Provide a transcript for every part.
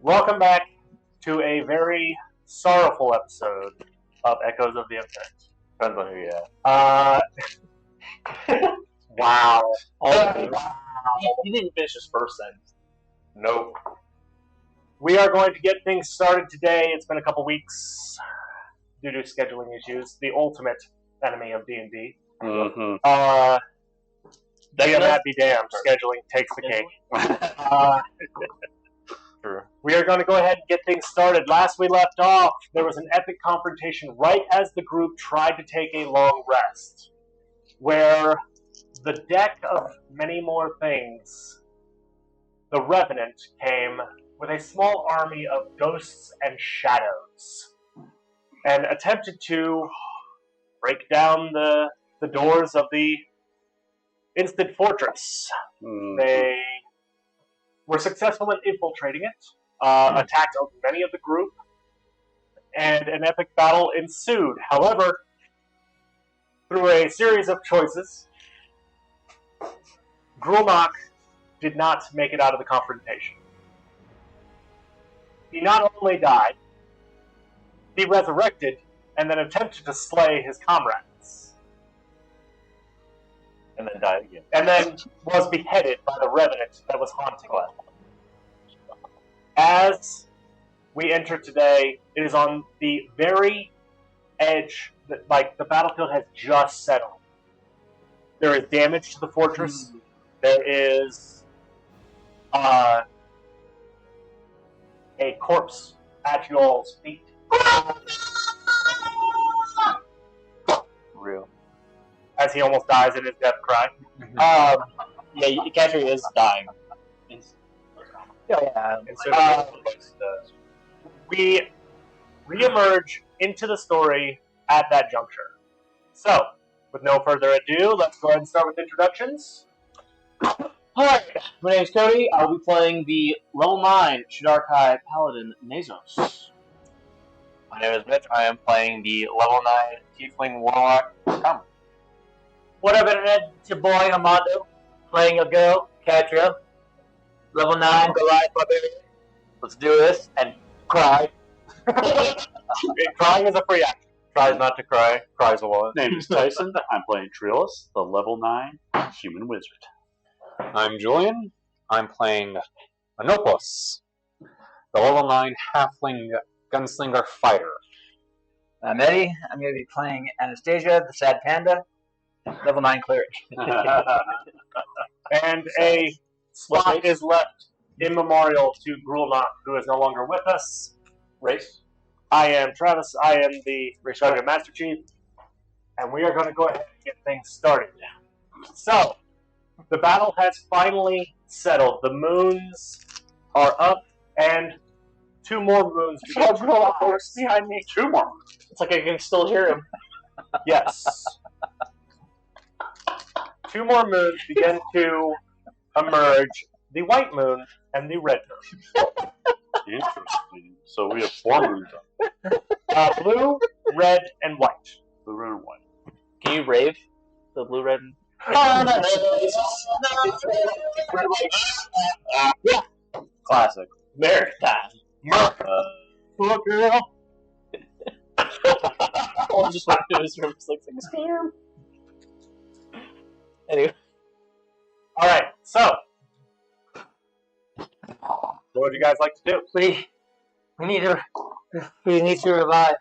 Welcome back to a very sorrowful episode of Echoes of the Infinite. Depends on who you ask. Wow. He didn't finish his first sentence. Nope. We are going to get things started today. It's been a couple weeks due to scheduling issues. The ultimate enemy of D&D. Mm-hmm. That be damned. Scheduling takes the cake. True. We are going to go ahead and get things started. Last we left off, there was an epic confrontation right as the group tried to take a long rest, where the deck of many more things, the Revenant, came with a small army of ghosts and shadows, and attempted to break down the doors of the instant fortress. They were successful in infiltrating it, attacked many of the group, and an epic battle ensued. However, through a series of choices, Grulnak did not make it out of the confrontation. He not only died, he resurrected and then attempted to slay his comrades. And then died again. And then was beheaded by the Revenant that was haunting him. As we enter today, it is on the very edge that, the battlefield has just settled. There is damage to the fortress. There is a corpse at you all's feet. Real. As he almost dies in his death cry. Yeah, Catcher is dying. We reemerge into the story at that juncture. So, with no further ado, let's go ahead and start with introductions. Hi, my name is Cody. I'll be playing the level 9 Shidarkai Paladin Nazos. My name is Mitch. I am playing the level 9 Tiefling Warlock Tom. What up, Internet? It's your boy Amado, playing a girl, Katria. Level 9, Goliath Barbarian. Let's do this and cry. Crying is a free action. Tries not to cry, cries a lot. Name is Tyson. I'm playing Triolus, the level 9 human wizard. I'm Julian. I'm playing Anopos, the level 9 halfling gunslinger fighter. I'm Eddie. I'm going to be playing Anastasia, the sad panda, level 9 cleric. And a spot is left in memorial to Grulnak, who is no longer with us. Race. I am Travis. I am the Dungeon Master Chief. And we are going to go ahead and get things started now. So, the battle has finally settled. The moons are up, and two more moons begin to rise. Behind me. 2 more. It's like I can still hear him. Yes. Two more moons begin to emerge. The white moon and the red moon. Interesting. So we have 4 moons up. Blue, red, and white. Blue, red, and white. Can you rave? The blue, red, and... Classic. American time. Poor girl. I'll just walk into his room just like scam. Anyway. Alright, so. What would you guys like to do? We need to revive.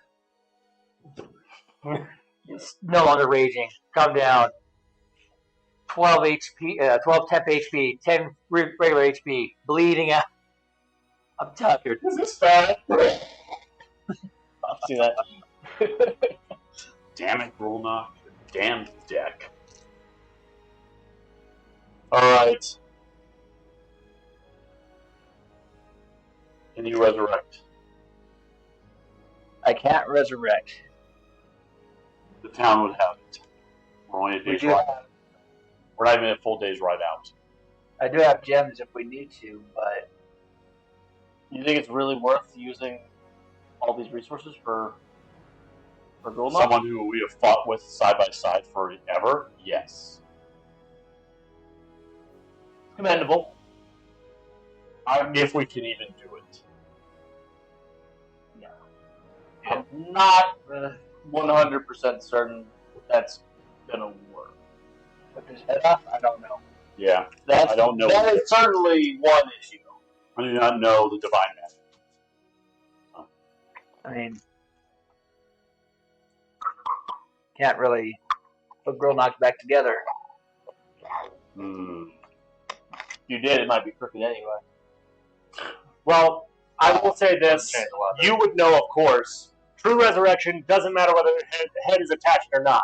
It's no longer raging. Calm down. 12 HP, 12 temp HP, 10 regular HP, bleeding out. I'm tough here. Is this bad? See that? Damn it, Grulnak. Damn deck. Alright. Can you resurrect? I can't resurrect. The town would have it. We're only a day's ride. We're not even a full day's ride out. I do have gems if we need to, but You think it's really worth using all these resources for Grulnak? Someone who we have fought with side by side forever? Yes. Commendable. If we can even do it. not 100% certain that's gonna work. Rip his head off? I don't know. Yeah, That's, I don't know. That is certainly one issue. I do not know the divine magic. I mean, can't really put Girl Knocked back together. Hmm. If you did, it might be crooked anyway. Well, I will say this. Change a lot there. You would know, of course. True resurrection doesn't matter whether the head is attached or not.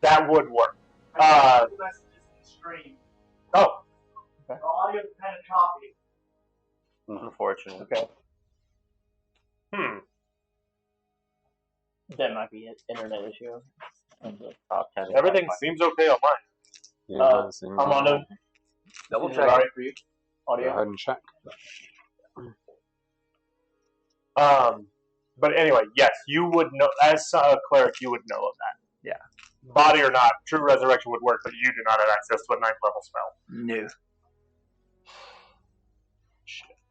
That would work. Oh. The audio is kind of choppy. Unfortunately. Okay. That might be an internet issue. Top 10. Everything seems okay on mine. Yeah, it seems Armando, like- Double is it check. alright for you? Go Audio? ahead and check. But anyway, yes, you would know, as a cleric, you would know of that. Yeah. Body or not, true resurrection would work, but you do not have access to a 9th level spell. No.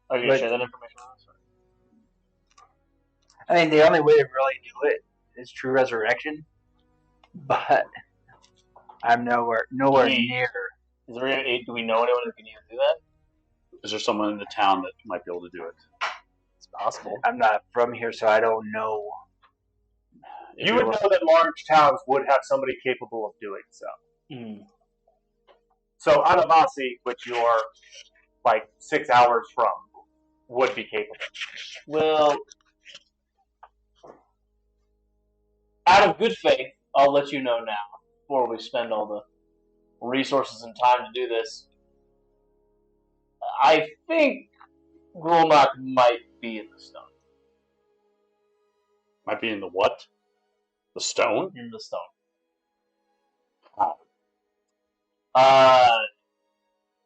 Are you going to share that information with us? I mean, the only way to really do it is True Resurrection, but I'm nowhere near. Is there do we know anyone who can even do that? Is there someone in the town that might be able to do it? It's possible. I'm not from here, so I don't know. If You would were- know that large towns would have somebody capable of doing so. So Anavasi, which you're like 6 hours from, would be capable. Well, out of good faith, I'll let you know now, before we spend all the resources and time to do this. I think Grulnak might be in the stone. Might be in the what? The stone? In the stone. How?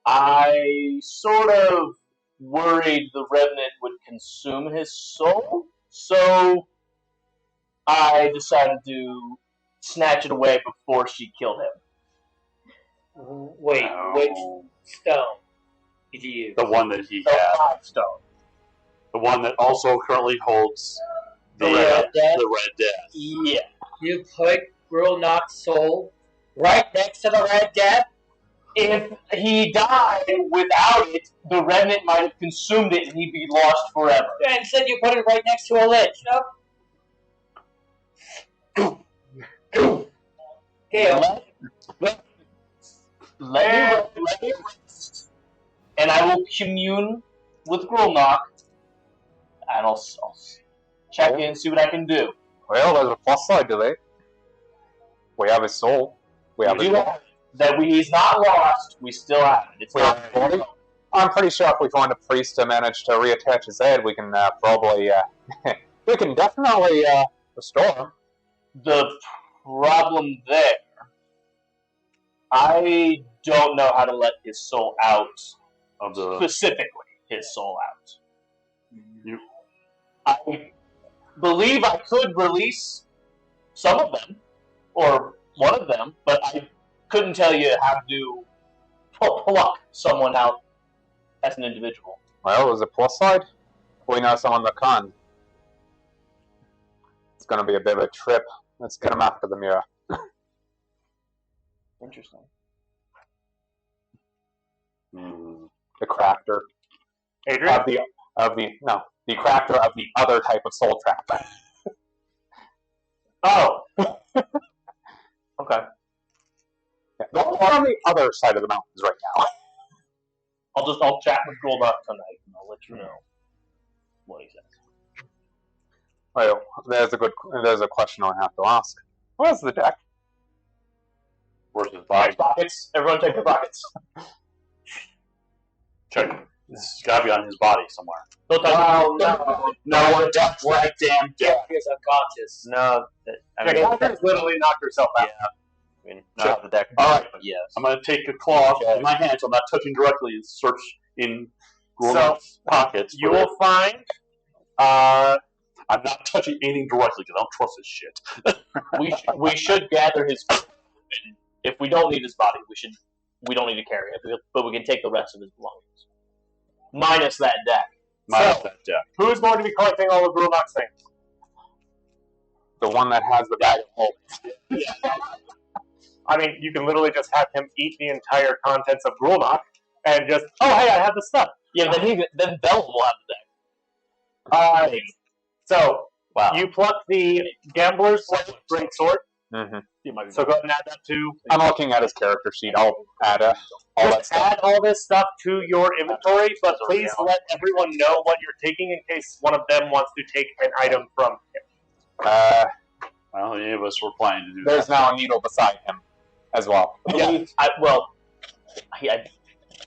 I sort of worried the Revenant would consume his soul, so I decided to snatch it away before she killed him. Wait, No. which stone did you use? The one that he The had. Five Stone. The one that also currently holds the Red Death? The Red Death. Yeah. You put Girl Knock's soul right next to the Red Death? If he died without it, the Revenant might have consumed it and he'd be lost forever. And said you put it right next to a lich. Okay, Let me rest, and I will commune with Grulnak, and I'll check in, see what I can do. Well, there's a plus side to it. We have his soul. We have We his do have that. He's not lost. We still have it. It's We not. have his body. I'm pretty sure if we find a priest to manage to reattach his head, we can probably, we can definitely restore him. The problem there, I don't know how to let his soul out. Of the Specifically, his soul out. You- I believe I could release some of them, or one of them, but I couldn't tell you how to pluck someone out as an individual. Well, there's a plus side. We know someone that can. It's going to be a bit of a trip. Let's get him after the mirror. Interesting. The crafter Adrian? the crafter of the other type of soul trap. Oh. Okay. Yeah, we're on the other side of the mountains right now. I'll chat with Goldrock tonight, and I'll let you know what he says. Well, there's a question I have to ask. Where's the deck? Where's his body? Pockets. Everyone take their pockets. Check. It's got to be on his body somewhere. Don't touch it. No, that's that damn deck. He was unconscious. No. Catherine literally knocked herself out. I mean, not the deck. All right. Yes. I'm going to take a claw in my hand, so I'm not touching directly, and search in So, Grulnak's pockets. You for it. will find I'm not touching anything directly because I don't trust this shit. we should gather his. If we don't need his body, we don't need to carry it, but we can take the rest of his belongings, minus that deck. Minus So- that deck. who's going to be collecting all of Grulnak's things. The one that has the bag of holding. I mean, you can literally just have him eat the entire contents of Grulnock and just, oh, hey, I have the stuff. Yeah, then Bellum will have the deck. So, Wow. you pluck the Gambler's Great Sword. Mm-hmm. So go ahead and add that to. I'm looking at his character sheet. I'll add all that Just stuff. add all this stuff to your inventory, but please let everyone know what you're taking in case one of them wants to take an item from him. Well, any of us were planning to do There's that. now a needle beside him as well. Yeah.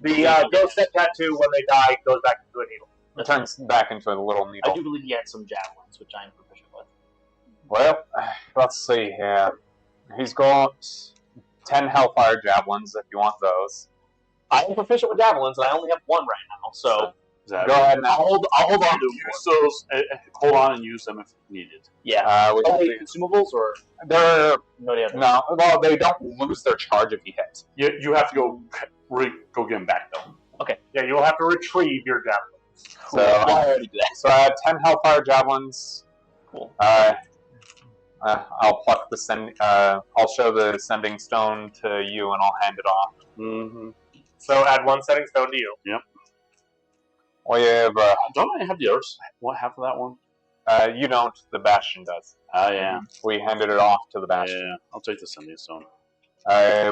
The ghost step tattoo, when they die, goes back into a needle. It turns back into a little I needle. do believe he had some javelins, which I am proficient with. Well, let's see here. He's got 10 Hellfire Javelins if you want those. I am proficient with javelins, and I only have one right now, so Is that Go ahead now. I'll hold on to use those. Hold on and use them if needed. yeah. We have Only the- consumables, or they're no? They have no. Well, they don't lose their charge if you hit. You have to go get them back though. Yeah, you'll have to retrieve your javelin. So, I already did that. so I had 10 Hellfire Javelins. Cool. I'll pluck the send. I'll show the sending stone to you, and I'll hand it off. Mm-hmm. So add one setting stone to you. We have. Don't I have the others? What half of that one? You don't. The Bastion does. Yeah. We handed it off to the Bastion. Yeah. I'll take the sending stone.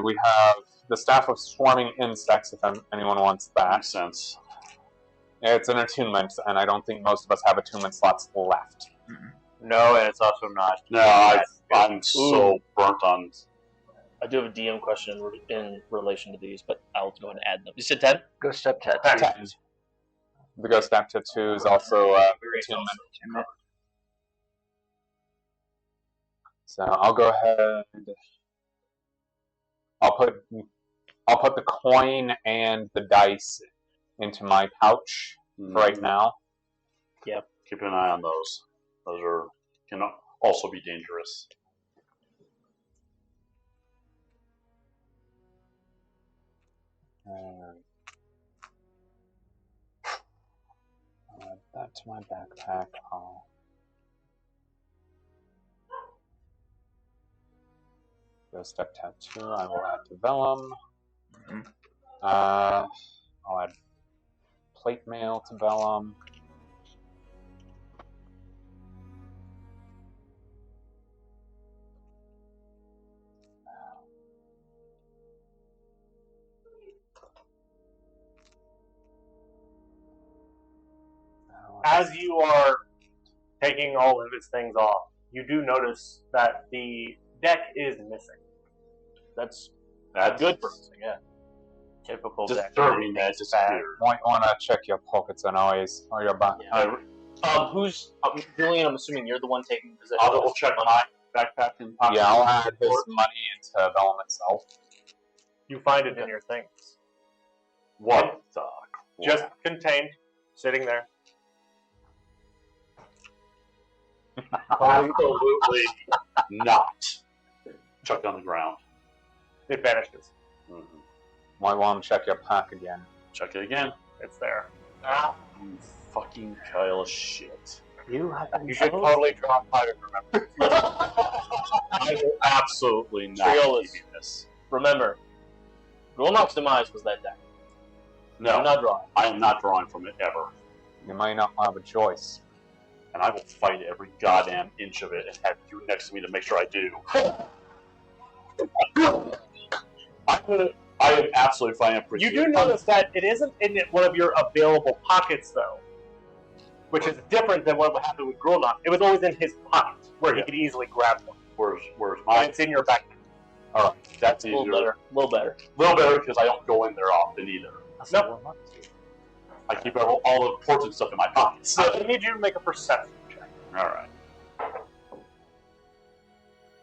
We have the Staff of Swarming Insects. If anyone wants that, Makes sense. it's an attunement, and I don't think most of us have attunement slots left. No, and it's also not. No, I'm so burnt on. I do have a DM question in relation to these, but I'll go ahead and add them. You said 10? Ghost step tattoo. 10. The Ghost Staff Tattoo is also attunement. So I'll go ahead. I'll put the coin and the dice into my pouch right now. Keep an eye on those. Those can also be dangerous. I'll add that to my backpack. Ghost Step Tattoo. I will add to Vellum. I'll add Plate Mail to Vellum. As you are taking all of his things off, you do notice that the deck is missing. That's That's good for us, yeah. Typical deck. disturbing that it disappeared. Might want to check your pockets and always, or your back. Yeah. Who's Julian? I'm assuming you're the one taking possession. I'll double check my backpack and pocket. Yeah, I'll add his money into Vellum itself. You find it in your things. What the? Just contained, sitting there. Absolutely not. Chuck on the ground. It vanishes. Mm-hmm. Might want to check your pack again. Check it again. It's there. You fucking pile of shit. You should totally drop by and remember. I will absolutely not Triolas. give you this. Remember, Grulnock's demise was that deck. No, I'm not drawing. I am not drawing from it ever. You might not have a choice. And I will fight every goddamn inch of it and have you next to me to make sure I do. I am absolutely fine. You do notice that it isn't in one of your available pockets, though, which is different than what happened with Grulnock. It was always in his pocket, where he could easily grab one. Where's And mine? it's in your backpack. All right, that's A easier. little better. A little better. Little better because I don't go in there often either. Nope. I keep all the important stuff in my pockets. So I need you to make a perception check. All right,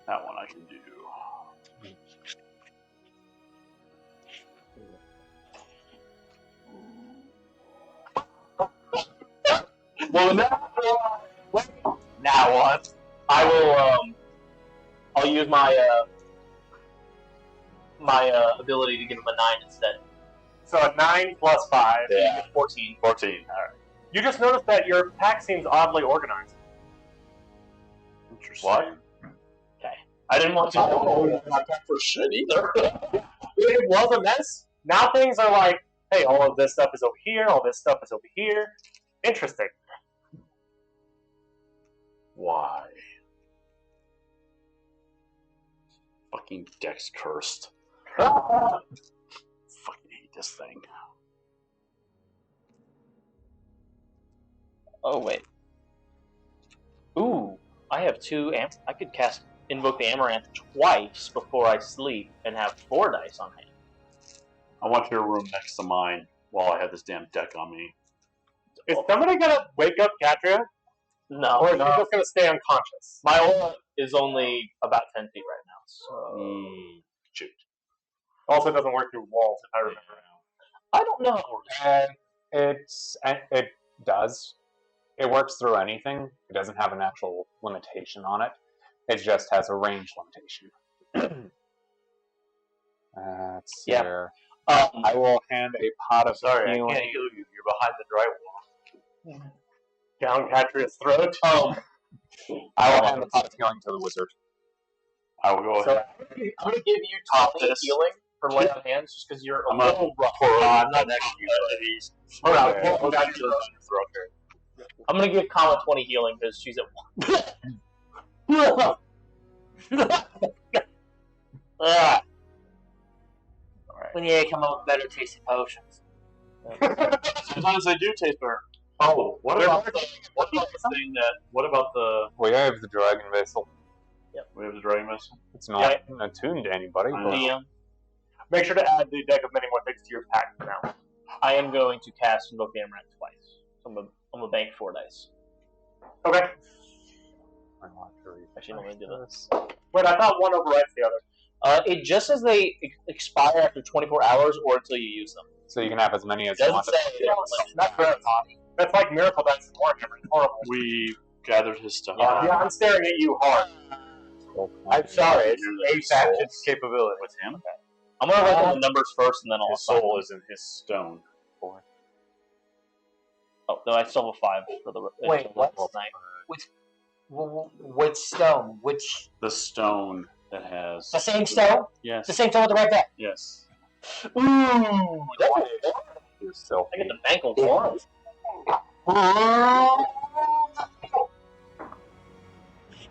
that one I can do. Well, now what? I will. I'll use my ability to give him a 9 instead. So a 9 plus 5. Yeah. 14. 14. All right. You just noticed that your pack seems oddly organized. Interesting. What? I didn't want to. Not time for shit either. It was a mess. Now things are like, hey, all of this stuff is over here, all this stuff is over here. Interesting. Why? Fucking deck's cursed. Fucking hate this thing. Oh wait. Ooh, I have 2 I could invoke the Amaranth twice before I sleep and have 4 dice on hand. I want your room next to mine while I have this damn deck on me. Is somebody gonna wake up Katria? No. Or is she just gonna stay unconscious? My aura is only about 10 feet right now, so... Shoot. Also doesn't work through walls, if I remember. I don't know. It does. It works through anything. It doesn't have an actual limitation on it. It just has a range limitation. Let's see Yeah. here. I will hand a pot of Sorry, I healing. can't heal you. You're behind the drywall. Down Katria's throat. I will hand the pot of healing to the wizard. I will go So, ahead. I'm going to give you Top 20 this. healing for lay on hands just because you're a I'm gonna little rough. I'm not next to you. Hold on, Okay. hold on. I'm going to give Kama 20 healing because she's at 1. Ah. We need to come up with better tasting potions. Sometimes they do taste better. Oh, what about the thing that? What about the? We have the dragon vessel. We have the dragon missile. It's not attuned to anybody. I But know. DM, Make sure to add the deck of many more things to your pack for now. I am going to cast Invoke the Amaranth twice. So I'm going to bank 4 dice. Okay. I want to refresh Actually, let me do this. Wait, I thought one overrides the other. It just says they expire after 24 hours or until you use them. So you can have as many as It you doesn't want. say. That's gross. That's like Miracle Dice in Warhammer. It's horrible. We gathered his stuff. Yeah, I'm staring at you hard. I'm sorry, it's His a faction souls capability. with him. I'm going to write down the numbers first and then I'll His soul is in his stone. Oh, no, I still have a 5 for the Wait, what? Night. Which stone? Which The stone that has. the same stone? Yes. The same stone with the red back. Yes. Ooh! You're still. I get the bank on 4.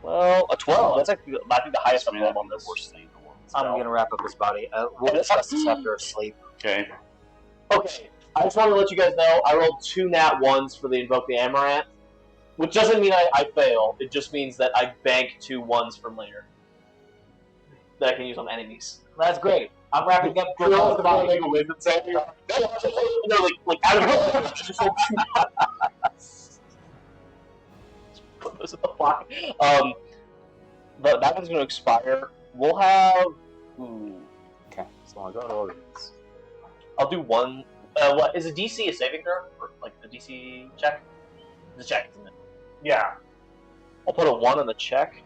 Well, a 12. That's actually, I think, the highest I've rolled on this. Worst thing in the world. I'm gonna wrap up this body. We'll discuss this after sleep. Okay. Okay, I just want to let you guys know I rolled 2 nat 1s for the Invoke the Amaranth, which doesn't mean I fail. It just means that I bank 2 1s from later that I can use on enemies. That's great. I'm wrapping up. You know the body legal wizard saying? No, like out of just roll 2. Put this in the pocket. But that one's going to expire. We'll have. Ooh, Okay, so I'll go to orders. I'll do 1. What is a DC a saving throw? Or, like the DC check? It's a check, isn't it? Yeah. I'll put a 1 on the check.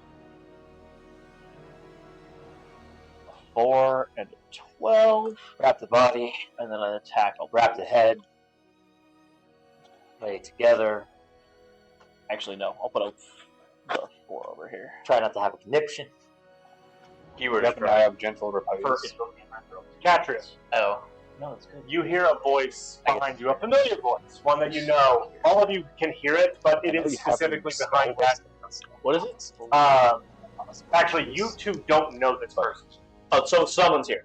A 4 and a 12. Wrap the body. And then an attack. I'll Wrap the head. Lay it together. Actually, no. I'll put the 4 over here. Try not to have a conniption. Keyword Yep, I have gentle repose. Katria, Oh. No, that's good. you hear a voice behind you, a familiar voice, one that you know. All of you can hear it, but it is specifically behind that. What is it? Actually, you two don't know this person. Oh, so someone's here.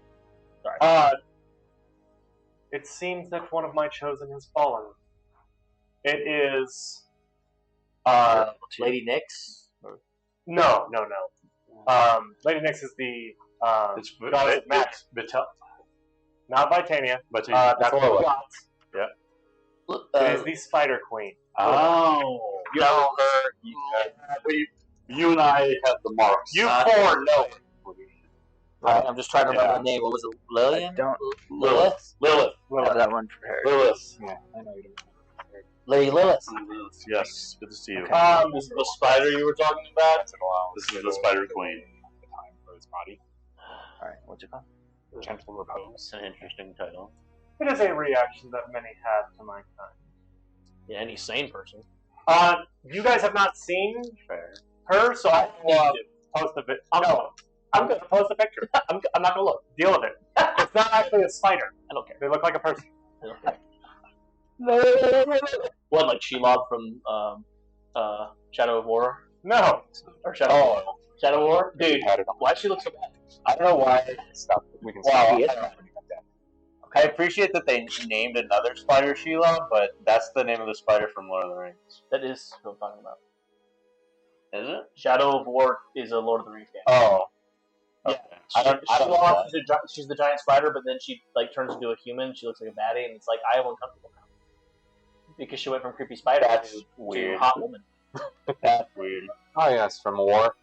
It seems that one of my chosen has fallen. It is... Lady Nyx. No. Lady Nyx is the It's goddess of magic. Not Vitania. But That's what we got. It is Uh, the Spider Queen. oh, You know her. you and I have the marks. You four know it. I'm just trying to remember the name. What was it? Lillian? I don't Lilith? Lilith. have that one prepared. Lilith. Yeah, I know you don't. Lady Lilith. Yes, good to see you. This is the spider you were talking about? This is the Spider Queen. Time for his body. Alright, what's it called? Gentle repose. It's an interesting title. It is a reaction that many have to my kind. Yeah, any sane person. You guys have not seen her, so I will post a bit. No, I'm going to post a picture. I'm not gonna look. Deal with it. It's not actually a spider. I don't care. They look like a person. I don't care. What, like Shelob from Shadow of War? No. Or Shadow of War? Dude, why'd she look so bad? I don't know why. Stop. We can Wow. stop. I appreciate that they named another spider Shelob, but that's the name of the spider from Lord of the Rings. That is what I'm talking about. Is it? Shadow of War is a Lord of the Rings game. Oh. Yeah. I don't Shelob, she's the giant spider, but then she like turns into a human. She looks like a baddie, and it's like I am uncomfortable now because she went from creepy spider to hot woman. That's weird. Oh yes, from War.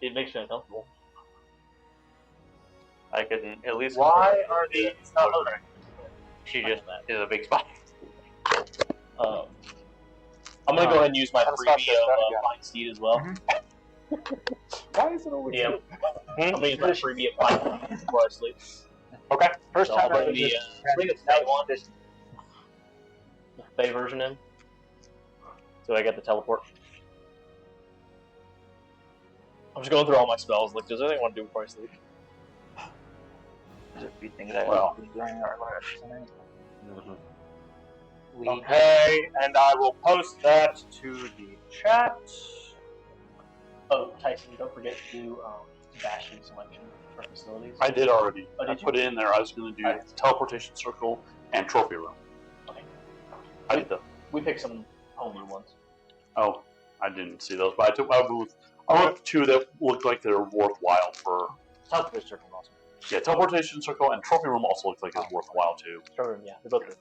It makes me uncomfortable. I could at least. Why are these not loading? She just is a big spider. I'm gonna go ahead and use my freebie of Flying Steed as well. Why is it always? Yeah. I'm gonna use my freebie of Flying Steed before I sleep. Okay. First So I'll time bring the Fey version in. So I get the teleport. I'm just going through all my spells. Like, does anything want to do before I sleep? There's a few things I Well. have during our last tonight. Okay, and I will post that to the chat. Oh, Tyson, don't forget to do bashing selection for facilities. I did already. Oh, I did you? put it in there. I was going to do teleportation circle and trophy room. Okay. I did them. We picked some homebrew ones. Oh, I didn't see those, but I went with two that looked like they're worthwhile for. Teleportation circle also. Yeah, teleportation circle and trophy room also looked like it's worthwhile too. Trophy room, yeah, they're both good.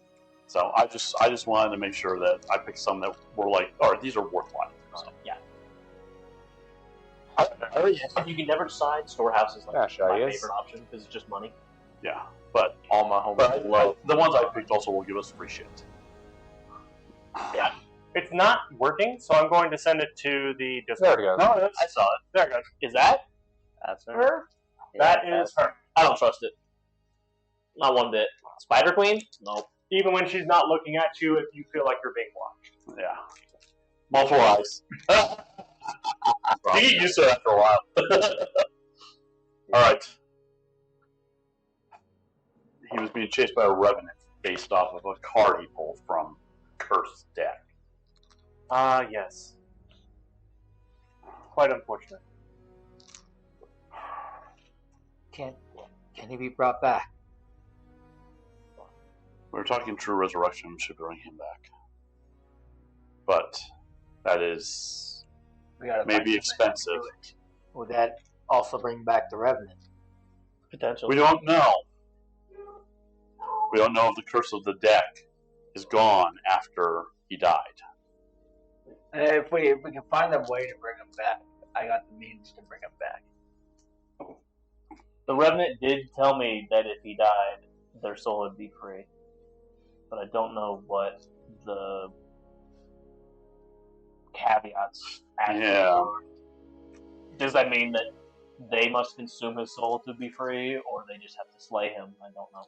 So I just wanted to make sure that I picked some that were like, all right, these are worthwhile. So. Yeah. You can never decide. Storehouse is like Gosh, my yes. favorite option because it's just money. Yeah, but All my homebrew. the ones I picked also will give us free shit. Yeah. It's not working, so I'm going to send it to the Discord. There we go. No, I saw it. There it goes. Is that That's her. her? That is her. I don't trust it. Not one bit. Spider Queen? Nope. Even when she's not looking at you, if you feel like you're being watched. Yeah. Multiple eyes. You get used to it after a while. Alright. He was being chased by a revenant based off of a card he pulled from Cursed deck. Ah, yes. Quite unfortunate. Can he be brought back? We were talking True Resurrection, should bring him back. But that is We gotta maybe find somebody expensive. to do it. Would that also bring back the Revenant? Potential. We don't know. We don't know if the curse of the deck is gone after he died. If we can find a way to bring him back, I got the means to bring him back. The Revenant did tell me that if he died, their soul would be free. But I don't know what the caveats actually Yeah. are. Does that mean that they must consume his soul to be free, or they just have to slay him? I don't know.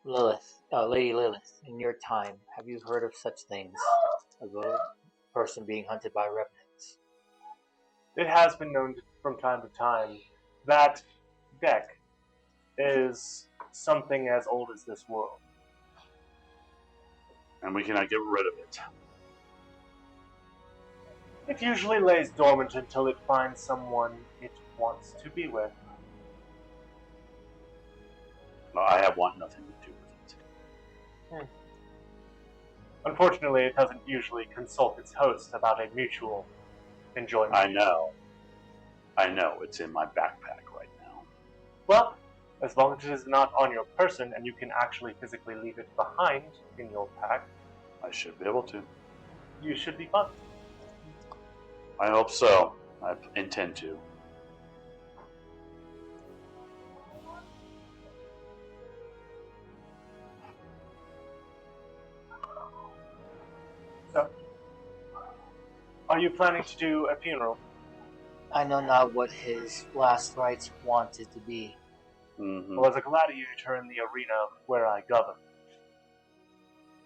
Lilith, Lady Lilith, in your time, have you heard of such things? Of a person being hunted by revenants? It has been known from time to time that deck is something as old as this world. And we cannot get rid of it. It usually lays dormant until it finds someone it wants to be with. I have want nothing to do with it. Unfortunately, it doesn't usually consult its host about a mutual enjoyment. I know. It's in my backpack right now. Well, as long as it is not on your person and you can actually physically leave it behind in your pack, I should be able to. you should be fine. I hope so. I intend to. So, are you planning to do a funeral? I know not what his last rites wanted to be. Mm-hmm. Well, as a gladiator in the arena where I govern,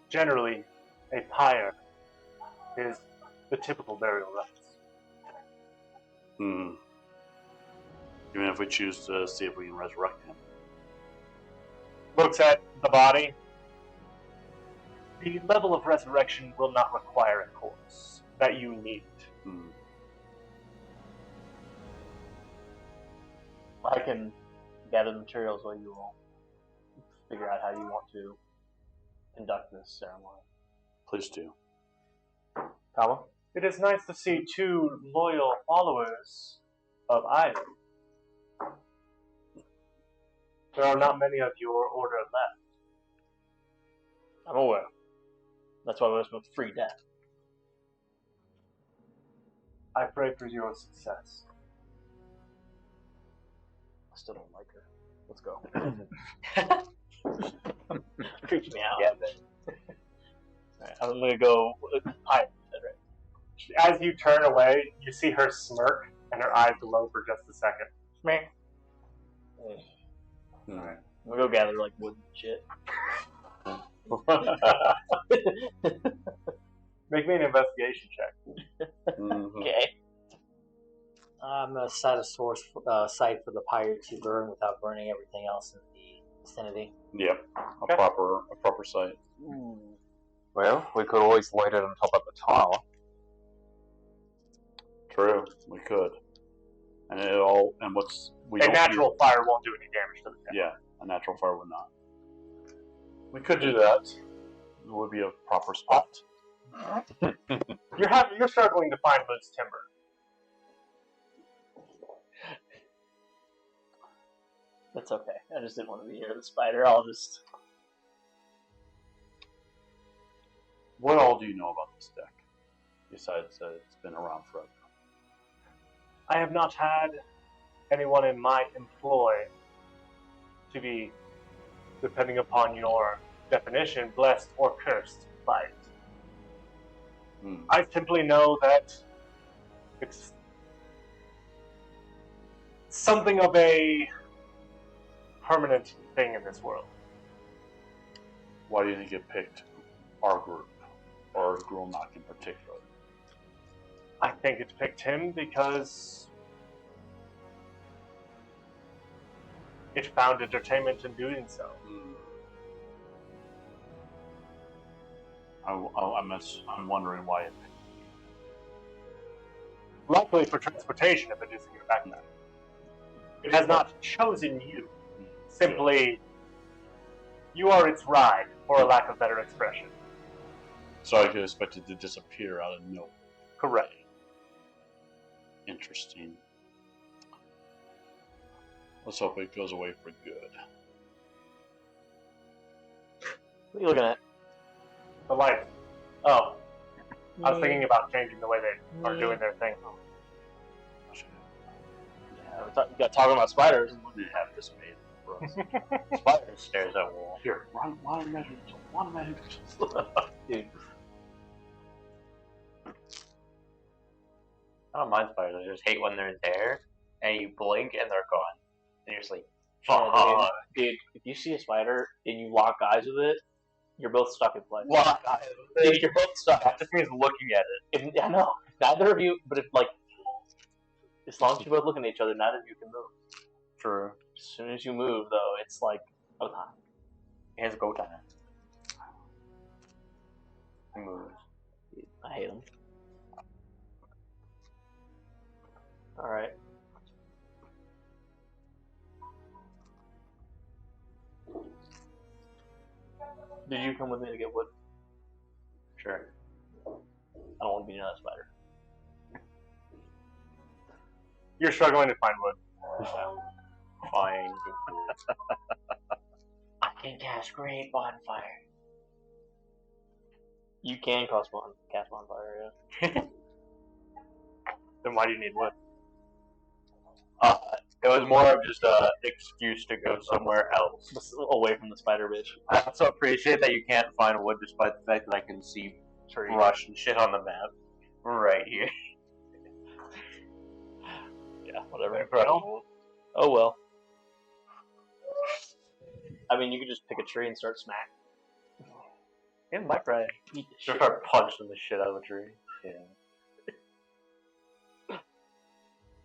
generally, a pyre is the typical burial rites. Mm. if we choose to see if we can resurrect him. Looks at the body. The level of resurrection will not require a corpse that you need. Hmm. I can gather the materials while you all figure out how you want to conduct this ceremony. Please do. Kama? It is nice to see two loyal followers of Ivan. There are not many of your order left. I'm aware. That's why we're supposed to free death. I pray for your success. I still don't like her. Let's go. Creeps me out. Yeah, but Alright, I'm gonna go pirate. As you turn away, you see her smirk and her eyes glow for just a second. Right. Alright. I'm gonna go gather like wood and shit. Make me an investigation check. Mhm. Okay. I'm gonna set a site for the pyre to burn without burning everything else in the vicinity. Yep. Okay. A proper site. Well, we could always light it on top of the tower. True. We could. And it all. And what's we A don't natural fire won't do any damage to the tent. Yeah, a natural fire would not. We could do that. It would be a proper spot. You're struggling to find loose timber. That's okay. I just didn't want to be near the spider. I'll just. What all do you know about this deck? Besides that it's been around forever. I have not had anyone in my employ to be, depending upon your definition, blessed or cursed by it. Hmm. I simply know that it's something of a permanent thing in this world. Why do you think it picked our group, or Grulnak in particular? I think it picked him because it found entertainment in doing so. I'm wondering why it picked. Luckily for transportation, if it is in your backpack. It has not chosen you. Simply, you are its ride, for a lack of better expression. So I could expect it to disappear out of nowhere. Correct. Interesting. Let's hope it goes away for good. What are you looking at? The light. Oh. I was thinking about changing the way they are doing their thing. Yeah, we got talking about spiders. We have this made for us. Spiders stares at wall. Here, one measure. Dude. I don't mind spiders. I just hate when they're there and you blink and they're gone. And you're just like, Oh, fuck. dude, if you see a spider and you lock eyes with it, you're both stuck in place. Lock eyes with Dude, it. you're both stuck. That just means looking at it. I know. Neither of you, but if like, as long as you're both looking at each other, neither of you can move. True. As soon as you move, though, it's like, oh time. Hands go time. He moves. I hate them. All right. Did you come with me to get wood? Sure. I don't want to be near that spider. You're struggling to find wood. Fine. I can cast great bonfire. You can cast bonfire, yeah. Then why do you need wood? It was more of just an excuse to go somewhere else. Just away from the spider bitch. I also appreciate that you can't find wood despite the fact that I can see brush and shit on the map. Right here. Yeah, whatever. Incredible. Oh well. I mean, you could just pick a tree and start smack. It might probably Eat the just shit. start punching the shit out of a tree. Yeah.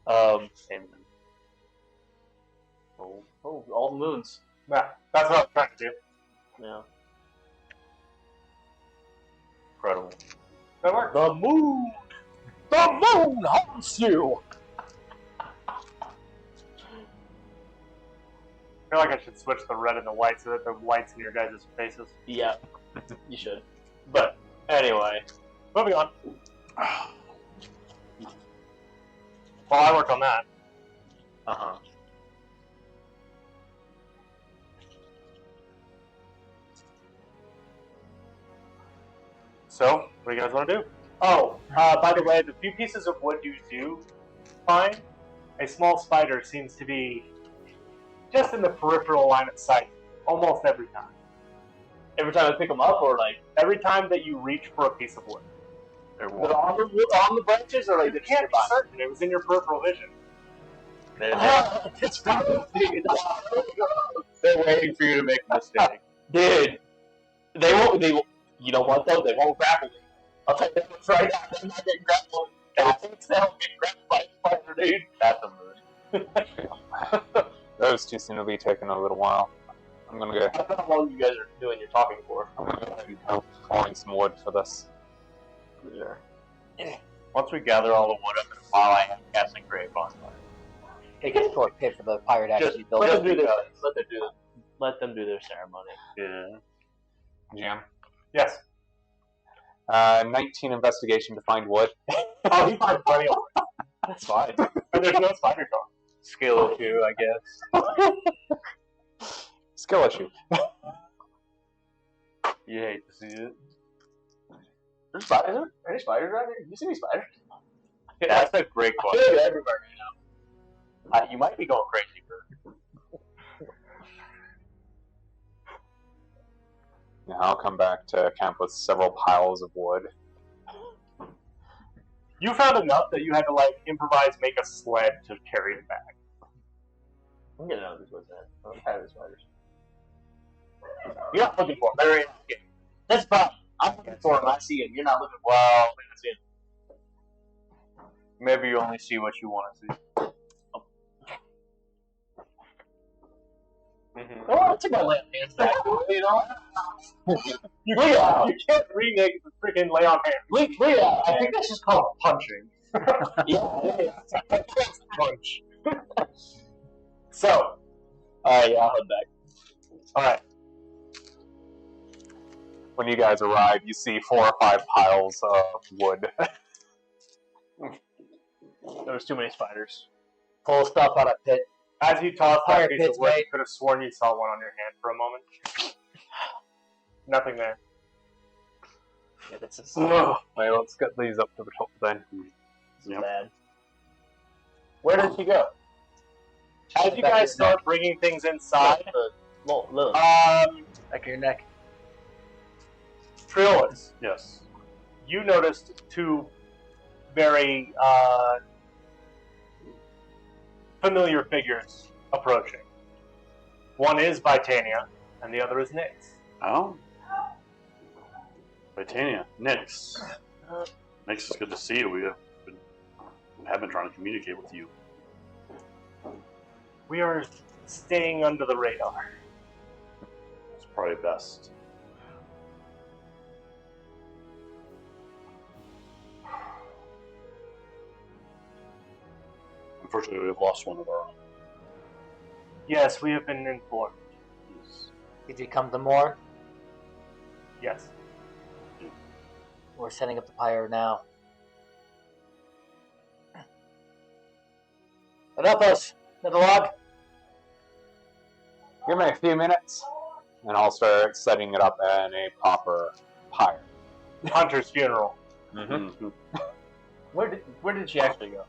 Um, Same. Oh, all the moons. Yeah, that's what I was trying to do. Yeah. Incredible. That worked. The moon! The moon haunts you! I feel like I should switch the red and the white so that the white's in your guys' faces. Yeah, you should. But, anyway. Moving on. Well, I worked on that. Uh-huh. So, what do you guys want to do? Oh, by the way, the few pieces of wood you do find, a small spider seems to be just in the peripheral line of sight almost every time. Every time I pick them up, or like, Every time that you reach for a piece of wood. They're they're on the branches, or like, You they're just can't be nearby? certain. It was in your peripheral vision. It's probably They're waiting for you to make a mistake. Dude, they won't. You know what though? They won't grapple me. I'll tell you that much right now. They're not getting grappled. They don't get grappled by a spider, dude. That's a mood. Those two seem to be taking a little while. I'm gonna go. I don't know how long you guys are doing your talking for. I'm gonna go calling some wood for this. Once we gather all the wood up in a pile, I am casting Grave Bonfire. Take us to our pit for the pirate actually built Let it. them do their thing. Let them do their ceremony. Yeah. Jam. Yes. 19 investigation to find wood. Oh, he finds plenty of wood. That's fine. And there's no spider gone. Skill issue, I guess. Skill issue. You hate to see it. There's spiders. Are there spiders around here? You see any spiders? That's a great I question. feel like they're everywhere right now. You might be going crazy, Bert. Now I'll come back to camp with several piles of wood. You found enough that you had to like improvise, make a sled to carry it back. I'm getting out of this woods, man. I'm tired of the spiders. You're not looking for them. They're in here. That's the problem. I'm looking for them. I see them. You're not looking for them. Well, I see them. maybe you only see what you want to see. Oh, I took my lamp hands back. You know? You can't renege the freaking lay on hands. Leah, I think that's just called punching. yeah. Punch. So, Yeah, I'll head back. alright. When you guys arrive, you see 4 or 5 piles of wood. There was too many spiders. Pull stuff out of pit. As you toss that Fire piece of pits, wood, you mate. could have sworn you saw one on your hand for a moment. Nothing there. Yeah, this is Wait, let's get these up to the top then. Yep. bad. Where did she go? As you guys start bringing things inside, Lilith. Back of your neck. Triolis, Yes. you noticed 2 very familiar figures approaching. One is Vitania, and the other is Nyx. Oh. Titania, Nyx. Nyx, it's good to see you. We have been trying to communicate with you. We are staying under the radar. It's probably best. Unfortunately, we've lost one of our own. Yes, we have been informed. Did you come to more? Yes. We're setting up the pyre now. Help us, little log. Give me a few minutes, and I'll start setting it up in a proper pyre. Hunter's funeral. Mm-hmm. Where did she actually go?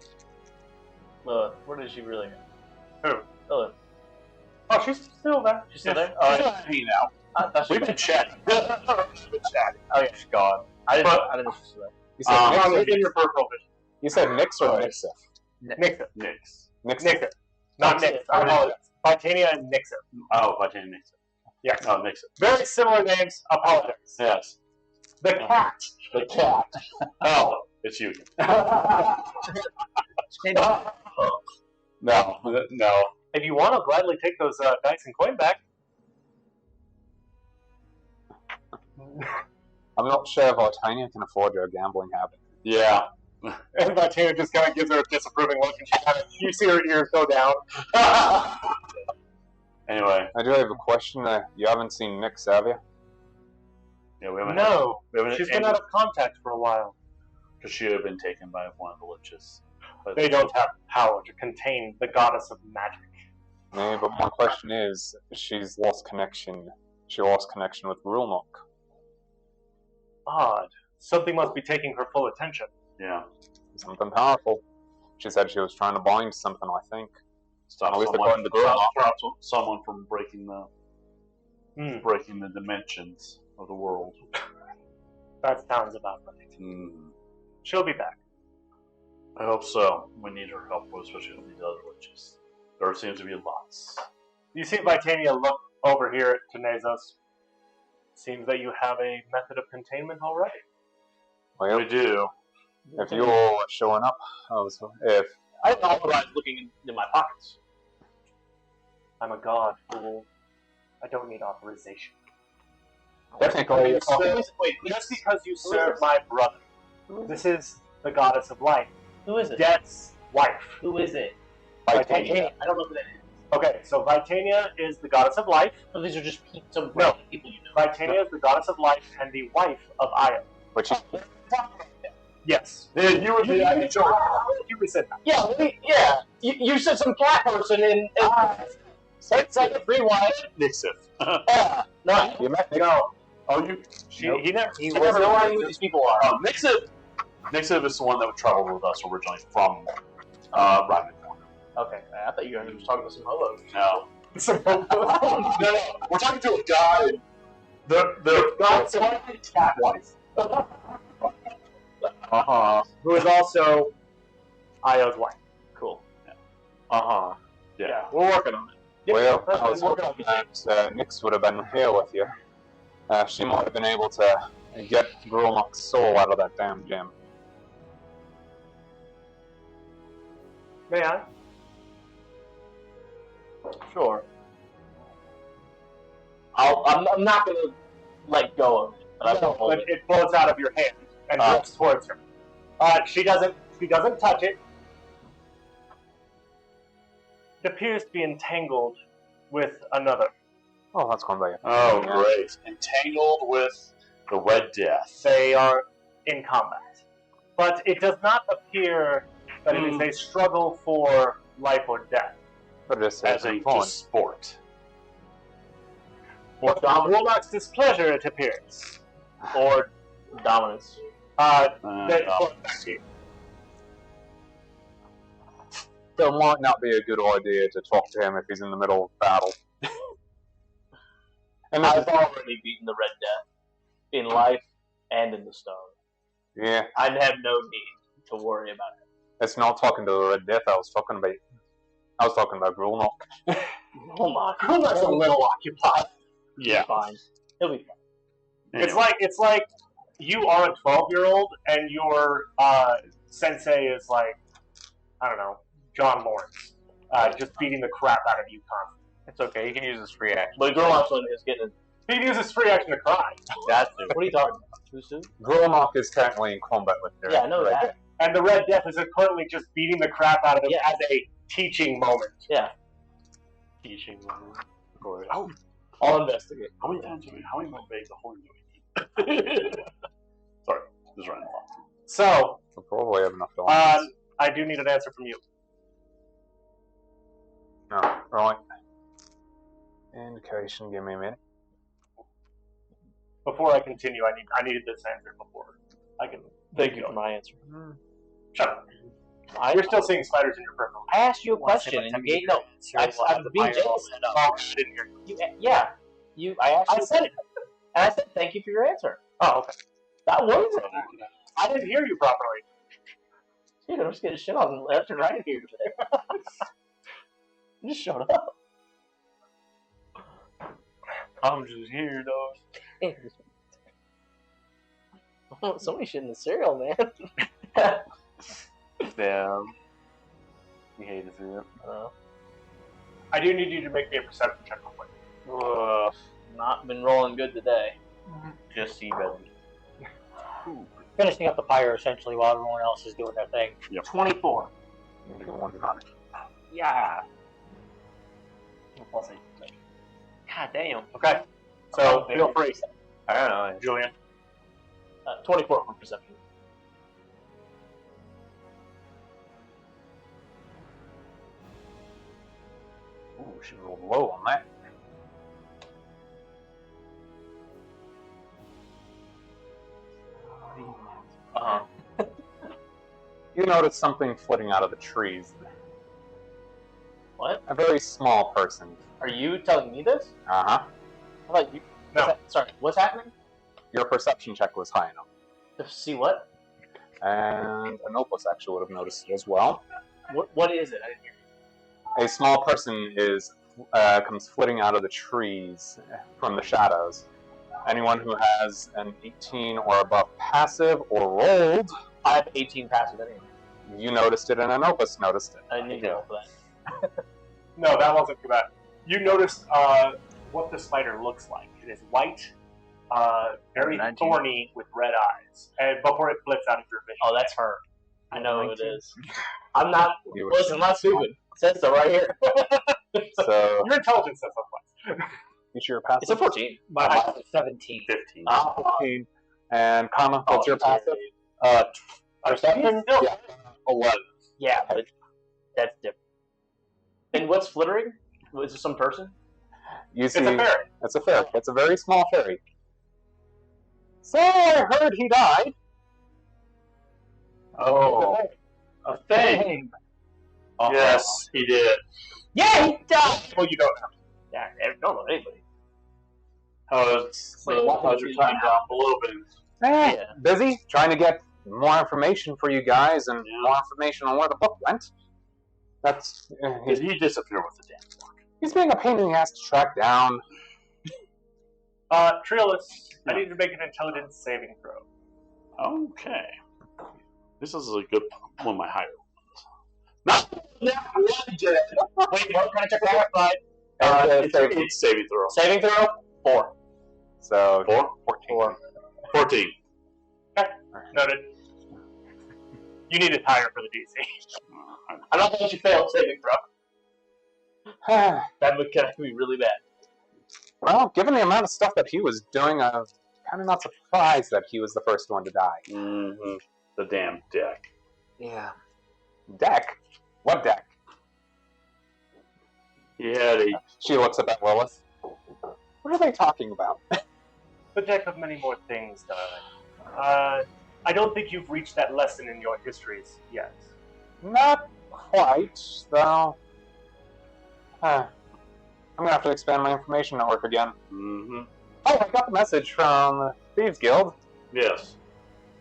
Lilith, where did she really go? Who? Lilith. Oh, she's still there. She's still Yeah. there? Oh, She's yeah. not hanging out. I thought she We've was been chatting. Oh, yeah, she's gone. I didn't know she was there. You said, In your peripheral vision. you said Nyx or Nixif? Nixon. Nyx. Nixon. Not Nyx. I apologize. Vitania and Nixon. Oh, Titania Nyx. Yes. Oh, Nyx. Very similar names. Apologize. Yes. The cat. The cat. Oh, it's you. No, no. If you want, I'll gladly take those dice and coin back. I'm not sure Vartania can afford your gambling habit. Yeah. And Martina just kind of gives her a disapproving look, and you see her ears go down. Anyway, I do have a question. You haven't seen Nyx, have you? yeah, we haven't. No, we haven't she's been out of contact for a while. because she had been taken by one of the liches. But They don't have power to contain the goddess of magic. No, but my question is, she's lost connection. She lost connection with Rulnok. Odd. Something must be taking her full attention. Yeah. Something powerful. She said she was trying to bind something, I think. Stop At least someone, according to Gurlock. stop someone from breaking the Hmm, breaking the dimensions of the world. that sounds about right. Hmm. She'll be back. I hope so. We need her help, especially with these other liches. There seems to be lots. You see Vitania look over here at Tenezos. Seems that you have a method of containment already. Well, We do. if you're all showing up, if I didn't authorize looking in my pockets. I'm a god, fool. I don't need authorization. technically, Wait, Just because you serve my brother. This is the goddess of life. who is it? Death's wife. Who is it? Vitania. I don't know who that is. Okay, so Vitania is the goddess of life. So these are just some No. random people you know. Vitania is the goddess of life and the wife of Io. which is Yes. Yeah, you were the You said that. Yeah, yeah. You said some cat person and second rewind. Nixif. Yeah, no, you met Nyx. No. Oh, you. He Nope. never. I have no idea who these people are. Oh, Nixif. Nixif is the one that traveled with us originally from Ryman. Okay, I thought you guys were just talking to some hobos. No. No, We're talking to a guy. The God's cat wife. Who is also Io's wife. cool. Uh-huh. Yeah. We're working on it. Well, that's I was what we're hoping that Nyx would have been here with you. She might have been able to get Gurlok's soul out of that damn gem. May I? Sure. I'm not gonna let go of it, but I will hold But it. it floats out of your hand and drifts towards her. She doesn't touch it. It appears to be entangled with another. Oh, that's going by. Oh, great. Entangled with the Red Death. They are in combat. But it does not appear that it is a struggle for life or death. But just As a fun. just sport. Or Warlock's displeasure, it appears. Or dominance. So it might not be a good idea to talk to him if he's in the middle of battle. And I've already beaten the Red Death in life and in the stone. yeah, I have no need to worry about it. it's not talking to the Red Death. I was talking about Gurlok. Oh my That's a little occupied. Yeah. Fine. He'll be fine. It's like you are a 12-year-old and your sensei is like, I don't know, John Lawrence, just beating the crap out of you constantly. It's okay. He can use his free action. But Gurlok's one is getting He uses free action to cry. That's it. What are you talking about? Who's who? Gurlok is currently in combat with her. Yeah, I know that. And the Red Death is currently just beating the crap out of him Yeah. as a teaching moment. Yeah. Teaching. Oh, I'll investigate. how many more bags of horn do we need? Sorry, just running along. So, We'll probably have enough dollars. I do need an answer from you. No, right. Indication, give me a minute. Before I continue, I needed this answer before I can. Thank you for my answer. Shut up. You're still seeing spiders in your peripheral. I asked you a question and you gave no. I'm being jealous. Oh, I didn't hear you. I asked I you. said it. And I said thank you for your answer. Oh, okay. That was it. I didn't hear you properly. Dude, I'm just getting shit on left and right here today. Just shut up. I'm just here, dog. Oh, somebody shit in the cereal, man. Damn. You hate to see it. I do need you to make me a perception check real quick. Not been rolling good today. Just see better. Finishing up the pyre essentially while everyone else is doing their thing. 24. Yeah. Plus 8. God damn. Okay. So feel free. I don't know. Julian. 24 for perception. Ooh, she rolled low on that. You notice something flitting out of the trees. What? A very small person. Are you telling me this? Uh-huh. I thought you. No. Sorry. What's happening? Your perception check was high enough. To see what? And Anopus actually would have noticed it as well. What is it? I didn't hear you. A small person comes flitting out of the trees from the shadows. Anyone who has an 18 or above passive or rolled, I have 18 passive anyway. you noticed it and Anopus noticed it. I didn't go for that. No, that wasn't too bad. You noticed what the spider looks like. It is white, very 19. thorny, with red eyes, and before it flits out of your vision. Oh, that's her. I know who it 19. is. I'm not. You Listen, I'm not stupid. It says so right here. So, Your intelligence says otherwise. each your passive. It's a 14. My passive is 17. 15. 15. And Kama, what's your passive? Perception? Yeah. 11. Yeah, but that's different. And what's flittering? Is it some person? You see, It's a fairy. It's a fairy. It's a very small fairy. So I heard he died. Oh. A thing. Yes, he did. Yeah, he died. Well, you don't know. Yeah, I don't know anybody. How's your time down below been? Yeah. Busy trying to get more information for you guys and Yeah. more information on where the book went. That's Did he disappear with the damn book? he's being a pain in the ass to track down. Triolus, I need you to make an intelligence saving throw. Okay. This is a good one of my higher Wait, what kind of clarified? It's saving throw. Saving throw? 4. So 4? 14. Noted. You need it higher for the DC. I don't think you failed saving throw. That would be really bad. well, given the amount of stuff that he was doing, I'm kind of not surprised that he was the first one to die. Mm-hmm. The damn deck. Yeah. Deck? What deck? Yeah, She looks up at Lilith. What are they talking about? The deck of many more things, darling. I don't think you've reached that lesson in your histories yet. Not quite, though. I'm gonna have to expand my information network again. Mm-hmm. Oh, I got the message from Thieves Guild. Yes.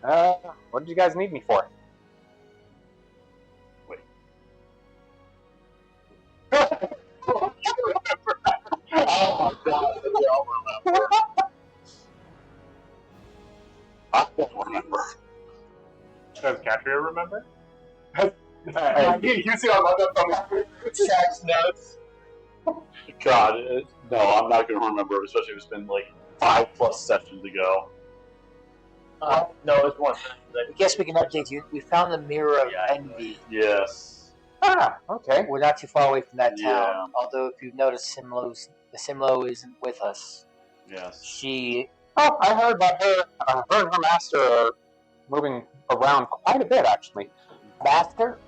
What did you guys need me for? Oh my god, we all remember. I don't remember. Does Katria remember? You see how much from Shaq's notes. God, no, I'm not going to remember, especially if it's been like 5+ sessions ago. No, it's 1. I guess we can update you. We found the Mirror of Envy. Yes. Okay. We're not too far away from that town. Yeah. Although, if you've noticed, the Simlo isn't with us. Yes. She. Oh, I heard about her. Her and her master are moving around quite a bit, actually. Master?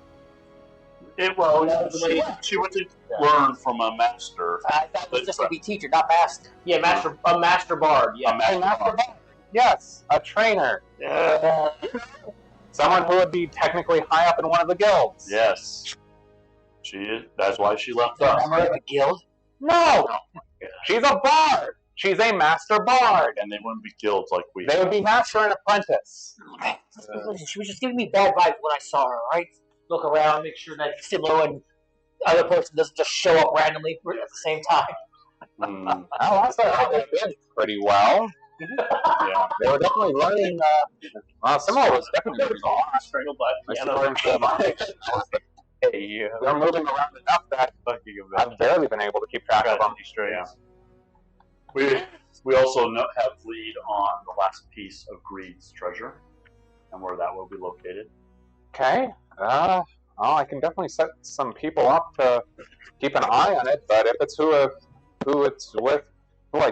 She went to learn from a master. I thought it was just to be teacher, not master. Yeah, a master bard. Yeah. A master bard. Yes, a trainer. Someone who would be technically high up in one of the guilds. Yes. She is. That's why she left A us. member of the guild? No! She's a bard! She's a master bard! And they wouldn't be guilds like we. They would be master and apprentice. Listen, she was just giving me bad vibes when I saw her, alright? Look around, make sure that Simlo and other person doesn't just show up randomly at the same time. Mm, Oh, last I heard, they did pretty well. yeah. They were definitely learning. Simone was definitely learning a lot. Strangled by a I piano. should learn so much. Hey, you. They're moving around enough that Fucking I've barely been able to keep track of them. Yeah. We also have lead on the last piece of Greed's treasure and where that will be located. Okay. Well, I can definitely set some people up to keep an eye on it, but if it's who I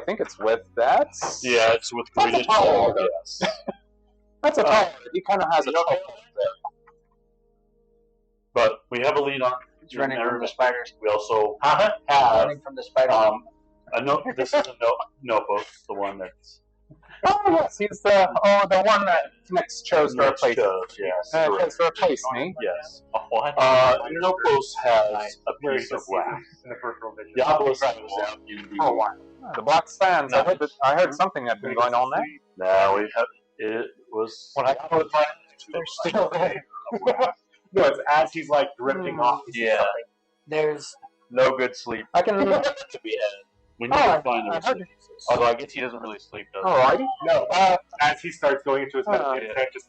think it's with, that's... Yeah, it's with That's Greed. a tall order. Yes. That's a tall. He kind of has a tall order. But we have a lead on. He's running from the spiders. We also Uh-huh. have Running from the spiders. a note. This is a notebook, the one that's Oh yes, he's the one that Nix chose to replace. Yes. Chose to replace me. Yes. What? Notebooks has a piece of wax. In the peripheral vision. Diablos was out in the. Oh wow. The Black Sands. I heard something had been going on there. No, we have. It was. When I they're still there. No, it's as he's like drifting off. Yeah. There's No good sleep I can. to be had. We need to find I the heard- resources. Although I guess he doesn't really sleep, does he? Alrighty. No, as he starts going into his meditative trance, just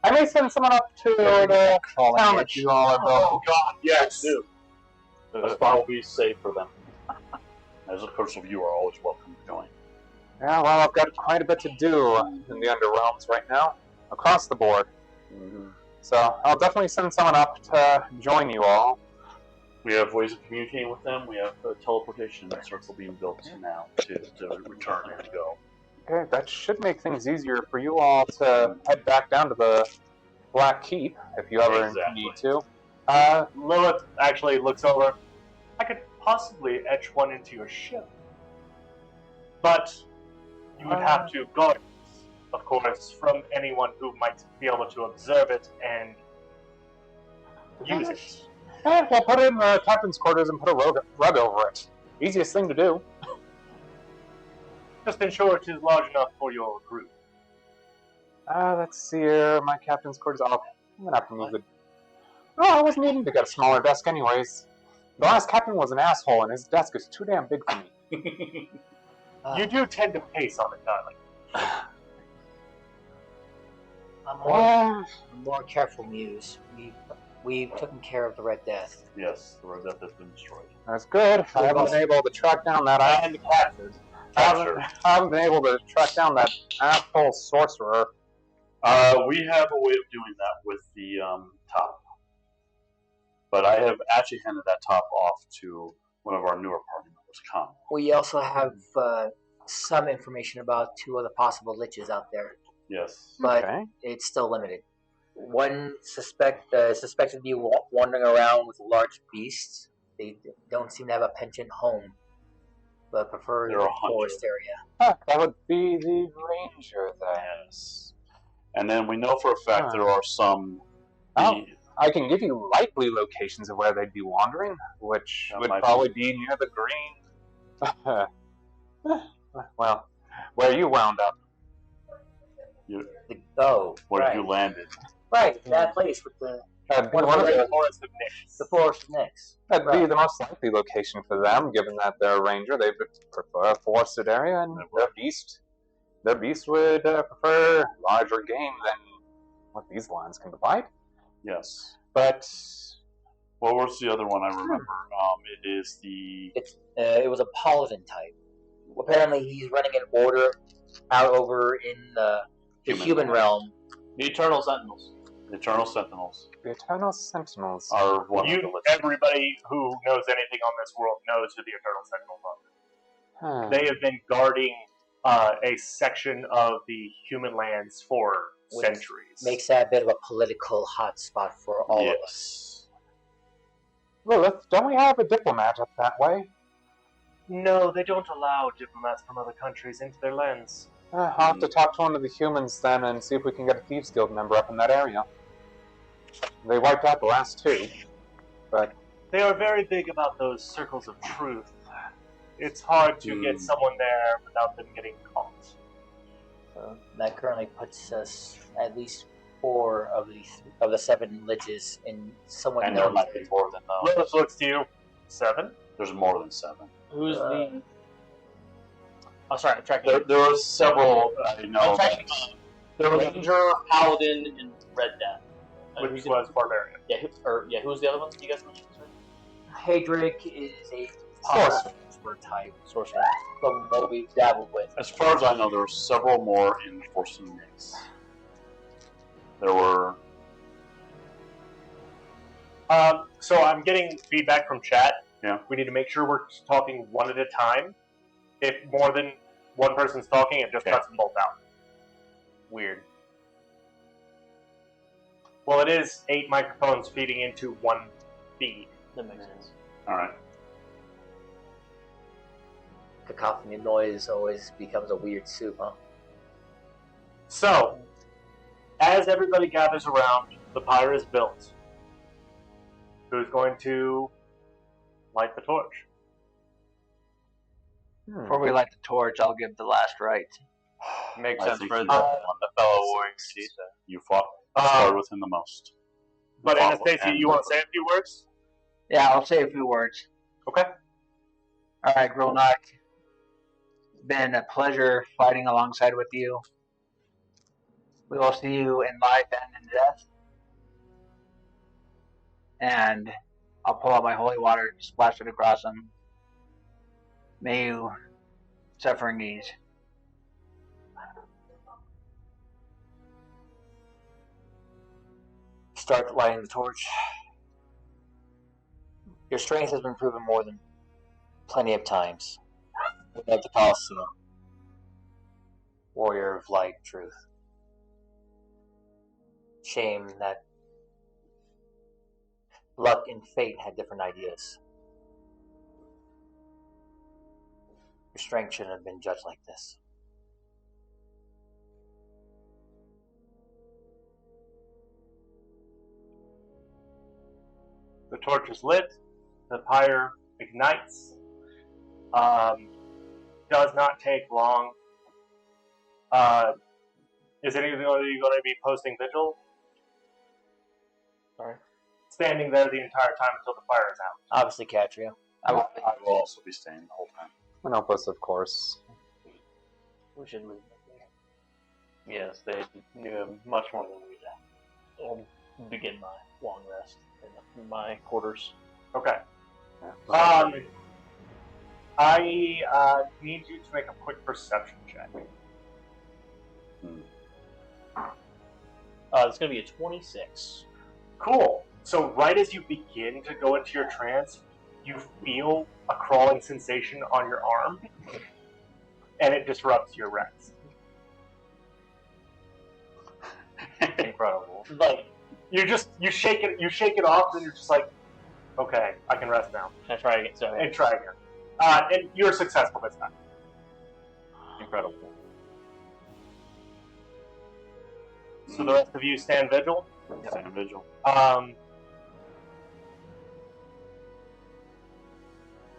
I may send someone up to the town that you all are building. God, yes. do. The spot will be safe for them. As a person, you are always welcome to join. Yeah, well, I've got quite a bit to do in the Underrealms right now, across the board. So I'll definitely send someone up to join you all. We have ways of communicating with them. We have a teleportation circle being built now to return and go. Okay, that should make things easier for you all to head back down to the Black Keep if you ever Exactly. need to. Lilith actually looks over. I could possibly etch one into your ship, but you would have to guard it, of course, from anyone who might be able to observe it and use it. We'll put it in the captain's quarters and put a rug over it. Easiest thing to do. Just ensure it is large enough for your group. Let's see here. My captain's quarters. Oh, I'm gonna have to move the. Oh, I wasn't needing to get a smaller desk, anyways. The last captain was an asshole, and his desk is too damn big for me. You do tend to pace on it, darling. I'm Well, more careful, Muse. We've taken care of the Red Death. Yes, the Red Death has been destroyed. that's good. I haven't been able to track down that. I haven't been able to track down that asshole sorcerer. We have a way of doing that with the top. But I have actually handed that top off to one of our newer party members, Khan. We also have some information about 2 other possible liches out there, Yes. but Okay. it's still limited. One suspected to be wandering around with a large beast. They don't seem to have a penchant home, but prefer They're the a hunter. forest area. That would be the ranger then. Yes. And then we know for a fact there are some. Oh. I can give you likely locations of where they'd be wandering, which That would might probably be near the green. Well, where you wound up. Where right. you landed. Right, that place with the That'd be One one of of the the, Forest of Nyx. the forest next. that'd be right. the most likely location for them, given that they're a ranger. They would prefer a forested area, and their beast would prefer larger game than what these lands can provide. Yes. But What was the other one I remember? It is the. It was a paladin type. Apparently, he's running an order out over in the human realm. The Eternal Sentinels. The Eternal Sentinels the Eternal Sentinels. are one of the lists. Everybody who knows anything on this world knows who the Eternal Sentinels are. Huh. They have been guarding a section of the human lands for Which centuries. Makes that a bit of a political hotspot for all of us. Lilith, don't we have a diplomat up that way? No, they don't allow diplomats from other countries into their lands. I'll have to talk to one of the humans then and see if we can get a Thieves Guild member up in that area. They wiped out the last 2, but They are very big about those circles of truth. It's hard to get someone there without them getting caught. That currently puts us at least 4 of the 7 liches in someone And there knows. might be more than Lilith looks to you. 7? There's more than 7. Who's the? Oh, sorry, I'm tracking. There are several I know. I'm tracking the Ranger, Paladin, and Red Death. which who's was Barbarian. who was the other one you guys mentioned? Hadric is a sorcerer type, Sorcerer. from what we've dabbled with. As far as I know, there were several more in Force and Mix. There were. So I'm getting feedback from chat. Yeah. We need to make sure we're talking one at a time. If more than one person's talking, it just cuts them both out. Weird. Well, it is 8 microphones feeding into one feed. That makes sense. All right. Cacophony noise always becomes a weird soup, huh? So, as everybody gathers around, the pyre is built. Who's going to light the torch? Before we light the torch, I'll give the last right. Makes I sense think for you- the fellow warrior. You fought sparred with him the most. But Follow Anastasia, and you want to say a few words? Yeah, I'll say a few words. Okay. All right, Grilnock. It's been a pleasure fighting alongside with you. We will see you in life and in death. And I'll pull out my holy water, splash it across him. May you suffering ease. Start lighting the torch. Your strength has been proven more than plenty of times. Without the Colosseum. Warrior of light and truth. Shame that luck and fate had different ideas. Your strength shouldn't have been judged like this. The torch is lit. The pyre ignites. Does not take long. Is anybody going to be posting vigil? Sorry. Standing there the entire time until the fire is out. Obviously, Catria. I will also be staying the whole time. Menopus, of course. We should leave that there. Yes, they do much more than we do. I'll begin my long rest in my quarters. Okay. I need you to make a quick perception check. It's going to be a 26. Cool. So right as you begin to go into your trance, you feel a crawling sensation on your arm, and it disrupts your rest. Incredible. Like you shake it off, and you're just like, okay, I can rest now. Can I try again? So, And try again. And you're successful this time. incredible. So the rest of you stand vigil. Stand vigil.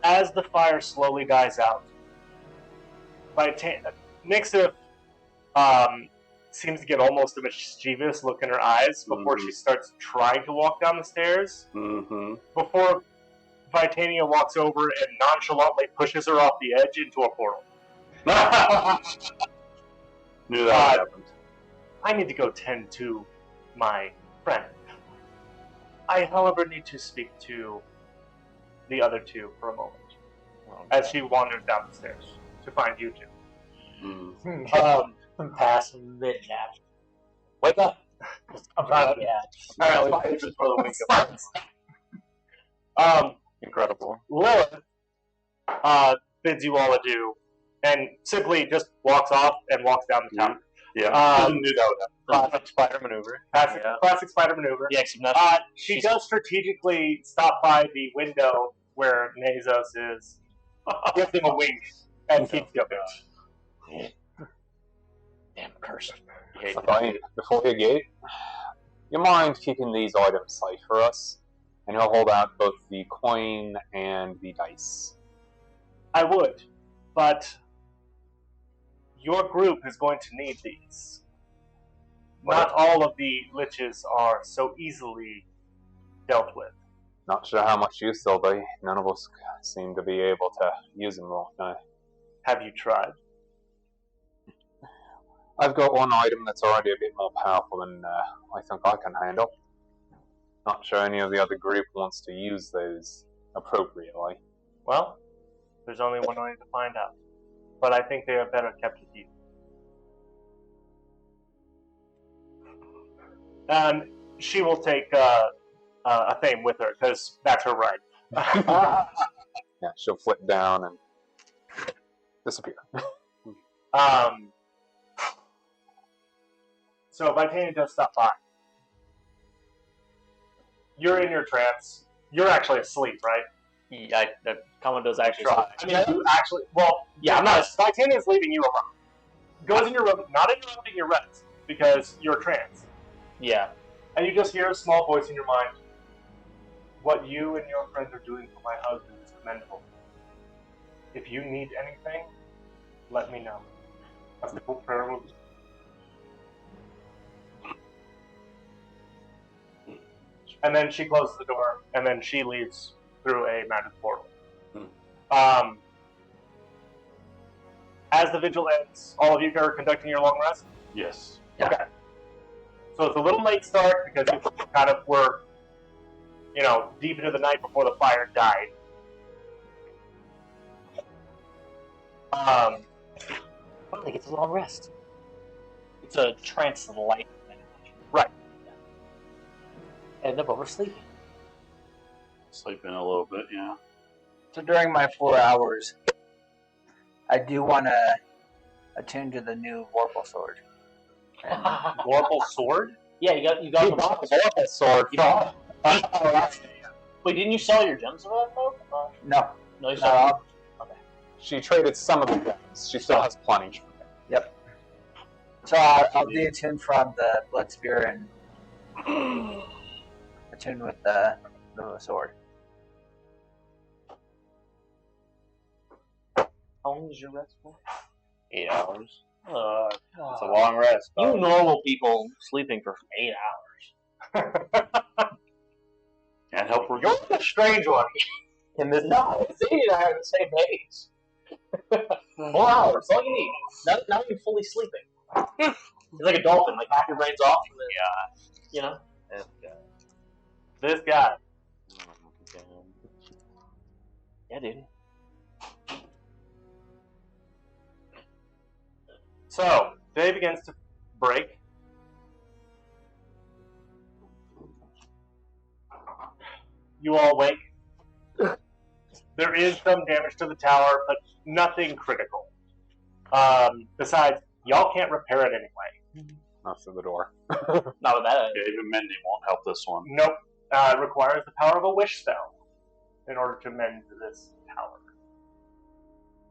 As the fire slowly dies out, Nixif seems to get almost a mischievous look in her eyes before she starts trying to walk down the stairs. Mm-hmm. Before Vitania walks over and nonchalantly pushes her off the edge into a portal. Knew that happened. I need to go tend to my friend. I, however, need to speak to the other two for a moment. As she wanders down the stairs to find you two. Mm. Pass mid-nap. Wake up! I'm trying to Alright, Just for the wake up. Incredible. Lilith bids you all adieu and simply just walks off and walks down the town. Yeah, knew that would happen. Classic spider maneuver. Classic spider maneuver. Yeah, except not. She does strategically stop by the window where Nazos is, gives him a wink, and keeps going. Damn curse. Fine. Before you gate, you mind keeping these items safe for us? And he'll hold out both the coin and the dice. I would, but your group is going to need these. Not all of the liches are so easily dealt with. Not sure how much use they'll be. None of us seem to be able to use them right now. Have you tried? I've got one item that's already a bit more powerful than I think I can handle. Not sure any of the other group wants to use those appropriately. Well, there's only one way to find out. But I think they are better kept with you. And she will take a thing with her, because that's her right. Yeah, she'll flip down and disappear. So Vitania does stop by. You're in your trance. You're actually asleep, right? Yeah, the Commando's actually. I mean, you actually. Well, yeah, I'm not. Vitania's leaving you alone. Goes in your room, not interrupting your rest, because you're trance. Yeah. And you just hear a small voice in your mind. What you and your friends are doing for my husband is commendable. If you need anything, let me know. That's the full prayer will. And then she closes the door, and then she leaves through a magic portal. As the vigil ends, all of you are conducting your long rest? Yes. Yeah. Okay. So it's a little late start because you kind of were, deep into the night before the fire died. Finally gets a long rest. It's a trance light. Right. End up oversleeping. Sleeping a little bit, yeah. So during my 4 hours, I do want to attune to the new Vorpal sword. And Vorpal sword? Yeah, you got the Vorpal sword. Wait, didn't you sell your gems of that though? no, No, you not sold. all. She traded some of the gems. She still has plenty. Yep. So I'll de-attune from the Blood Spear and attune with the sword. How long is your rest for? 8 hours. It's a long rest. You normal people sleeping for 8 hours. Can't help her. You're the strange one. In this, no, Sadie and I are the same age. 4 hours, all you need. Not even fully sleeping. It's like a dolphin, like half your brain's off, and then, This guy. Yeah, dude. So, day begins to break. You all wake. There is some damage to the tower, but nothing critical. Besides, y'all can't repair it anyway. Not through the door. Not with that. Yeah, even mending won't help this one. Nope. It requires the power of a wish spell in order to mend this tower.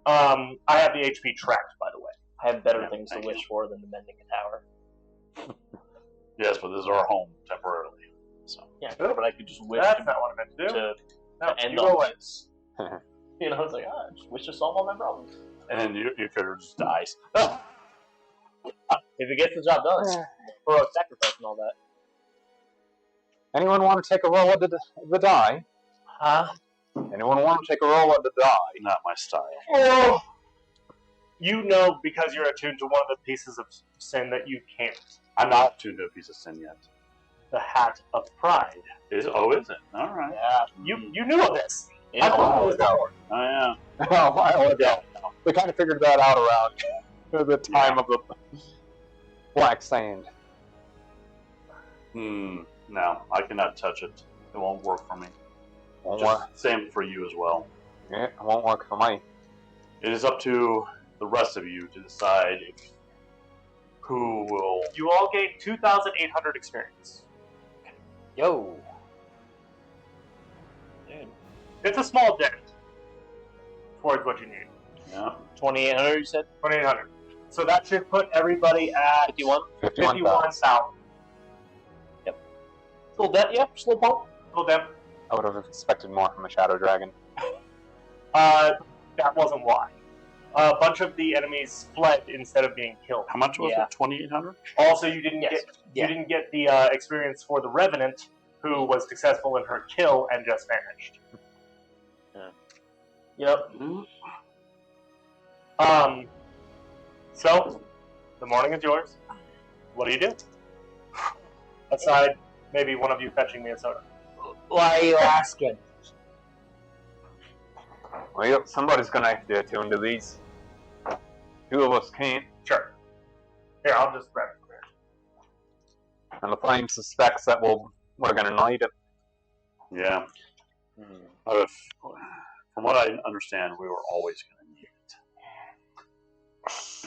I have the HP tracked, by the way. I have better Yeah, things to thank wish you. for than the mending a tower. Yes, but this is our home temporarily. So Yeah, but I could just wish That's not what I meant to do. to No, end you go away. on this. It's like, just wish to solve all my problems. and then your character just dies. If it gets the job done, it's heroic sacrifice and all that. Anyone want to take a roll at the die? Huh? Anyone want to take a roll at the die? Not my style. Oh! You know, because you're attuned to one of the pieces of sin, that you can't. I'm not tuned to a piece of sin yet. The Hat of Pride. Is it? All right. Yeah, you knew of this. Yeah. I thought it was before. Oh yeah. A while ago. We kind of figured that out around the time of the Black Sand. No, I cannot touch it. It won't work for me. Won't Just work. same for you as well. Yeah, it won't work for me. It is up to the rest of you to decide who will. You all gain 2,800 experience. Yo. Dude. It's a small dent towards what you need. Yeah. 2,800, you said? 2,800. So that should put everybody at 51? 51,000. Little debt, yeah, just a little pump. Little dent. I would have expected more from a Shadow Dragon. That wasn't why. A bunch of the enemies fled instead of being killed. How much was Yeah. it? 2,800. Also, you didn't Yes. get the experience for the Revenant, who was successful in her kill and just vanished. Yep. So the morning is yours. What do you do? Aside Maybe one of you fetching me a soda. Why are you asking? Well, somebody's gonna have to attune to these. Two of us can't, Sure. Here, I'll just grab it. and the flame suspects that we're gonna need it. Yeah. From what I understand, we were always going to need it.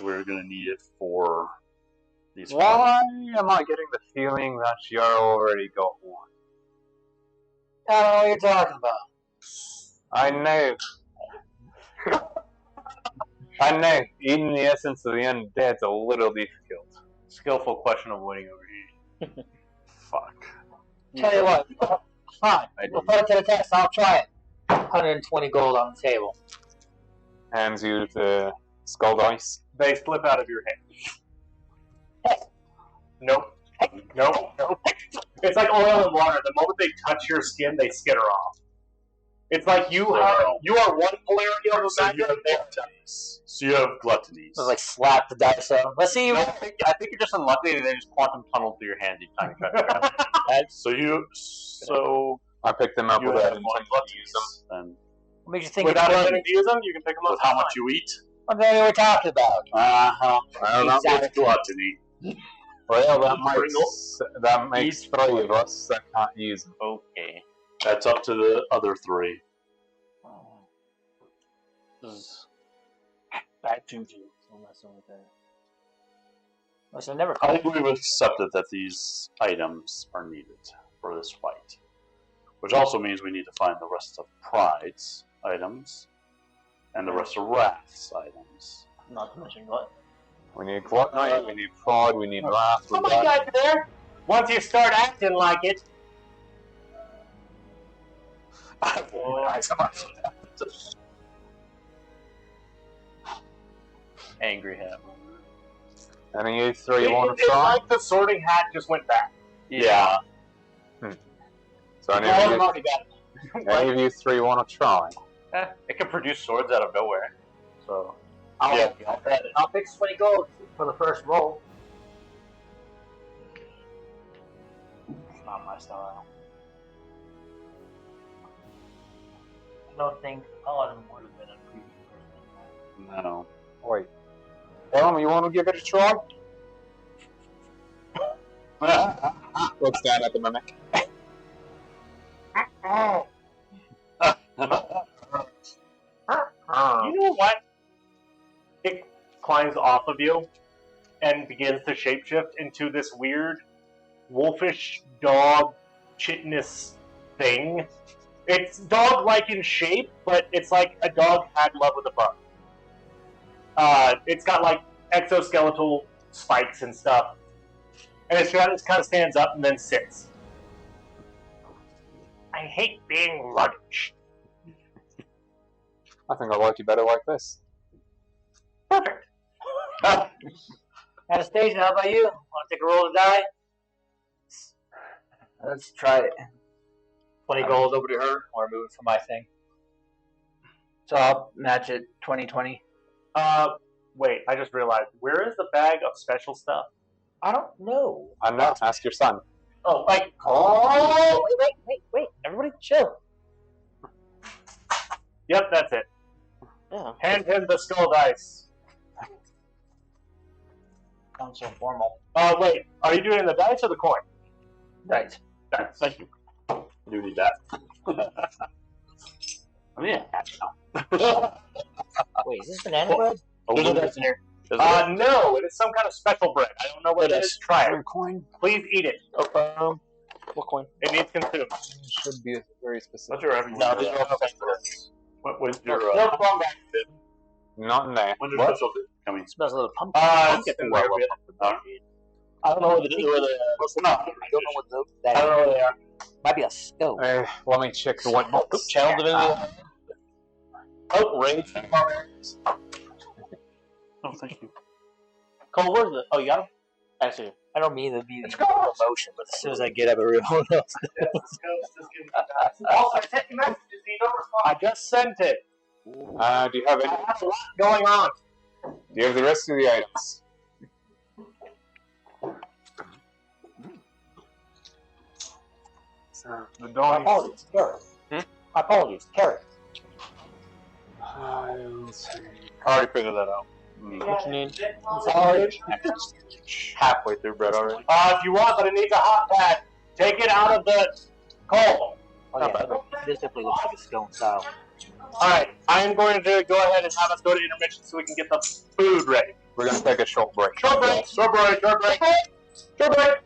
We're going to need it for these. Why am I getting the feeling that you're already got one? I don't know what you're talking about. I know. I know. Eating the essence of the undead's a little difficult. Skillful question of winning over here. Fuck. Tell you what, fine. We'll put it to the test. I'll try it. 120 gold on the table. Hands you the skull dice. They slip out of your hand. Nope. Nope. Nope. It's like oil and water. The moment they touch your skin, they skitter off. It's like you are one polarity of the magnet, and they're dice. So you have gluttonies. Just like slap the dice on. Let's see. I think you're just unlucky that they just quantum tunnel through your hands each time you touch it. So I picked them up you without have intending more to use them. gluttonies. And What makes you think Without it's intending to use them, you can pick them up. with how much you eat. What the hell are we talking about? Well, that Exactly. It's gluttony. Well, Pringles. that makes three of us that can't use them. Okay. That's up to the other three. This is bad juju. So I'm messing with that. Listen, I never I called. think we've accepted that these items are needed for this fight. Which also means we need to find the rest of Pride's items and the rest of Wrath's items. Not to mention what? We need gluttony, we need pride, we need wrath. Oh my God, there! Once you start acting like it, Angry hat. Any of you three want to it's try? like the Sorting Hat just went back. Yeah. So any All of them you, already got it. any of you three want to try? It can produce swords out of nowhere. So I'll fix 20 gold for the first roll. it's not my style. I don't think Paladin would have been a creepy person. No. Wait. Well, you want to give it a try? Looks down at the mimic. You know what? It climbs off of you and begins to shapeshift into this weird wolfish dog chitinous thing. It's dog-like in shape, but it's like a dog had love with a bug. It's got like exoskeletal spikes and stuff. And it kind of stands up and then sits. I hate being luggage. I think I like you better like this. Perfect. Anastasia, how about you? Want to take a roll to die? Let's try it. 20 gold over to her, or move it for my thing. So I'll match it 20-20. Wait, I just realized. Where is the bag of special stuff? I don't know. I'm not. Ask your son. Oh, like, Oh, wait. Everybody chill. yep, that's it. Yeah. Hand him the skull dice. Sounds so formal. Wait, are you doing the dice or the coin? Right. Dice. Thank you. You need that. I mean, now. Wait, is this banana bread? Oh, There's no dice in here. No, it is some kind of special bread. I don't know what it is. Try it. Coin Please eat it. What coin? It needs consumed. should be very specific. What's your everything? No, these are all special. When's your No, come back. Not in there. when's your special coming? Smells a little pumpkin. It's Pumpkin. in there. I don't know what it is. Where they No. I don't know what the. I don't know where they are. Might be a stove. Let me check the white box. Channel divinity. Oh, rage from barbarians. Oh, thank you. Cole, where's it? Oh, you got him? I see. I don't mean to be the emotion, but as soon as I get up, everyone else. Also, I sent you messages. You don't respond. I just sent it. Do you have any? I have a lot going on. Do you have the rest of the items? The My Donny. apologies, carrot. My apologies, carrot. Let's see. I already figured that out. What you need? Sorry. Halfway through bread already. If you want, but it needs a hot pad. Take it out of the coal. Oh, yeah. This definitely looks like a stone style. Alright, I am going to go ahead and have us go to intermission so we can get the food ready. We're gonna take a short break. Short break! Short break! Short break! Short break!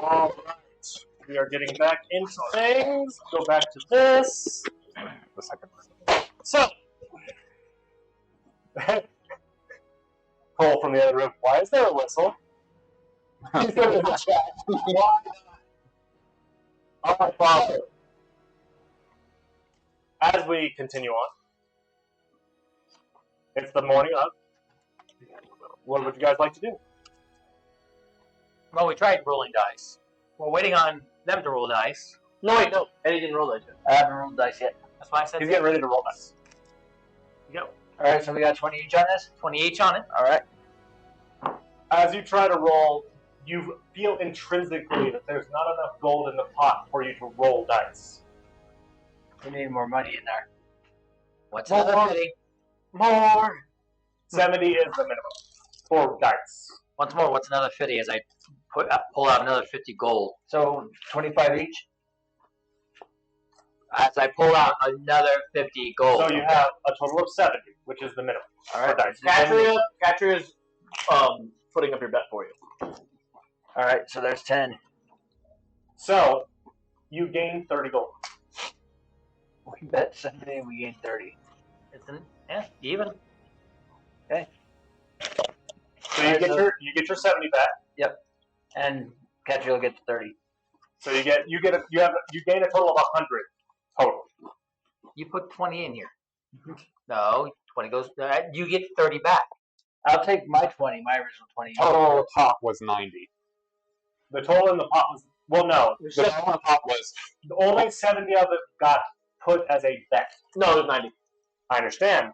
All right. We are getting back into things. Go back to this. The second one. So, Cole from the other room. Why is there a whistle? He's going to the chat. Why? All right, Father. As we continue on, it's the morning of. What would you guys like to do? Well, we tried rolling dice. We're waiting on them to roll dice. No, wait, no. Eddie didn't roll that yet. I haven't rolled dice yet. That's why I said He's getting ready to roll dice. go. Alright, so we got 20 each on this? 20 each on it. Alright. As you try to roll, you feel intrinsically that there's not enough gold in the pot for you to roll dice. We need more money in there. What's More. another 50? More! 70 is the minimum for dice. Once more, what's another 50 as I pull out another 50 gold? So 25 each? As I pull out another 50 gold. So you have a total of 70, which is the minimum for dice. Catria's putting up your bet for you. Alright, so there's 10. So you gain 30 gold. We bet 70 and we gain 30. Isn't even? So you get your 70 back. And Catchy will get to 30. So you gain a total of 100 total. You put 20 in here. No, 20 goes. You get 30 back. I'll take my 20, my original 20. Total pot was 90. The total in the pot was no. The total in the pot was Only 70 of it got put as a bet. No, it was 90. I understand.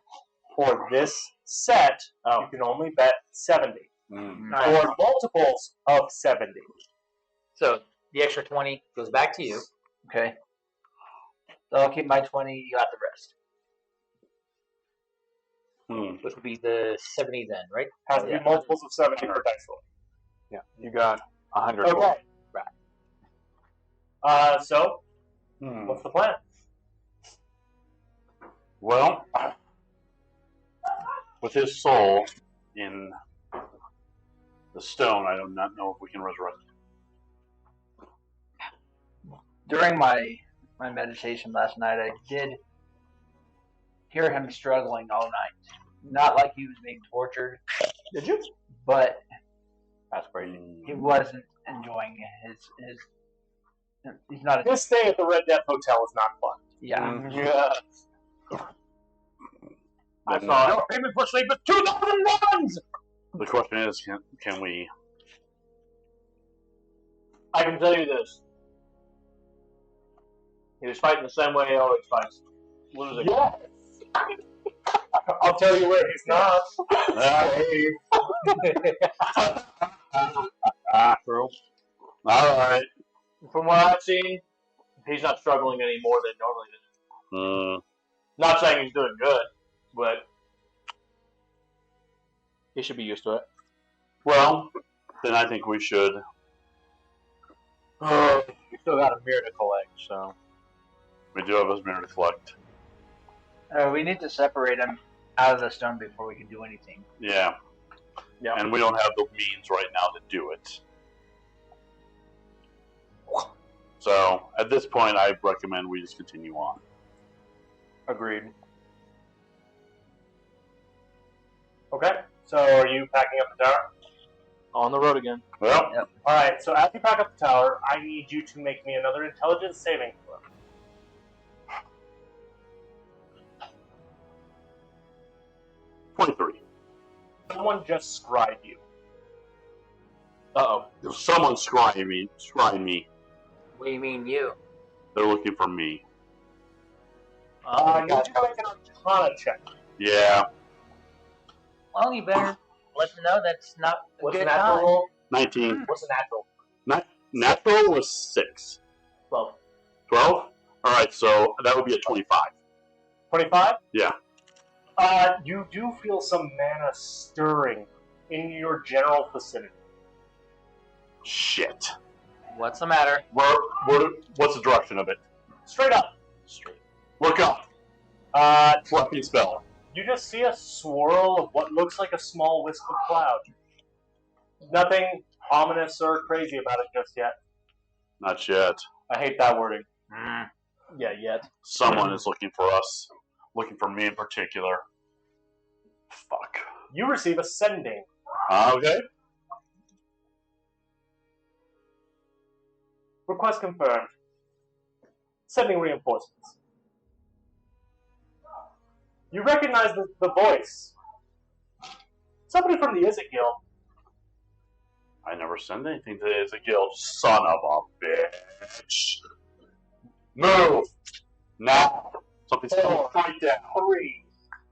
For this set, you can only bet 70. Or multiples of 70. So the extra 20 goes back to you. Okay. So I'll keep my 20, you got the rest. Which would be the 70 then, right? Has to be multiples of 70 for dice roll. yeah. You got 100. Okay. gold. So, what's the plan? Well, with his soul in the stone, I do not know if we can resurrect it. During my meditation last night, I did hear him struggling all night. Not like he was being tortured. Did you? But That's crazy. he wasn't enjoying his he's not a, This stay at the Red Death Hotel is not fun. yeah. Yeah. I saw your payment for sleep is 2,001! The question is, can we? I can tell you this. He was fighting the same way he always fights. Losing. Yes. I'll tell you where he's not. True. All right. From what I've seen, he's not struggling any more than normally is. Not saying he's doing good, but he should be used to it. Well, then I think we should. We still got a mirror to collect, so. We do have a mirror to collect. We need to separate him out of the stone before we can do anything. Yeah. Yeah. And we don't have the means right now to do it. So, at this point, I recommend we just continue on. Agreed. Okay, so are you packing up the tower? On the road again. Well, Yep. Alright, so as you pack up the tower, I need you to make me another intelligence saving throw. 23. Someone just scribed you. Uh-oh. If someone scrying me, What do you mean you? they're looking for me. You need to make an Arcana check. Yeah. Well, you better let them know that's not a What's the good natural time. roll? 19. What's the natural? Natural was 6. 12. 12? Alright, so that would be a 25. 25? Yeah. You do feel some mana stirring in your general vicinity. Shit. What's the matter? What's the direction of it? Straight up. Work up. Fluffy spell. You just see a swirl of what looks like a small wisp of cloud. Nothing ominous or crazy about it just yet. Not yet. I hate that wording. Yeah, yet. Someone is looking for us. Looking for me in particular. Fuck. You receive a sending. Okay. Request confirmed. Sending reinforcements. You recognize the voice. Somebody from the Izzet Guild. I never sent anything to the guild. Son of a bitch. Move! Now! Something's coming right down. 3.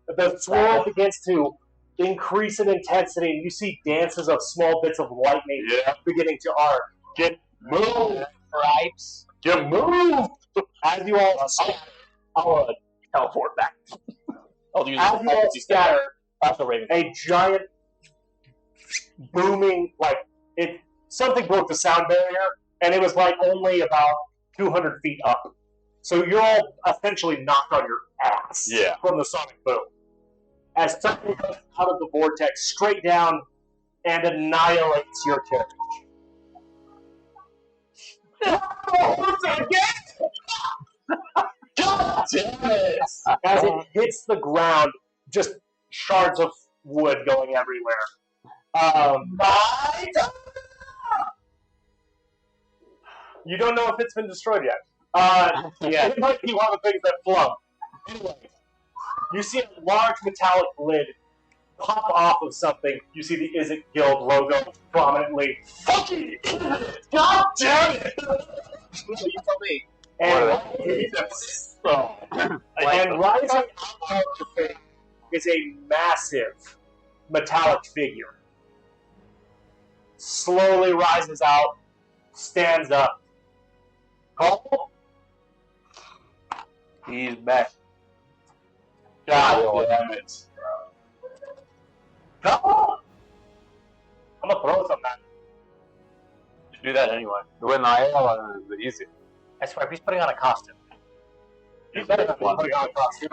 The swirl begins to increase in intensity, and you see dances of small bits of lightning beginning to arc. Get moved! Stripes. Get moved! As you all scatter, I'll teleport back. I'll use as you all scatter, Also, Raven. a giant booming, something broke the sound barrier, and it was only about 200 feet up. So you're all essentially knocked on your ass from the sonic boom. As something comes out of the vortex straight down and annihilates your carriage. God damn it! As it hits the ground, just shards of wood going everywhere. You don't know if it's been destroyed yet. It might be one of the things that flung. Anyway, you see a large metallic lid pop off of something. You see the Izzet Guild logo prominently. Fucking Izzet! God damn it! You tell me. And rising out of the thing is a massive metallic figure. Slowly rises out, stands up. Call? He's back. God damn it. Call? I'm gonna throw something at him. Just do that anyway. When I is easy. I swear, if he's putting on a costume. He's better than putting on a costume.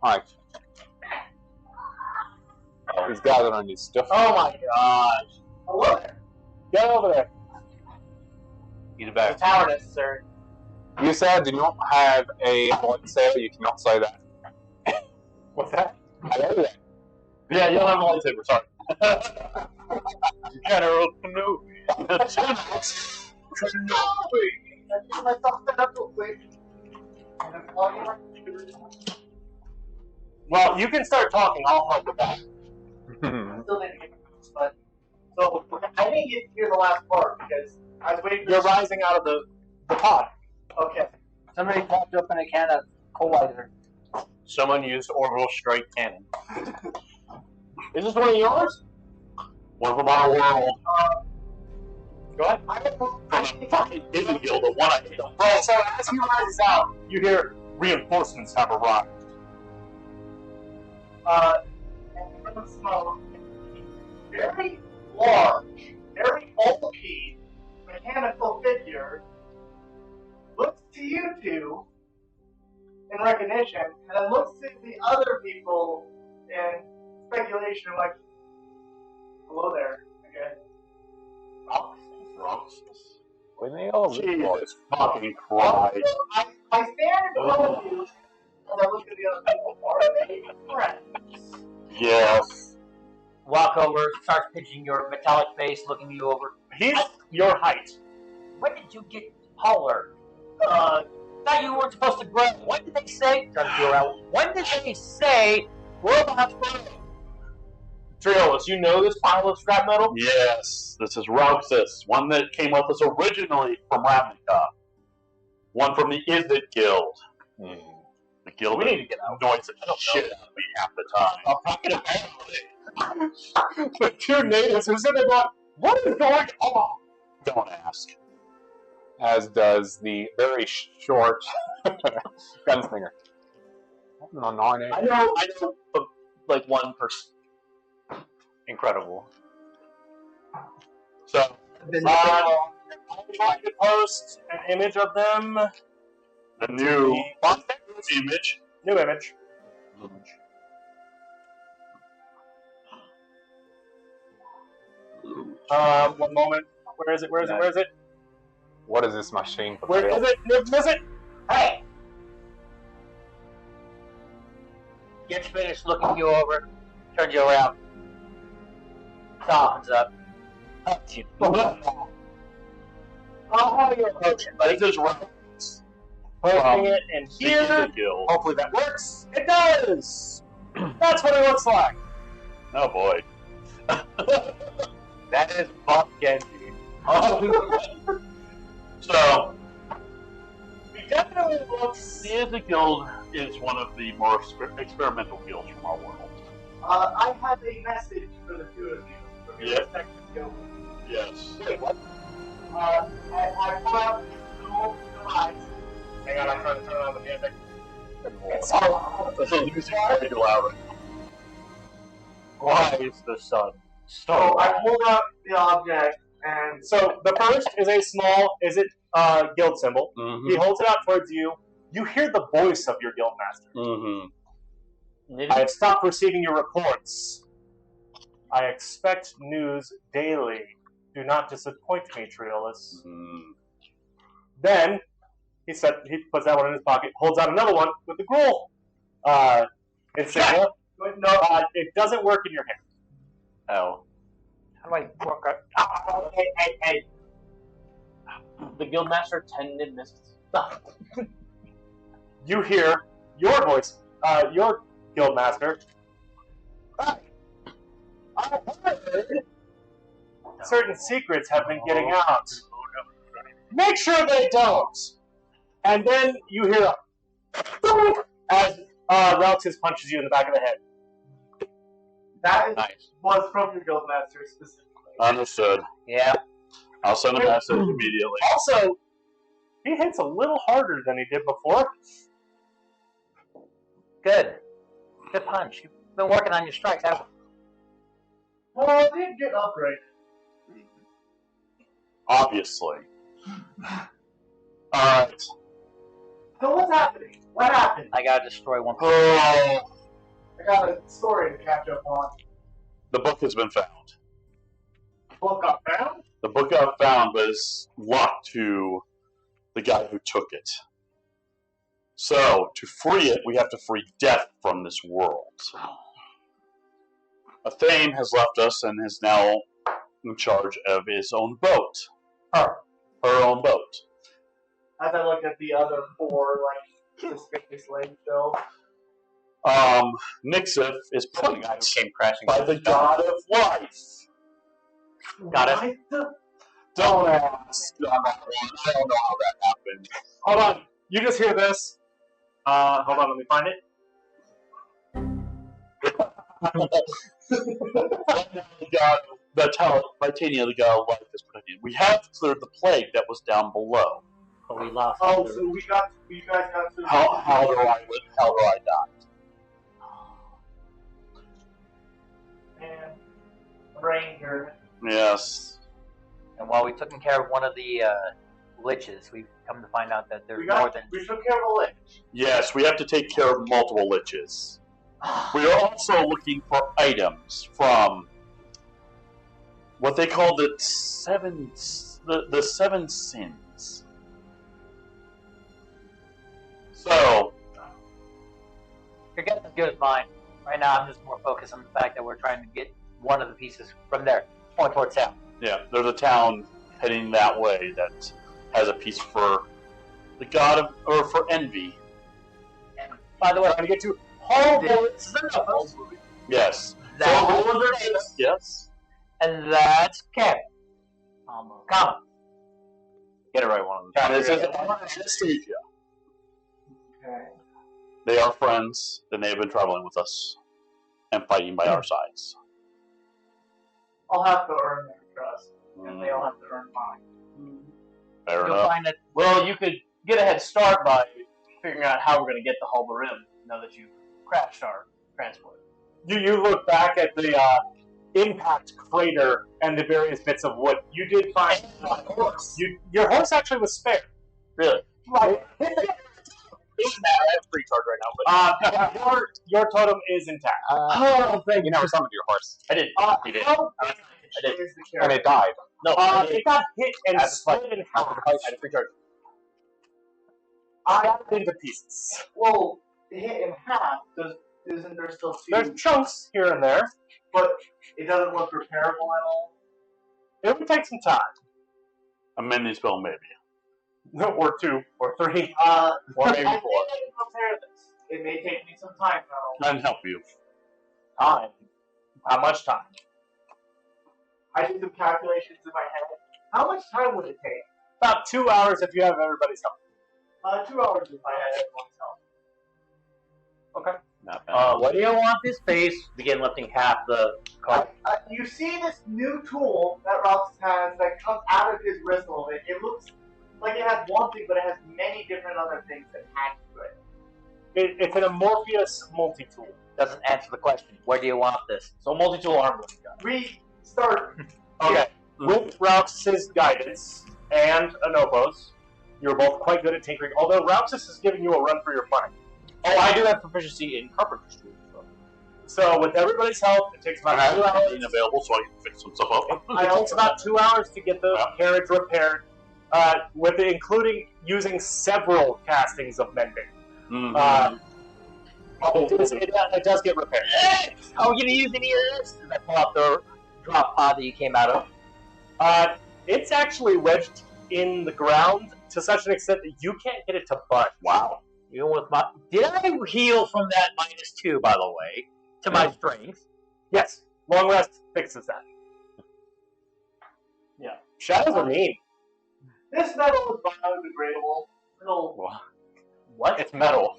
Alright. He's gathered on his stuff. Oh my gosh. Hello there. Get over there. He's The back. tower necessary. You said do not have a light saber, you cannot say that. What's that? I know that. Yeah, you'll have a lightsaber, sorry. General Kenobi. I get myself set up real quick. And I'm logging my computer. Well, you can start talking. I'll help with that. Still need to get my mouse button. So I didn't get to hear the last part because I was waiting. You're rising out of the pod. Okay. Somebody popped open a can of Collider. Someone used orbital strike cannon. Is this one of yours? One from our world. Go ahead. From the fucking Izzet Guild, the one I hate. Well, so as he rises out, you hear reinforcements have arrived. And from the smoke, very large, very bulky mechanical figure looks to you two in recognition, and then looks to the other people in speculation, like, hello there, again. When they all look like Jesus fucking Christ. I stand in front of you, and I look at the other people. Are they friends? Yes. Walk over, starts pitching your metallic face, looking you over. He's your height. When did you get taller? Thought you weren't supposed to grow. When did they say? Trying to feel around. When did they say we're about to grow? Triolis, you know this pile of scrap metal? Yes. This is Roxas, one that came with us originally from Ravnica. One from the Izzet Guild. The guild We need to get out. annoys the shit out of me half the time. I'm fucking apparently. The two natives who said about what is going on? Don't ask. as does the very short gunslinger. No, 9 I know, like one person. Incredible. So, I'm trying to post an image of them. the new image. New image. One moment. Where is it? Where is it? Where is it? What is this machine? for Where sale? is it? You miss it? Hey! Gets finished looking you over, turns you around, softens up, hugs you. How are you approaching, buddy? This is right. Posting it in Speaking here. of the guild. Hopefully that works. It does! That's what it looks like. Oh boy. That is Bob Genji. So, It definitely looks... the guild is one of the more experimental guilds from our world. I have a message for the two of you from your Yeah. respective guilds. Yes. Wait, what? I pull out the little device. Hang on, I'm trying to turn on the music. It's so loud. The music's way too loud. Why is the sun so So I loud? pulled out the object and So the first is a small, guild symbol. Mm-hmm. He holds it out towards you. You hear the voice of your guild master. Mm-hmm. I have stopped receiving your reports. I expect news daily. Do not disappoint me, Triolus. Then he puts that one in his pocket, holds out another one with the Gruul insignia. but no, It doesn't work in your hand. Oh. How do I work out? oh, hey. The guildmaster tended misses. You hear your voice, your guildmaster. I heard certain secrets have been getting out. Make sure they don't. And then you hear a as Relxus punches you in the back of the head. That is, Nice. was from your guild master specifically. Understood. Yeah. I'll send a message immediately. Also, he hits a little harder than he did before. Good. Good punch. You've been working on your strikes, haven't Well, I did get upgraded. Obviously. Alright. So what's happening? What happened? you? I gotta destroy one. Oh, I got a story to catch up on. the book has been found. Book got found? The book got found, but is locked to the guy who took it. So, to free it, we have to free Death from this world. Athane has left us and is now in charge of his own boat. Her own boat. As I looked at the other four, suspicious lane still. Nixif is The guy who pregnant came crashing. by the god of life. Got it. Don't ask on that one. I don't know how that happened. Hold on. You just hear this. Hold on, let me find it. Titania, the god of life, is protected. We have cleared the plague that was down below. But we lost. Oh, so you guys got to. How do I die? And Ranger. Yes. And while we've taken care of one of the liches, we've come to find out that there's We more than. took care of a lich. Yes, we have to take care of multiple liches. We are also looking for items from what they call the seven sins. So, Your guess is as good as mine. Right now, I'm just more focused on the fact that we're trying to get one of the pieces from there, point towards south. yeah, there's a town heading that way that has a piece for the god of, or for envy. By the way, Trying to get to Hogwarts. Yes. that's Yes. and that's Kevin. Come. Get it right one of them. And this is Anastasia. Okay. They are friends, and they have been traveling with us and fighting by our sides. I'll have to earn their trust, and they all have to earn mine. Fair You'll enough. find that Well, you could get a head start by figuring out how we're going to get to Hulbarim now that you've crashed our transport. You look back at the impact crater and the various bits of wood. You did find a horse. Your horse actually was spared. Really? Right. Doesn't matter. I have free charge right now, but Your totem is intact. Oh, thank you. Never summoned your horse. I did. How You did. How I did. is the And character? it died. No, It got hit and As a fight. split in half. I had a free charge. I got it into pieces. Well, hit in half. Isn't there still two? There's chunks here and there. But it doesn't look repairable at all. It would take some time. A mini spell, maybe. Or 2, or 3. Or maybe I 4. think I can repair this. It may take me some time, though. I can help you. Time. How much time? I did some calculations in my head. How much time would it take? About 2 hours if you have everybody's help. 2 hours if I had everyone's help. Not bad. What do you want this face? Begin lifting half the card. You see this new tool that Rox has that comes out of his wrist a little bit. It looks like it has one thing, but it has many different other things attached to it. It's an amorphous multi-tool. Doesn't answer the question. Where do you want this? So multi-tool arm gun. Restart. Okay. With Raux's guidance and Anobo's, you're both quite good at tinkering, although Rauxus is giving you a run for your money. Oh, I do have proficiency in carpenter's tools. So with everybody's help, it takes I about 2 have hours. it available so I can fix some stuff up. It takes about 2 hours to get the carriage repaired, with including using several castings of mending. Mhm. It does get repaired. Oh, you gonna use any of this? Did I pull out the drop pod that you came out of? It's actually wedged in the ground to such an extent that you can't get it to budge. Wow. Even with my, did I heal from that -2, by the way, to my strength? Yes, long rest fixes that. Yeah, shadows are mean. This metal is biodegradable. It'll. What? It's metal.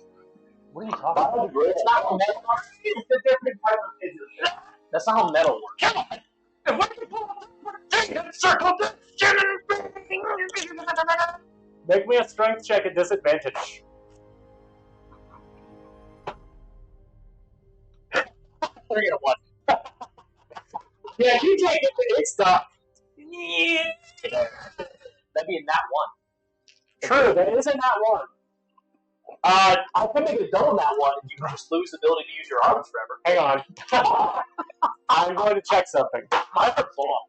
What are you talking about? It's not metal. It's a different type of physics. That's not how metal works. Make me a strength check at disadvantage. We're gonna watch. Yeah, you take it, it's stuck. That'd be in that one. True, that isn't that one. I can make it double that one if you just lose the ability to use your arms forever. Hang on. I'm going to check something. My arm's long.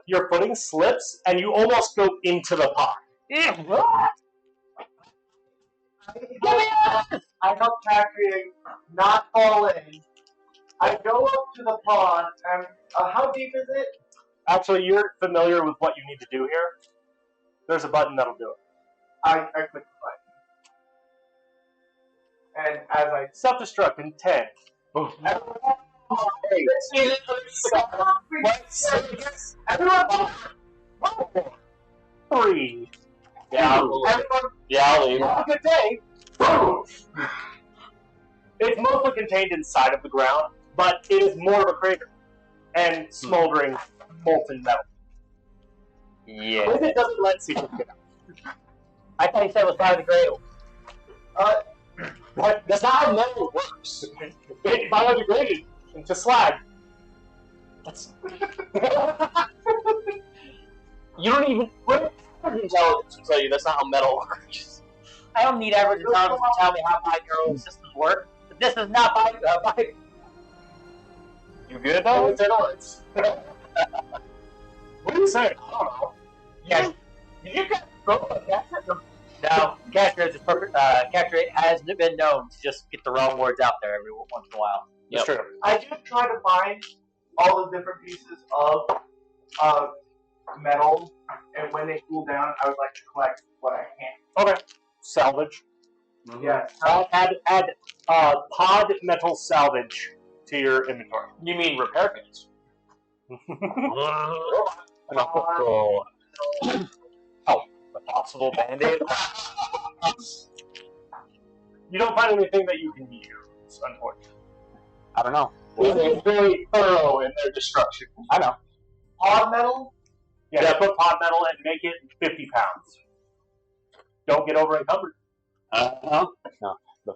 Your footing slips, and you almost go into the pot. I help Catrian not fall in. I go up to the pond, and how deep is it? Actually, you're familiar with what you need to do here. There's a button that'll do it. I click the button. And as I Self-destruct in 10. Everyone, 3. Yeah, I'll leave. Have a good day. It's mostly contained inside of the ground, but it is more of a crater and smoldering molten metal. Yeah. It doesn't let secrets get out. I thought you said it was biodegradable. But that's not how metal works. It biodegraded into slag. That's. You don't even. What intelligence will tell you that's not how metal works? I don't need average intelligence to tell me how biodegradable systems work. But this is not bio. You good Oh, though? it's intelligence. What are you saying? I don't know. Yes. Did you get broke? No, Castrian is perfect. Castrian has been known to just get the wrong words out there every once in a while. That's true. I do try to find all the different pieces of metal, and when they cool down, I would like to collect what I can. Okay. Salvage. Yes. Add pod metal salvage to your inventory. You mean repair kits? A possible band-aid? You don't find anything that you can use, unfortunately. I don't know. They're very thorough in their destruction. I know. Pod metal? Yeah, put pod metal and make it 50 pounds. Don't get over encumbered. The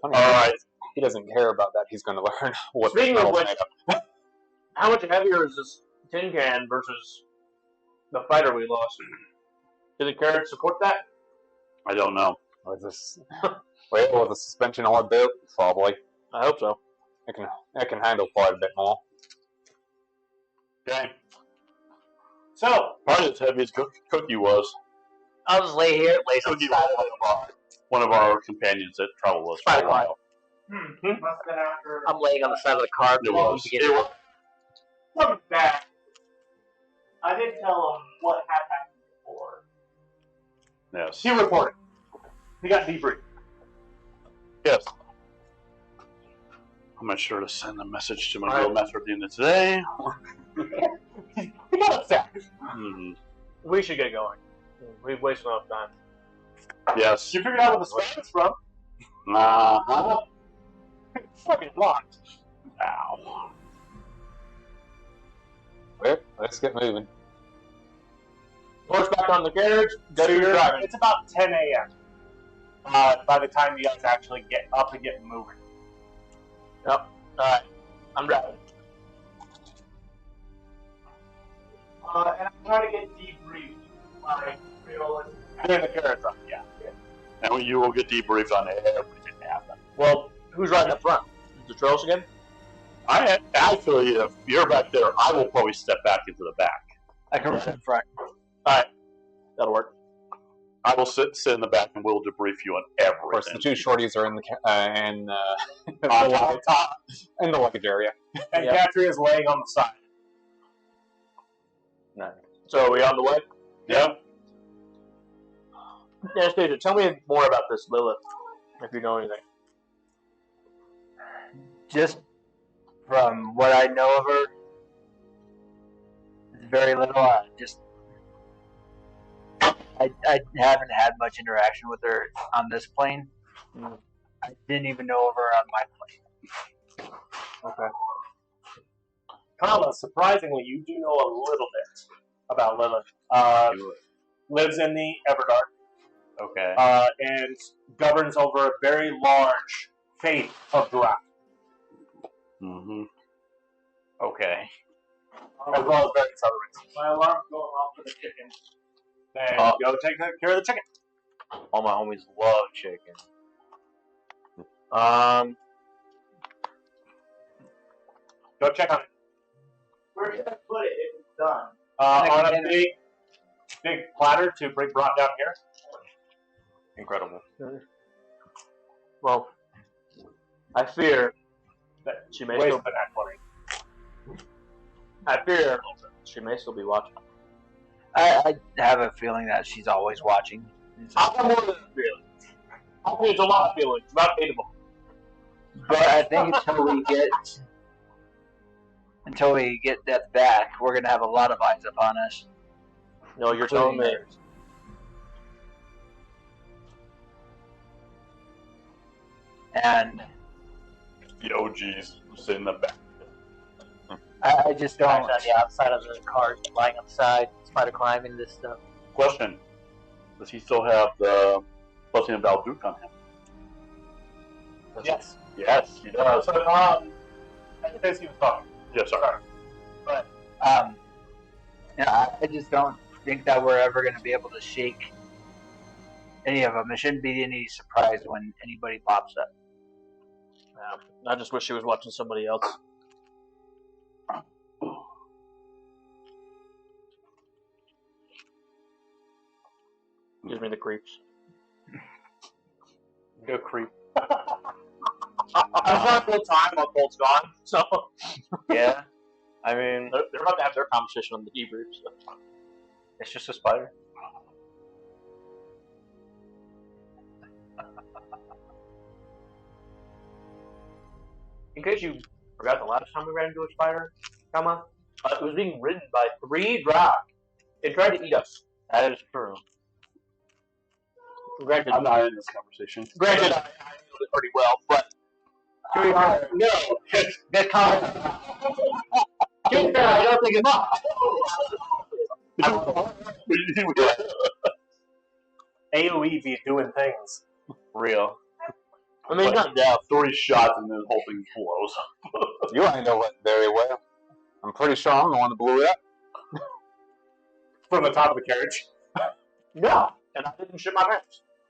funny All thing right. is, he doesn't care about that. He's going to learn what Speaking of metal's which- made of. How much heavier is this tin can versus the fighter we lost? Did the carriage support that? I don't know. Or is this? Wait, will the suspension hold do? Probably. I hope so. It can handle quite a bit more. Okay. So, Probably as heavy as Cookie was. I'll just lay here. Lays on the Cookie was side. one of our companions that traveled with us for a while. Must have been after. I'm laying on the side of the car. It was. Coming back. I didn't tell him what had happened before. Yes. he reported. He got debriefed. Yes. I'll make sure to send a message to my guild master at the end of today. He got upset. Hmm. We should get going. We've wasted enough time. Yes. You figured out where the spell is from. Uh-huh. It's fucking locked. Ow. Let's get moving. Horse back on the carriage. Go So to your you're- driving. it's about 10 a.m. By the time you guys actually get up and get moving. Alright. I'm driving. And I'm trying to get debriefed by Creole. You're in the carriage run, yeah. And you will get debriefed on everything that happened. Well, who's riding up front? The Trolls again? I actually, if you're back there, I will probably step back into the back. I can run in front. That'll work. I will sit in the back and we'll debrief you on Of course, the everything. two shorties are in the luggage area. And Yeah. Katria is laying on the side. So are we on the way? Yeah. Anastasia, tell me more about this Lilith, if you know anything. Just from what I know of her, it's very little. I haven't had much interaction with her on this plane. I didn't even know of her on my plane. Okay. Kama, surprisingly, you do know a little bit about Lilith. Lives in the Everdark, Okay. and governs over a very large faith of Durath, Mm-hmm. Okay. as well as various other races. My alarm's going off for the chicken. Then Oh. go take care of the chicken. All my homies love chicken. Go check on it. Where should I put it if it's done? On a big platter to bring brought down here. Incredible. Well, I fear That she may Waste still. of that 20. I fear she may still be watching. I have a feeling that she's always watching. I have more than a feeling. I think it's a lot of feelings. It's about 8 of them. But I think until we get Death back, we're gonna have a lot of eyes upon us. No, you're telling me. And The OGs sit in the back. I just don't. On the outside of the car, lying on the side, spider climbing this stuff. Question: does he still have the blessing of Valduk on him? Yes. Yes, he does. So, I think he was talking. Yes, sir. I just don't think that we're ever going to be able to shake any of them. It shouldn't be any surprise when anybody pops up. I just wish she was watching somebody else. Gives me the creeps. Go creep. I'm not full time while Colt's gone, so Yeah. I mean, they're about to have their conversation on the debrief. So. it's just a spider. In case you forgot, the last time we ran into a spider, it was being ridden by 3 Drak. It tried to eat us. That is true. Granted, I'm not in this conversation. I handled it pretty well, but no. Good comment. To be fair, I don't think it's up. AoE be doing things. Real. I mean, not death. 3 shots and the whole thing blows. You ain't know it very well. I'm pretty sure I'm the one that blew it up. From the top of the carriage. No, and I didn't shit my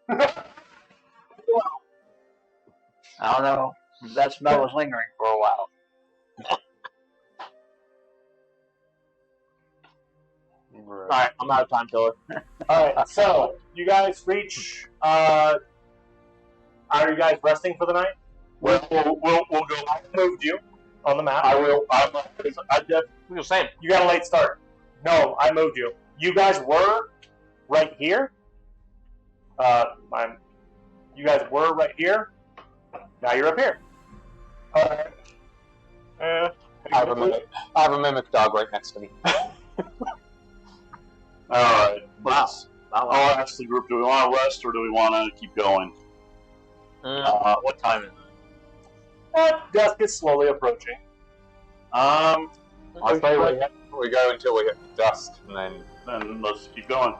pants. I don't know. That smell was lingering for a while. Alright, I'm out of time, Killer. Alright, so you guys reach. Are you guys resting for the night? We'll go. I moved you on the map. I will. You're saying. You got a late start. No, I moved you. You guys were right here. You guys were right here. Now you're up here. Alright. I have a mimic dog right next to me. Alright. I'll ask the group, do we want to rest or do we want to keep going? What time is it? Dusk is slowly approaching. I say we go until we hit dusk, and then Then let's keep going.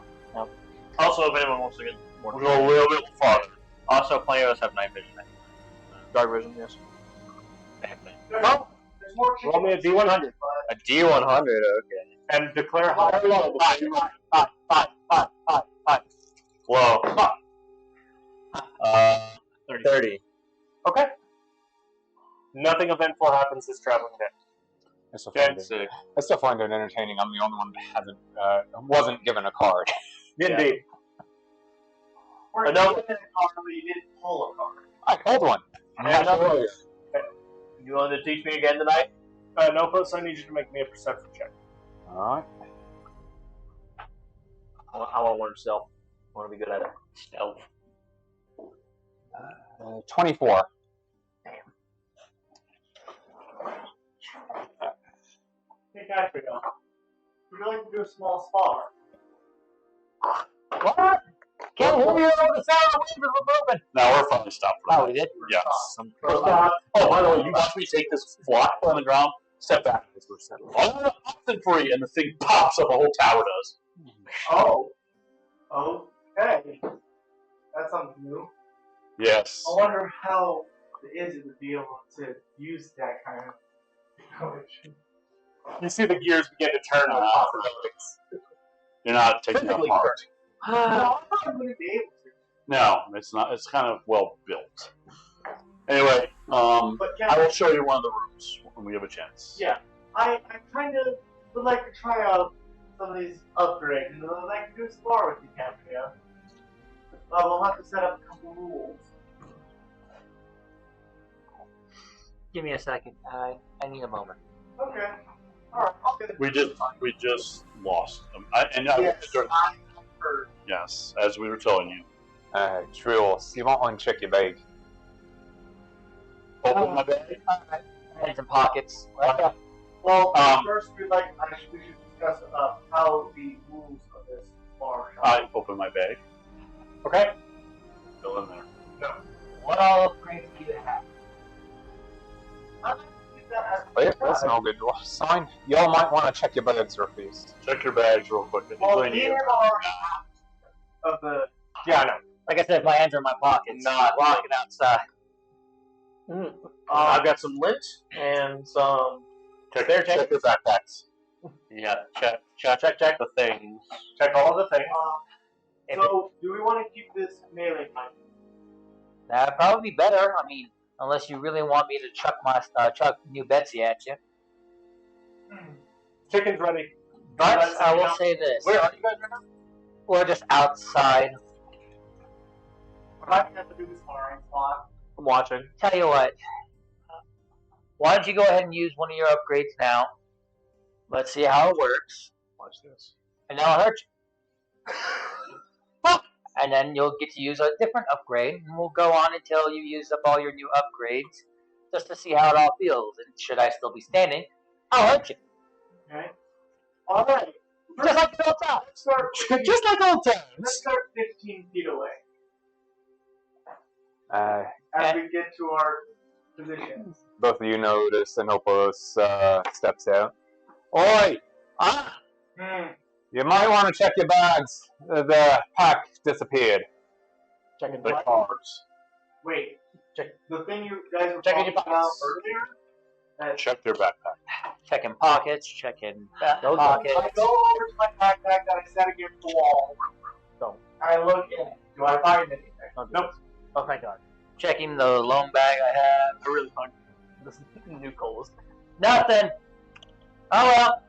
Also, if anyone wants to get more. We'll go a little bit farther. Also, plenty of us have night vision. Dark vision, yes. No. There's more Roll me a D100 A D100, okay. and declare high or low. Well, 30. Okay. Nothing eventful happens this traveling day. I still Okay. find it, I still find it entertaining. I'm the only one that wasn't given a card. Indeed. Or No. you didn't you didn't pull a card. I pulled one. Yeah, You want to teach me again tonight? Nopos, I need you to make me a perception check. Alright. I want to learn stealth. I want to be good at it. Stealth. 24. Hey, Gabriel, would you like to do a small spar? What? Can't hear you over the sound of the wind as we're moving. now we're finally stopped for Oh, we did? Yes. Oh, by the way, you watch me take this flop on the ground, step back. Oh, oxen free, and the thing pops up. A whole tower does. Oh. Okay. That's something new. Yes. I wonder how is it would be able to use that kind of technology. You see the gears begin to turn on possibilities. You're not taking that Physically apart. No, I thought I wouldn't be able to. No, it's not. It's kind of well built. Anyway, But can I will show you one of the rooms when we have a chance. Yeah, I kind of would like to try out some of these upgrades, and I'd like to do a spar with you, Capria. We'll have to set up a couple rules. Give me a second. I need a moment. Okay. Alright, I'll get it. We just lost them. Yes, as we were telling you. Trills, you might want to check your bag. Open my bag. I need some pockets. Well, first we should discuss how the rules of this spar shall I open my bag. Okay. Still in there. What all upgrades do you have? I'd like to use that as Oh, yeah, that's no good. Sign. Y'all might want to check your bags real fast. Check your bags real quick. well, here are of the Yeah, I know. Like I said, my hands are in my pockets. Not walking outside. I've got some lint and some. check Check your backpacks. Yeah, check the things. Check all of the things. so do we want to keep this melee fight? That'd probably be better. I mean, unless you really want me to chuck new Betsy at you. Chicken's ready. But Let's I will go. say this: Where are you guys right now? we're just outside. We're not gonna have to do the sparring spot. I'm watching. Tell you what. Why don't you go ahead and use one of your upgrades now? Let's see how it works, Watch this. and that'll hurt you. And then you'll get to use a different upgrade, and we'll go on until you use up all your new upgrades, just to see how it all feels. And should I still be standing, I'll hurt you. Okay. All right. Just like the old time. Let's start. Just like old times. Let's start 15 feet away Uh, as we get to our positions. both of you notice Anopoulos steps out. Oi! You might want to check your bags. The pack disappeared. Checking The the cards. Wait. Check. The thing you guys were Checking your talking about pockets. earlier. That Check your backpack. Checking pockets, checking Those pockets. I go over to my backpack that I set against the wall. Don't. I look in it. Do I find anything? Nope. Oh, thank God. Checking the loan bag I have. I really find this new coals. Nothing. Oh well.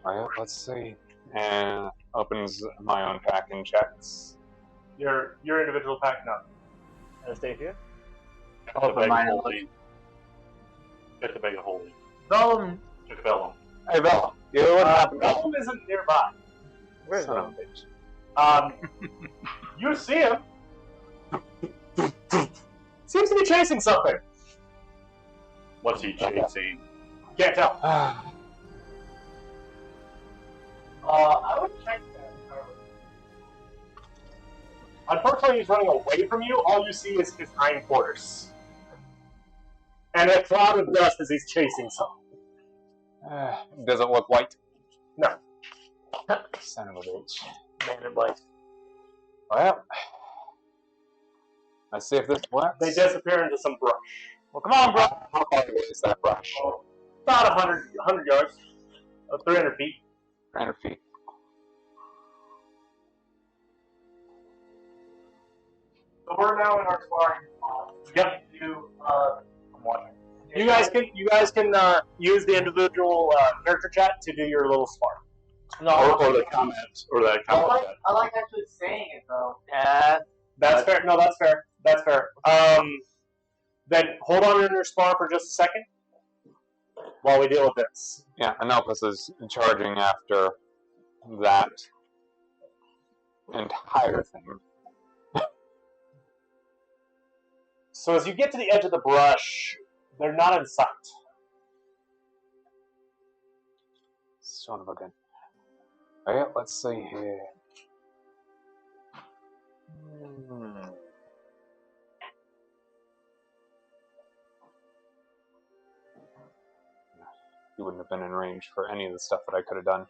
Alright, let's see. And opens my own pack and checks. Your individual pack, no. Anastasia? Check the bag of holding. Check the bag of holding. Vellum. Check Vellum. Hey, Vellum, you know what happened? Vellum isn't nearby. Where's Vellum, bitch? You see him. Seems to be chasing something. What's he chasing? Can't tell. I would check that. Unfortunately, he's running away from you. All you see is his hindquarters. And a cloud of dust as he's chasing something. Does it look white? No. Son of a bitch. Man in black. Well, let's see if this works. They disappear into some brush. Well, come on, bro. How far away is that brush? About 100 yards. 300 feet. 300 feet. So we're now in our sparring. Yep. I'm watching. You guys can use the individual character chat to do your little spar. Or the comments. Or that comment chat. I like actually saying it though. That's fair. No, that's fair. That's fair. Then hold on in your spar for just a second while we deal with this. Yeah, Anelpus is charging after that entire thing. So as you get to the edge of the brush, they're not in sight. Son of a gun. Alright, let's see here. He wouldn't have been in range for any of the stuff that I could have done.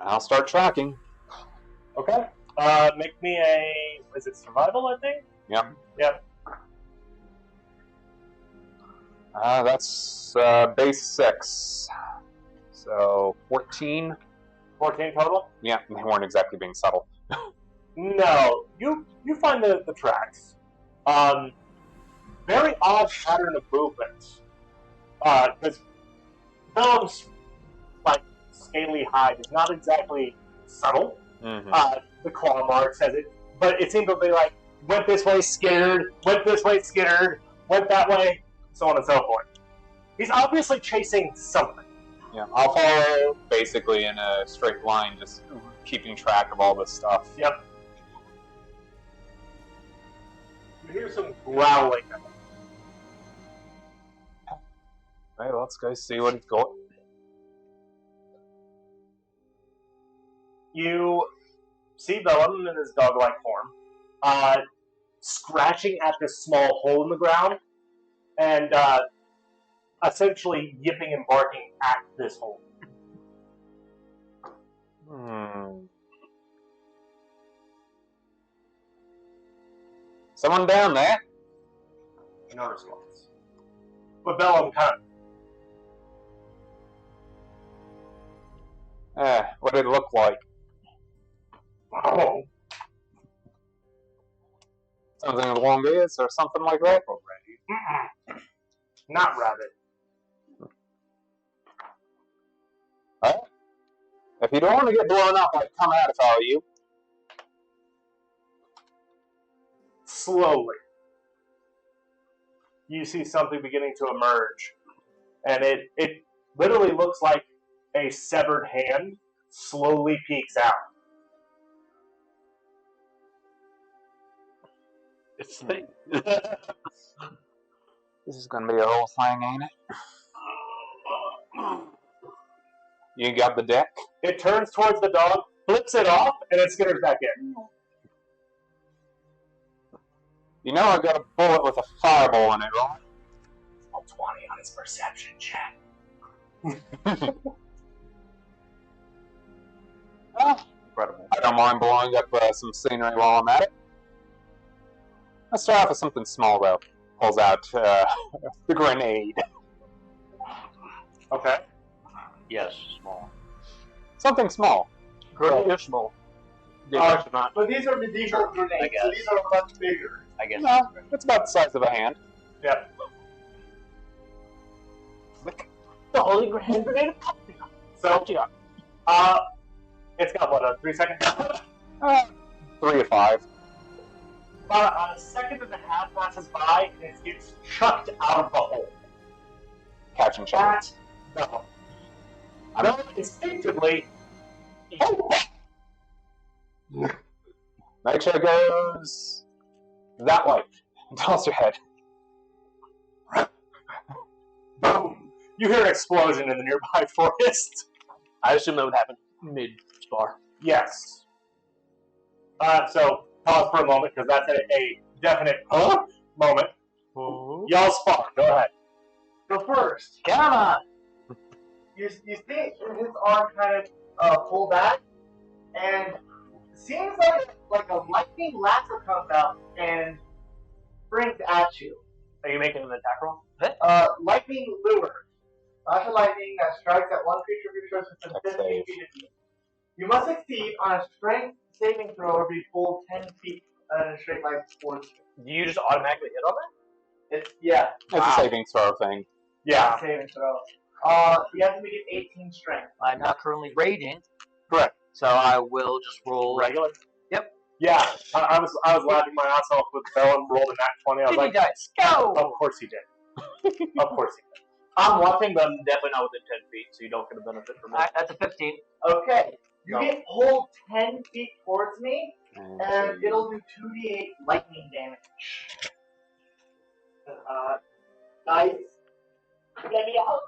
I'll start tracking. Okay. Make me a... Is it survival, I think? Yep. Yep. That's base 6. So 14. 14 total? Yeah, they weren't exactly being subtle. No. You find the tracks. Very odd pattern of movement. Because Vellum's like scaly hide is not exactly subtle. Mm-hmm. The claw mark says it, but it seemed to be like went this way, skittered, went this way, skittered, went that way, so on and so forth. He's obviously chasing something. Yeah, I'll follow basically in a straight line, just keeping track of all this stuff. Yep. You hear some growling. Hey, let's go see what he's got. You see Vellum in his dog-like form, scratching at this small hole in the ground, and essentially yipping and barking at this hole. Someone down there? No response. But Vellum kind of... What did it look like? Oh. Something along this or something like that? Not rabbit. Alright. If you don't want to get blown up, I'd come out if I were you. Slowly, you see something beginning to emerge, and it literally looks like a severed hand slowly peeks out. It's the thing. This is gonna be a whole thing, ain't it? You got the deck? It turns towards the dog, flips it off, and it skitters back in. You know I got a bullet with a fireball in it, right? Roll 20 on his perception check. Incredible. I don't mind blowing up some scenery while I'm at it. Let's start off with something small, though. Pulls out the grenade. Okay. Yes, small. Something small. Grenade is small. But these are medieval grenades, so these are much bigger. I guess. No, it's about the size of a hand. Yep. The holy hand grenade. So, it's got what, a 3 second? 3 of 5. About a second and a half passes by, and it gets chucked out of the hole. Catch and chuck. No. I know instinctively. Nitro goes that way. Toss your head. Boom! You hear an explosion in the nearby forest. I assume that would happen mid-spar. Yes. So, pause for a moment, because that's a definite moment. Y'all spar. Go ahead. So first, Come on. you see his arm kind of pull back, and it seems like a lightning lasso comes out and springs at you. Are you making an attack roll? Lightning lure. Flash of lightning that strikes at one creature controls within Dex 15 save. feet of you. You must succeed on a strength saving throw or be pulled 10 feet in a straight line towards you. Do you just automatically hit on that? It's, yeah, It's a saving throw thing. Yeah. saving throw. You have to make it 18 strength. I'm not currently raging, Correct. so I will just roll. Regular? Yeah. I was laughing my ass off with Bell and rolled a nat 20. I was Give me like, dice. Go! of course he did. Of course he did. I'm watching, but I'm definitely not within 10 feet, so you don't get a benefit from it. Alright, that's a 15. Okay. You No. get pulled 10 feet towards me, And and it'll do 2d8 lightning damage. Nice. Get me out.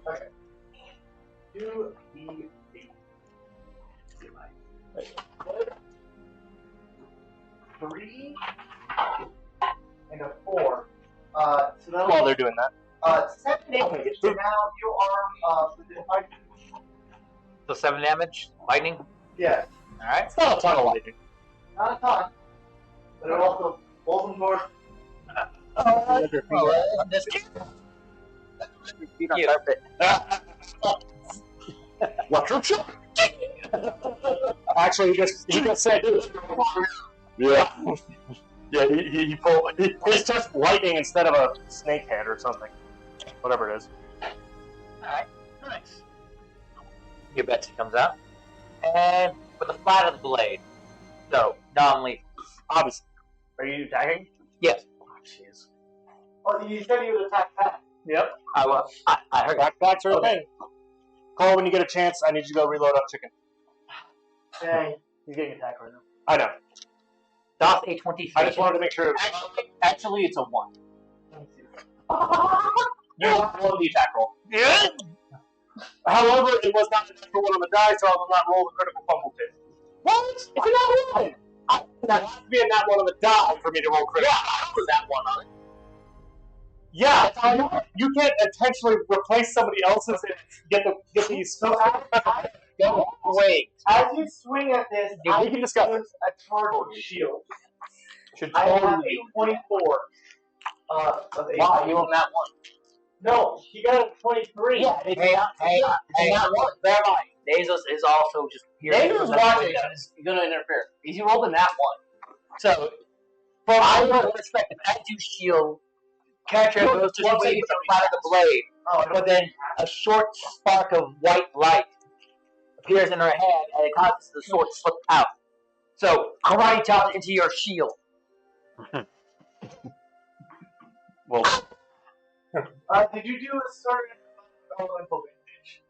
Okay. 2d8. 3 and a 4. So that'll While they're doing that. 7 damage. So now you are within 5 feet. So 7 damage, lightning. Yes. Alright. It's not a ton of lightning. Not a ton. But it also pulls them north. This Feet on carpet. Watch your shot. Actually, he just said. Yeah. Yeah, he pulled. It's just lightning instead of a snake head or something. Whatever it is. Alright, nice. Your Betsy comes out. And with the flat of the blade. So, non-lethal. Obviously. Are you attacking? Yes. Oh, jeez. Oh, you said you would attack that. Yep. I will. I heard That's her thing. Cole, when you get a chance, I need you to go reload on chicken. Okay. He's getting attacked right now. I know. Doth a 20 I just wanted to make sure. Actually, it's a 1. You roll the attack roll. However, it was not the natural one on the die, so I will not roll the critical fumble tip. What? It's a nat 1! That has to be a nat 1 on the die for me to roll critical. Yeah, I put that 1 on it. Yeah, you can't intentionally replace somebody else's and get these. So Wait. as you swing at this, Yeah, I we can discuss use a charged shield. Should I have totally. a 24. Of Wow, HP. you rolled that 1. No, he got a 23. Yeah, it's Hey, not. hey, It's not 1. Bear in mind. Bezos is also just here. David was watching and is going to interfere. He rolled in that 1. So, From my perspective, as you shield, character goes to swing with the flat of the blade. Oh, But then a short spark of white light appears in her hand and it causes the sword to slip out. So, karate chop into your shield. Well, did you do a certain elemental damage?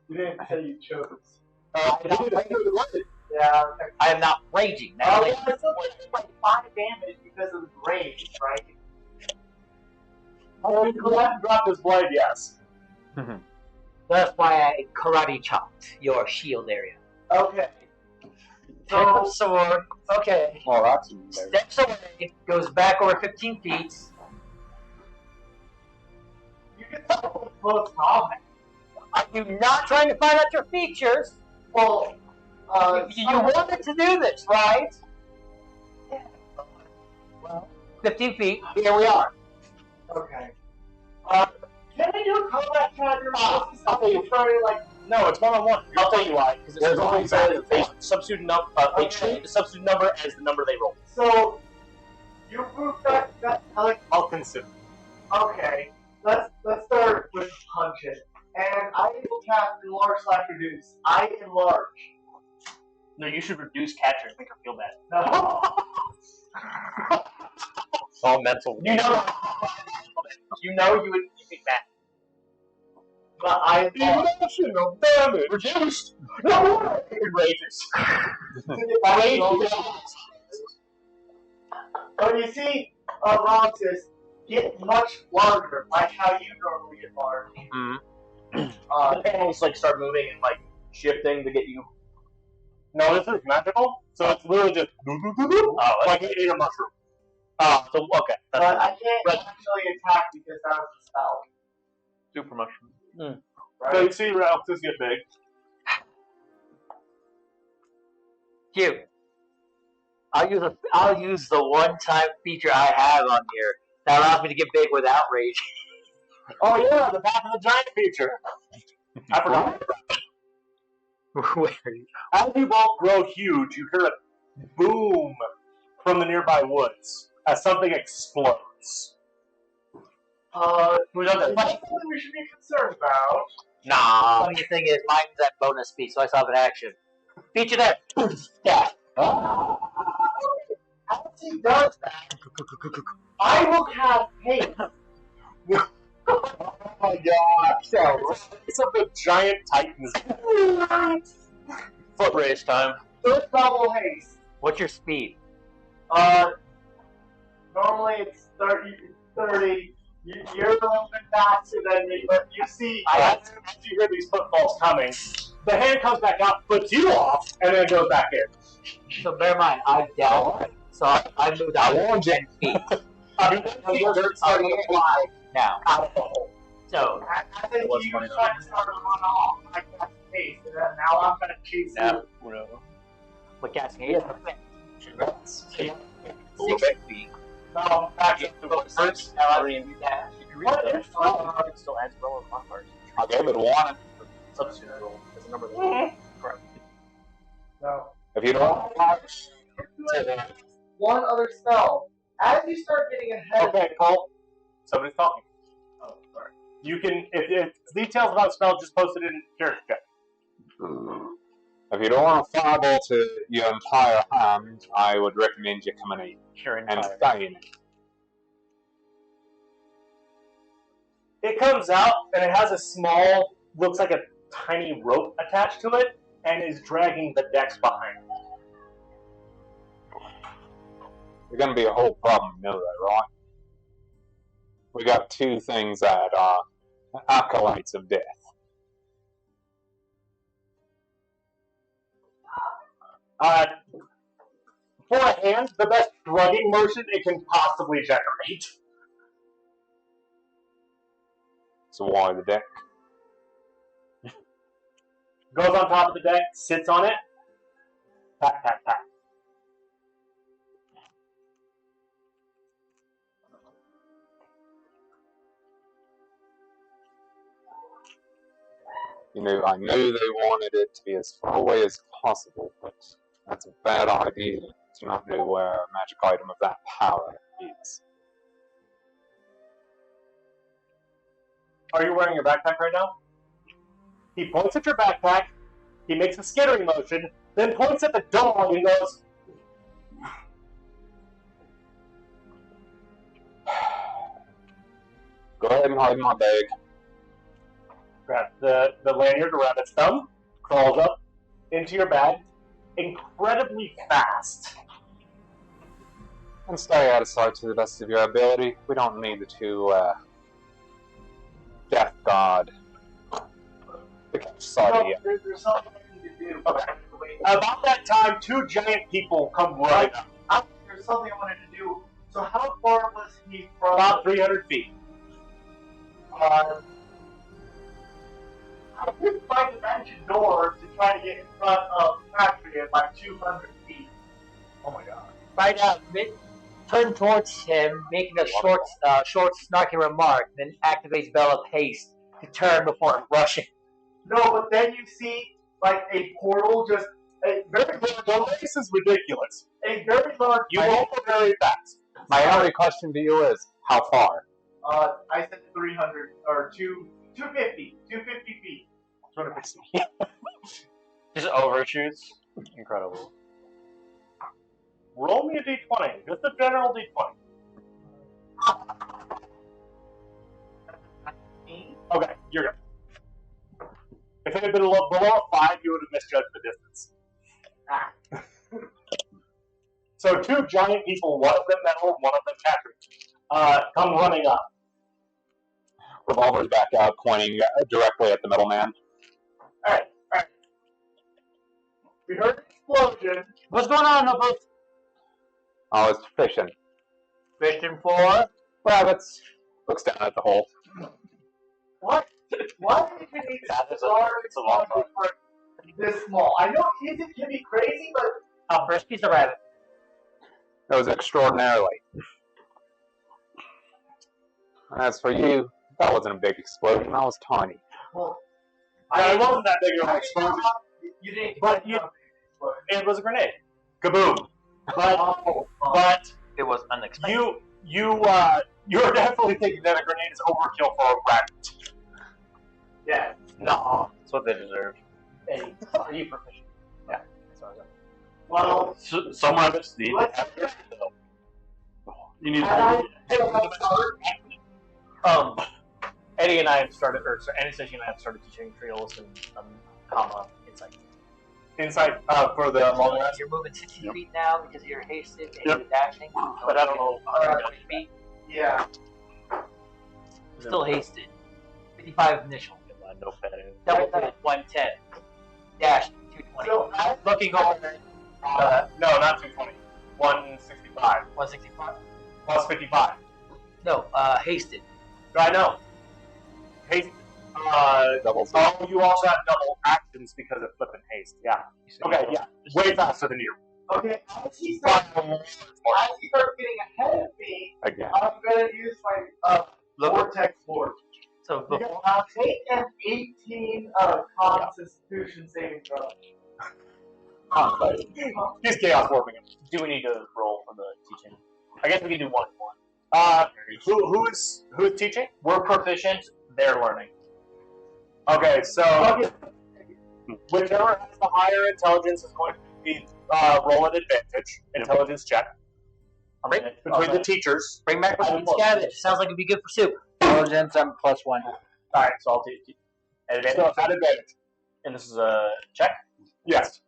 You didn't say you chose. Yeah. Okay. I am not raging. Oh, That yeah, it's still like 5 damage because of the rage, right? Oh, you have to drop this blade, yes. That's why I karate chopped your shield area. Okay. Take the sword. Okay. Well, that's embarrassing. Steps away. Goes back over 15 feet. You can tell close combat. Are you not trying to find out your features? Well, You wanted to do this, right? Well, 15 feet. Here we are. Okay. Can I do a combat charger? I'll tell you. No, it's 1-on-1. I'll tell you why. Because There's only they substitute they treat the substitute number as the number they roll. So, you moved that I'll consume. Okay, let's start with punching. And I will cast enlarge/reduce. I enlarge. No, you should reduce catcher and make her feel bad. No. All mental. You would be mad. But I enlarge. Emotional damage. Reduced. No. Rages. But you see, Roxas get much larger, like how you normally get large. The panels like start moving and like shifting to get you. No, this is magical, so it's literally just like you ate a mushroom. Oh, so okay. But I can't actually attack because that was a spell. Super mushroom. So Right? you see Roxas get big. Cute. I'll use the one-time feature I have on here that allows me to get big without rage. Oh yeah, the back of the giant feature. I forgot. Where are you? As you both grow huge, you hear a boom from the nearby woods as something explodes. Something we should be concerned about. Nah. Funny thing is, mine's that bonus speed, so I saw it in action. Feature there. Yeah. As he does that, I will cast haste. Oh my god! It's of the giant titans. Foot race time. First level haste. What's your speed? Normally it's 30. You're a little bit faster than me, but you see, As you hear these footfalls coming, the hand comes back out, puts you off, and then goes back in. So bear in mind, I'm down, so I moved out 10 feet. you're starting to fly Now, out of the hole. so I think you try to start to run off. I cast haste, and then now I'm going to chase Nah. you. Whatever. what casting is? 6 feet. No, actually, First, Now I can do that. what if it still adds roll and modifiers. I gave it one. Substitute roll is a number that correct. No. If you don't One other spell. As you start getting ahead Okay, Cole. Somebody's talking. oh, sorry. You can, if details about spell, just post it in character check. if you don't want to fireball to your entire hand, I would recommend you coming in Sure, and staying. It comes out, and it has a small, looks like a tiny rope attached to it, and is dragging the decks behind it. There's going to be a whole problem, you know that, right? We got two things that are acolytes of death. For a hand, the best shrugging motion it can possibly generate. So why the deck? Goes on top of the deck, sits on it, pat, pat, pat. You know, I knew they wanted it to be as far away as possible, but that's a bad idea to not know where a magic item of that power is. Are you wearing your backpack right now? He points at your backpack, he makes a skittering motion, then points at the dog and goes, Go ahead and hide my bag. grabs the lanyard around its thumb, crawls up into your bag, incredibly fast. And stay out of sight to the best of your ability. We don't need the two, Death God to catch sight of you. There's something I need to do. Okay. About that time, two giant people come running up, There's something I wanted to do. So how far was he from? about 300 feet. I could find the engine door to try to get in front of Patria by 200 feet. Oh my god. Right now, turn towards him, making a short, snarky remark, then activates Bell of Haste to turn before rushing. No, but then you see like a portal, just a very large, This is ridiculous. a very large. You won't go very fast. My only question to you is, How far? I said 300 or 250 feet. 250. Just overshoots. Incredible. Roll me a d20. Just a general d20. Okay, you're good. If it had been below a 5, you would have misjudged the distance. So 2 giant people, one of them metal, one of them Patrick, come running up. Revolver's back out, pointing directly at the middleman. Alright. We heard an explosion. What's going on, Knuckles? Oh, it's fishing. Fishing for? Rabbits. Looks down at the hole. What? Why do you need It's a long time. this small? I know it can be crazy, but Oh, first piece of rabbit. That was extraordinarily. As for you, that wasn't a big explosion. That was tiny. well, It wasn't that big of an explosion. You didn't. But it was a grenade. Kaboom. But It was unexpected. you're definitely thinking that a grenade is overkill for a rabbit. Yeah. No. That's what they deserve. Hey, are you proficient? Yeah. Well, Some rabbits need to have their You need Eddie and I have started, or Anastasia and I have started teaching Triolus and comma insight. Insight for the long rest. You're moving 60 Yep. feet now because you're hasted and Yep. you're dashing. But I don't know. 120 feet. yeah. Still hasted. 55 initial. No better. Double that 110. Dash 220. So as Looking over. No, not 220. 165. 165. Plus 55. No, hasted. I know. Haste. Double. Oh, you also have double actions because of flip and haste. Yeah. Okay, yeah. Way faster than you. okay, as he starts getting ahead of me, Again. I'm gonna use my vortex force. So before. Take an 18 Constitution saving throw. He's chaos warping him. Do we need to roll for the teaching? I guess we can do 1-1. Who's teaching? We're proficient. They're learning. Okay, so whichever has the higher intelligence is going to be roll an advantage intelligence check between the teachers. Bring back my scavenge. Sounds like it'd be good for soup. Intelligence, I'm +1. All right, so I'll teach. Advantage. So at advantage. And this is a check. Yes.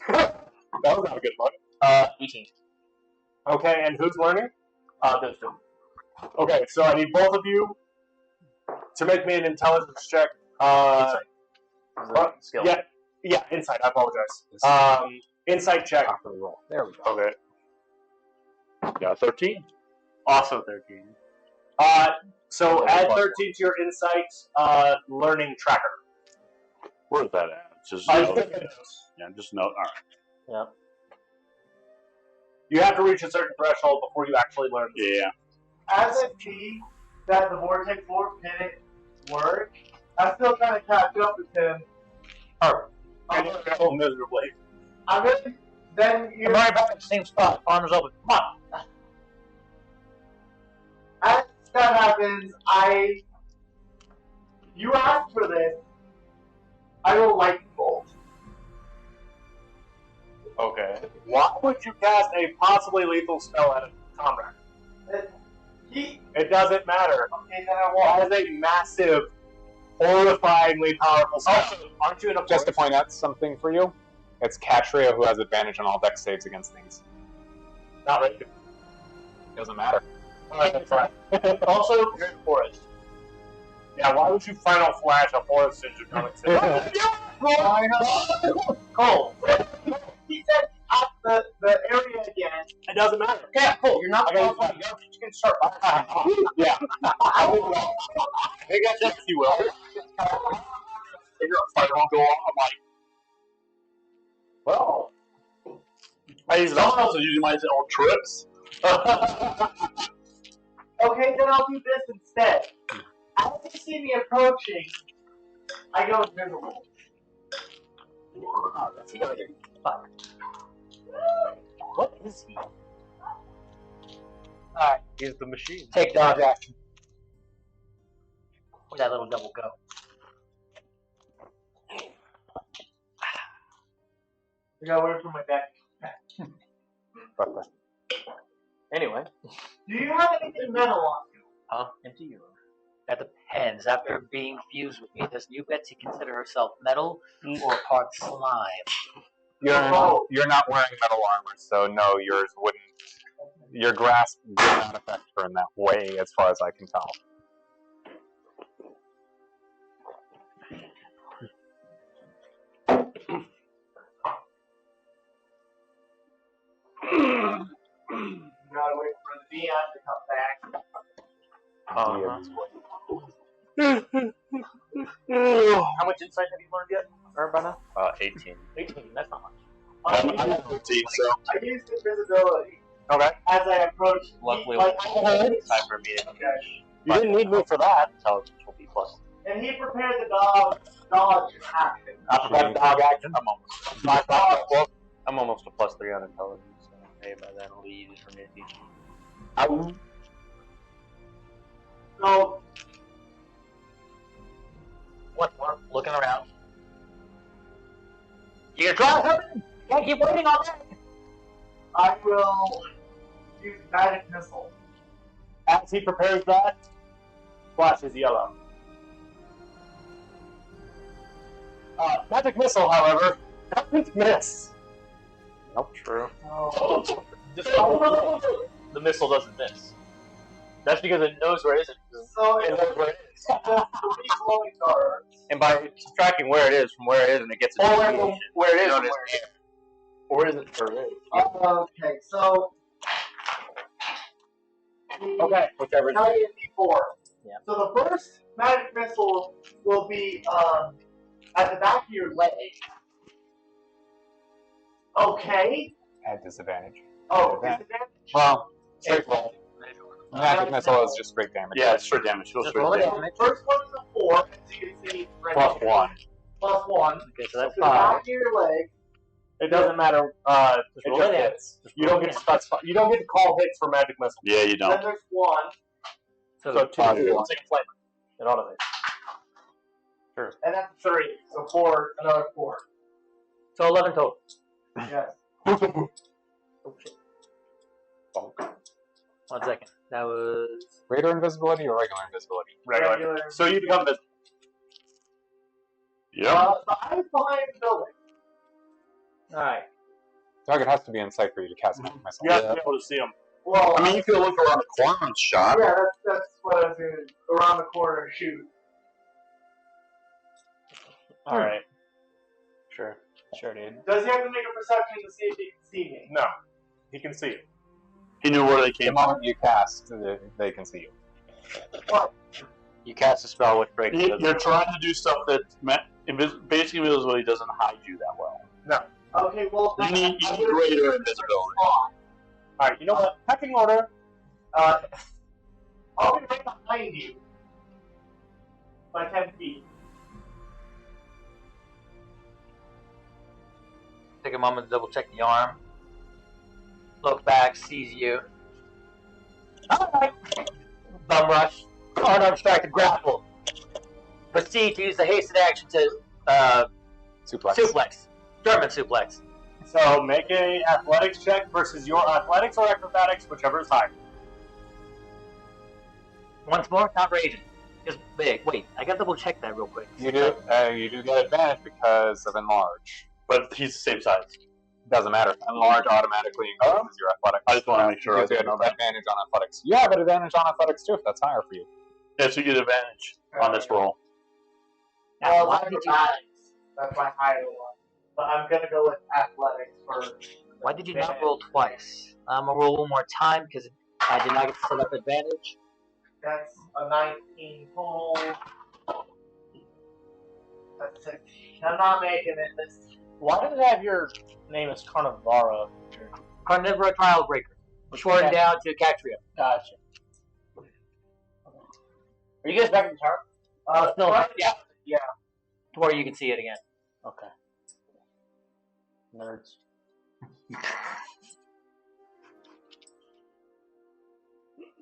That was not a good look. 18. Okay, and who's learning? Those two. Okay, so I need both of you to make me an intelligence check. Skill. Yeah, insight. I apologize. Insight check. After the roll. There we go. Okay. Got 13. Also 13. So add 13 to your insight learning tracker. Where's that at? Just I note. think it is. Yeah, just note. All right. Yep. You have to reach a certain threshold before you actually learn. Yeah. As I see that the vortex force didn't work, I'm still trying to catch up with him. And you fail miserably. I'm gonna then you. I'm right back at the same spot. Arms open. Come on. As that happens, you asked for this. I will lightning bolt. Okay. Why would you cast a possibly lethal spell at a comrade? It doesn't matter. Okay, then I It won't. has a massive, horrifyingly powerful spell. Also, aren't you in a Just to point out something for you, it's Catria who has advantage on all dex saves against things. Not right. Doesn't matter. Alright, that's right. Also, you're in the forest. Yeah, why would you final flash a forest ninja coming Cole. He said the area again. It doesn't matter. Yeah, Cole, you're not I gotta qualified. You can start. Yeah. I think that's it, if you will. You're a fighter. I'll go on. I'm like, Well. I use it also using my own trips. Okay, then I'll do this instead. As you see me approaching, I go invisible. What is he? Alright, He's the machine. take dodge action. Where'd that little double go? I got away from my deck. Anyway. Do you have anything metal on you? Empty you. That depends. After being fused with me, does New Betsy consider herself metal or part slime? You're not wearing metal armor, so no, yours wouldn't. Your grasp would not affect her in that way, as far as I can tell. Gotta wait for the Neon to come back. How much insight have you learned yet, Urbana? 18. 18. That's not much. I used invisibility Okay. as I approached. Luckily, like, it's time for me to okay. You didn't need me for that. intelligence will be plus. And he prepared the dodge action. That's dog action. I'm almost a plus 3 on intelligence, so maybe by then it'll be easy for me to teach. So, Once more, looking around. You gonna try something? Can't keep waiting all day. I will use magic missile. As he prepares that, flashes yellow. Magic missile, however, doesn't miss. Nope. True. Oh. The missile doesn't miss. That's because it knows where it is. So It it's knows where it is. 3 glowing darts. And by subtracting where it is from where it is, and it gets a Or deviation. where it is You know and what where it is. Or is it where it is? Okay, so Okay, whichever. now you get D4. Yeah. So the first magic missile will be at the back of your leg. Okay. At disadvantage. Oh, Yeah. disadvantage. Well, straight roll. Magic missile is just straight damage. Yeah, it's straight damage. Go Just straight roll it damage. damage. First one is a 4, as you can see. Right Plus here. 1. Plus 1. Okay, so that's To the back 5. of your leg. It doesn't matter. It roll just it. hits. You don't get to specify. You don't get to call hits for magic missile. Yeah, you Then don't. there's 1. So two. five. It's like a flamer. It automates. And that's 3. So 4, another 4. So 11 total. Yes. Oh shit. 1 second. That was. Greater invisibility or regular invisibility? Regular. So you become visible. Yep. The eyes behind the building. Alright. Target has to be in sight for you to cast magic missile. You have to be able to see them. Well, I mean, you could look around the corner and shot. yeah, that's what I was doing. Around the corner and shoot. All right. Sure, dude. Does he have to make a perception to see if he can see me? No, he can see it. He knew where they The came from. moment you cast, they can see you. You cast a spell which breaks You're trying to do stuff that basic invisibility doesn't hide you that well. Okay, well, You then need greater invisibility. Alright, you know what? Pecking order. I'll be right behind you. By 10 feet. Take a moment to double check the arm. Look back, sees you. Alright. Bum rush. Unobstructed grapple. Proceed to use the hasted action to Suplex. suplex. German suplex. So make a athletics check versus your athletics or acrobatics, whichever is higher. Once more, not raging. Just big. Wait, I gotta double check that real quick. You do get advantage because of enlarge. But he's the same size. Doesn't matter. Enlarge automatically increases your athletics. I just want to make sure I Gives you didn't know that. advantage on athletics. You have an advantage on athletics too if that's higher for you. Yeah, so you get advantage on this roll. Now, Well, why did you acrobatics. That's my higher one. But I'm gonna go with athletics first. not roll twice? I'm gonna roll one more time because I did not get to set up advantage. That's a 19 total. That's 6. I'm not making it this. Why does it have your name as Carnivara? Carnivora Trial Breaker. Shortened down to Catria. Gotcha. Are you guys back in the tower? No, right? yeah. To where you can see it again. Okay. Nerds.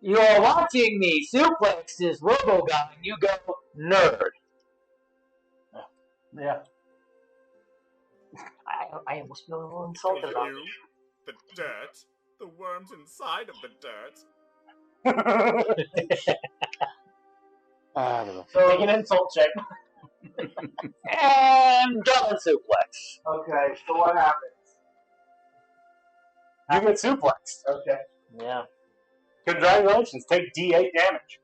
You are watching me suplex this Robo guy, and you go nerd. Yeah. I almost feel a little insulted about it. You, the dirt, the worms inside of the dirt. Make an insult check. And double suplex. Okay, so what happens? You get suplexed. Okay, Yeah. Congratulations. Take D8 damage.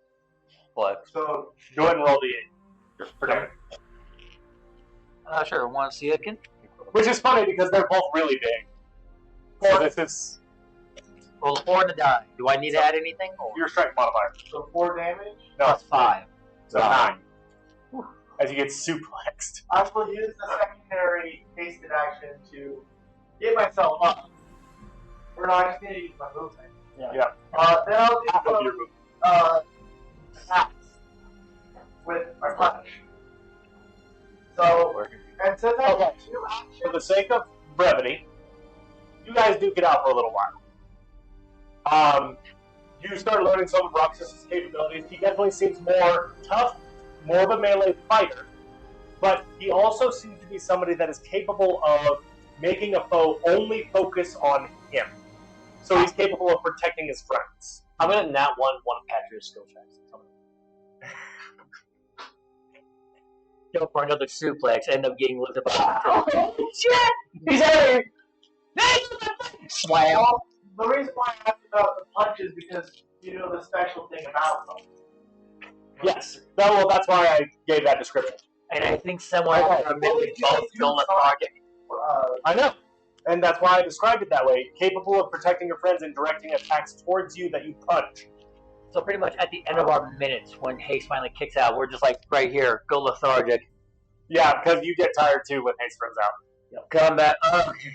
Flex. so Go ahead and roll D8 for damage. Sure. Want to see it again? Which is funny because they're both really big. So this is Roll 4 and a die. Do I need to add anything? Or your strength modifier. 4 damage. No, plus 5. so 9. As you get suplexed. I will use the secondary hasted action to get myself up. Or no, I just need to use my movement. Yeah. Then I'll do Half of your some movement. attacks with my punch. So, and since I have Okay. 2 actions, For the sake of brevity, you guys do get out for a little while. You start learning some of Roxas's capabilities. He definitely seems more tough, more of a melee fighter, but he also seems to be somebody that is capable of making a foe only focus on him. So he's capable of protecting his friends. I'm gonna nat one Patrick's skill checks. Go for another suplex, end up getting looked up. Oh, Shit! He's out of here! Slam! well, the reason why I asked about the punch is because you know the special thing about them. Yes. Well, that's why I gave that description. And I think somewhere after a minute, we both feel lethargic. I know. And that's why I described it that way. Capable of protecting your friends and directing attacks towards you that you punch. So pretty much at the end of our minutes, when Haste finally kicks out, we're just like, right here, go lethargic. Yeah, because you get tired too when haste runs out. Come back. Okay.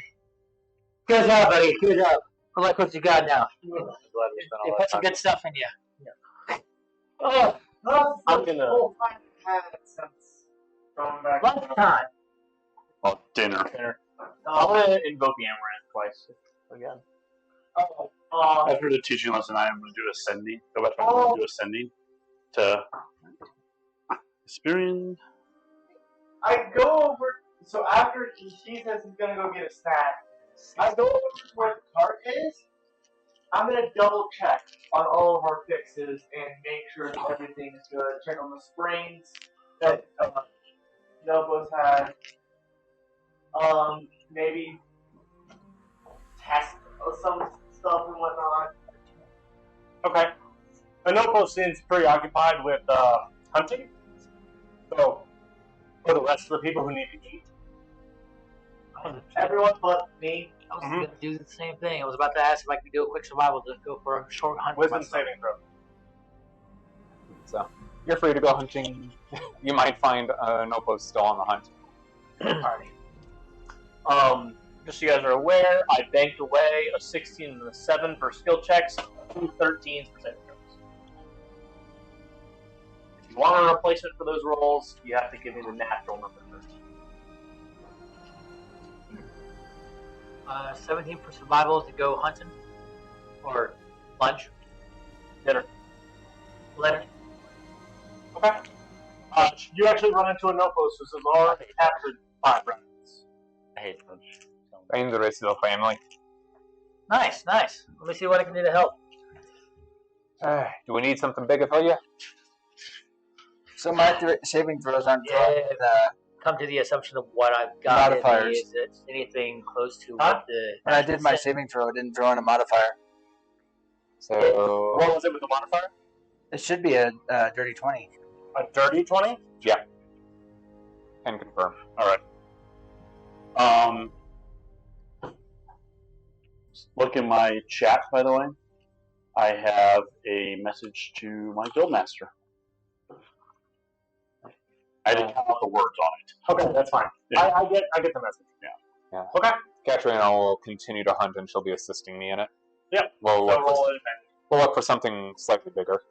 Good job, buddy. Good job. I like what you got now. You put some good stuff in you. Oh, I'm gonna- whole fight I've had since going back. lunchtime. Well, dinner. I'm gonna invoke Amaranth twice again. After the teaching lesson, I am going to do ascending. Go back and do ascending to Hesperian. I go over. So after he says he's gonna go get a snack, I go over to where the cart is. I'm gonna double check on all of our fixes and make sure that everything is good. Check on the springs that Nobo's had. Maybe test some stuff and whatnot. Okay. Anopo seems preoccupied with hunting. So, for the rest of the people who need to eat. Everyone but me. I was going to do the same thing. I was about to ask if I could do a quick survival, just go for a short hunt. Wisdom myself. saving throw. So you're free to go hunting. You might find Nopo still on the hunt. Party. Just so you guys are aware, I banked away a 16 and a 7 for skill checks, 2 13s for saving throws. If you want a replacement for those rolls, you have to give me the natural number first. 17 for survival to go hunting. Or lunch. Dinner. Dinner. Okay. You actually run into Anopos who has already captured 5 rabbits. I hate lunch. And the rest of the family. Nice, nice. Let me see what I can do to help. Do we need something bigger for you? So my saving throws aren't Come to the assumption of what I've got. Modifiers. Is it anything close to Huh? what the. when I did my saving throw, I didn't throw in a modifier. So What was it with the modifier? It should be a dirty 20. A dirty 20? can confirm. All right. Look in my chat, by the way. I have a message to my guildmaster. I didn't count the words on it. Okay, that's fine. Yeah. I get the message. Yeah. Okay. Katrina will continue to hunt and she'll be assisting me in it. Yep. We'll So look, roll for, it advantage. we'll look for something slightly bigger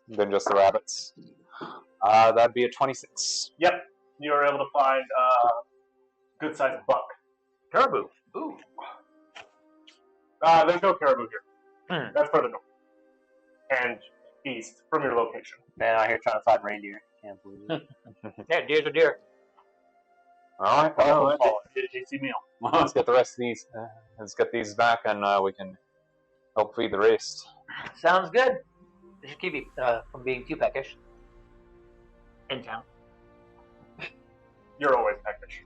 than just the rabbits. That'd be a 26. Yep. You were able to find a good sized buck. Caribou. Ooh. There's no caribou here. That's further north. and east from your location. Man, out here trying to find reindeer. Can't believe it. Yeah, deer's a deer. All right. Well, Get a tasty meal. let's get the rest of these. Let's get these back, and we can help feed the rest. Sounds good. This should keep you from being too peckish. In town. You're always peckish.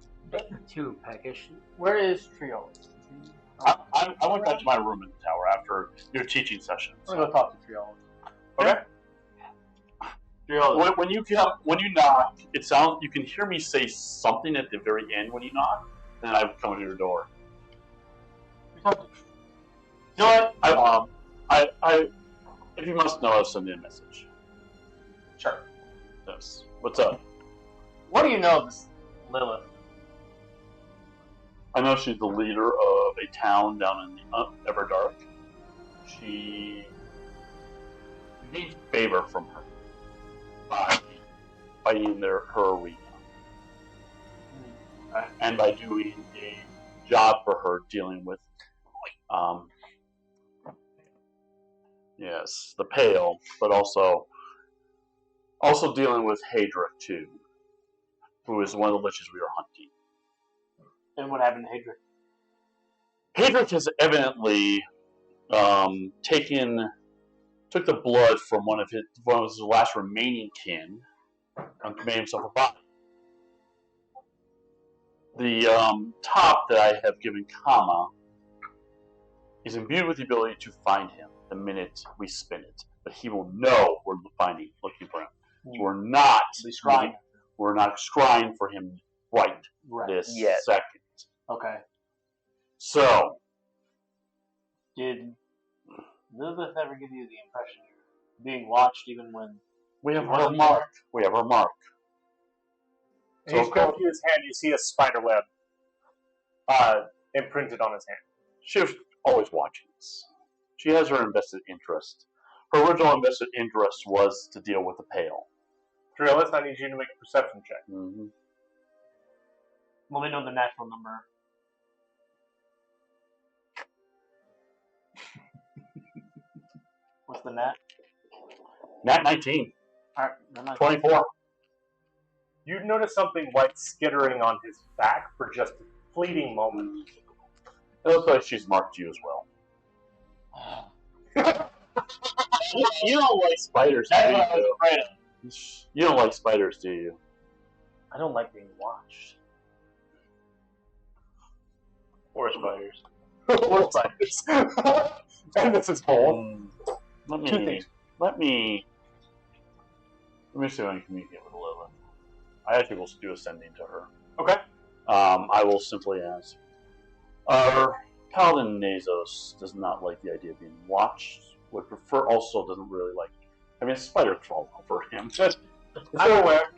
Too peckish. Where is Trio? I went back to my room in the tower after your teaching sessions. I'm gonna go talk to Trio. Okay. Trio. When you knock, it sounds. You can hear me say something at the very end when you knock, and I come to your door. You know what? If you must know, I'll send you a message. Sure. Yes. What's up? What do you know of this Lilith? I know she's the leader of a town down in the Everdark. She needs favor from her by fighting her arena, and by doing a job for her dealing with, yes, the Pale, but also dealing with Hadric too, who is one of the liches we are hunting. And what happened to Hadric? Hadric has evidently took the blood from one of his last remaining kin and made himself a body. The top that I have given Kama is imbued with the ability to find him the minute we spin it, but he will know we're looking for him. So we're not scrying for him right this second. Okay. So, did Lilith ever give you the impression you're being watched even when we have her mark. We have her mark. So he's going through his hand. You see a spider web imprinted on his hand. She was always watching us. She has her invested interest. Her original invested interest was to deal with the Pale. Trillis, I need you to make a perception check. Mm-hmm. Well, they know the natural number. What's the nat? Nat 19. Alright, 24. You notice something white skittering on his back for just a fleeting moment. It looks like she's marked you as well. You don't like spiders, do you? You don't like spiders, do you? I don't like being watched. Or spiders. Or spiders. And this is cold. Let me see if I can communicate with Lilith. I actually will do ascending to her. Okay. I will simply ask. Our Paladin Nazos does not like the idea of being watched. Would prefer, also doesn't really like. I mean, a spider crawled over him. I'm aware.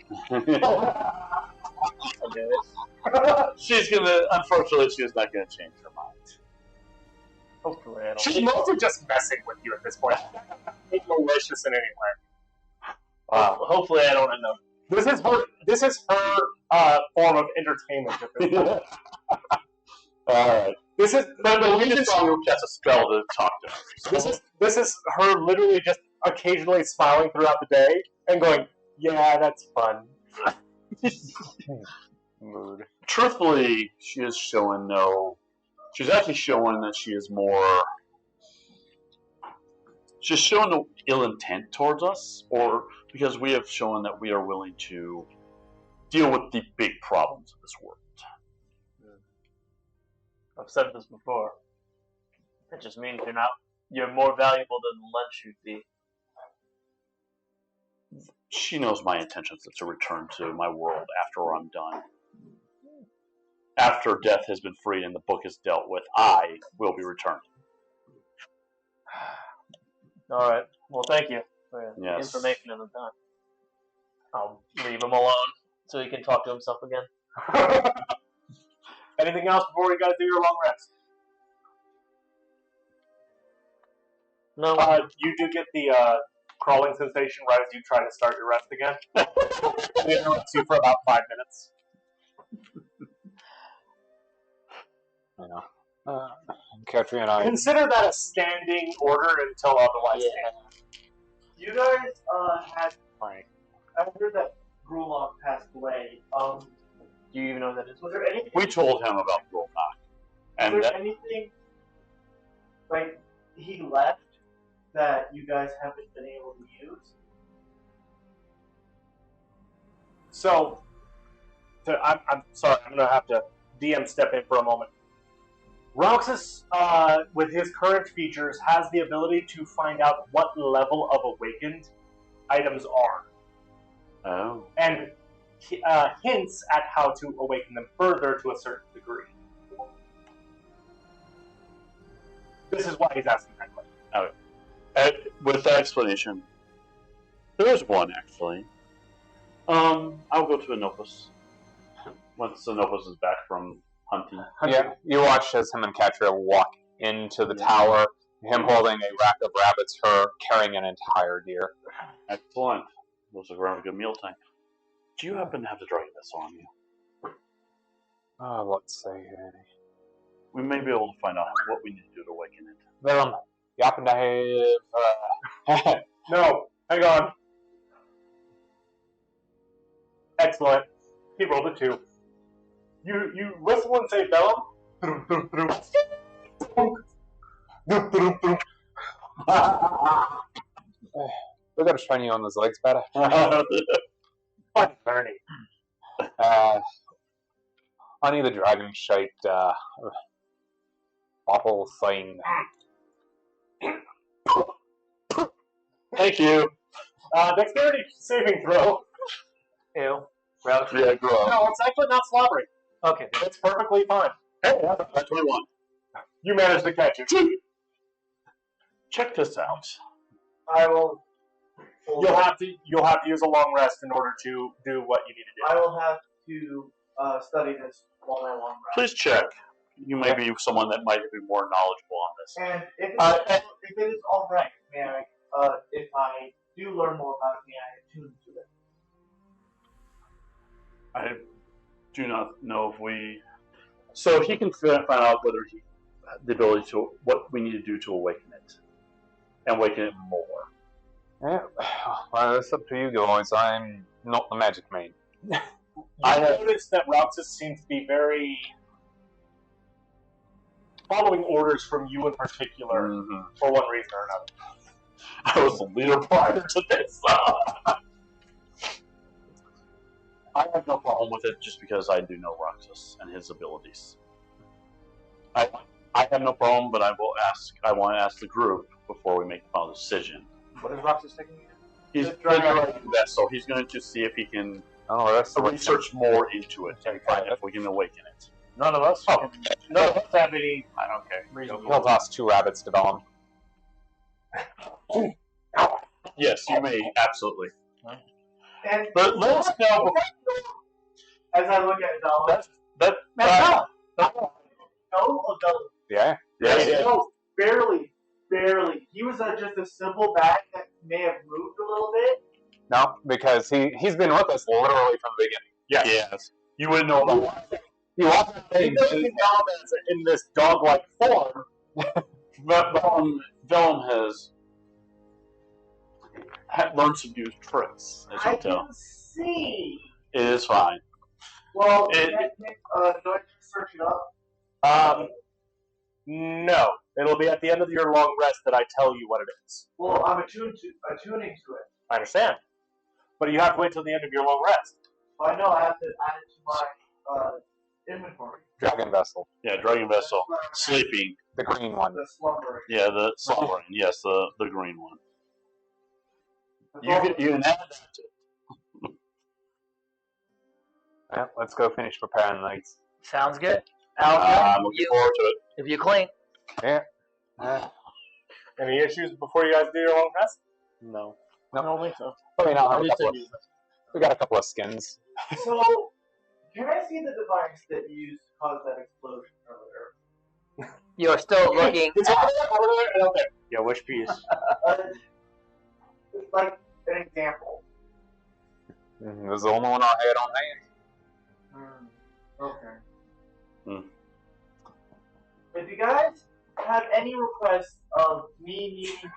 Unfortunately, she's not gonna change her mind. Hopefully, I don't. She's mostly just messing with you at this point. She's not malicious in any way. Hopefully, I don't end up. This is her form of entertainment at this point. Alright. This is we just saw you cast a spell to talk to her. So. This is her literally just occasionally smiling throughout the day and going, "Yeah, that's fun." Mood. Truthfully, she is showing she's actually showing that she is more. She's showing no ill intent towards us, or because we have shown that we are willing to deal with the big problems of this world. I've said this before. It just means you're more valuable than the lunch you'd be. She knows my intentions to return to my world after I'm done. After death has been freed and the book is dealt with, I will be returning. Alright. Well, thank you for the information and the time. I'll leave him alone so he can talk to himself again. Anything else before you guys do your long rest? No. You do get the crawling sensation right as you try to start your rest again. It interrupts you for about 5 minutes. I know. Katri and I. Consider that a standing order until otherwise stated. you guys had. Right. I heard that Grulok passed away. Do you even know what that is? Was there anything? We told him about Grulok. Was And there that, anything like he left that you guys haven't been able to use? So, I'm sorry, I'm going to have to DM step in for a moment. Roxas, with his current features, has the ability to find out what level of awakened items are, oh. and hints at how to awaken them further to a certain degree. This is why he's asking that question. With that explanation, there is one actually. I'll go to Anopus. Once Anopus is back from hunting. Yeah, you watch as him and Katra walk into the tower, him holding a rack of rabbits, her carrying an entire deer. Excellent. Looks like we're having a good mealtime. Do you happen to have the dragon vessel on you? Oh, let's see. We may be able to find out what we need to do to awaken it. Willem, you happen to have... No, hang on. Excellent. He rolled a 2. You whistle and say Bellum? We gotta train you on those legs better. Fun journey. I need a dragon-shaped bottle thing. Thank you. Dexterity saving throw. Ew. Yeah, grow up. No, it's actually not slobbering. Okay. It's perfectly fine. Hey, that's 21. You managed to catch it. Check this out. I will. You'll have to use a long rest in order to do what you need to do. I will have to study this while I long rest. Please check. You may be someone that might be more knowledgeable on this. And if it is all right, may I? If I do learn more about it, may I attune to it? I do not know if we. So he can find out whether he the ability to what we need to do to awaken it, and awaken it more. Yeah, well, it's up to you guys. I'm not the magic maid. I noticed that Roxas seems to be very following orders from you in particular for one reason or another. I was the leader prior to this. I have no problem with it just because I do know Roxas and his abilities. I have no problem, but I want to ask the group before we make the final decision. What is Roxas taking? He's the dragon vessel. He's going to see if he can research more into it and find if we can awaken it. None of us. None of us have any. I don't care. He'll toss 2 rabbits to Bellum. Yes, you may absolutely. And But let us know. as I look at Bellum, Bellum. no, Bellum. Yeah. Yeah. No, barely. He was just a simple bag that may have moved a little bit. No, because he's been with us literally from the beginning. Yes. You wouldn't know about it. He walks He doesn't in this dog-like form. But Vellum has learned some new tricks, as you I can tell. can see. It is fine. Well, It- do I search it up? No. It'll be at the end of your long rest that I tell you what it is. Well, I'm attuning to it. I understand. But you have to wait till the end of your long rest. Well, I know I have to add it to my inventory. Dragon vessel, Yeah, Dragon Vessel. Sleeping. the green one. The slumbering. Yeah, the slumbering. Yes, the green one. That's all. You can add that to it. Yeah, let's go finish preparing these. Sounds good. I'm Alvin, looking forward to it. if you clean. Any issues before you guys do your long rest? No. I don't think so. Probably not. We got a couple of skins. So, can I see the device that you used to cause that explosion earlier? You're still looking. It's over there, and up there. Yeah, which piece? Like an example. It was the only one I had on hand. Okay. Hmm. If you guys have any requests of me needing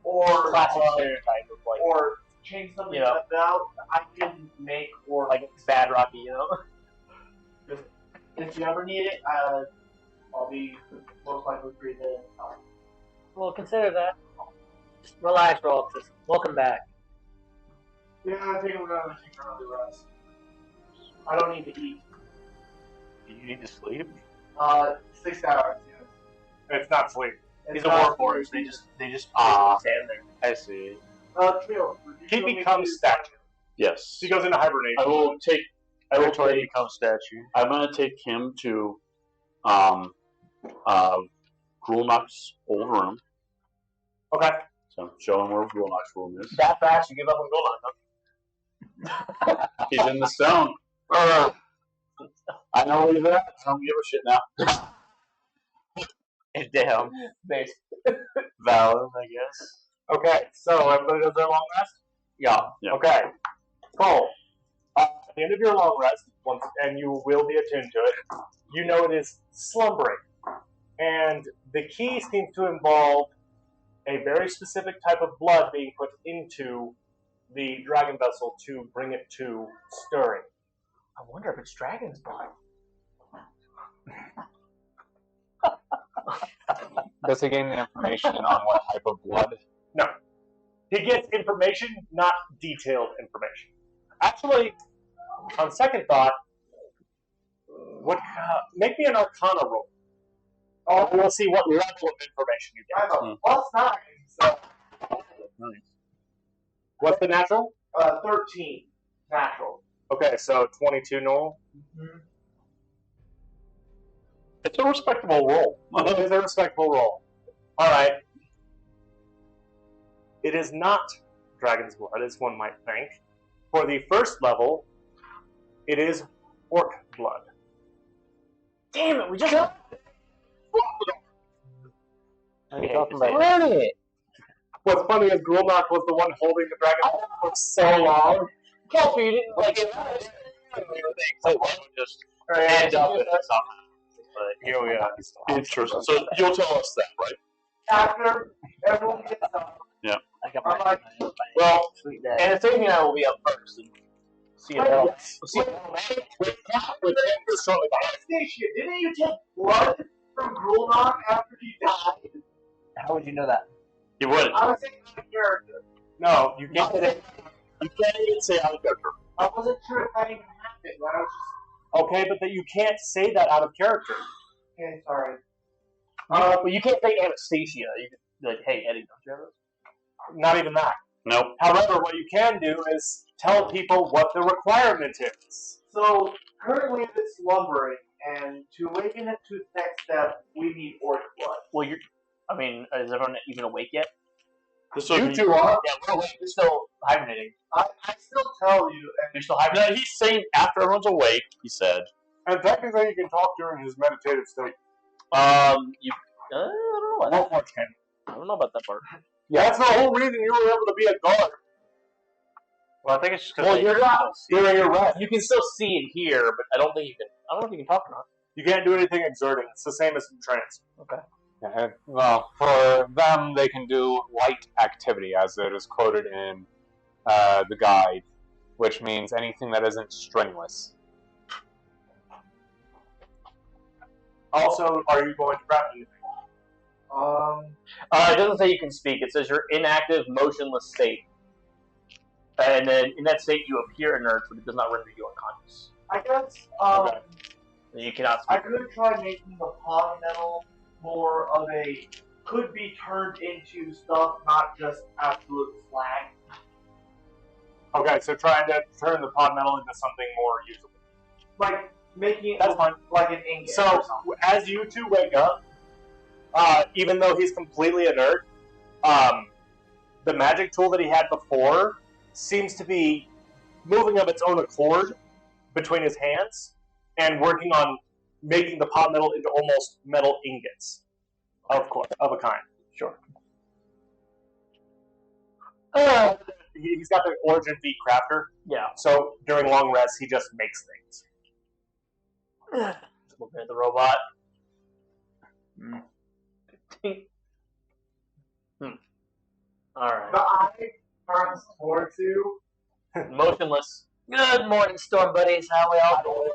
or Classic stereotype of like or change something You know. about, I can make or like bad Rocky, you know. if you ever need it, I'll be most likely free to help. Well, consider that. Just relax, Rolfus. Welcome back. Yeah, I think I'm gonna take an early rest. I don't need to eat. Do you need to sleep? 6 hours. Yeah. It's not sleep. These It's are not war forged. They just Ah. stand there. I see. Trio, would you He show me becomes the- statue. Yes. He goes into hibernation. I will take. Victoria becomes statue. I'm gonna take him to, Grulnok's old room. Okay. So show him where Grulnok's room is. That fast, you give up on Golon, huh? He's in the stone. I know where he's at. I don't give a shit now. Damn. Base. Valid, I guess. Okay, so everybody does their long rest? Yeah. Yeah. Okay. Cool. At the end of your long rest, and you will be attuned to it, you know it is slumbering. And the key seems to involve a very specific type of blood being put into the dragon vessel to bring it to stirring. I wonder if it's dragon's blood. Does he gain the information on what type of blood? He gets information, not detailed information. Actually, on second thought, make me an Arcana roll. Oh, we'll see what level of information you I get. have a +9, so Nice. What's the natural? 13 natural. Okay, so 22 normal. It's a respectable roll. It is a respectable roll. All right. It is not dragon's blood, as one might think. For the first level, it is orc blood. Damn it, we just What are you talking about? learn it. What's funny is Grulnok was the one holding the dragon for so long. Kelper, you didn't like it. Just end up with it somehow. But here we are. Interesting. So you'll tell us that, right? After everyone gets up, I got I'm my like, well, Sweet dad. and Sadie and I will be up first. And see you. Wait, We'll yes. see you. With him shortly behind. Anastasia, didn't you take blood from Grulnok after he died? How would you know that? You wouldn't. I was thinking of the character. No, you can't. You can't even say out of character. I wasn't sure if that even happened, but I was Okay, but that you can't say that out of character. just, okay, sorry. But you can't say Anastasia. You can be like, hey, Eddie, don't you have those? Not even that. Nope. However, what you can do is tell people what the requirement is. So, currently it's slumbering, and to awaken it to its next step, we need orc blood. Well, you're. I mean, is everyone even awake yet? This You would be- two are. Yeah, we're awake. We're still hibernating. I still tell you, You're still No, hibernating. he's saying after everyone's awake, he said. And technically, you can talk during his meditative state. You. I don't know about that. Wolfmarch can. I don't know about that part. That's the whole reason you were able to be a guard Well, I think it's just because Well, you're not. during your rest. You can still see and hear, but I don't think you can. I don't know if you can talk or not. You can't do anything exerting. It's the same as in trance. Yeah, well, for them, they can do light activity, as it is quoted in the guide, which means anything that isn't strenuous. Also, are you going to craft anything? It doesn't say you can speak. It says you're inactive, motionless state. And then in that state, you appear inert, but it does not render you unconscious. I guess, Okay. And you cannot I speak. could try making the pod metal more of a, could be turned into stuff, not just absolute slag. Okay, so trying to turn the pod metal into something more usable. Like, making it That's look fine. like an ingot So, or something. as you two wake up, even though he's completely inert, the magic tool that he had before seems to be moving of its own accord between his hands and working on making the pot metal into almost metal ingots of a kind. Sure. He's got the Origin Feat Crafter, Yeah. so during long rests, he just makes things. Looking at the robot. Alright. The eye turns towards you. Motionless. Good morning, Storm Buddies. How we all doing?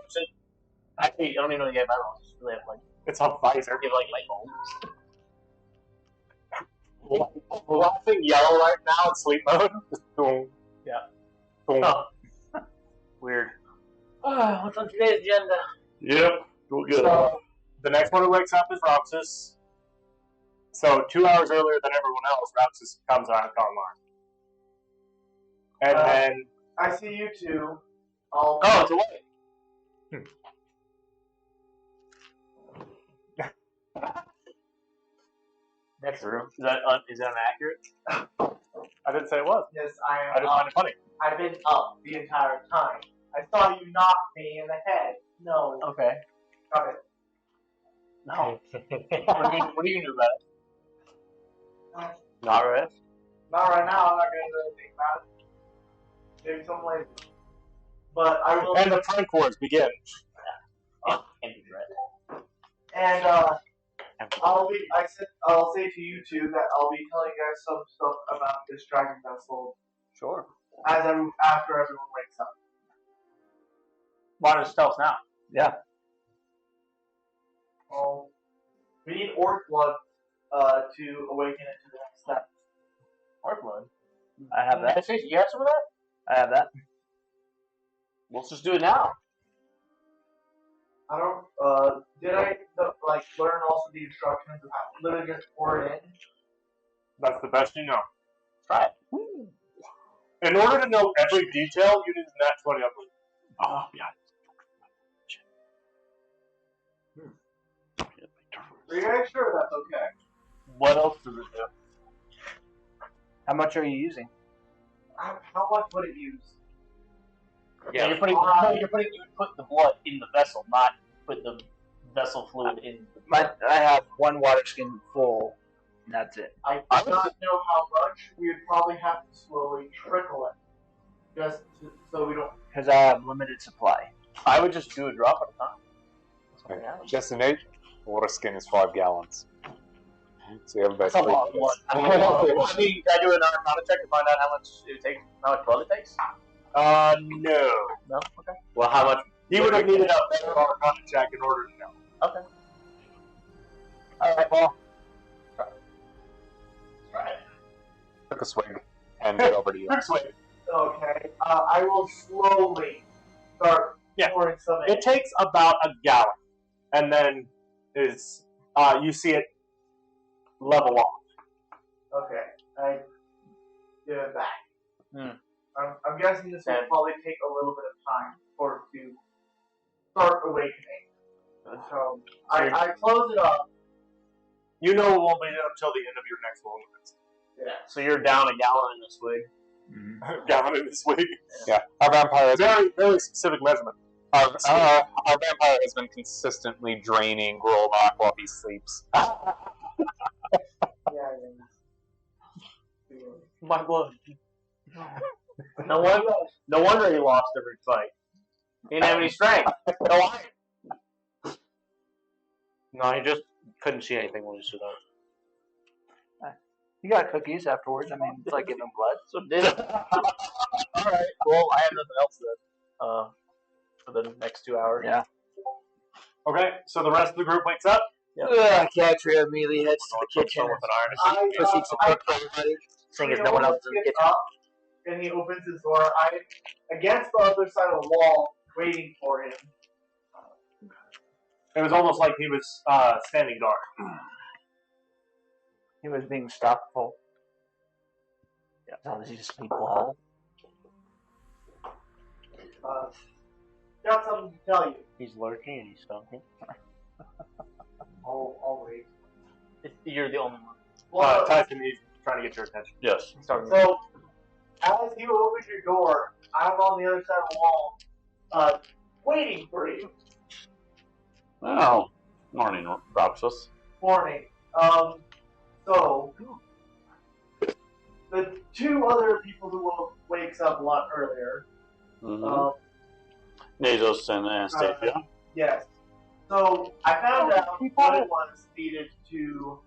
Actually, I don't even know if you have eyeballs. They have like, It's a visor. you have like light bulbs. Laughing yellow right now in sleep mode. Just boom. Yeah. Boom. Oh. Weird. What's on today's agenda? Yep. We'll get it. So, the next one who wakes up is Roxas. So 2 hours earlier than everyone else, Roxas comes out online. And then I see you two. I'll. Oh, it's away. Next room. Is that inaccurate? I didn't say it was. Yes, I am. I just find it funny. I've been up the entire time. I saw you knock me in the head. No. Okay. Got it. No. What are you gonna do about it? Not right. Not right now. I'm not going to do anything about it. Maybe some later. But I will. And the prank wars begin. And I'll say to you two that I'll be telling you guys some stuff about this dragon vessel. Sure. After everyone wakes up. Why don't stealth now? We need orc blood to awaken it to the next step. Orc blood. I have that. You have some of that? I have that. Let's just do it now. I don't. Did I learn also the instructions of how literally just pour it in? That's the best you know. Try it. In order to know every detail, you need a nat 20 up. Oh, yeah. Are you guys sure that's okay? What else does it do? How much are you using? How much would it use? Yeah, you would put the blood in the vessel, not put the vessel fluid in. I have one water skin full, and that's it. I do not know how much. We would probably have to slowly trickle it, so we don't. Because I have limited supply. I would just do a drop at a time. Okay. Just an 8. Water skin is 5 gallons. So you have about That's a 3 lot of blood. minutes. I mean, can I do an Arcana check to find out how much it takes? How much blood it takes? No. No. Okay. Well, how much? He would have needed a better Arcana check in order to know. Okay. All right, well, Took a swig. Hand it over to you. Okay. I will slowly start pouring some in. It takes about a gallon, and then you see it level off. Okay. I give it back. Hmm. I'm guessing this will probably take a little bit of time for it to start awakening. So I close it up. You know it won't be until the end of your next long rest. Yeah. So you're down a gallon in this swig. Gallon in this week. Yeah. Our vampire has Very, very specific measurement. our vampire has been consistently draining Grolok while he sleeps. My blood. No wonder he lost every fight. He didn't have any strength. No iron. No, he just couldn't see anything when he stood up. you got cookies afterwards. I mean, it's like giving blood. So did it. Alright, well, I have nothing else then. For the next 2 hours. Yeah. Okay, so the rest of the group wakes up. Catria immediately heads to the kitchen. With an iron. Proceeds to cook for everybody. Seeing as no one else is in the kitchen. Up, and he opens his door. I'm against the other side of the wall, waiting for him. It was almost like he was standing guard. He was being stoppful. How does he just sleep well? Got something to tell you. He's lurking and he's stalking. I'll wait. You're the only one. Well, Tyson, he's trying to get your attention. Yes. so, as you open your door, I'm on the other side of the wall, waiting for you. Well, morning, Roxas. Morning. So, the two other people who wakes up a lot earlier, Mm-hmm. Nazos and Anastasia. yes. So, I found out what it was needed to,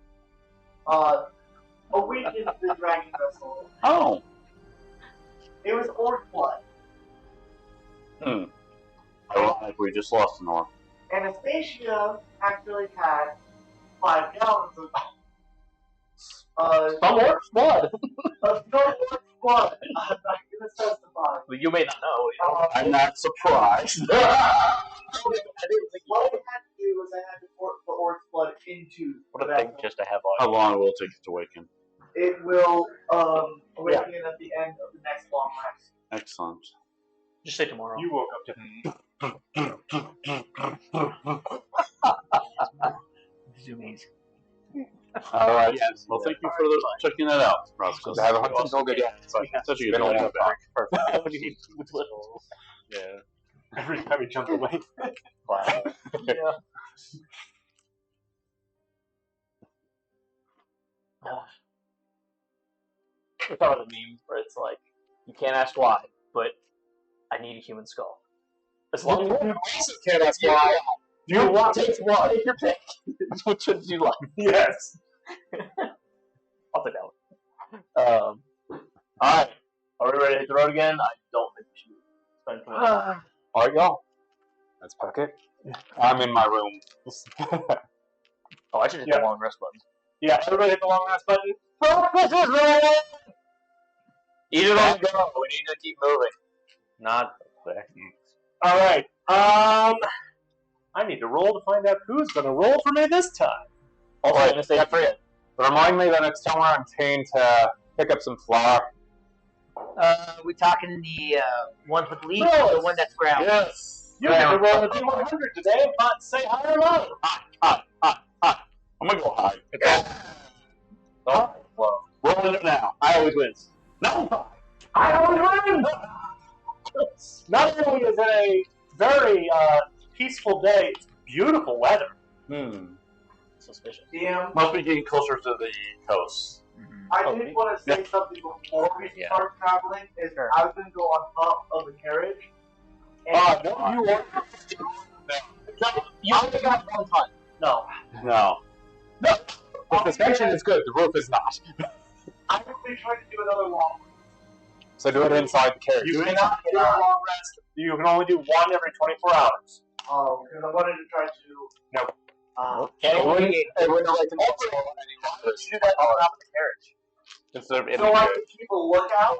awakened the dragon vessel. Oh. It was orc blood. Ironic, we just lost an orc. Anastasia actually had 5 gallons of Some orc's blood. no orc blood. I'm not gonna specify. Well, you may not know. I'm not surprised. What I had to do was I had to pour the orc blood into What a the thing vessel. just to have How on. long will it take it to awaken? It will awaken at the end of the next long rest. Excellent. Just say tomorrow. You woke up to Zoomies. All right. Well, thank you for checking that out, Roscoe. I haven't hunted until good yet. Such a good Been a one. long time. Yeah. every time he jumped away. I thought of the meme where it's like, you can't ask why, but I need a human skull. As long as you also can't ask why. you want to take one, take your pick. Which one do you like? Yes. I'll take that one. Alright. Are we ready to hit the road again? I don't think we should spend too much time. Alright, y'all. Let's pack it. I'm in my room. Oh, I should hit the long rest button. Yeah, everybody hit the long rest button. Eat it on go. We need to keep moving. Not there. Alright. I need to roll to find out who's going to roll for me this time. Also, I'm going to say Jeffrey, remind me that next time we're on Tane to pick up some flour. We talking the ones with leaves No, or the one that's ground? Yes. You get to roll a D100 today and not say hi or hello. I'm gonna go high. Oh, well. Rolling it now. I always wins. No. I always win! Not only is it a very peaceful day, it's beautiful weather. Suspicious. DM, Must be getting closer to the coast. I did want to say something before we start traveling. Is I was going to go on top of the carriage. And No, you won't. You only got one time. No. No. The suspension is good, the roof is not. I will be trying to do another long So do it inside the carriage. You cannot do a long rest. You can only do one every 24 hours. because I wanted to try to. No. It wouldn't like to Do that on top of the carriage. Instead of So I can keep a lookout.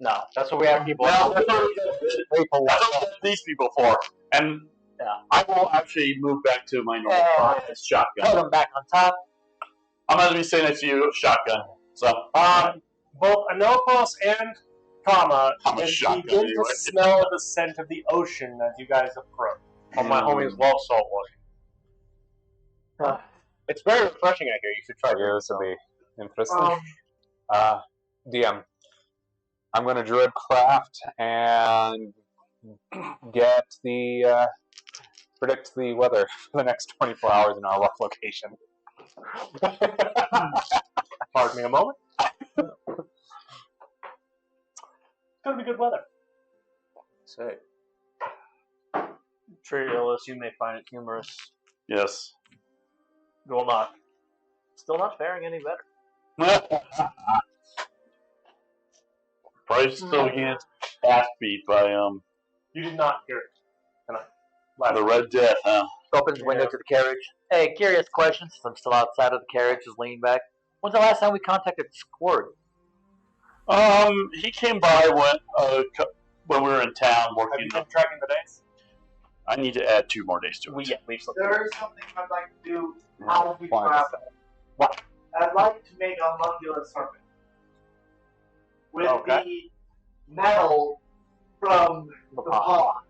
No, that's what we have people. No, that's what we get these people for. And I will actually move back to my normal shotgun. Put them back on top. I'm going to be saying it to you, shotgun. So, Both Anopos and Kama I'm a can shotgun begin anyway. to smell the scent of the ocean as you guys approach. Oh, my homies love salt water. It's very refreshing out here. You should try it. This will be interesting. DM, I'm going to druid craft and get the predict the weather for the next 24 hours in our rough location. Pardon me a moment. It's going to be good weather. Sick. Triolus, you may find it humorous. yes. Golnock, still not faring any better. Probably still getting ass beat by You did not hear it tonight. the Red Death, huh? Opens window to the carriage. Hey, curious question, since I'm still outside of the carriage, just leaning back. When's the last time we contacted Squirt? He came by when we were in town Have working. you been tracking the days? I need to add 2 more days to it. We've slipped. There's something I'd like to do as we Fine. travel. What? I'd like to make a mungula serpent with the metal from the paw.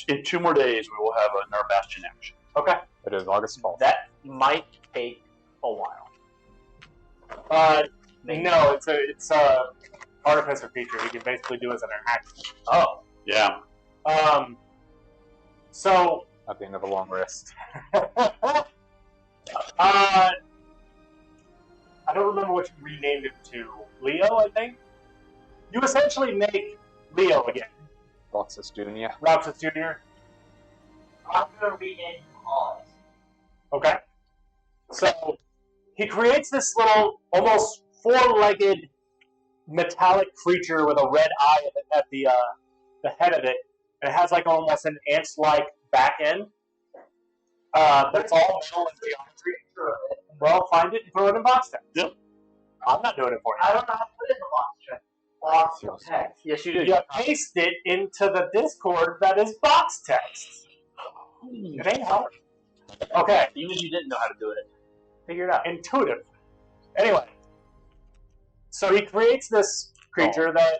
In 2 more days, we will have a Nerf Bastion action. Okay. It is August 12th. That might take a while. No, it's a artificer feature. He can basically do as an action. Oh. Yeah. So At the end of a long rest. I don't remember what you renamed it to. Leo, I think? You essentially make Leo again. Roxas Jr. Roxas Jr. I'm going to rename him Oz. Okay. So he creates this little, almost four-legged metallic creature with a red eye at the head of it. And it has like almost an ant-like back end. That's all metal and geometry. Well, find it and throw it in box text. Yep. I'm not doing it for you. I don't know how to put it in the box text. Yes, you do. You paste it into the Discord that is box text. It ain't hard. Okay. Even if you didn't know how to do it, figure it out. Intuitive. Anyway. So he creates this creature, that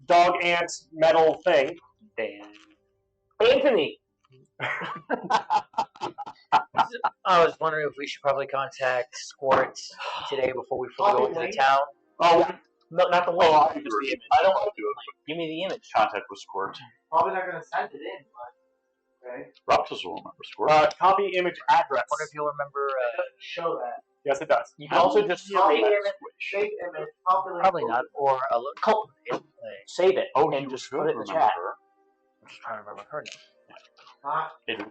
Dog ant metal thing. Damn. Anthony! I was wondering if we should probably contact Squirt today before we go into the town. Oh, No, not the link. I Just the image. I don't want to do it. Give me the image. Contact with Squirt. Probably not going to send it in, but okay. Raptors will remember Squirt. copy image address. I wonder if you'll remember. Show that. Yes, it does. You can also just Copy save it. image, save image, copy link. Probably not. Or a little. Save it. Oh, and you just should put it in the remember chat. her. I'm just trying to remember her name. Huh? Adrian.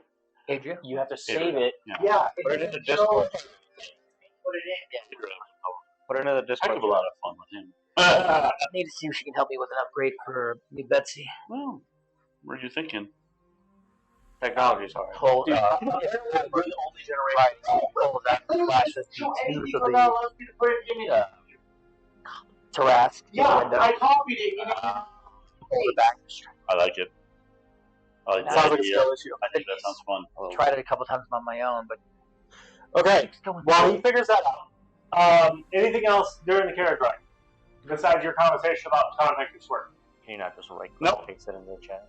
Adria? You have to save it. Yeah. Put it in the show- Discord. Put it in. Adrian. Put it into the Heck Discord. of a lot of fun with him. I need to see if she can help me with an upgrade for me, Betsy. Well, what are you thinking? Technology's hard. Hold Dude, up. we're the only generation. Hold that flash this Show anything of for the that allows me to put it in it. Tarrasque Yeah, window. I copied it. And Hold it back. I like it. I like Sounds the like a idea. skill issue. I think that sounds fun. Tried it a couple times on my own, but Okay. still went While he figures that out, anything else during the carriage ride? Besides your conversation about contacting Squirt? Can you not just right Nope. paste it into the chat?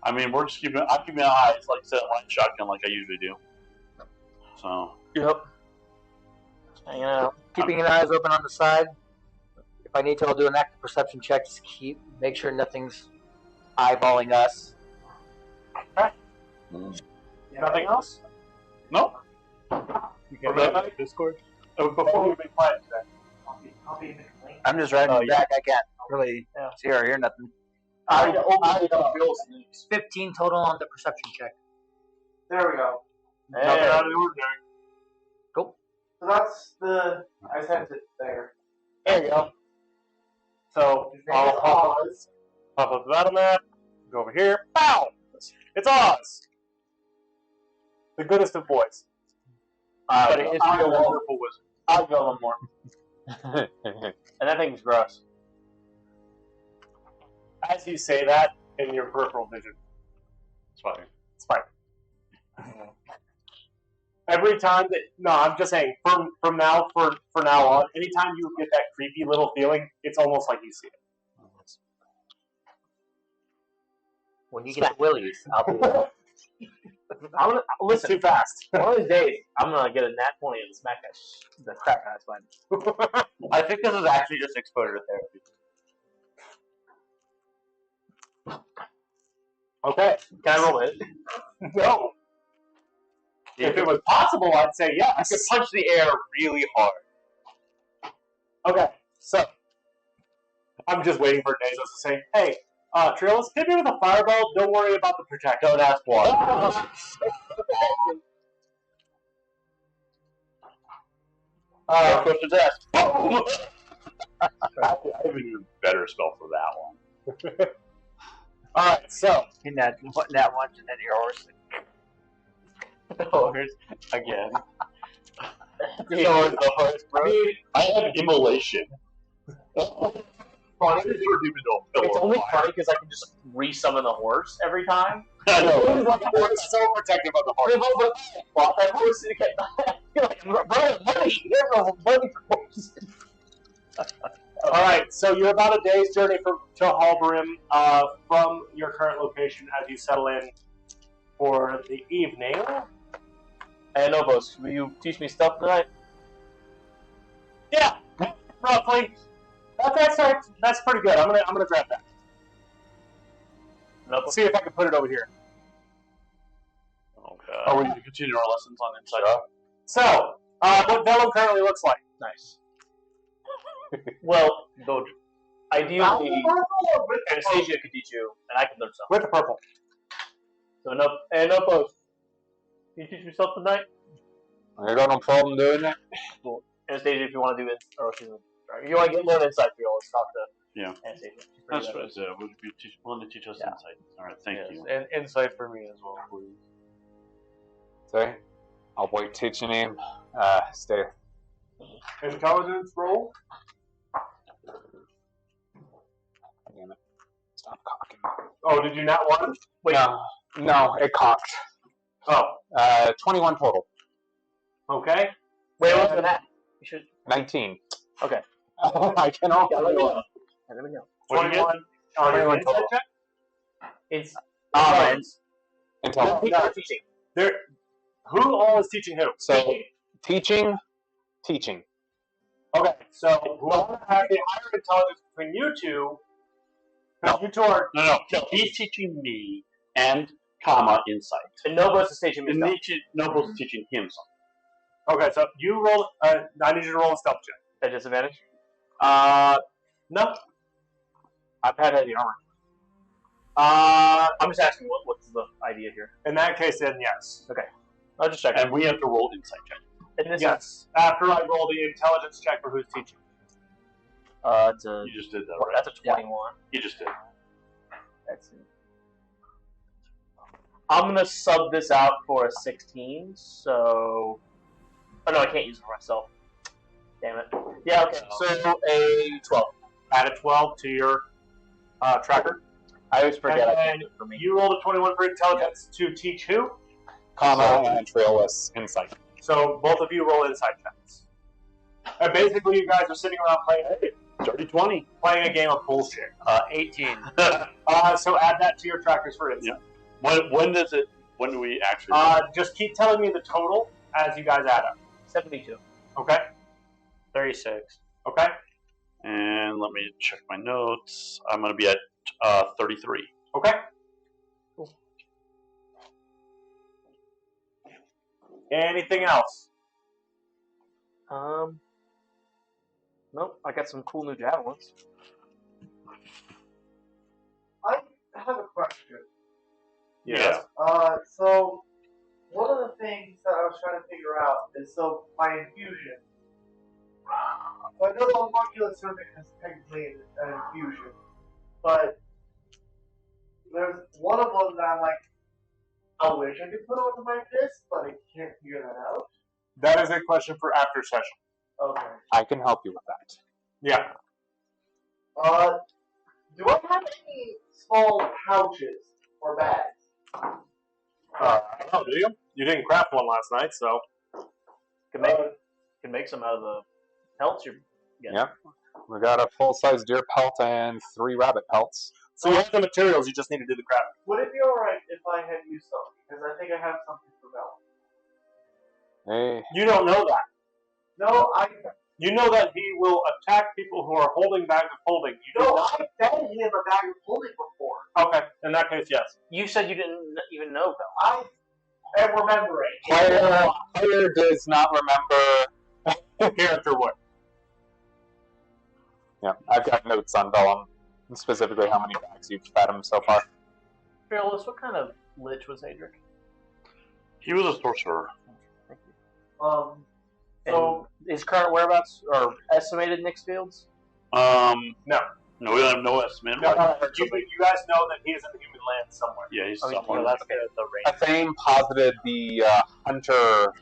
I mean, we're just keeping. I'm keeping an eye, like I said, line shotgun, like I usually do. So Yep. Hanging out. keeping an eyes open on the side. If I need to, I'll do an active perception check to make sure nothing's eyeballing us. Nothing else? no. You can go Discord. Before we make plans today. copy image link. I'm just riding Oh, the back. I can't really see or hear nothing. I open Bill's news. 15 total on the perception check. There we go. Nothing out of the ordinary. So that's the. I sent it there. There you go. So His name I'll is pop Oz. up the battle map. Go over here. Bow! It's Oz. The goodest of boys. But it is I'm still a wonderful wizard. I'll go one more. And that thing's gross. As you say that in your peripheral vision, It's fine. it's fine. Every time that I'm just saying from now on, anytime you get that creepy little feeling, it's almost like you see it. When you get the willies, I'll be there. I'm gonna It's listen. too fast. One of these days, I'm gonna get a nat 20 and smack the crap out of his mind. I think this is actually just exposure therapy. Okay. Can I roll it? No. If it was possible, I'd say I yes. could punch the air really hard. Okay, so I'm just waiting for Nazos to say, "Hey, Trills, hit me with a fireball. Don't worry about the projectile." Don't ask why. Questions asked. I have an even better spell for that one. All right, so In that once and then your horse. Horse again. so The horse, bro. I have immolation. funny. It's only funny because I can just resummon the horse every time. I know. It's so protective of the horse. Bought that horse and it kept. You're like, bro, money. There's no money for horses. All right, so you're about a day's journey to Halberim from your current location as you settle in for the evening. Hey, Novos, will you teach me stuff tonight? Yeah, roughly. That's pretty good. I'm gonna grab that. Nope. Let's see if I can put it over here. Okay. Are we going to continue our lessons on Inside? So, what Vellum currently looks like. Nice. Well, though, ideally, Anastasia could teach you, and I could learn something. With the purple. So, Novos, can you teach me something tonight? I got no problem doing that. Anastasia, if you want to do it, or if you If you want to get more insight, let's talk to Anastasia. That's right. Would you be willing to teach us insight? All right, thank you. And insight for me as well, please. Sorry, I'll wait teaching him. Stay. Intelligence roll. Damn it! Stop cocking. Oh, did you not want? Wait. No, it cocked. Oh. 21 total. Okay. Wait, what's that? You should. 19. Okay. I can only. Yeah, let me know. Yeah, let me know. 21. 21 total. Check? It's Intelligence. No, teaching. Who all is teaching who? So, teaching. Okay, so we want to have a higher intelligence between you two. Because you two are. No. He's teaching me and comma insight. And Nobos is teaching me And stuff. Noble's teaching him something. Okay, so you roll. I need you to roll a stealth check. At disadvantage? No. iPad has the armor. I'm just asking what's the idea here. In that case, then yes. Okay. I'll just check. And we have to roll insight check. In this Yes. After I roll the intelligence check for who's teaching. It's a, You just did that, right? that's a 21. You just did. That's it. I'm gonna sub this out for a 16, so... Oh no, I can't use it for myself. Damn it. Yeah, okay, so a 12. Add a 12 to your tracker. I always forget I And can't do it for me. You rolled a 21 for intelligence to teach who? Comma and trailless insight. So both of you roll insight checks. And basically, you guys are sitting around Dirty 20. playing a game of bullshit. 18. So add that to your trackers for insight. When do we actually? Just keep telling me the total as you guys add up. 72. Okay. 36. Okay. And let me check my notes. I'm going to be at 33. Okay. Cool. Anything else? Nope, I got some cool new javelins. I have a question. Yeah. So one of the things that I was trying to figure out is my infusion. So I know the homunculus serpent is technically an infusion, but there's one of them that I'm like, I wish I could put on my fist, but I can't figure that out. That is a question for after session. Okay. I can help you with that. Yeah. Do I have any small pouches or bags? I don't know, do you? You didn't craft one last night, so. Can make some out of the pelts you're getting. Yep. We got a full-size deer pelt and 3 rabbit pelts. So you have the materials, you just need to do the craft. Would it be alright if I had used some? Because I think I have something for Mel. Hey, You don't know that. No, You know that he will attack people who are holding bags of holding. You do No, not- I fed him a bag of holding before. Okay, in that case, yes. You said you didn't even know, Bell. I am remembering. Player does not remember. Character would. Yeah, I've got notes on Vellum, specifically how many bags you've fed him so far. Fearless, what kind of lich was Adric? He was a sorcerer. Thank you. So And his current whereabouts or estimated Nyx Fields? No. No, we don't have no estimate. You guys know that he is in the human land somewhere. Yeah, he's Oh, somewhere. yeah, that's the range. Athame posited the hunter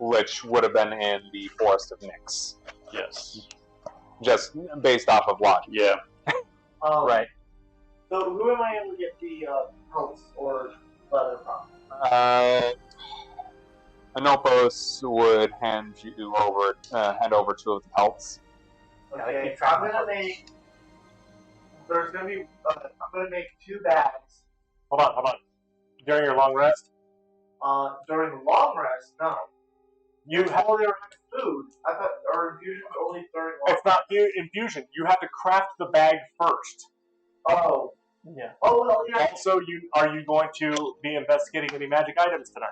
lich would have been in the Forest of Nyx, Yes. just based off of logic. Yeah. Right. So who am I able to get the pelts or leather from? Anopos would hand over 2 of the pelts. Okay, I'm gonna make. There's gonna be. I'm gonna make 2 bags. Hold on. During your long rest, During the long rest, no. you have. Earlier had food. I thought, or infusion only during long. It's not infusion. You have to craft the bag first. Oh. Yeah. Oh well, yeah. Also, are you going to be investigating any magic items tonight?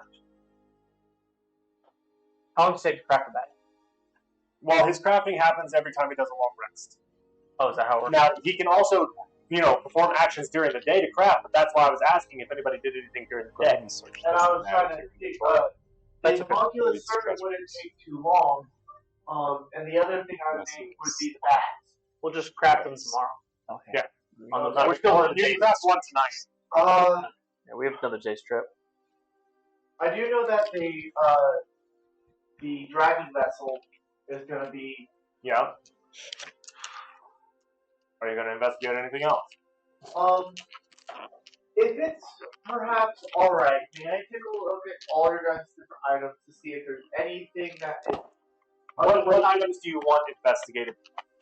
How long does it take to craft a bag? Well, his crafting happens every time he does a long rest. Oh, is that how it works? Now, he can also, perform actions during the day to craft, but that's why I was asking if anybody did anything during the day. And I was trying to think. The homunculus serpent wouldn't take too long, And the other thing I would make would be the bats. We'll just craft them tomorrow. Okay. Yeah. On the We're still on the craft one tonight. Yeah, we have another Jay's trip. I do know that the dragon vessel is going to be. Yeah. Are you going to investigate anything else? If it's perhaps alright, may I take a look at all your guys' different items to see if there's anything that is. What items do you want investigated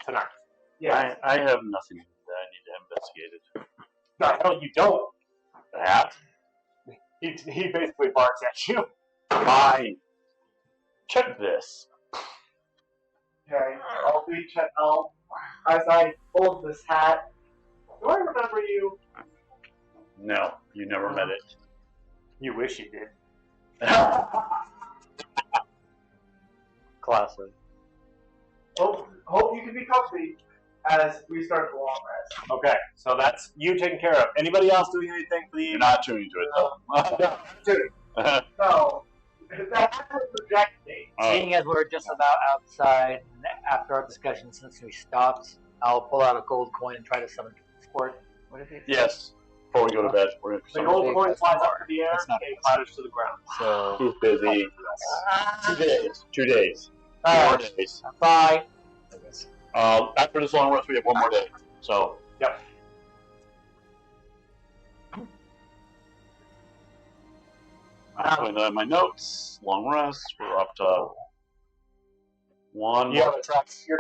tonight? Yeah. I have nothing that I need to investigate. The hell you don't. That? He basically barks at you. Fine. Check this. Okay, I'll recheck out as I fold this hat. Do I remember you? No, you never met it. You wish you did. Classic. Hope you can be comfy as we start the long rest. Okay, so that's you taken care of. Anybody else doing anything for the You're not tuning to it, though. No, no. That's what project me. Seeing as we're just about outside, and after our discussion, since we stopped, I'll pull out a gold coin and try to summon Squirt. What is it? Yes. Before we go to bed, we're The gold coin flies up in the air and clatters to the ground. So He's busy. 2 days. 2 days. Alright. 4 days. Bye. After this long rest, we have 1 more day. So, Yep. I'm putting that in my notes. Long rest. We're up to 1. You have a track. You're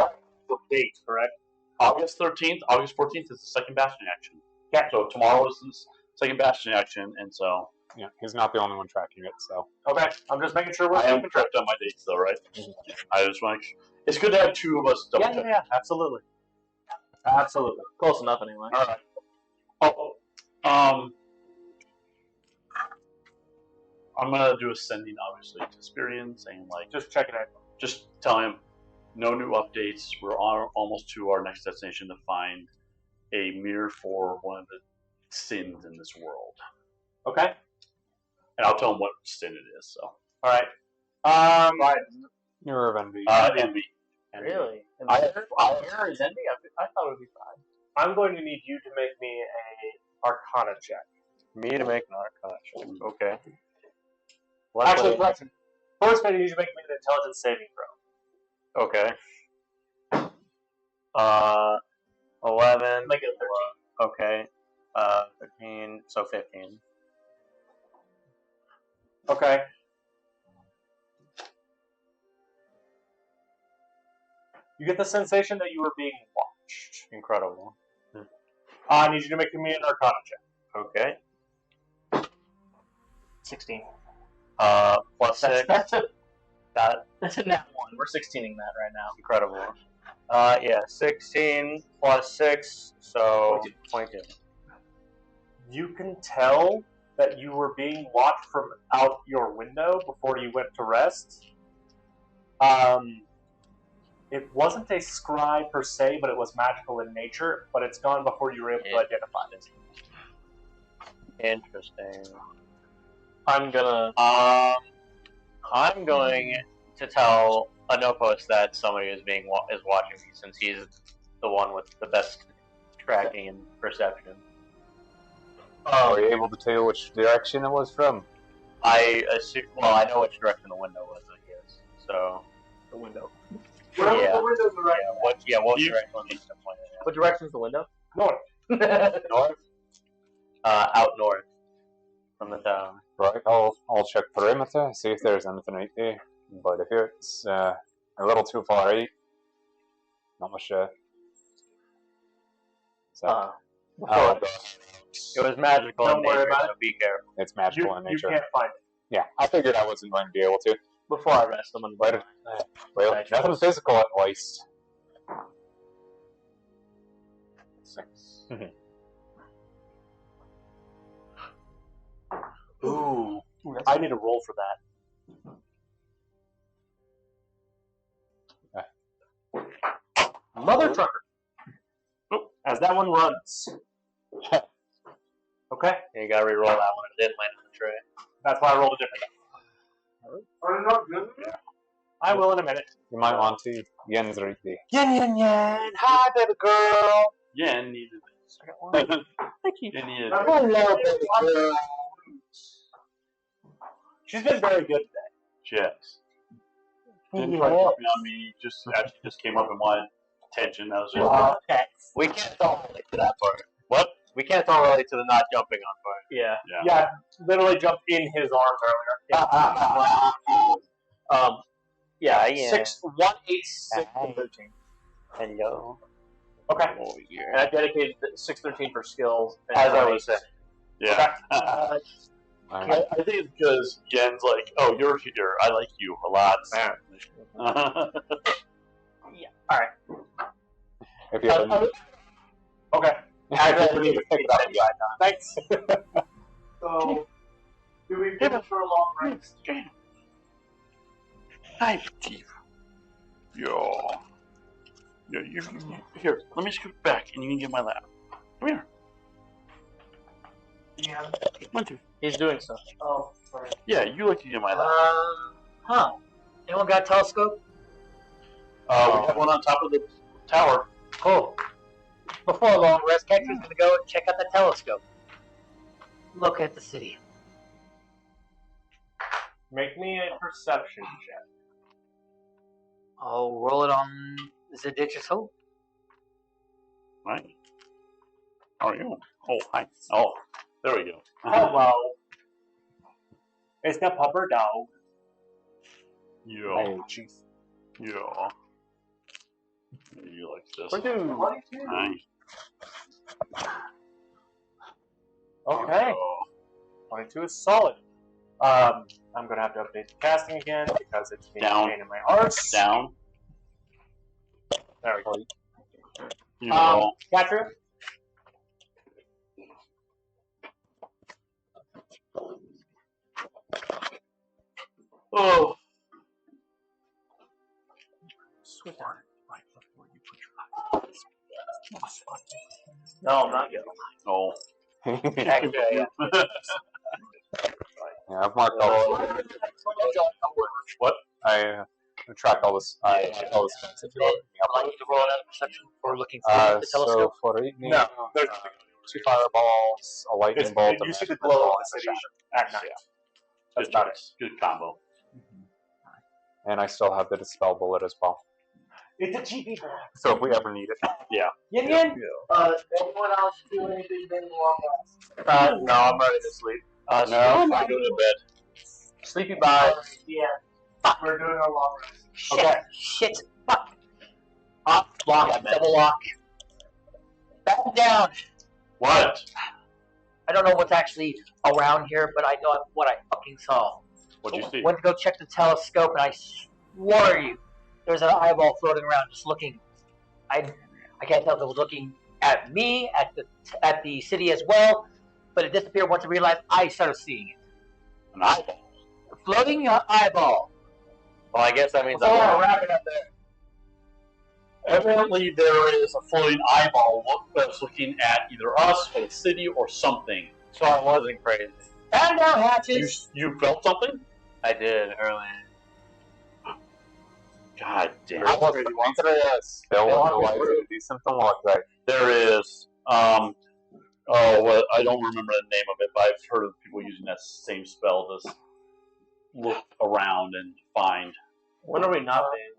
the date, correct? August 13th. August 14th is the second Bastion action. Yeah. So tomorrow is the second Bastion action, and so Yeah, he's not the only one tracking it, so. Okay, I'm just making sure we're I am keeping track. correct on my dates, though, right? I just want to. It's good to have 2 of us double check. yeah, absolutely. Absolutely. Close enough anyway. All right. Oh, I'm gonna do a sending, obviously, to Spirian, saying like, Just checking it. just tell him no new updates. We're almost to our next destination to find a mirror for one of the sins in this world, Okay. and I'll tell him what sin it is. So, All right. Mirror of Envy. envy. Really? I- is envy? I thought it would be fine. I'm going to need you to make me a Arcana check. Me to make an Arcana check. Okay. Actually, correction. First, I need you to make me an Intelligence saving throw. Okay. 11. Make it a 13. Okay. 13. So 15. Okay. You get the sensation that you are being watched. Incredible. I need you to make me an Arcana check. Okay. 16. Plus 6. That's a That's a nat 1. We're 16ing that right now. incredible. Yeah. 16 plus 6. So 22. You can tell that you were being watched from out your window before you went to rest. It wasn't a scry per se, but it was magical in nature, but it's gone before you were able to identify it. Interesting. I'm going to tell Anopos that somebody is watching me, since he's the one with the best tracking and perception. Are you able to tell which direction it was from? I assume. Well, I know which direction the window was, I guess. So The window. Wherever Yeah. the windows are right. what You- direction was the point? What direction's the window? North. North. Out north from the town. Right, I'll check perimeter, see if there's anything right there. But if it's a little too far right, not much so Uh, it was magical Don't in worry nature, about so be careful. it's magical in You nature. can't find it. Yeah, I figured I wasn't going to be able to. Before I rest, I'm gonna Right. Well, Right. nothing physical at least. 6. Ooh. I need a roll for that. Mother trucker. As that one runs. Okay, Yeah, you gotta re-roll that one. It didn't land on the tray. that's why I rolled a different. Are they not good? I will in a minute. You might want to. Yen's right there. Yen. Hi, baby girl. Yen needed Thank you. Yen needed. Hello, baby girl. She's been very good today. Yes. Didn't try to put me on me. Just actually just came up and wanted attention. That was just. Okay. We can't all relate to that part. What? We can't all relate to the not jumping on part. Yeah. Yeah. Yeah, literally jumped in his arms earlier. Yeah, 6-1-8-6-13. Hello. Okay. Oh, yeah. And I dedicated 6-13 for skills. And As I was saying. Yeah. Alright. I think it's because Yen's like, oh, you're here. I like you a lot. If you haven't, Okay. you pick it up. Thanks. So, do we finish for a long rest? Hi, Steve. Yo. Here, let me scoot back and you can get my lap. Come here. Yeah. 1, 2. He's doing stuff. Oh, sorry. Yeah, you like to get my lap. Huh. Anyone got a telescope? We have one on top of the tower. Cool. Before a long rest, Catcher's gonna go and check out the telescope. Look at the city. Make me a perception check. I'll roll it on the digital. Right. How are you? Oh, hi. Oh, there we go. Hello. Is the pupper dog? Yo. Hey, chief. Yo. You like this? 22. Nice. Okay. 22 is solid. I'm gonna have to update the casting again because it's being Down. a pain in my arse. Down. There we go. You know. Catcher? Oh. Switch on right before you put your eyes. No, I'm not yet. Oh. Yeah, I've marked all this. What? I track all this. I marked all this. If you want me I'd like you to roll another perception for looking for the so telescope. for it, No, there's 2 fireballs, a lightning It's, bolt, you and see the a glow of ball the and a city shatter. at night. Yeah. That's Good about it. choice. Good combo. And I still have the dispel bullet as well. It's a GP bag. So if we ever need it. Yin Yin? Anyone else do anything during the long rest? No, I'm ready to sleep. No, I'm going to bed. Sleepy bye. Yeah. We're doing a long rest. Shit. Okay. Shit. Fuck. Lock. Double lock. Back down. What? I don't know what's actually around here, but I know what I fucking saw. What'd you see? Went to go check the telescope, and I swore to you, there was an eyeball floating around, just looking. I can't tell if it was looking at me, at the city as well, but it disappeared once I realized I started seeing it. An eyeball. A floating eyeball. Well, I guess that means So I'm wrap it up there. Evidently, there is a floating eyeball that's looking at either us or the city or something. so I wasn't crazy. And down hatches. You felt something? I did earlier. God damn. I was wanted a spell with the do something like that. There is. Well, I don't remember the name of it, but I've heard of people using that same spell to look around and find. When are we not being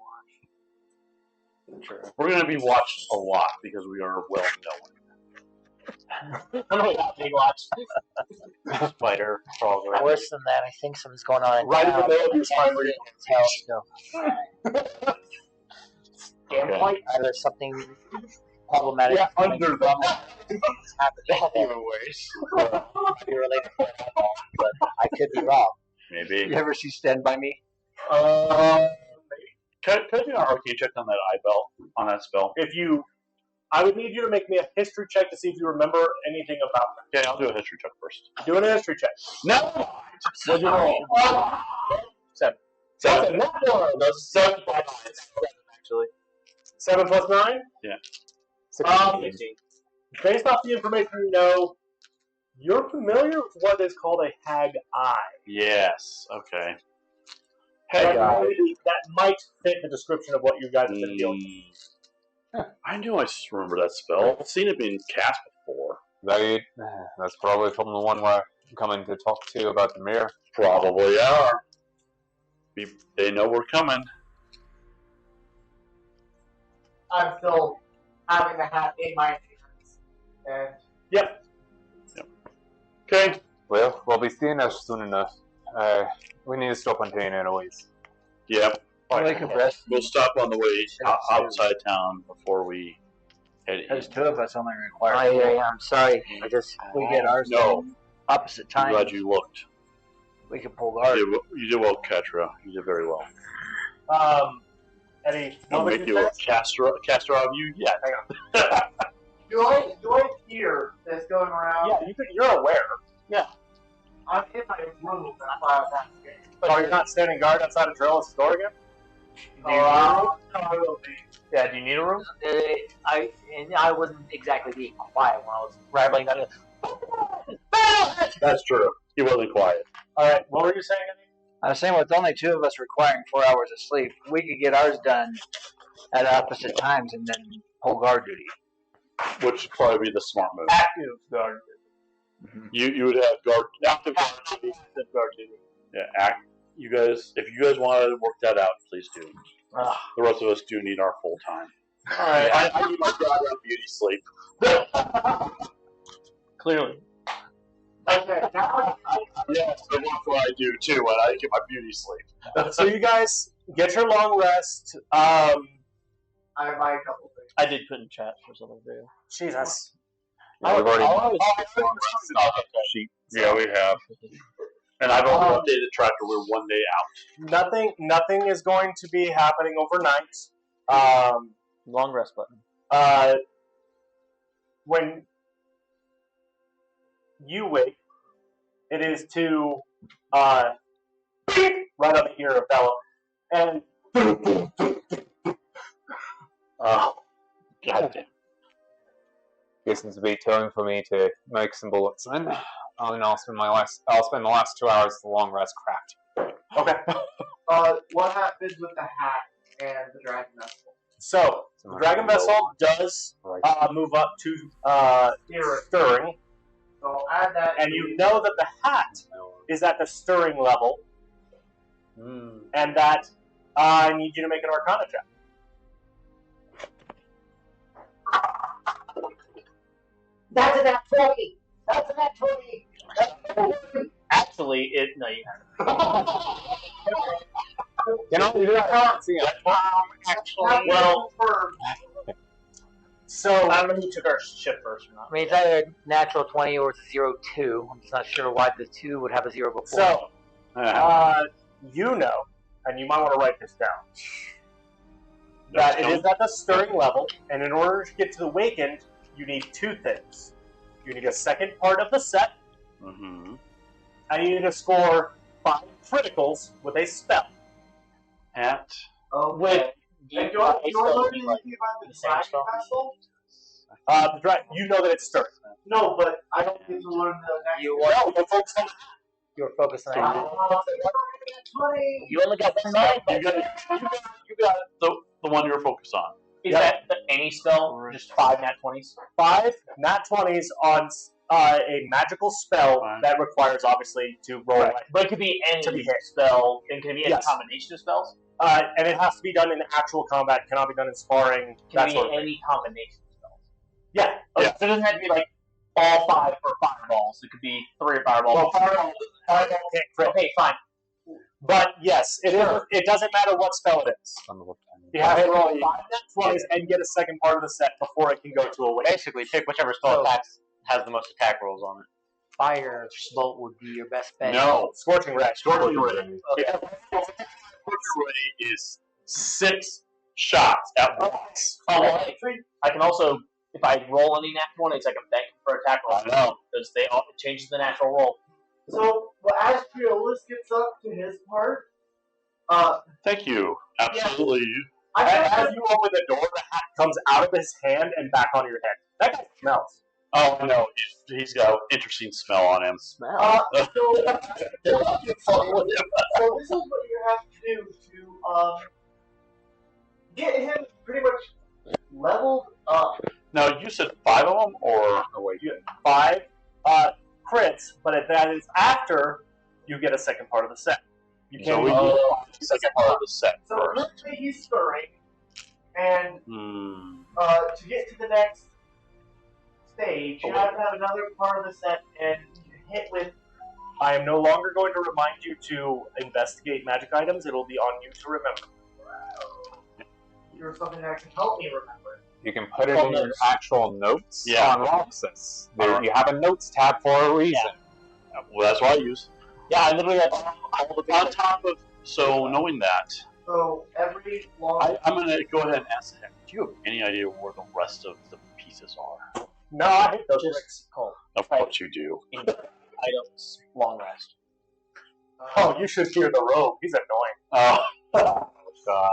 watched? Sure. We're going to be watched a lot because we are well known. When are we not being watched? Spider crawls around. Worse than that, I think something's going on in Right in the town. middle of your I can't spine. really tell. Damn Okay. point. Either something problematic. Yeah, under them. happened. Even worse. Be related to that eyeball, but I could be wrong. Maybe. You ever see Stand By Me? Can I do an arcane check on that eyeball, on that spell? I would need you to make me a history check to see if you remember anything about Okay, I'll do a history check first. that. Doing a history check. No! What'd you roll? 7. Seven. Not 4. That's 7 plus 9. Actually. 7 plus 9? Yeah. 16. Based off the information you know, you're familiar with what is called a hag eye. Yes, okay. Hey guys. That might fit the description of what you guys have been dealing with. I knew I just remember that spell. I've seen it being cast before. That's probably from the one where I'm coming to talk to you about the mirror. Probably are. They know we're coming. I'm still having the hat in my hands. And Yep. Okay. Well, we'll be seeing us soon enough. We need to stop on Tane anyways. Yep. We'll stop on the way outside town before we head There's east. 2 of us only required. I'm sorry. We get ours done opposite I'm time. glad you looked. We can pull guard. You did well, Ketra. You did very well. Eddie, I'll what make was you a caster out of you yet. do I hear this going around? Yeah, you're aware. I'm in my room. That's why I was asking. Oh, you're not standing guard outside of Drill's door again? I will be. Yeah, do you need a room? I wasn't exactly being quiet when I was rambling. That's true. He wasn't quiet. Alright, what were you saying, Eddie? I was saying with only 2 of us requiring 4 hours of sleep, we could get ours done at opposite times and then pull guard duty. Which would probably be the smart move. Active guard. You would have active guard duty. Yeah, you guys. If you guys want to work that out, please do. The rest of us do need our full time. Alright, I need my goddamn beauty sleep. clearly. Okay, now Yes, that's what I do too when I get my beauty sleep. So you guys get your long rest. I have my couple things. I did put in chat for some of you. Jesus. Yeah, we've already. Yeah, we have. And I've only updated the tracker. We're 1 day out. Nothing is going to be happening overnight. Long rest button. When you wake, it is to right on the ear of Bella, and Oh, goddamn. Guess it's a bit time for me to make some bullets, and I'll spend the last 2 hours of the long rest craft. okay. What happens with the hat and the dragon vessel? So the dragon vessel does move up to stirring, So I'll add that. and you know that the hat is at the stirring level, and that I need you to make an Arcana check. That's a nat 20. That's a nat 20. Actually, no, you haven't. You know, you can't see it. Actually, Well, so I don't know who took our ship first or not. I mean, it's either a natural 20 or it's a 0-2. I'm just not sure why the 2 would have a 0 before. So, you know, and you might want to write this down, that it is at the stirring level, and in order to get to the Wakened, you need 2 things. You need a second part of the set, Mm-hmm. and you need to score 5 criticals with a spell. At Okay. And do I learn anything about the dragon vessel? You know that it's stirring. No, but I don't get to learn the next. No, you're focused on You were focused on that. 20. You only got 1 mind. you got the one you're focused on. Is that any spell? Just 5 nat 20s? 5 nat 20s on a magical spell that requires, obviously, to roll. Right. But it could be any To be hit. spell, and can it be any Yes. combination of spells? And it has to be done in actual combat. Cannot be done in sparring. Can That it sort be of thing. any combination of spells? Yeah. Okay, Yeah. so it doesn't have to be like all 5 for fireballs. It could be 3 fireballs. Well, fireball can't crit. Okay, fine. But yes, it is. It doesn't matter what spell it is. You have to roll 5 nat 20s and get a second part of the set before it can go to a win. Basically, pick whichever spell attacks has the most attack rolls on it. Fire bolt would be your best bet. No. Scorching Ray. Scorching Ray. Okay. Scorching Ray is 6 shots at once. Oh, well, I can also, if I roll any nat 20s, I can bank for attack rolls. I know. Because it changes the natural roll. So, as Triolis gets up to his part, Thank you. Absolutely. As you open the door, the hat comes out of his hand and back on your head. That guy smells. Oh no, he's got an interesting smell on him. So this is what you have to do to get him pretty much leveled up. Now you said 5 of them, or wait, 5 crits, but that is after you get a second part of the set. You so can't we do do the second part of the set So first. let's say he's stirring, and to get to the next stage, you have to have another part of the set and hit with. I am no longer going to remind you to investigate magic items. It'll be on you to remember. Or something that can help me remember. You can put it in your actual notes Yeah. on Roxas. There, you have a notes tab for a reason. Well, that's what I use. Yeah, I literally have all the On top of knowing that, So every long. I'm going to go ahead and ask him. Do you have any idea where the rest of the pieces are? No, I hate those tricks. Of course you do. items long rest. Oh, you should hear the rogue. He's annoying. Oh,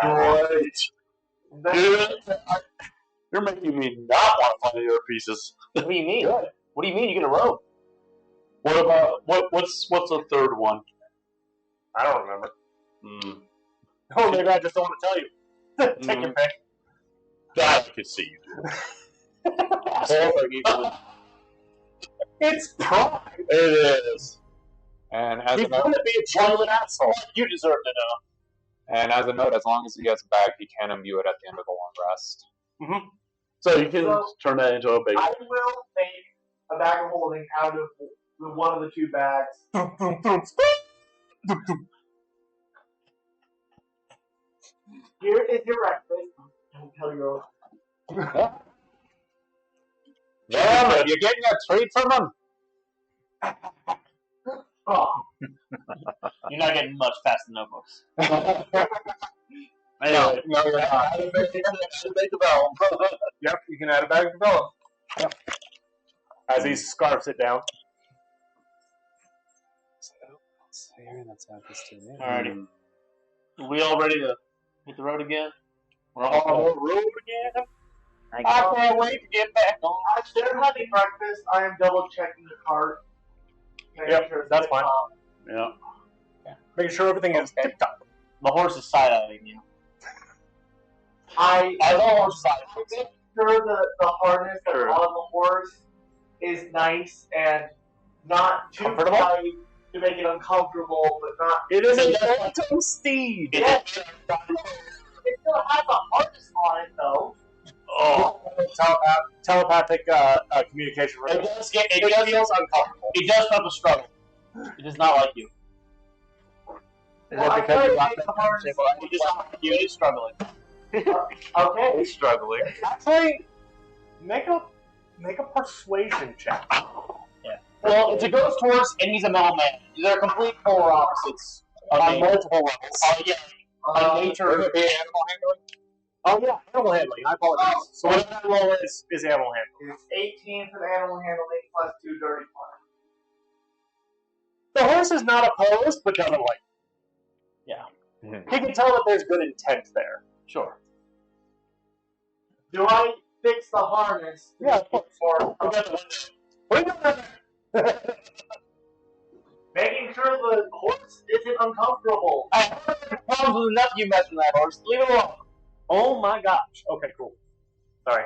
great. Dude, you're making me not want to find the other pieces. What do you mean? What do you mean you get a robe? What about what's the third one? I don't remember. Mm. Oh, maybe I just don't want to tell you. Take your pick. That I could see you do. It's pride. It is. And as a He's note, going to be a genuine asshole. You deserve to know. and as a note, as long as he gets a bag, he can imbue it at the end of the long rest. So you can So- turn that into a big. I will make a bag of holding out of one of the 2 bags. Here is your breakfast. Don't tell your Damn, you're getting a treat from him. Oh, You're not getting much past the notebooks. Anyway, No, you're not. make the bell. Yep, you can add a bag of vellum. Yep. As he scarfs it down. Let's add this to me. Alrighty. Are we all ready to hit the road again? We're all On the road again. I can't wait to get back on. as they're having breakfast, I am double checking the cart. Making Yep, sure it's that's fit fine. up. Yeah. Making sure everything is tip top. The horse is side-eyeing you. I As all horses make sure the harness that's on the horse is nice and not too Comfortable? tight to make it uncomfortable, but not. It is a phantom steed. Yes. It still has a harness on it though. Oh, Telepathic communication. It does feels uncomfortable. It does have a struggle. It does not like you. Is that because you got that It does not like you. It is struggling. Okay. he's struggling. Actually, make a persuasion check. Well, it's a ghost horse and he's a metal man. They're complete polar opposites. On multiple levels. Oh yeah. On nature. Would it be animal handling? Oh yeah, animal handling. I apologize. So what that roll is animal handling. It's 18 for the animal handling plus 2 dirty points. The horse is not opposed, but doesn't like. Yeah. He can tell that there's good intent there. Sure. Do I fix the harness? Yeah, of course. Or What are you doing there? making sure the horse isn't uncomfortable. I have problems with enough you messing with that horse. Leave it alone. Oh my gosh. Okay, cool. Sorry.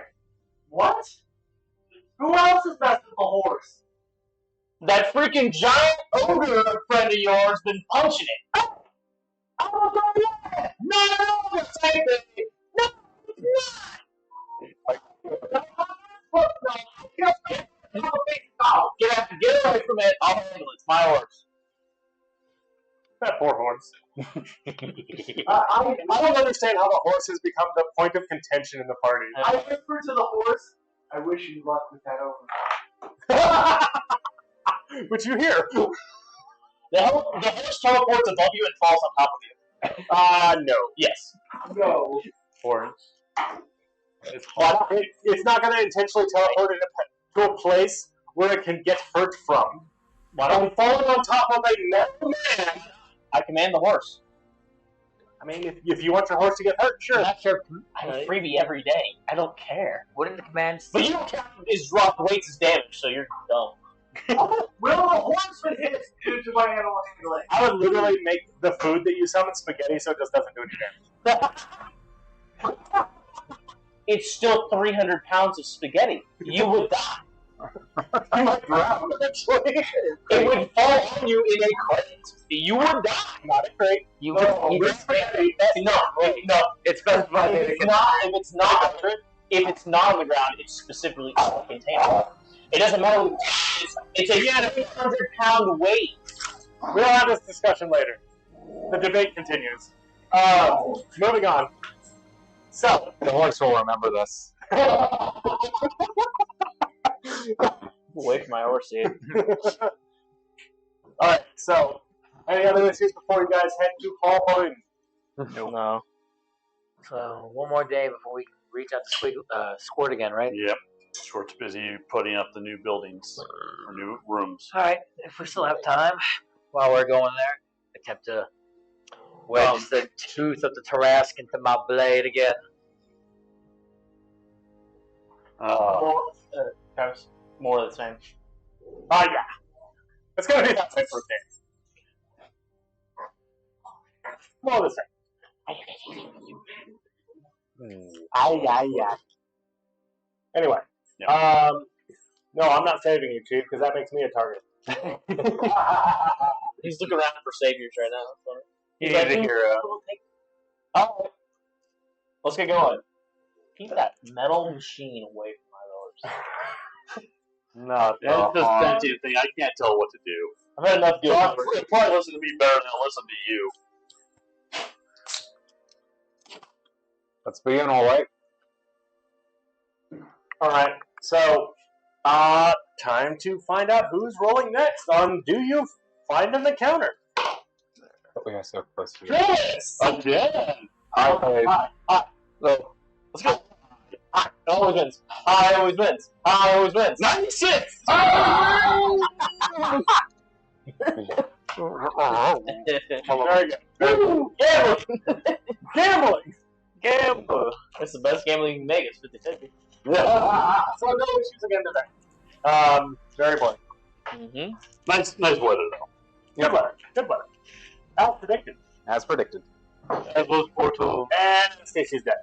What? Who else is messing with the horse? That freaking giant ogre friend of yours been punching it. Oh no, yeah! No, the same thing. No, it's not. Get away from it. I'll handle it. It's my horse. That poor horse. I I don't understand how the horse has become the point of contention in the party. whisper to the horse, I wish you luck with that over. Which you hear. The horse teleports above you and falls on top of you. No. Yes. No. Horse. It's not going to intentionally teleport it to a place where it can get hurt from. Why don't I'm falling on top of a metal man. I command the horse? I mean, if you want your horse to get hurt, I'm sure. not sure. I have freebie every day. I don't care. Wouldn't the command? But you don't count his drop weights as damage, so you're dumb. Will the horse would hit due to my animal handling? I would literally make the food that you summon spaghetti so it just doesn't do any damage. It's still 300 pounds of spaghetti. You would die. I might drown eventually. It would fall on you in a crate. You would die. Not a crate. You No, would. with spaghetti. No, wait, no. It's specified If it's not, if it's not on the ground, it's specifically contained. It doesn't matter. What it's a 300-pound weight. We'll have this discussion later. The debate continues. Moving on. So, The horse will remember this. Away from my horse, dude. alright, so, any other issues before you guys head to Hall Point? No. So one more day before we reach out to Squirt again, right? Yep. Short's busy putting up the new buildings or new rooms. All right. If we still have time while we're going there, attempt to wedge the tooth of the Tarrasque into my blade again. Travis, more of the same. Yeah. It's gonna be that way for a day. More of the same. Anyway. Yeah. No, I'm not saving you, Chief, because that makes me a target. He's looking around for saviors right now. He's a hero. Oh, let's get going. Keep that metal machine away from my doors. No, that's the sensitive thing. I can't tell what to do. I've had enough good. It'll probably listen to me better than it'll listen to you. Let's begin, all right. Alright, so, time to find out who's rolling next on Do You Find an Encounter? But we have so close to it. Yes! Again! So, let's go. I always wins. I always wins. I always wins. 96! Very good. Gambling! Gambling! Gamble. That's the best gambling you can make. It's 50-50. So no issues again today. Very boring. Mm-hmm. Nice weather, though. Good weather. Good weather. As predicted. As predicted. As was foretold. And Stacy's dead.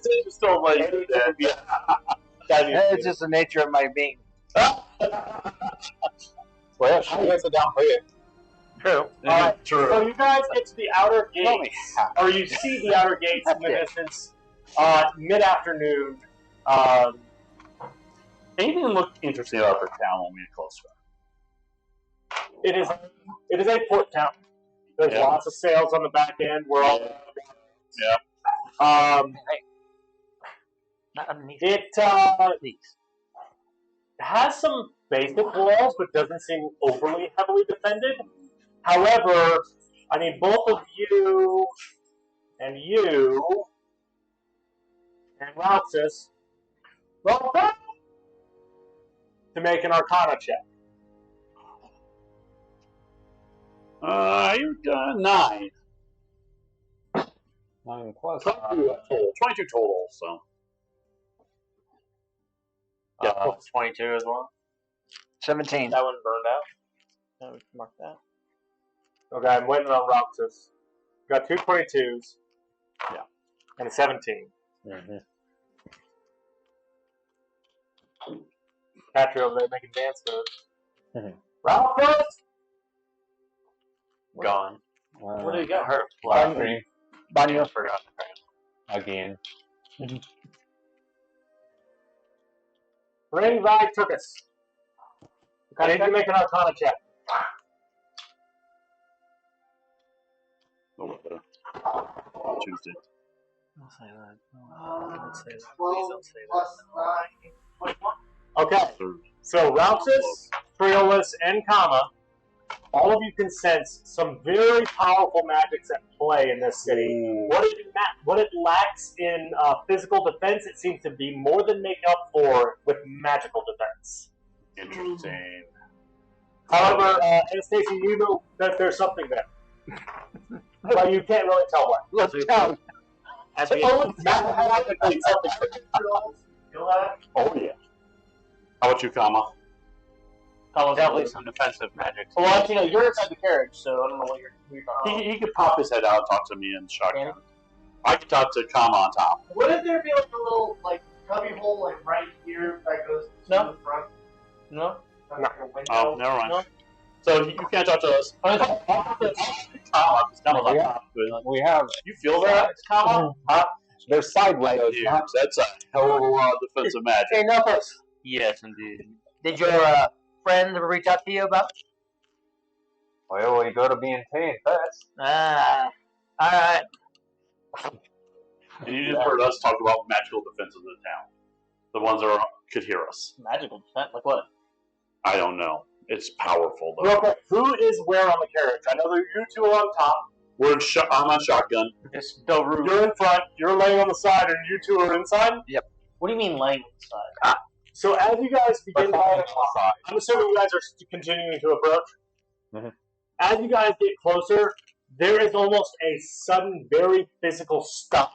Stacy's still like dead. It's just the nature of my being. Well, she gets it down for you. True. Alright, True. so you guys get to the outer gates, or you see the outer gates in the distance, mid-afternoon. Anything look interesting about the town when we get closer? It is a port town. There's Yeah. lots of sails on the back end. We're all Not underneath. it Please. has some basic walls, but doesn't seem overly heavily defended. However, I need both of you and Roxas to make an Arcana check. You've done 9. 9 plus. 22 total, so. Yeah, 22 as well. 17. That one burned out. Yeah, we can mark that. Okay, I'm waiting on Roxas. Got 2 22s. Yeah. And a 17. Mm-hmm. Patriot, they make a dance move. Mhm. Roxas! Gone. What do you got? Her Black green. Banyo. forgot. Again. Ring by took us. I need to make an Arcana check. Tuesday. Don't say that. Don't say that. Please 12 don't say plus that. 9, 21. Okay, so Roxas, Triolus, and Kama, all of you can sense some very powerful magics at play in this city. What it lacks in physical defense, it seems to be more than make up for with magical defense. Interesting. However, Anastasia, you know that there's something there. But you can't really tell what. Let's go. As we Mathematically, something. Feel that? Oh yeah. How about you, Kama? definitely some defensive magic. Well, actually, no, you're inside the carriage, so I don't know what you're talking about. He could pop his head out and talk to me in shotgun. I could talk to Kama on top. Wouldn't there be like a little like cubby hole like right here that goes to No. the front? No? Like a window? Oh, never mind. No. So you can't talk to us. I mean, Kama, because Kama's on Yeah. top. We have. You feel that, Kama? There's side windows. Dude, that's a hell of a lot of defensive magic. Hey, Knuckles, yes, indeed. did your friend ever reach out to you about? Well, you go to being paid first. Ah, all right. And you just heard us talk about magical defenses of the town. The ones that could hear us. Magical defense? Like what? I don't know. It's powerful, though. Real quick, who is where on the carriage? I know that you two are on top. I'm on shotgun. It's Doru. You're in front. You're laying on the side, and you two are inside. What do you mean laying inside? So as you guys begin But laying on the side. I'm assuming you guys are continuing to approach. Mhm. As you guys get closer, there is almost a sudden, very physical stop.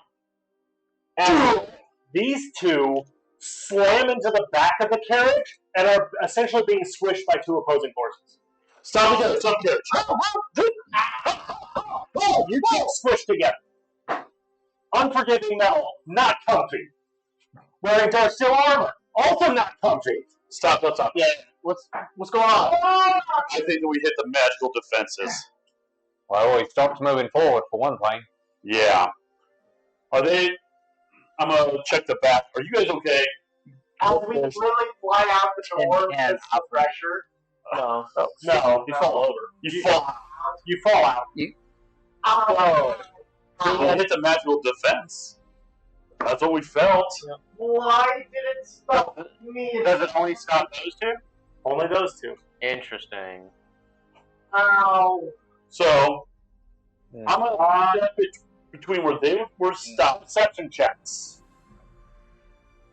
And these two slam into the back of the carriage and are essentially being squished by two opposing forces. Stop again. Stop again. You get squished together. Unforgiving metal, not comfy. Wearing dark steel armor, also not comfy. Stop. Yeah. What's going on? I think that we hit the magical defenses. Well, we stopped moving forward for one thing. Yeah. Are they... I'm going to check the back. Are you guys okay? As we literally fly out the door And- because of pressure. No. No, You fall over. You fall. You fall out. Oh. We hit the magical defense. That's what we felt. Why did it stop me? Does it only stop those two? Only those two. Interesting. Ow. So, I'm going to step between where they were stopped. Perception checks.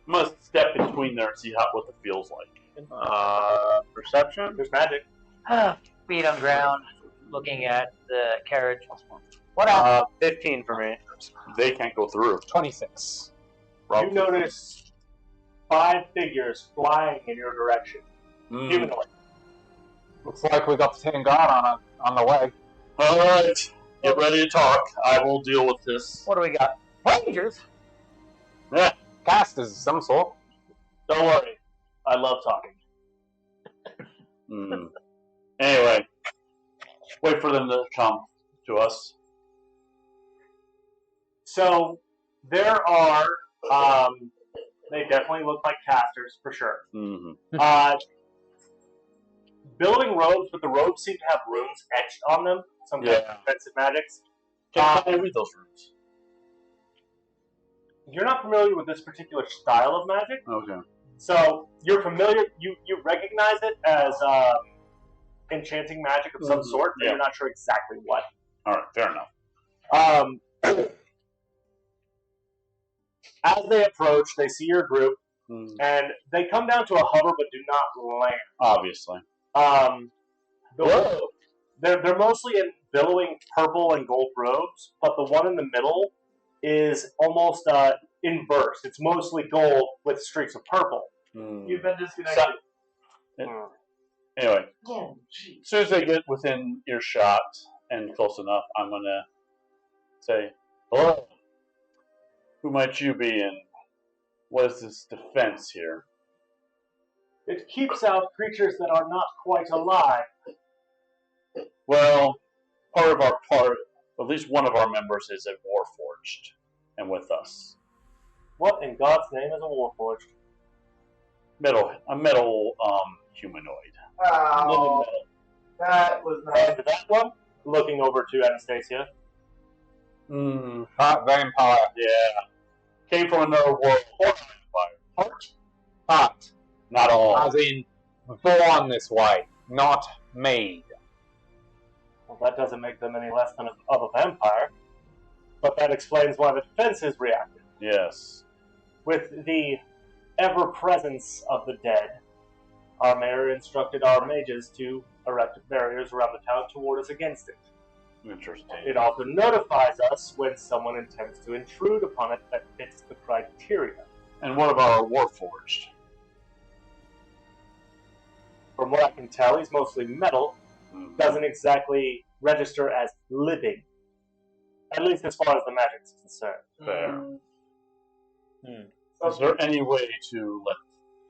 I'm going to step between there and see what it feels like. Perception? There's magic. Feet on ground, looking at the carriage. What happened? 15 for me. They can't go through. 26. You notice 5 figures flying in your direction. Mm. Humanoid. Looks like we got the Tin God on the way. All right. Get ready to talk. I will deal with this. What do we got? Rangers. Yeah. Casters of some sort. Don't worry. I love talking. Mm. Anyway, wait for them to come to us. So, there are, they definitely look like casters, for sure. Mm-hmm. Building robes, but the robes seem to have runes etched on them. Some kind of defensive magics. Can I read those rooms? You're not familiar with this particular style of magic, Okay. so you're familiar, you recognize it as enchanting magic of some sort, but you're not sure exactly what. All right. Fair enough. As they approach, they see your group, Mm. and they come down to a hover but do not land. Obviously. They're mostly in billowing purple and gold robes, but the one in the middle is almost inverse. It's mostly gold with streaks of purple. Mm. You've been disconnected. Anyway, Oh, jeez. as soon as they get within earshot and close enough, I'm going to say, hello. Who might you be, and what is this defense here? It keeps out creatures that are not quite alive. Well, at least one of our members is a Warforged, and with us. What in God's name is a Warforged? A metal humanoid. Oh, that was nice. And that one, looking over to Anastasia. Hot vampire. Yeah. Came from another world. Hot. Not all. As in, born this way, not made. Well, that doesn't make them any less than of a vampire. But that explains why the defenses reacted. Yes. With the ever-presence of the dead, our mayor instructed our mages to erect barriers around the town to ward us against it. Interesting. It also notifies us when someone intends to intrude upon it that fits the criteria. And what about our Warforged? From what I can tell, he's mostly metal. Doesn't exactly register as living. At least as far as the magic's concerned. Fair. Is there any way to let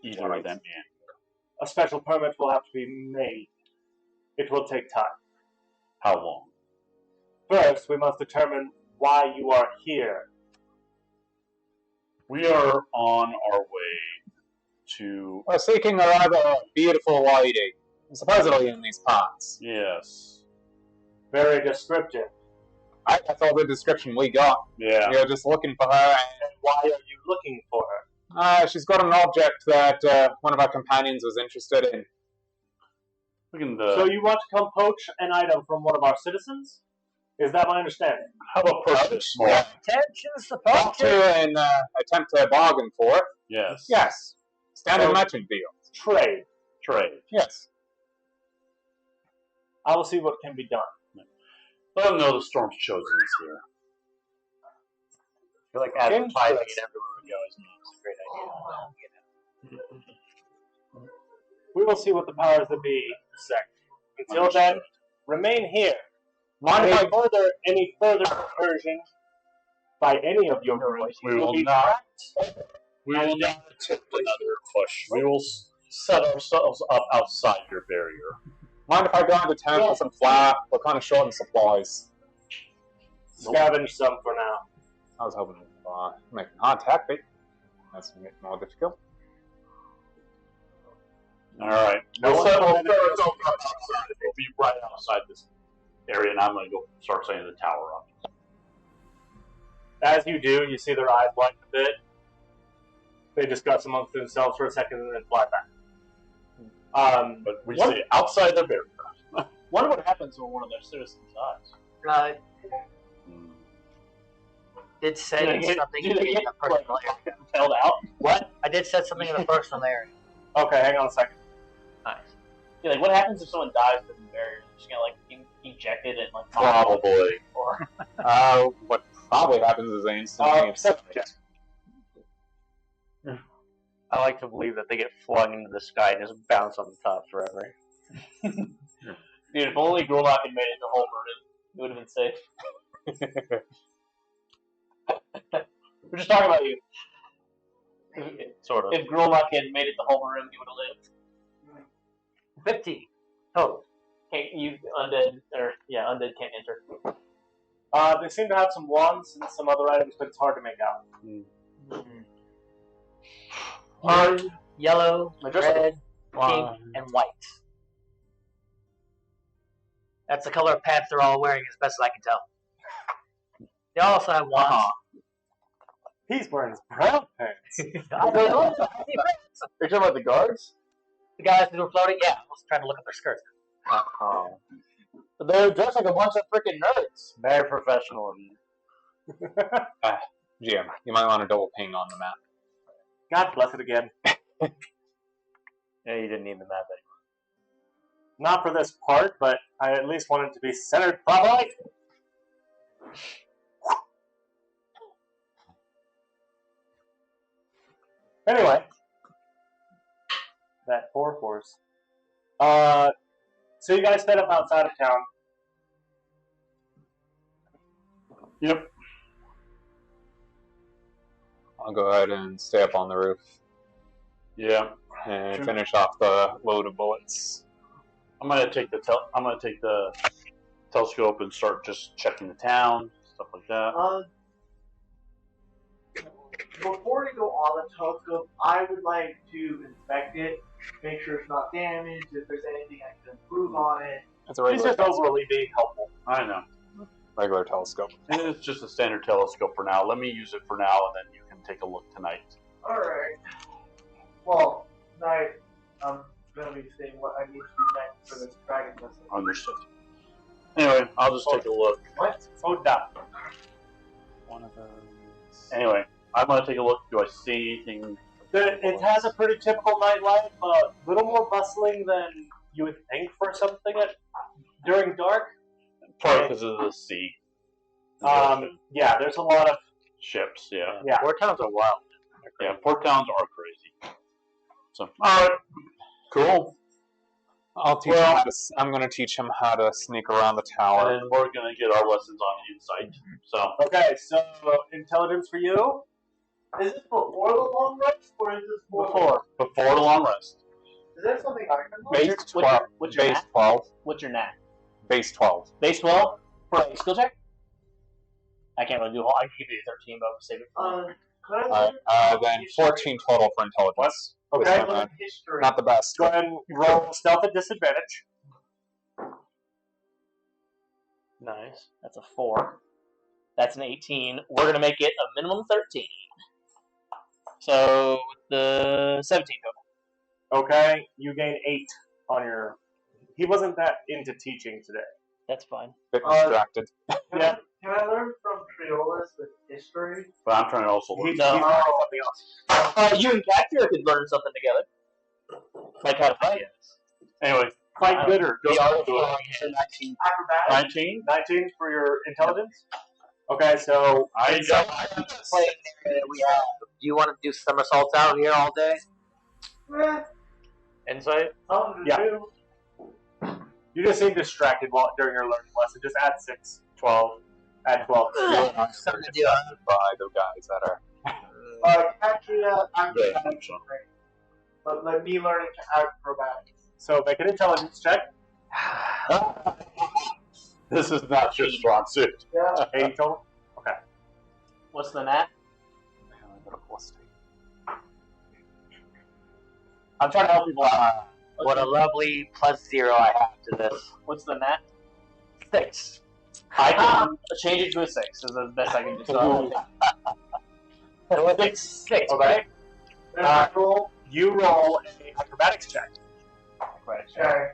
either of them in? A special permit will have to be made. It will take time. How long? First, we must determine why you are here. We are on our way to... We're seeking a rather beautiful lady, supposedly in these parts. Yes. Very descriptive. That's all the description we got. Yeah. We are just looking for her, And why are you looking for her? she's got an object that one of our companions was interested in. We can, So you want to come poach an item from one of our citizens? Is that my understanding? how about purchase small? Attention's the Not poacher. to an attempt to bargain for it. Yes. Yes. Standard So- merchant deal. Trade. Trade. Yes. I will see what can be done. Let them know the Storm's Chosen is here. I feel like advertising it everywhere we go is a great idea. We will see what the powers that be say. Until then, remain here. Mind if I Any further incursion by any of your groups, We will not. We will not attempt another push. We will set ourselves up outside your barrier. Mind if I go into town for some flour? We're kind of short in supplies. Scavenge some for now. I was hoping to make contact, but that's a bit more difficult. Alright. We'll set ourselves up outside. We'll be right outside this area, and I'm going to go start setting the tower up. As you do, you see their eyes light a bit. They discuss amongst themselves for a second and then fly back. But we stay outside the barrier. Wonder what happens when one of their citizens dies. Did say something do they in get, the personal area. held out? What? I did say something in the personal area. Okay, hang on a second. Nice. Yeah, like what happens if someone dies from the barrier? They're just gonna like ejected and like Probably. or What probably happens is they instantly Check. I like to believe that they get flung into the sky and just bounce on the top forever. Dude, if only Grulak had made it to Holmer, it would have been safe. We're just talking about you. Sort of. If Grulak had made it to Holmer, he would have lived. 50. Oh, Undead undead can't enter. They seem to have some wands and some other items, but it's hard to make out. yellow, Just- red, pink, and white. That's the color of pants they're all wearing, as best as I can tell. They also have wands. He's wearing his brown pants. I don't know. Are you talking about the guards? The guys who were floating, yeah, I was trying to look at their skirts. But they're dressed like a bunch of freaking nerds. Very professional of you. GM, you might want to double ping on the map. God bless it again. Yeah, you didn't need the map anymore. Not for this part, but I at least want it to be centered properly. Anyway, that 4-force. So you guys set up outside of town. Yep. I'll go ahead and stay up on the roof Yeah. and Sure. finish off the load of bullets. I'm gonna take the telescope and start just checking the town, stuff like that. Before we go on the telescope, I would like to inspect it, make sure it's not damaged, if there's anything I can improve on it. It's a He's regular, just overly being helpful. I know. regular telescope. And it's just a standard telescope for now. Let me use it for now, and then you can take a look tonight. Alright. Well, tonight I'm gonna be seeing what I need to do next for this dragon system. Understood. Anyway, I'll just take a look. What? Oh, that. One of those. Anyway, I'm gonna take a look. Do I see anything? It has a pretty typical nightlife, a little more bustling than you would think for something during dark. Probably because of the sea. Yeah, there's a lot of Ships, yeah. yeah. Port towns are wild. Yeah, port towns are crazy. So, alright. Cool. I'll teach him how to. I'm going to teach him how to sneak around the tower. And then we're going to get our lessons on insight. So, Okay, so intelligence for you Is this before the long rest, or is this before. before the long rest. Is there something I can Base 12. what's your Base nat? 12. What's your nat? Base 12. Base 12 for a skill check? I can't really do a whole. I can give you 13, but I'll save it for Could I Alright, then 14 total for intelligence. With Okay. my, history? not the best. Go ahead and roll stealth at disadvantage. Nice. That's a 4. That's an 18. We're going to make it a minimum 13. So, the 17 total. Okay, you gain 8 on your. He wasn't that into teaching today. That's fine. Bit distracted. Yeah. Can I learn from Triolis with history? But I'm trying to also learn. He's learning something else. You and Cactura could learn something together. Like how to fight. Anyway, Fight good or The art of go. throwing hands. Acrobatics? 19? 19 for your intelligence. Okay, so I got Playing area that we have. Do you want to do somersaults out here all day? Insight? Something to Yeah. do. you just seem distracted during your learning lesson. Just add 6. 12. Add 12. Something to do. By the guys that are. Katria, Very acrobatics. much so. But let me learn acrobatics. So make an intelligence check. This is not your strong suit. Yeah. 80 total. What's the nat? I'm trying to help people out. What a lovely +0 I have to this. What's the nat? 6. I can change it to a 6. Is the best I can do. So, Six. 6. Okay. Roll. You roll a acrobatics check. Okay.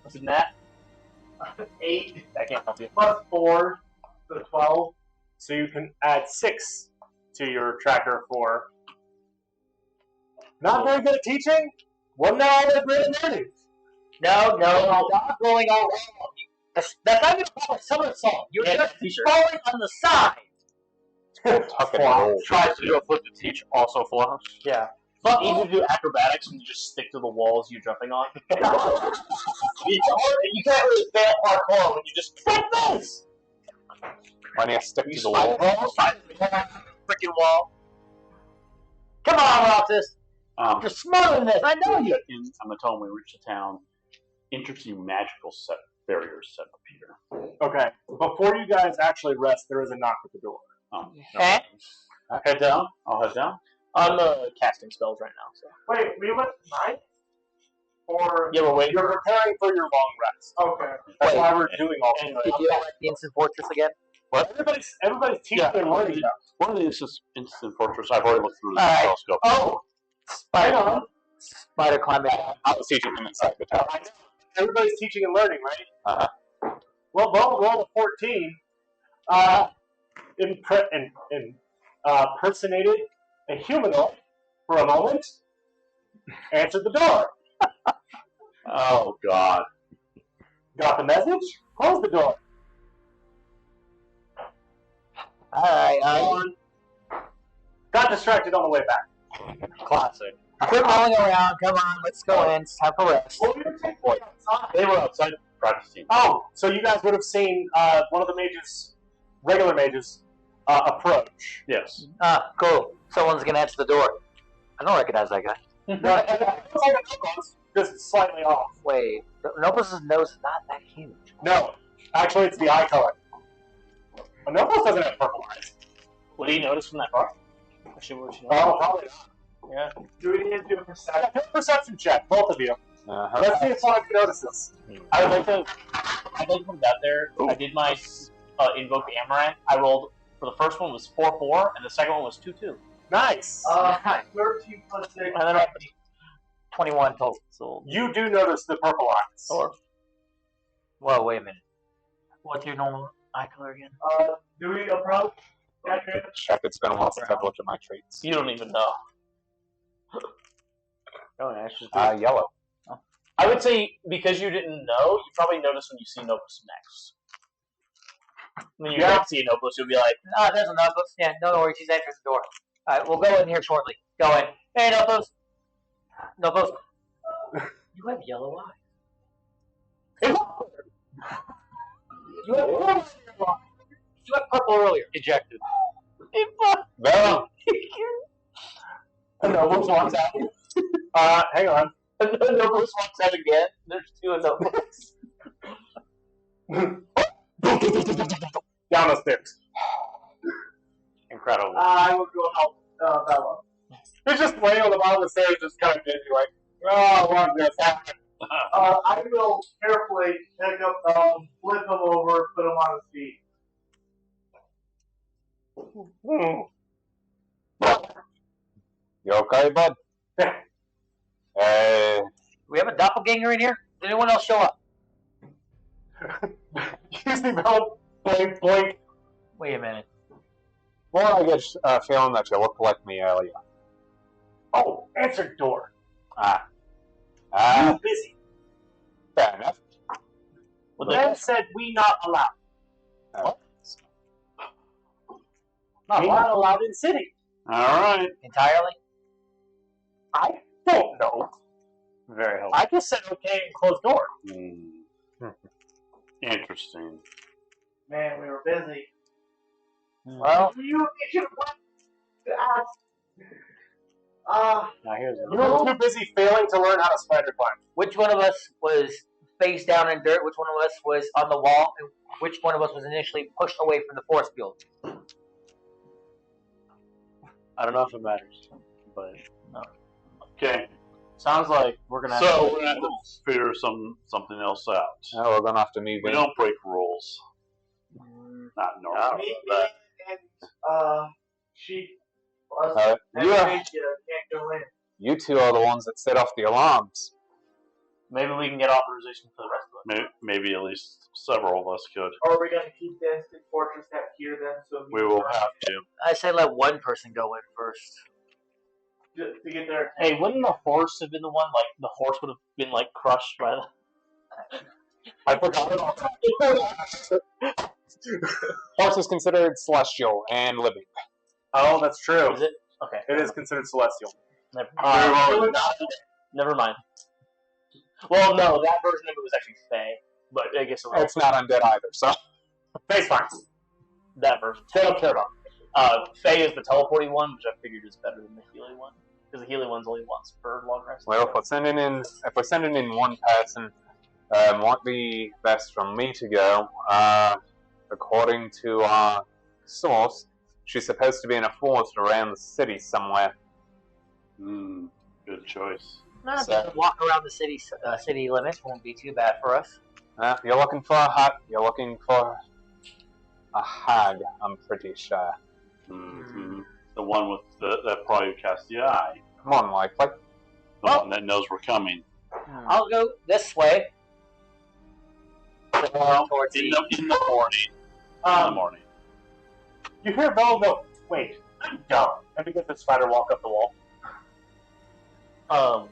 what's the nat? 8 I can't help you. plus 4, so 12. So you can add 6 to your tracker for. Not very good at teaching? Wasn't that all that great at learning? No, not rolling all wrong. That's not even a somersault. You're Yeah, just t-shirt. falling on the side. Tuck and roll. Tries to do a flip to teach, also flops. Yeah. It's not easy to do acrobatics when you just stick to the walls you're jumping on. You can't really fail parkour when you just like this. When you stick You to the wall. Freaking wall. Come on, Roxas. You're smarter than this. I know you. I'm gonna tell him when we reach the town. Interesting magical set barriers set up here. Okay. Before you guys actually rest, there is a knock at the door. Eh? Head down. I'll head down. I'm casting spells right now. So. Wait, we went tonight? Or. Yeah, we're waiting. You're preparing for your long rest. Okay. That's Wait. why we're doing all this. Did you like the Instant Fortress again? Everybody's teaching and learning now. One of these is Instant Fortress. I've already looked through the Alright. telescope. Oh! Hang on. Spider climbing. I was teaching them inside the tower. I know. Everybody's teaching and learning, right? Uh-huh. Well, Bo rolled a 14. Impersonated a humanoid for a moment. Answered the door. Oh God. Got the message? Closed the door. Alright, Got distracted on the way back. Classic. quit rolling around. Come on, let's go in. It's time for rest. Well, we were taking it outside. They were outside practicing. Oh, so you guys would have seen one of the mages, regular mages, approach. Yes. Ah, cool. Someone's gonna answer the door. I don't recognize that guy. Just slightly off. Wait, Nopus' nose is not that huge. No, actually, it's the eye color. Anopos doesn't have purple eyes. What do you notice from that far? Actually, what you Oh, probably not. Yeah. Do we need to do a perception? Yeah, perception check, both of you. Uh-huh. Let's see if one of you notices. I would like to. I'd like to put that there. I did my invoke the Amaranth. I rolled for the first one was 4-4, and the second one was 2-2. Nice. 13 plus 6. And then 21 total. so You do notice the purple eyes. Whoa, wait a minute. What's your normal eye color again? Do we approach? Check. It's been a while since I've looked at my traits. you don't even know. Oh, that's just Yellow. I would say because you didn't know, you probably notice when you see Nobus next. When you don't see Nobus, you'll be like, Ah, there's a Nobus. Yeah, no worries. He's entering the door. All right, we'll go in here shortly. Go in. Hey, Nobus. Nobus. You have yellow eyes. You have purple. You have purple earlier. ejected. Well, Nobus walks out. Hang on. Nobus walks out again. There's two Nobus. Down the stairs. Incredible. I will go help Bella. He's just laying on the bottom of the stairs, just kind of busy, like, oh, what just happened? I will carefully pick up, flip him over, put him on his feet. you okay, bud? We have a doppelganger in here? Did anyone else show up? You see Bella blink, blink. Wait a minute. Well, I get a feeling that you looked like me earlier. Oh, answer door. Ah, Busy. fair enough. Well, then said we not allowed. What? We not allowed in city. All right. Entirely? I don't know. Very helpful. I just said okay and closed door. Interesting. Man, we were busy. Well, You should have went to ask. Now here's You were too busy failing to learn how to spider climb. which one of us was face down in dirt? Which one of us was on the wall? And which one of us was initially pushed away from the force field? I don't know if it matters, but Okay. sounds like we're gonna. So have we're gonna have to figure something else out. Oh, we're gonna have to move We in. don't break rules. Not normal. Me But and she. Us, You, can't go in. you two are the ones that set off the alarms. Maybe we can get authorization for the rest of it. maybe at least several of us could. Or are we going to keep the instant fortress out here then? So We will have to. I say let one person go in first. to get their Hey, wouldn't the horse have been the one? Like the horse would have been like crushed by the. I forgot about that. Horse is considered celestial and living. Oh, that's true. Is it? Okay. It is considered celestial. Never mind. Well, no, that version of it was actually Fae, but I guess it was It's not undead either, so. Face fine. that version. They don't care about. Fae is the teleporting one, which I figured is better than the Healy one, because the Healy one's only once per long rest. Well, if we're sending in one person, might be best for me to go. According to our source, she's supposed to be in a forest around the city somewhere. Good choice. No, So- just walk around the city limits won't be too bad for us. You're looking for a hut. You're looking for a hag, I'm pretty sure. Mm-hmm. The one with that probably cast the eye. More than likely. The one that knows we're coming. I'll go this way. Towards In the the morning. In the morning. You hear Bella go, wait, I'm dumb. And we get the spider walk up the wall.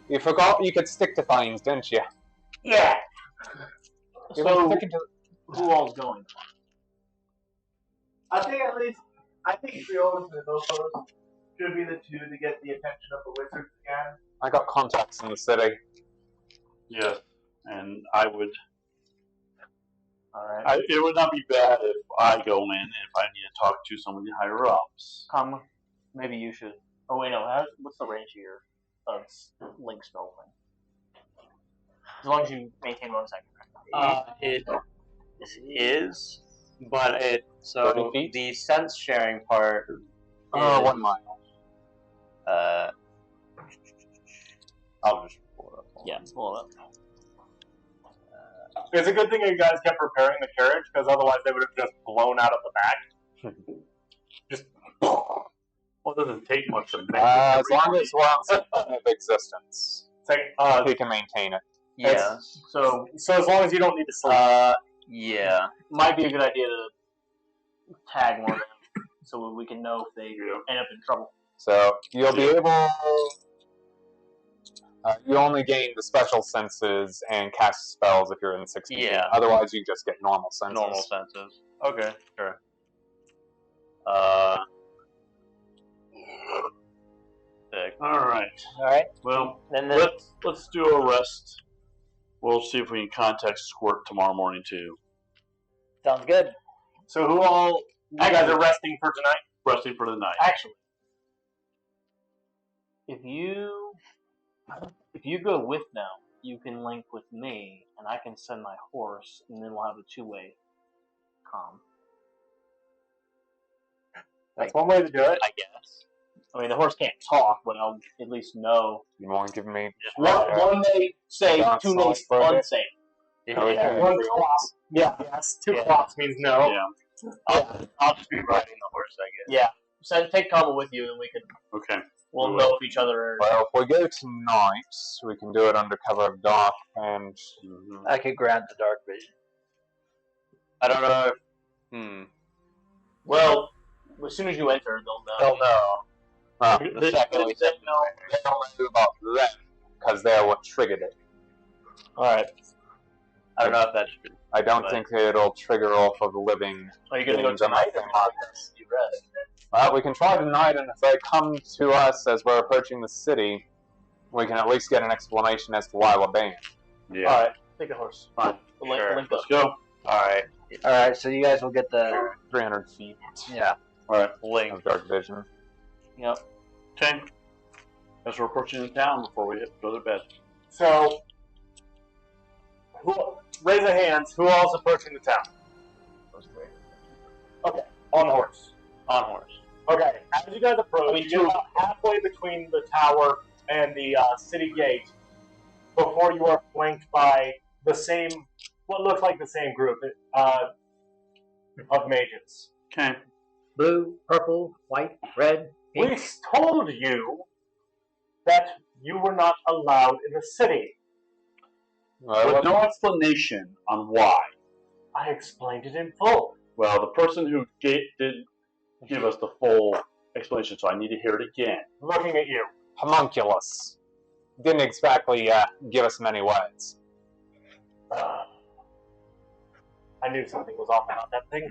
You forgot you could stick to things, didn't you? Yeah. You So, were sticking to. who all's going? I think Triolis and Adolfos should be the two to get the attention of the wizards again. I got contacts in the city. Yes. And I would. Alright. It would not be bad if I go in if I need to talk to some of the higher ups. Come, maybe you should. Oh, wait, no. What's the range of your link spell thing? As long as you maintain 1 second. It is, but it 30 feet? the sense sharing part. Is, 1 mile. I'll just pull it up. Yeah, pull it up. It's a good thing you guys kept repairing the carriage, because otherwise they would have just blown out of the back. Just. Well, it doesn't take much to make As long as we're on some plane of existence, It's like, he can maintain it. Yeah. So, so as long as you don't need to sleep. Yeah. might be a good idea to tag one of them so we can know if they end up in trouble. So you'll be able. You only gain the special senses and cast spells if you're in 16. Yeah. Otherwise, you just get normal senses. Normal senses. Okay, sure. Sick. All right. All right. Well, Then the, let's do a rest. We'll see if we can contact Squirt tomorrow morning too. sounds good. So who all? You guys are resting for tonight. Resting for the night. Actually, If you go with them, you can link with me, and I can send my horse, and then we'll have a two-way comm. that's one way to do it. I guess. I mean, the horse can't talk, but I'll at least know. You want to give me? One may say, Not two may soft, but- unsafe. Okay. One clock. Yeah. Yes. Two clocks means no. Yeah. I'll just be riding the horse, I guess. Yeah. So take Kama with you, and we can. Okay. We'll We know will. if each other are. Well, if we go tonight, we can do it under cover of dark, and I could grant the dark vision. I don't know. Well, as soon as you enter, they'll know. They'll know. The second we said no. they don't know about them because they're what triggered it. All right. I don't know if that's true. I don't But- think it'll trigger off of living. Are you going to go things or tonight? nothing like this. You rest. Well, we can try tonight, and if they come to us as we're approaching the city, we can at least get an explanation as to why we're banned. Yeah. All right. Take a horse. Fine. We'll Sure. link Let's up. go. All right. All right. So you guys will get the 300 feet yeah. All right. Link. of dark vision. Yep. Okay. As we're approaching the town before we go to bed. So, raise a hands. Who all's approaching the town? Okay, on the horse. On horse. Okay, as you guys approach, you get about halfway between the tower and the city gate before you are flanked by the same, what looks like the same group of mages. Okay. Blue, purple, white, red, We pink. told you that you were not allowed in the city. With no explanation on why. I explained it in full. Well, the person who didn't give us the full explanation, so I need to hear it again. Looking at you. Homunculus. Didn't exactly give us many words. I knew something was off about that thing.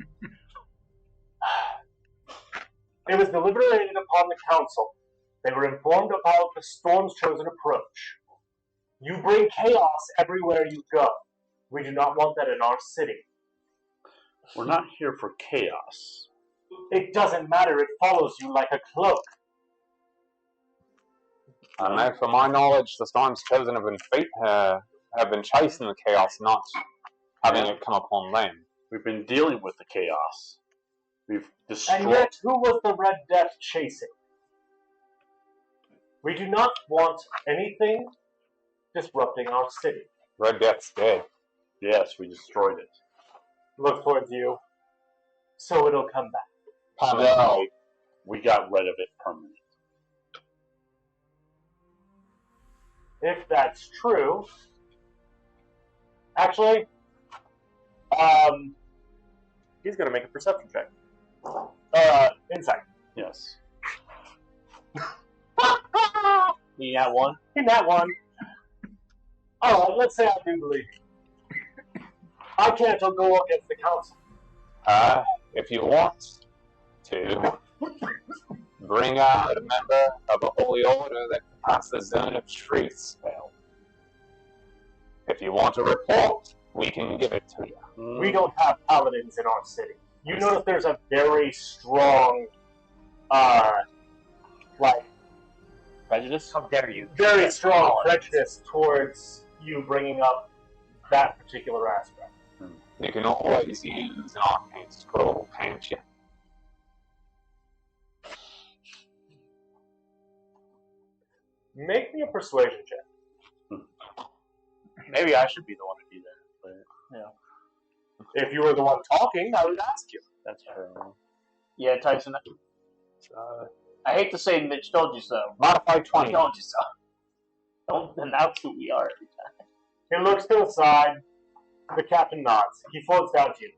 It was deliberated upon the council. They were informed about the storm's chosen approach. You bring chaos everywhere you go. We do not want that in our city. We're not here for chaos. It doesn't matter. It follows you like a cloak. I know, from my knowledge, the storms chosen have been chasing the chaos, not having it come upon them. We've been dealing with the chaos. We've destroyed. And yet, who was the Red Death chasing? We do not want anything disrupting our city. Red Death's dead. Yes, we destroyed it. Look towards you, so it'll come back. No, we got rid of it permanently. If that's true, actually, he's gonna make a perception check. Insight. Yes. You got one? In that one. Oh, let's say I do believe you. I can't go against the council. If you want to, bring out a member of a holy order that can pass the zone of truth spell. If you want a report, we can give it to you. We don't have paladins in our city. You notice there's a very strong, Prejudice? How dare you? very strong prejudice towards you bringing up that particular aspect. You can always use an arcane scroll, can't you? Make me a persuasion check. Maybe I should be the one to do that. But If you were the one talking, I would ask you. that's true. Yeah, Tyson. I hate to say Mitch told you so. Modify I 20. told you so. Don't announce who we are every time. He looks to the side. The captain nods. He floats down to you.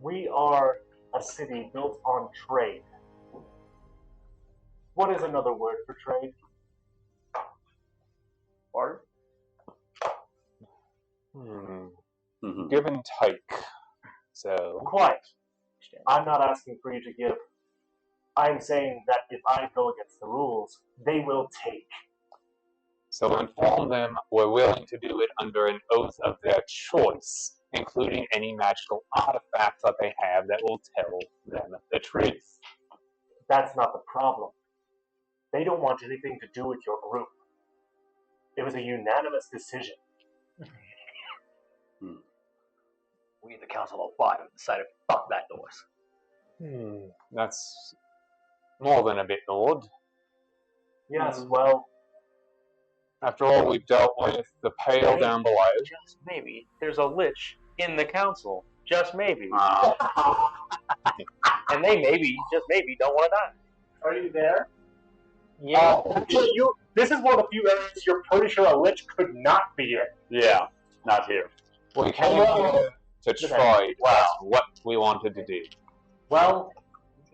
We are a city built on trade. What is another word for trade? part. Mhm. Give and take. So, Quite. I'm not asking for you to give. I'm saying that if I go against the rules, they will take. so inform them we're willing to do it under an oath of their choice, including any magical artifacts that they have that will tell them the truth. That's not the problem. They don't want anything to do with your group. It was a unanimous decision. We, the Council of Five, have decided fuck that noise. That's more than a bit odd. Yes, well, After all we've dealt with, the Pale down below. Just maybe there's a lich in the council. Just maybe. And they maybe, just maybe, don't want to die. Are you there? Yeah. actually, this is one of the few areas you're pretty sure a lich could not be in. Yeah, not here. We came here to trade. That's what we wanted to do. Well,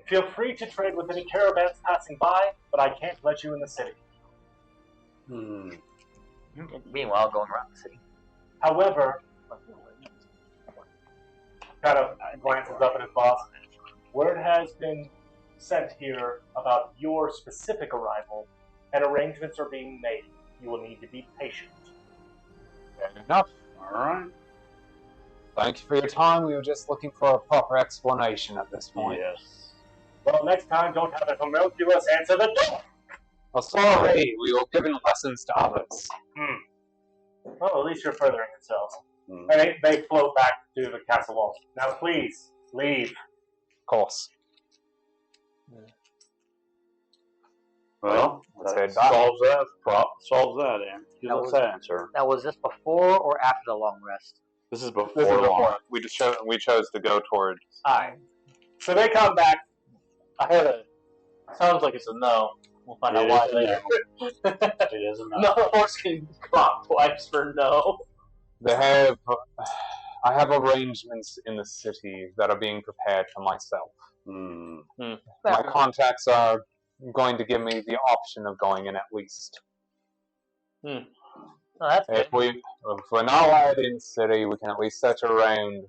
feel free to trade with any caravans passing by, but I can't let you in the city. Meanwhile, going around the city. However, kind of glances up at his boss. Word has been sent here about your specific arrival, and arrangements are being made. You will need to be patient. Fair enough. Alright. Thank you for your time. We were just looking for a proper explanation at this point. Yes. Well, next time, don't have a homunculus answer the door! Well, sorry, we were given lessons to others. Well, at least you're furthering yourselves. Hmm. And they float back to the castle walls. Now, please, leave. Of course. Well, Let's that head back. solves that, and give us that answer. Now, was this before or after the long rest? This is before. This is long. before. We chose to go toward. Alright. So they come back. I heard it. Sounds like it's a no. We'll find out It why is a later. It is enough. No horse can clock twice for no. They have. I have arrangements in the city that are being prepared for myself. My contacts are going to give me the option of going in at least. Oh, that's good. If we're not allowed in the city, we can at least search around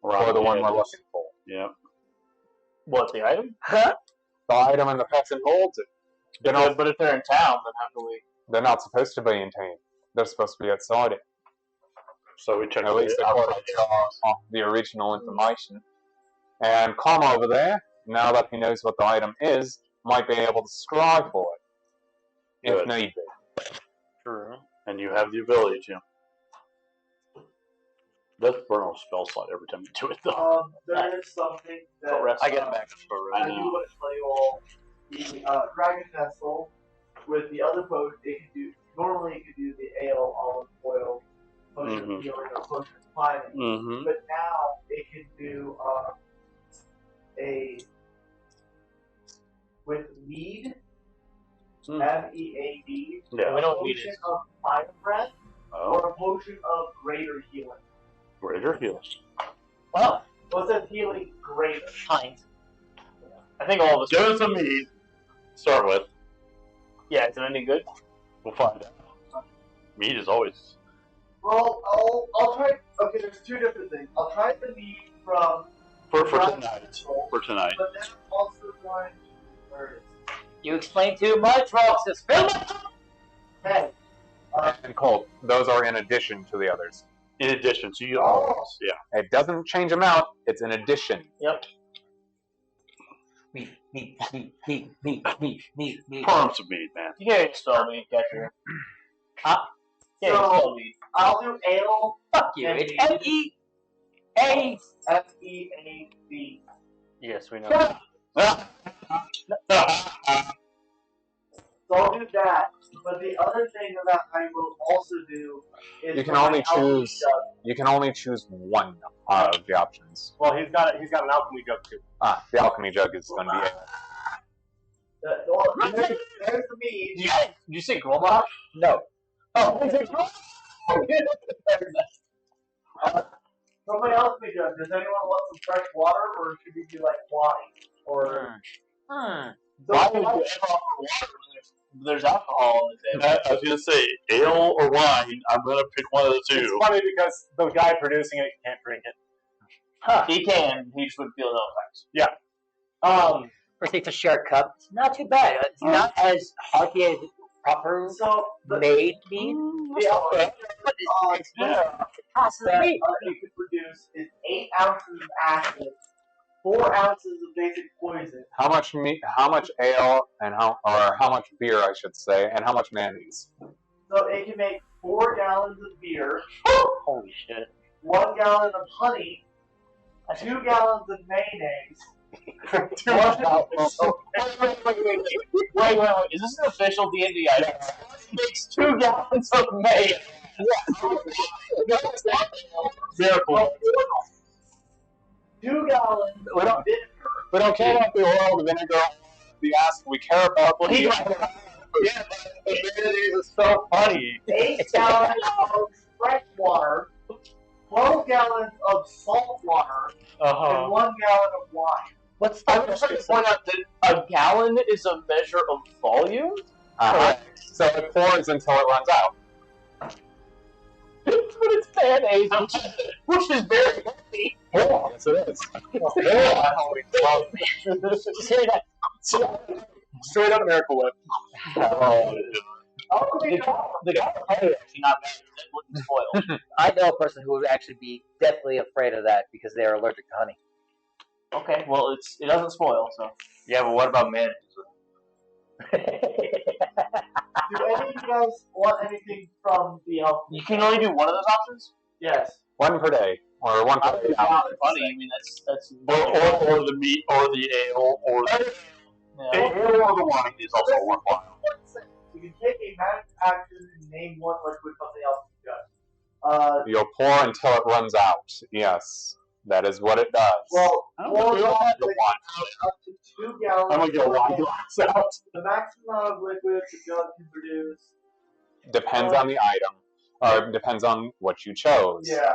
for the one we're looking for. Yep. What, the item? The item and the person holds it. But if they're in town, then how can we? They're not supposed to be in town. They're supposed to be outside it. So we check At least according to the original information. And Calm over there, now that he knows what the item is, might be able to scry for it. If Good. need be. True. And you have the ability to. Does burn a spell slot every time you do it, though. There is something that I get it back. I do want to tell you all. The Dragon Vessel with the other potion, it can do. Normally, it could do the ale, olive oil, potion of healing, or potion of climbing. Mm-hmm. But now it can do a with mead, MEAD, Yeah. We a don't need potion it. of fire breath, Oh, or a potion of greater healing. greater heals. Well, Well, it says healing greater. fine. I think all of us. Give us a mead. Start with. Yeah, is it any good? We'll find out. Mead is always. Well, I'll try. Okay, there's two different things. I'll try the mead from For Dragon tonight. Vessel, For tonight. but then I'm also going to. Where it is? You explained too much, Roxas. Fill it up! Hey. And Colt, those are in addition to the others. In addition, so you always. Yeah. It doesn't change them out, it's in addition. Yep. Me. Pour him some mead, man. You can't spell me, Catcher. Huh? Yeah, So- spell me. I'll do ale. Fuck you. It's M-E-A. FEAD. Yes, we know. So I'll do that. But the other thing that I will also do is You can for my only alchemy choose- jug. You can only choose one of the options. Well, he's got an alchemy jug too. The alchemy jug is going to be it. Well, there's the mead. Did you say Gromach? No. Oh, For my alchemy jug, does anyone want some fresh water, or should we do like wine? Or Why so, would you ever offer water when there's there's alcohol on the table. I was gonna say ale or wine. I'm gonna pick one of the two. It's funny because the guy producing it can't drink it. Huh. He can. He just would feel no effects. First takes a shared cup. It's not too bad. It's not as hearty as proper So made mead. the Yeah. that you could produce is 8 ounces of acid, 4 ounces of basic poison. How much ale and how much beer, I should say, and how much mayonnaise? So it can make 4 gallons of beer, Holy shit. 1 gallon of honey, 2 gallons of mayonnaise. Wait. Is this an official D&D item? It makes 2 gallons of mayo. Miracle. 2 gallons We don't- of vinegar. We don't care about the oil, the vinegar, the acid. We care about Well, he the yeah, the mayonnaise is so funny. 8 gallons of fresh water, 12 gallons of salt water, and 1 gallon of wine. What's I would just like to point out that a gallon is a measure of volume. So it pours until it runs out. But it's mayonnaise, which is very healthy. Yes, it is. Just hear that? Straight up Miracle Whip. The guy actually not bad. That wouldn't spoil. I know a person who would actually be deathly afraid of that because they are allergic to honey. Okay, well it doesn't spoil, so. Yeah, but what about mayonnaise? Do any of you guys want anything from the alchemy? You can only do one of those options? Yes. One per day, or one per day. Funny, I mean that's Or the meat, or the ale, or the yeah. ale or the wine is also worthwhile. You can take a magic action and name one liquid something else does. You'll pour until it runs out. Yes, that is what it does. Well, I don't think we all have the wine. up to 2 gallons. I'm gonna get a wine glass out. The maximum amount of liquid the jug can produce. Depends on the item, or depends on what you chose. Yeah.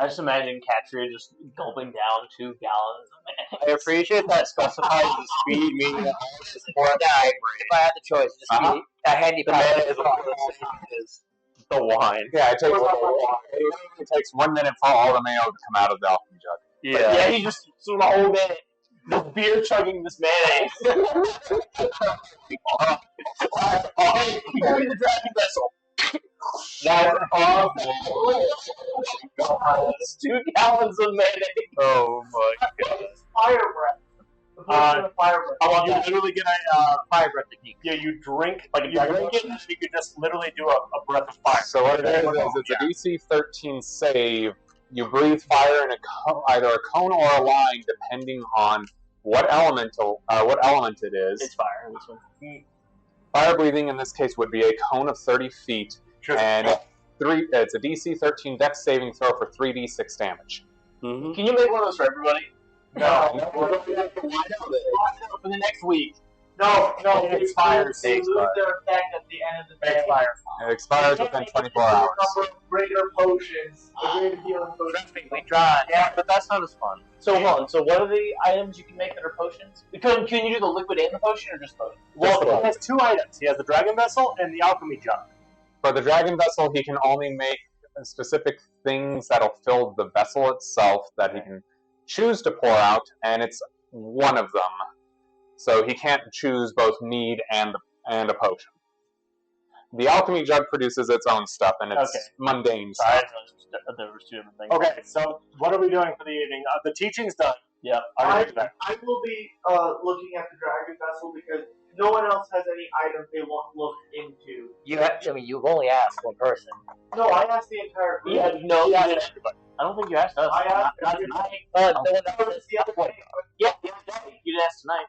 I just imagine Katria just gulping down 2 gallons of I mayonnaise. appreciate that specifies the speed, meaning that all just pour If I had the choice, just be a handy the pack. mayonnaise the same as the wine. Yeah, it takes 1 minute for all the mayo to come out of the alchemy jug. But yeah, he just threw the whole minute. The beer chugging this mayonnaise. Give me the dragon vessel. That's awful. It's 2 gallons of mayonnaise. Oh my god. Fire breath. The poison of fire breath. I want you literally get a Fire breath technique. yeah. You drink Like a you dragon drink it, and you could just literally do a breath of fire. So what it is it's a DC 13 save. You breathe fire in either a cone or a line, depending on what element it is. It's fire. This one. Fire breathing in this case would be a cone of 30 feet, and it's a DC 13 Dex saving throw for 3d6 damage. Mm-hmm. Can you make one of those for everybody? No. We're going to have to wind up for the next week. No, It expires. They lose their effect at the end of the day. It expires within 24 hours. Number of greater potions, the greater healing potions. We tried. Yeah, but that's not as fun. So hold on. So what are the items you can make that are potions? Can you do the liquid and the potion, or just potion? Well, he has 2 items. He has the dragon vessel and the alchemy jug. For the dragon vessel, he can only make specific things that'll fill the vessel itself that he can choose to pour out, and it's one of them. So he can't choose both mead and a potion. The alchemy jug produces its own stuff, and it's mundane Sorry, I stuff. didn't know there was 2 different things. Okay, so what are we doing for the evening? The teaching's done. Yeah. I will be looking at the dragon vessel because no one else has any items they want to look into. You've only asked one person. No, I asked the entire group. Yeah, no, you didn't. I don't think you asked us. I asked not everybody. tonight. No one else the other way. Yeah, you didn't ask tonight.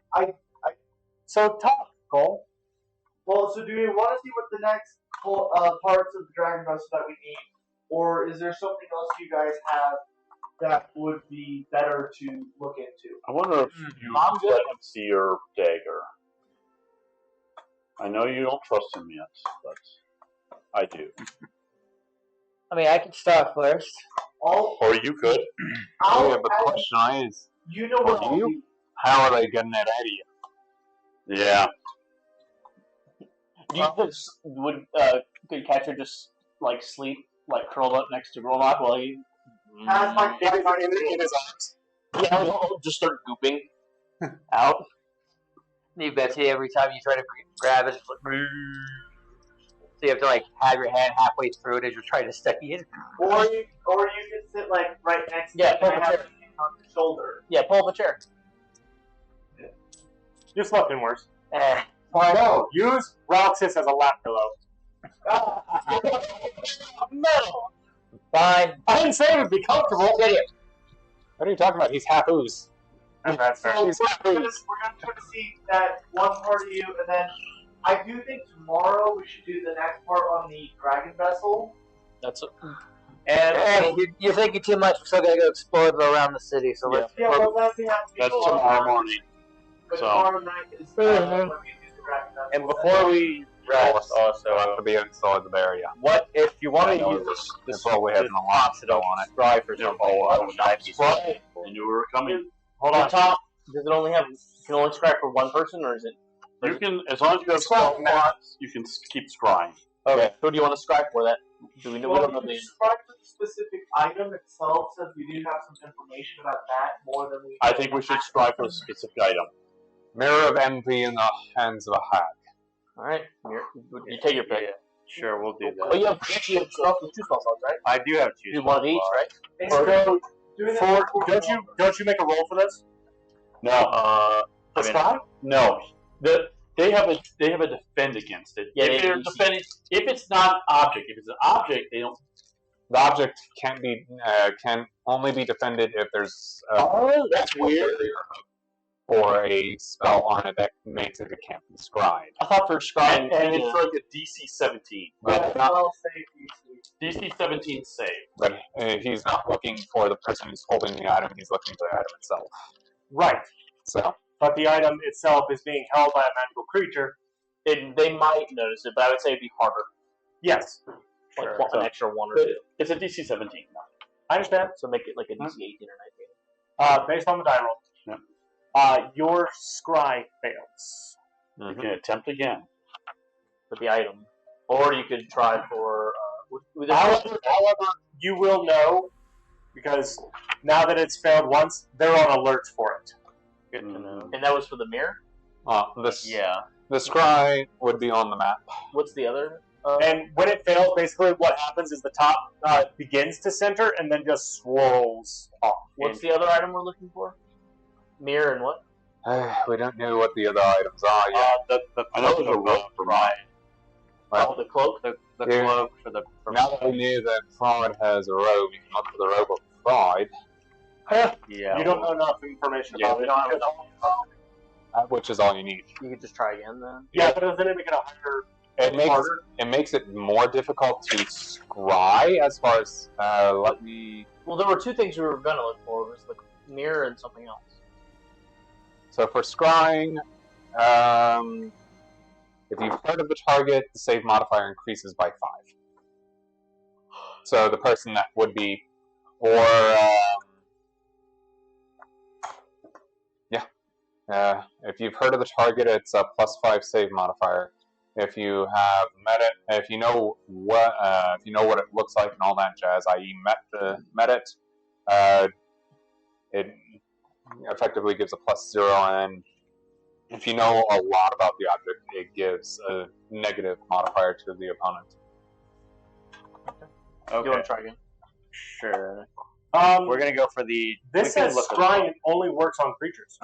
So talk, Cole. Well, so do we want to see what the next parts of the dragon vessel that we need, or is there something else you guys have that would be better to look into? I wonder if you let him see your dagger. I know you don't trust him yet, but I do. I mean, I can start first. Or you could. Yeah, but the question is, You know what? how are they getting it out of you? Yeah. Could Catcher just like sleep, like curled up next to Gorlock while he? As my in his arms. Yeah, he'll just start gooping out. You Betsy, every time you try to grab it, it's like, so you have to like have your hand halfway through it as you're trying to study it. Or you could sit like right next to Yeah, it pull and the have chair. your hand on your shoulder. Yeah, pull up a chair. You slept in worse. Eh. No, use Roxas as a lap pillow. Metal. Fine. I didn't say it would be comfortable. Idiot. What are you talking about? He's half ooze. That's fair. So we're gonna try to see that one part of you, and then I do think tomorrow we should do the next part on the dragon vessel. That's And you're thinking too much. We're still gonna go explore around the city. So let's. Yeah, well, that's the That's tomorrow morning. But So- tomorrow night is when we do the dragon vessel. And before we rest, We'll also, have to be inside the area. what if you want to I know use this- this that's what we have in the lot occidental on it. strive for Yeah, something? oh, What would that be? Right. I knew we were coming. hold on. Top. Does it only have? You can only scry for one person, or is it? You can, as long as you have spell slots, you can keep scrying. Okay. Who do you want to scry for that? Do we know? We Well, don't know you the. describe the specific item itself, since we do have some information about that more than we. I think we should strive for a specific item. Mirror of envy in the hands of a hag. All right. You take your pick. Yeah, sure, we'll do Oh, that. you have two spell slots, right? I do have two. Do one of each, right? They Or said go doing that for. before Don't you make a roll for this? No, I The mean, spy? no. They have a defend against it. Yeah, if they they're do. defending, if it's not an object, if it's an object, they don't. The object can only be defended if there's Oh, that's weird. or a spell on it that makes it can't be scried. I thought for scrying, And it's like a DC 17. But not, Well, say DC. DC 17 save. but he's not looking for the person who's holding the item. He's looking for the item itself. Right. So But the item itself is being held by a magical creature. they might notice it, but I would say it'd be harder. Yes. Like Sure. an extra one or two. It's a DC 17. I understand. So make it like a DC 18 or 19. Based on the die roll. Yeah. Your scry fails. You can attempt again. For the item. Or you could try for. However, you will know, because now that it's failed once, they're on alert for it. good to know. And that was for the mirror? Yeah. the scry would be on the map. What's the other? And when it fails, basically what happens is the top begins to center and then just swirls off. What's the other item we're looking for? Mirror and what? We don't know what the other items are yet. The I know cloak there's a rope for mine. Oh, the cloak? The Yeah. cloak for the. For Now that we knew that Fraud has a robe, you can look for the robe of Fraud, yeah. You don't know enough information Yeah, about we it. don't have enough. which is all you need. You could just try again then. Yeah, but doesn't it make it a higher? It makes it more difficult to scry as far as let me. Well, there were two things we were gonna look for. It was the mirror and something else. So for scrying, if you've heard of the target, the save modifier increases by 5. So the person that would be, or if you've heard of the target, it's a +5 save modifier. If you have met it, if you know what it looks like and all that jazz, i.e., met it, it effectively gives a +0, and if you know a lot about the object, it gives a negative modifier to the opponent. You want Okay. to try again? Sure. We're We're gonna go for the. this we can says look at scrying only works on creatures.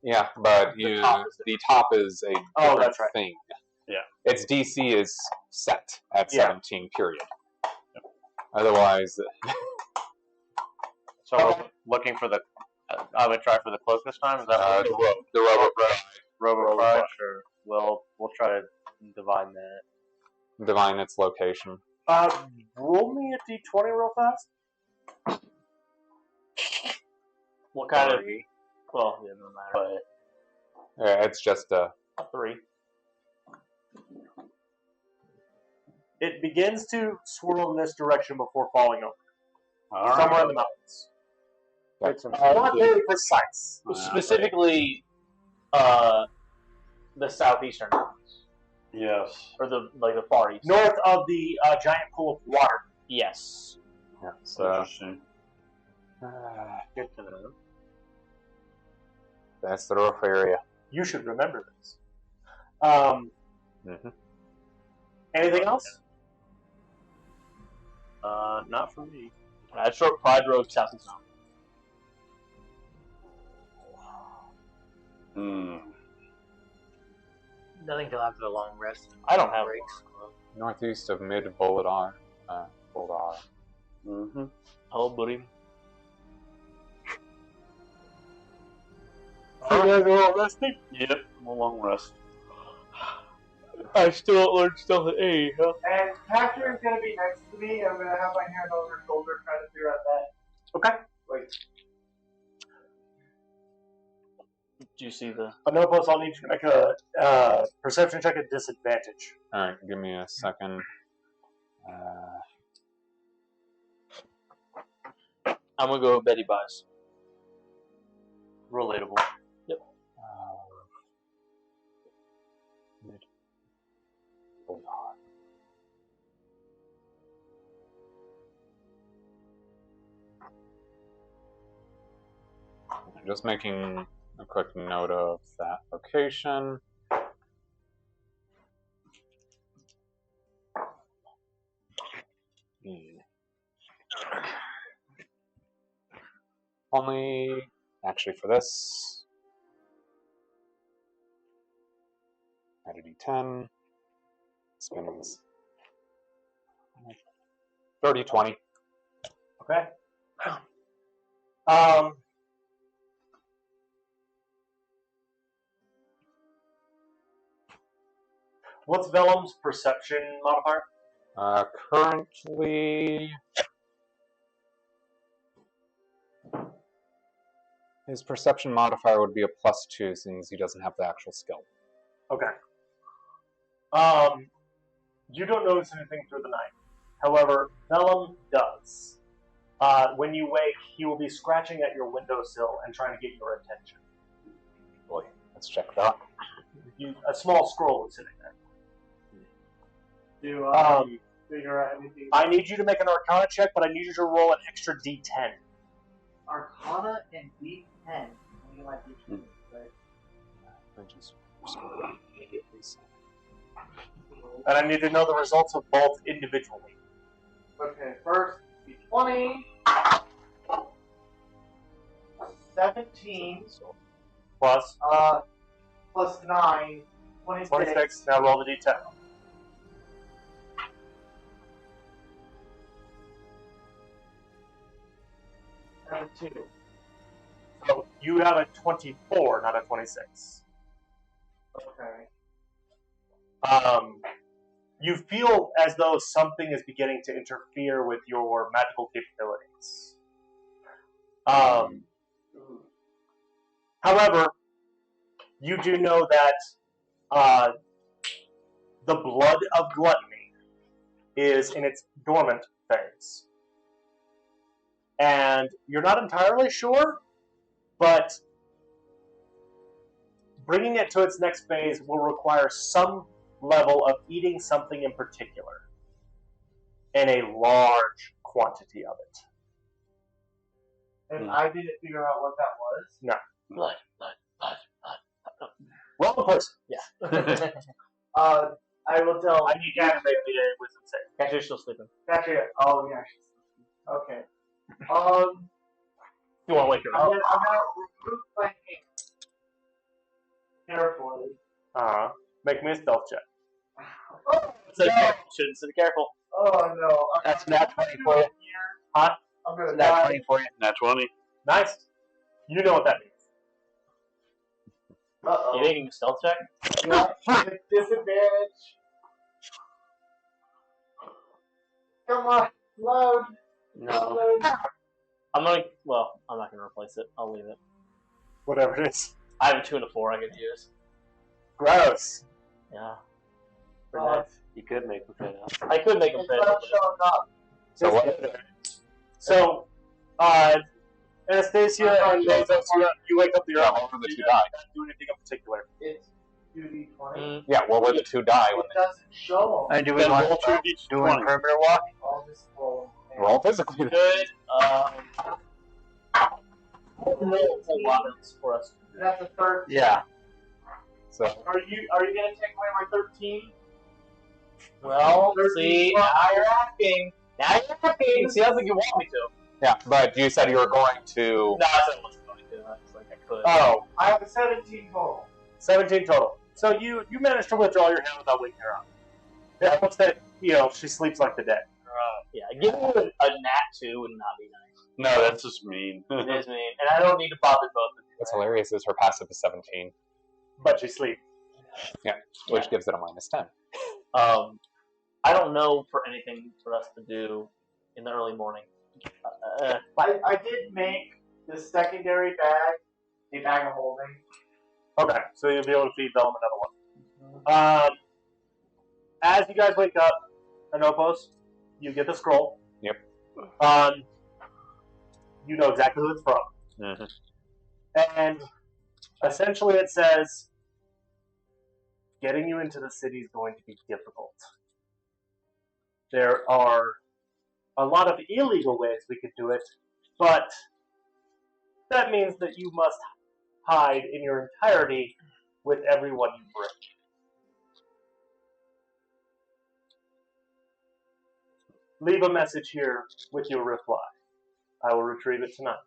Yeah, but The top is the top is a Oh, different that's right. thing. Yeah. Its DC is set at Yeah. 17, period. Otherwise, So we're looking for the. I'm gonna try for the cloak this time. Is that what the robe of Pride, Robo Pride? Sure. We'll try to divine that. divine its location. Roll me a d20 real fast. What kind of? Three, Well, it doesn't matter. but It's just a. A 3. It begins to swirl in this direction before falling over. All right. Somewhere in the mountains. Not very precise. Specifically, the southeastern mountains. Yes. Or the far east. North of the giant pool of water. Yes. Yeah, so Interesting. Good to know. that's the roof area. You should remember this. Mm-hmm. Anything else? Not for me. Short Pride Road, south and south. Nothing till after the long rest. I don't have breaks. Northeast of Mid Voladar. Voladar. Mm-hmm. Hello, buddy. You guys are all resting? Yep. I'm a long rest. I still don't learn stuff at A, huh? And Catcher is gonna be next to me. I'm gonna have my hand on her shoulder, trying to figure out that. Okay. Like, Do you see the... Anopos, I'll need you to make a perception check at disadvantage. Alright, give me a second. I'm gonna go Betty Buys. Relatable. Yep. Mid Voladar. I'm just making a quick note of that location. Only, actually for this, add a d10, spins 30, 20. Okay. What's Vellum's perception modifier? Currently, his perception modifier would be a +2 since he doesn't have the actual skill. Okay. You don't notice anything through the night. However, Vellum does. When you wake, he will be scratching at your windowsill and trying to get your attention. Boy, let's check that. A small scroll is sitting there. do I figure out anything? I need you to make an Arcana check, but I need you to roll an extra D10. Arcana and D10. Let me get my D10. And I need to know the results of both individually. Okay, first D20. 17 Plus plus 9. 26. 26. Now roll the D10. And a 2. So you have a 24, not a 26. Okay. You feel as though something is beginning to interfere with your magical capabilities. However, you do know that the blood of gluttony is in its dormant phase. And you're not entirely sure, but bringing it to its next phase will require some level of eating something in particular in a large quantity of it. And I didn't figure out what that was. No. Blood. Well, of course. Yeah. I will tell. I need you to make me a wisdom save. Actually, still sleeping. Gotcha. Oh, yeah. Okay. You want to wake her I'm up? gonna remove my hand carefully. Make me a stealth check. Oh, So no. shouldn't say careful. Oh no. That's nat 20 for you. Huh? I'm gonna Nat die. 20 for you. Nat 20. Nice. You know what that means. Uh-oh. You making a stealth check? Yeah, disadvantage. Come on, load. No. Load. I'm not gonna replace it. I'll leave it. Whatever it is. I have a 2 and a 4 I could use. Gross. Yeah. You could make them fit out. I could make them It's fit. not showing up. So what? So, Anastasia and Bezos, you wake up the Yeah, what were the two died? Do anything in particular. It's 2d20. Yeah, what were the 2 die? It doesn't show them. And do we Then want roll to 2d20. doing perimeter walk? I'll just roll. Roll physically. Good. I don't know a whole lot else for us. That's a 13. Yeah. So, Are you gonna take away my 13? Well, 13 see, plus. now you're asking. Now you're asking. See, I don't think you want me to. yeah, but you said you were going to. No, I said I wasn't going to. I was like, I could. Oh, I have a 17 total. 17 total. So you managed to withdraw your hand without waking her up. That looks that she sleeps like the dead. Yeah, giving you a nat 2 would not be nice. No, that's just mean. It is mean, and I don't need to bother both of you. What's hilarious is her passive is 17, But she sleeps. which gives it a -10. I don't know for anything for us to do in the early morning. I did make the secondary bag a bag of holding. Okay, so you'll be able to feed Velma another one. As you guys wake up, Anopos, you get the scroll. Yep. You know exactly who it's from. Mm-hmm. And essentially it says, getting you into the city is going to be difficult. There are a lot of illegal ways we could do it, but that means that you must hide in your entirety with everyone you bring. Leave a message here with your reply. I will retrieve it tonight.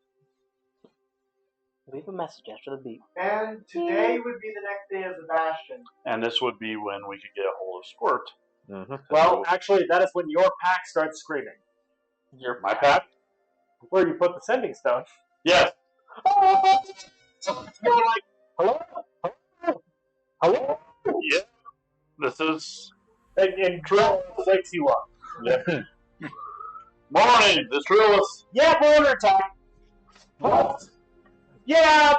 Leave a message after the beep. And today would be the next day of the Bastion. And this would be when we could get a hold of Squirt. Mm-hmm. Well, actually, that is when your pack starts screaming. My pack? Where you put the sending stone. Yes. You're like, hello? Hello? Hello? Yeah. This is. And Drill wakes you up. Yeah. Morning, this Trillis. Yeah, border attack. What? Yeah,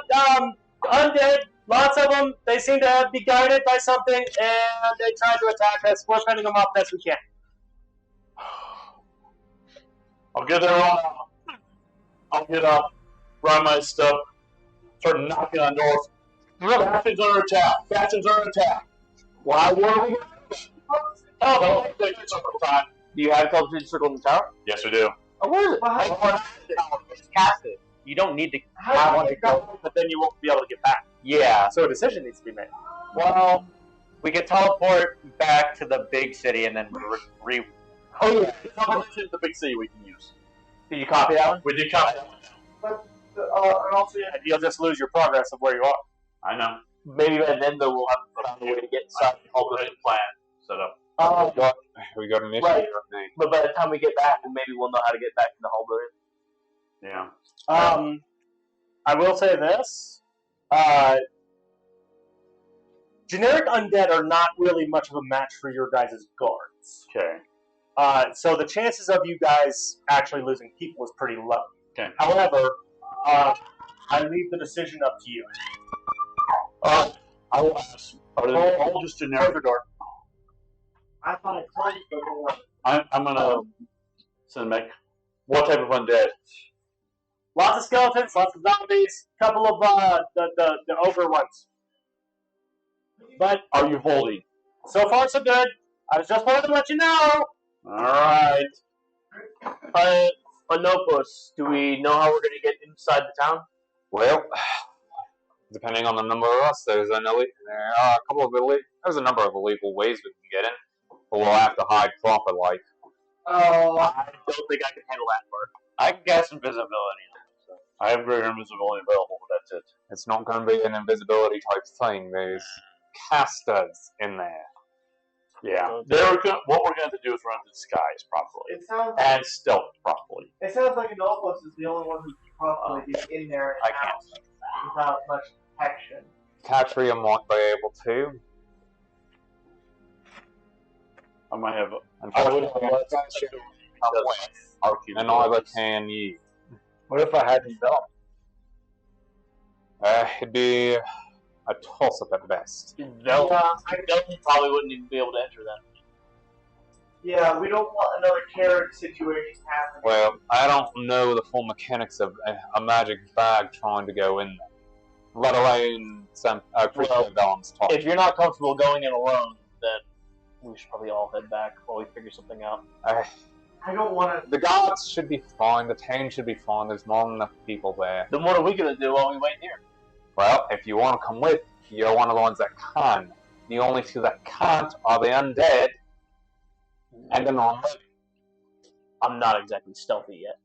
undead. Lots of them. They seem to be guided by something, and they try to attack us. We're fending them off best we can. I'll get there on. I'll get up, grab my stuff, start knocking on doors. Bastion's under attack. Bastion's under attack. Why were we? Oh, time. Do you have television circle in the tower? Yes, we do. Oh, where is it? Well, It's cast it. You don't need to How have did one you to go? go. But then you won't be able to get back. Yeah. So a decision needs to be made. Well, we could teleport back to the big city and then Oh yeah, it's the big city we can use. Did you copy that one? We did copy that one. But and also, And you'll just lose your progress of where you are. I know. Maybe by then though we'll have found a way to get inside the whole building. Plan set up. We got an issue. Right. Right. But by the time we get back, maybe we'll know how to get back to the whole building. Yeah. I will say this. Generic undead are not really much of a match for your guys' guards. Okay. So the chances of you guys actually losing people is pretty low. Okay. However, I leave the decision up to you. I will ask. I'll just generic. Door. I thought I told you to go. I'm gonna send back. What type of undead? Lots of skeletons, lots of zombies, couple of the ogre ones. But Are you holding? so far so good. I was just wanted to let you know. All right. Anopus, do we know how we're going to get inside the town? Well, depending on the number of us, there's a number of illegal ways we can get in, but we'll have to hide properly. Oh, I don't think I can handle that part. I can cast invisibility. I have greater invisibility available, but that's it. It's not going to be an invisibility type thing. There's casters in there. Yeah. What we're going to do is run to disguise properly it sounds and stealth properly. an Opus is the only one who can probably be in there I and can't. out without much protection. Katria might be able to. I might have. And neither can you. What if I hadn't done? It'd be a toss-up at best. Velton probably wouldn't even be able to enter that. Yeah, we don't want another carrot situation happening. Well, I don't know the full mechanics of a magic bag trying to go in there. let alone some creature Velen's talk. If you're not comfortable going in alone, then we should probably all head back while we figure something out. I don't want to. The guards should be fine. The town should be fine. There's more than enough people there. Then what are we gonna do while we wait here? Well, if you want to come with, you're one of the ones that can. The only two that can't are the undead and the non-living. I'm not exactly stealthy yet.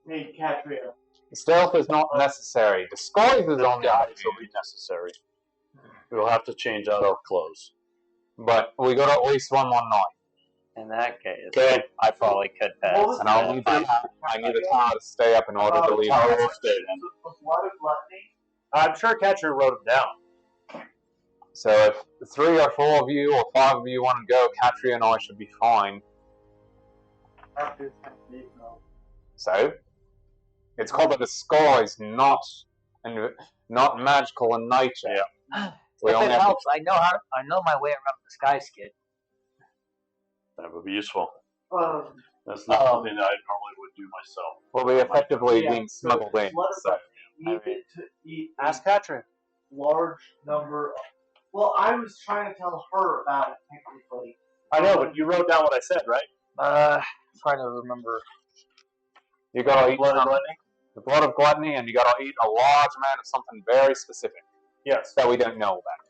Hey, Katria. Stealth is not necessary. Disguise is on the Guys will be necessary. We will have to change out our clothes. but we got at least one more night. In that case, Okay. I probably could What pass. was And I'll need I need a tower to stay up in order to leave. I will stay then. The blood of gluttony? I'm sure Catcher wrote it down. So if 3 or 4 of you or 5 of you want to go, Katria and I should be fine. After 10 days, no. So it's called a disguise, not magical in nature. Yeah. We If only it have to helps, I know my way around the sky skid. That would be useful. Um, That's not something that I normally would do myself. We'll be effectively Yeah, being smuggled in. blood of So gluttony needed to eat a Ask Catcher. large number of. Well, I was trying to tell her about it, technically. I know, but you wrote down what I said, right? Trying to remember. you gotta eat Blood of some- gluttony? the blood of gluttony, and you gotta eat a large amount of something very specific Yes. that we don't know about.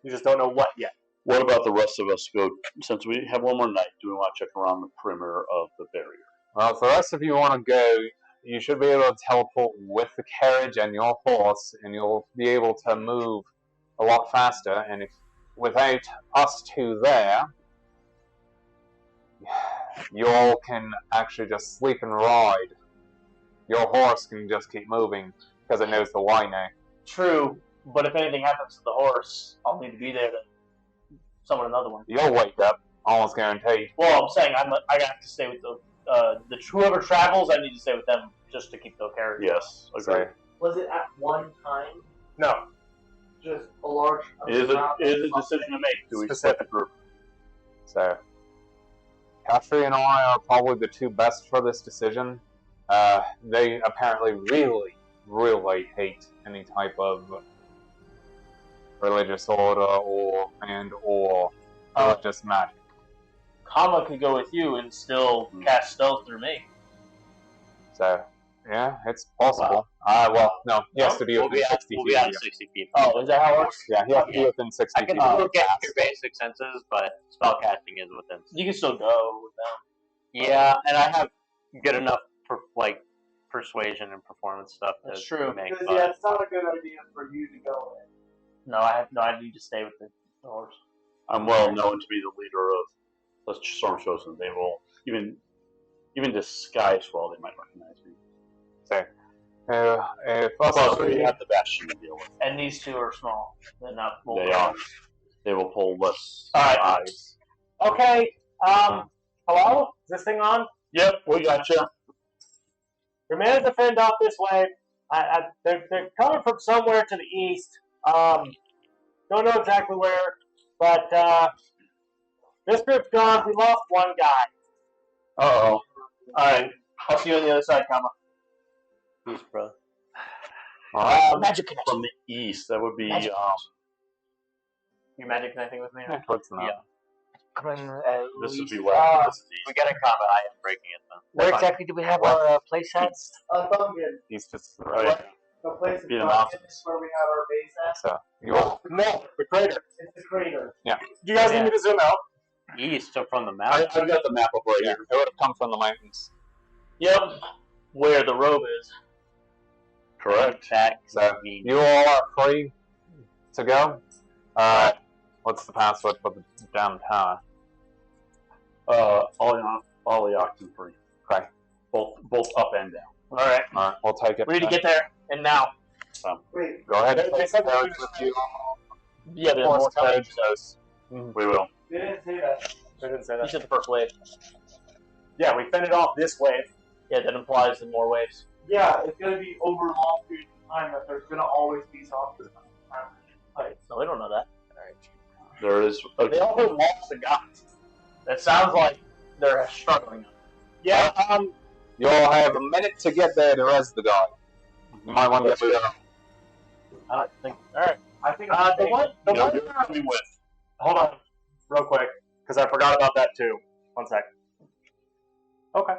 You just don't know what yet. What about the rest of us go, since we have one more night, do we want to check around the perimeter of the barrier? Well, if the rest of you want to go, you should be able to teleport with the carriage and your horse, and you'll be able to move a lot faster. And if without us two there, you all can actually just sleep and ride. Your horse can just keep moving because it knows the way now. True, but if anything happens to the horse, I'll need to be there to summon another one. You'll wake up, almost guaranteed. Well, I'm saying I have to stay with the whoever travels. I need to stay with them just to keep the carriage. Yes, So, agreed. Was it at one time? No. Just a large It is amount a of decision to make. Do we split the group? So, Katri and I are probably the two best for this decision. They apparently really hate any type of religious order or religious magic. Kama could go with you and still cast stealth through me. So, yeah, it's possible. Well, no, he has to be We'll within be at 60 feet. at of you. 60 feet. Oh, is that how it works? Yeah, he has to be within 60 I can feet. of look you. at your basic senses, but spellcasting is within. You can still go with them. Yeah, and I have good enough persuasion and performance stuff to That's true. make Because fun. yeah, it's not a good idea for you to go in. No, I need to stay with the horse. I'm well known to be the leader of the Storm Chosen. They will even disguised well, they might recognize me. So, if us Plus, we three, have the Bastion to deal with. And these two are small. They're not full. They are. They will pull less All right. eyes. Okay. Hello? Is this thing on? Yep, we got you. Your man's a fend off this way. They're coming from somewhere to the east. Don't know exactly where, but this group's gone. We lost one guy. Uh-oh. Alright, I'll see you on the other side, Kama. Peace, bro. Magic connection. From the east, that would be Magic. You magic connecting with me? yeah, what's the Yeah. this would be Luis, where this is We east. get a combat. I am breaking it then. where Fine. exactly do we have What? our place at? Dungeon. He's just Right. The place Be in an Dungeon office. is where we have our base at. so you all, No, the crater. It's the crater. Do you guys need me to zoom out? East, so from the I've mountain. got the map up right yeah, here. it would have come from the mountains. Yep. Where the robe is. Correct. That So means you all are free to go. What's the password for the damn tower? All the oxen free. Okay. Both up and down. Alright. All right, we'll take it. We need to get there. And now. Wait, Go ahead. They said they Carriage were with you. Yeah, there's Horse more coming. carriage goes. We will. they didn't say that. They didn't say You that. said the first wave. Yeah, we fended off this wave. Yeah, that implies in more waves. Yeah, it's gonna be over a long period of time that there's gonna always be zombies. No, we don't know that. There is. They also lost a guy. That sounds like they're struggling. Yeah, You all have a minute to get there to res the guy. You might want to get rid of him. I think. All right. I think The one. You're coming with. Hold on, real quick, because I forgot about that too. 1 sec. Okay.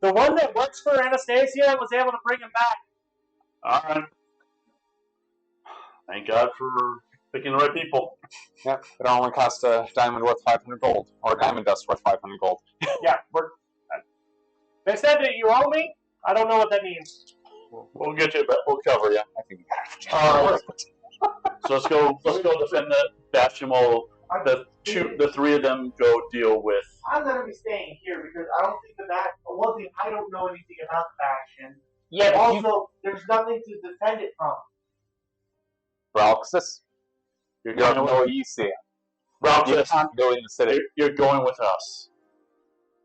The one that works for Anastasia was able to bring him back. Alright. Thank God for picking the right people. Yep, it only cost a diamond worth 500 gold. Or diamond dust worth 500 gold. Yeah, they said that you owe me. I don't know what that means. We'll get you, but we'll cover you. I think you got it. So let's go defend the bastion while the three of them go deal with. I'm gonna be staying here because I don't think one thing, I don't know anything about the faction. Yeah, but Also, there's nothing to defend it from. Bralxis, You're you have going no with use here. You Bralxis, can't go in the city. you're going with us.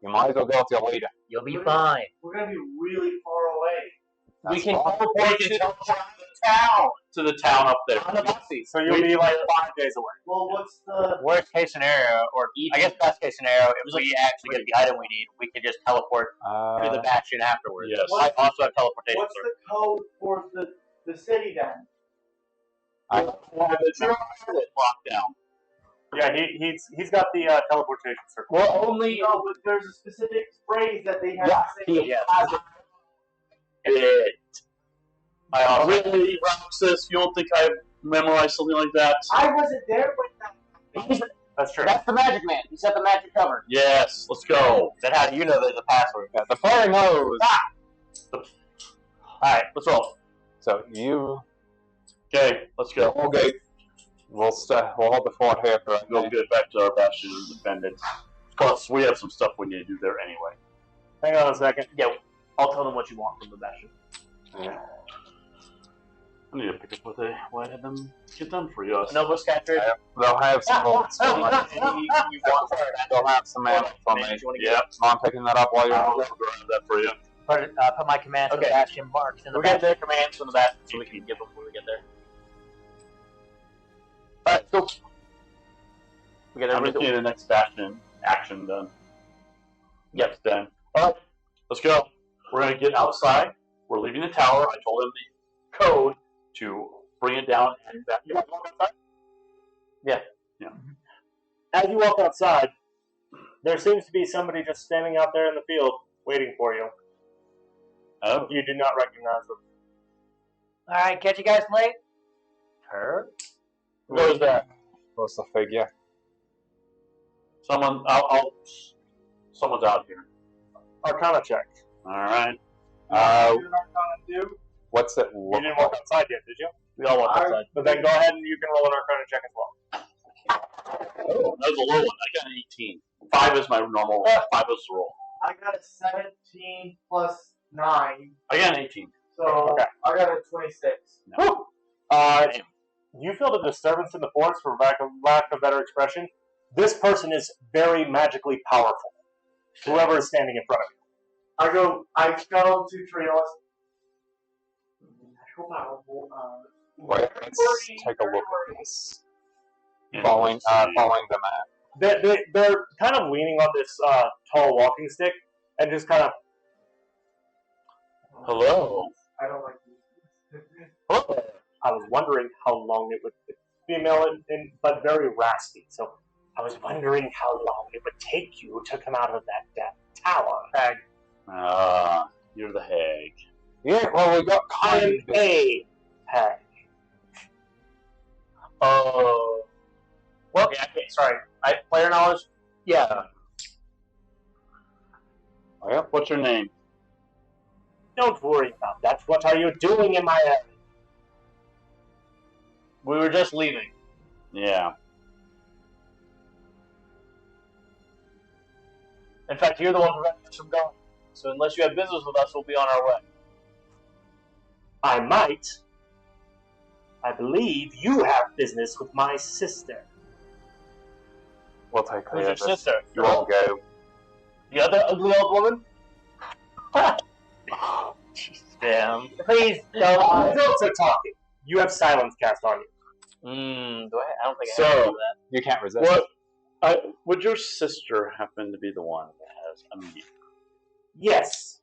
You might as well go with your leader. You'll be fine. We're gonna be really far away. we can fine. teleport to the town To the town up there. on the buses. So you'll be like 5 days away. Well, what's the... Worst case scenario, or I guess best case scenario, if we actually get the item we need, we could just teleport to the bastion afterwards. Yes. I also have teleportation. What's the code for the city then? It's locked down. Yeah, he's got the teleportation circle. Well, only No, but there's a specific phrase that they have Yeah, to say. he has It. Really, Roxas, you don't think I've memorized something like that? I wasn't there when that... That's true. that's the magic man. He set the magic cover. Yes, let's go. Then how do you know there's a password? Yeah, the fire knows. Alright, let's roll. So you Okay, let's go. okay. We'll hold the fort here for a Go get back to our bastion and defend it. Plus, we have some stuff we need to do there anyway. Hang on a second. Yeah, I'll tell them what you want from the bastion. Yeah. I need to pick up what I had them get done for you. Noble Scatter. They'll have some bullets for me. you want They'll have some ammo for me. Yeah, I'm picking that up while you're I'll over grab that for you. Put my commands to Okay. the bastion marks in the We'll get bastion. their commands from the bastion so we can get them when we get there. Alright, go. We got I'm everything. looking at the next bastion action done. Yep. Done. Alright, let's go. We're going to get outside. We're leaving the tower. I told him the code to bring it down and back. You want to walk outside? As you walk outside, there seems to be somebody just standing out there in the field waiting for you. Oh. You do not recognize them. Alright, catch you guys late. Her. Where's that? What's the figure? Someone's out here. Arcana check. Alright. What's it You look didn't like? walk outside yet, did you? We all walk outside. But then go ahead and you can roll an Arcana check as well. Oh, that was a low one. I got an 18. 5 is my normal. 5 is the roll. I got a 17 plus 9, I got an 18. so Okay. I got a 26. You feel the disturbance in the forest, for lack of better expression. This person is very magically powerful. Whoever is standing in front of you. I go to Trios. Natural powerful. Wait, let's take a look at this. Following the map. They're kind of leaning on this tall walking stick and just kind of. Hello. I don't like these. Hello. I was wondering how long it would. Female, but very raspy. So I was wondering how long it would take you to come out of that tower. Hag. You're the hag. Yeah, well, we got I'm kind of a hag. Oh. Well, yeah, okay, sorry. Player knowledge? Yeah. Well, What's your name? Don't worry about that. What are you doing in my area? We were just leaving. Yeah. In fact, you're the one preventing us from going. So unless you have business with us, we'll be on our way. I might. I believe you have business with my sister. we'll take care Who's your of this. sister? You won't go. The other ugly old woman? Damn. Please don't. Adults are talking. You have silence cast on you. I don't think I So- have to do that. You can't resist. Would your sister happen to be the one that has a meat? Yes.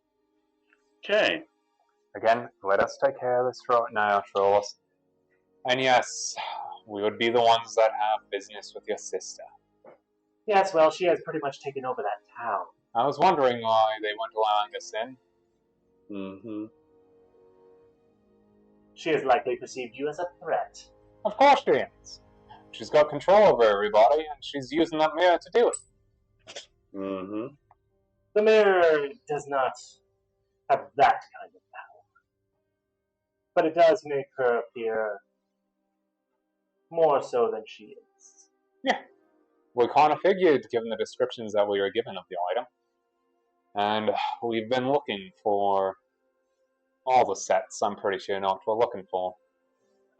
Okay. Again, let us take care of this right now, Trolls. And yes, we would be the ones that have business with your sister. Yes, well, she has pretty much taken over that town. I was wondering why they weren't allowing us in. Mm-hmm. She has likely perceived you as a threat. Of course she is. She's got control over everybody, and she's using that mirror to do it. Mm-hmm. The mirror does not have that kind of power. But it does make her appear more so than she is. Yeah. We kind of figured, given the descriptions that we were given of the item. And we've been looking for all the sets, I'm pretty sure, know what we're looking for.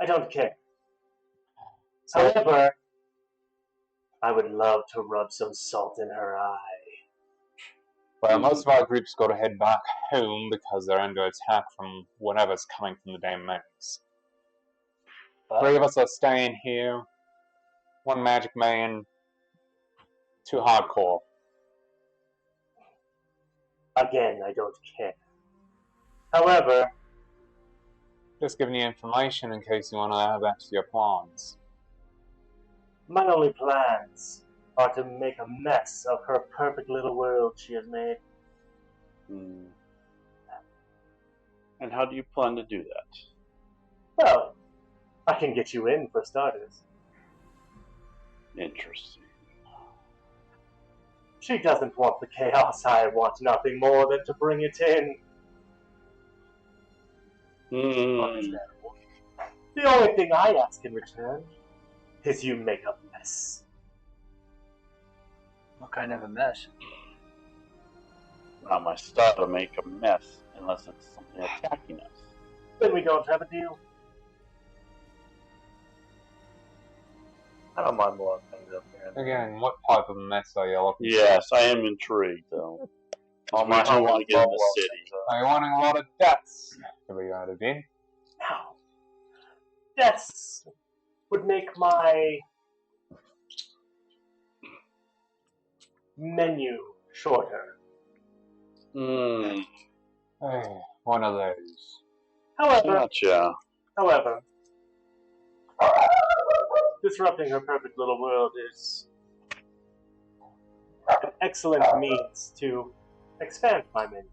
I don't care. So, However, I would love to rub some salt in her eye. well, most of our groups got to head back home because they're under attack from whatever's coming from the damn mountains. 3 of us are staying here. 1 magic man. 2 hardcore. Again, I don't care. However, Just giving you information in case you want to add that to your plans. my only plans are to make a mess of her perfect little world she has made. Mm. And how do you plan to do that? Well, I can get you in for starters. Interesting. She doesn't want the chaos. I want nothing more than to bring it in. Mm. The only thing I ask in return is you make a mess. What kind of a mess? Not my style to make a mess unless it's something attacking us. Then we don't have a deal. I don't mind blowing things up here. Again, what type of mess are you looking Yes, I am intrigued though. All We my do want to get in the well, city. for? Are you wanting a lot of deaths to be added in? Now, deaths would make my menu shorter. Hmm. Hey, one of those. Gotcha. However, disrupting her perfect little world is an excellent means to expand my menu.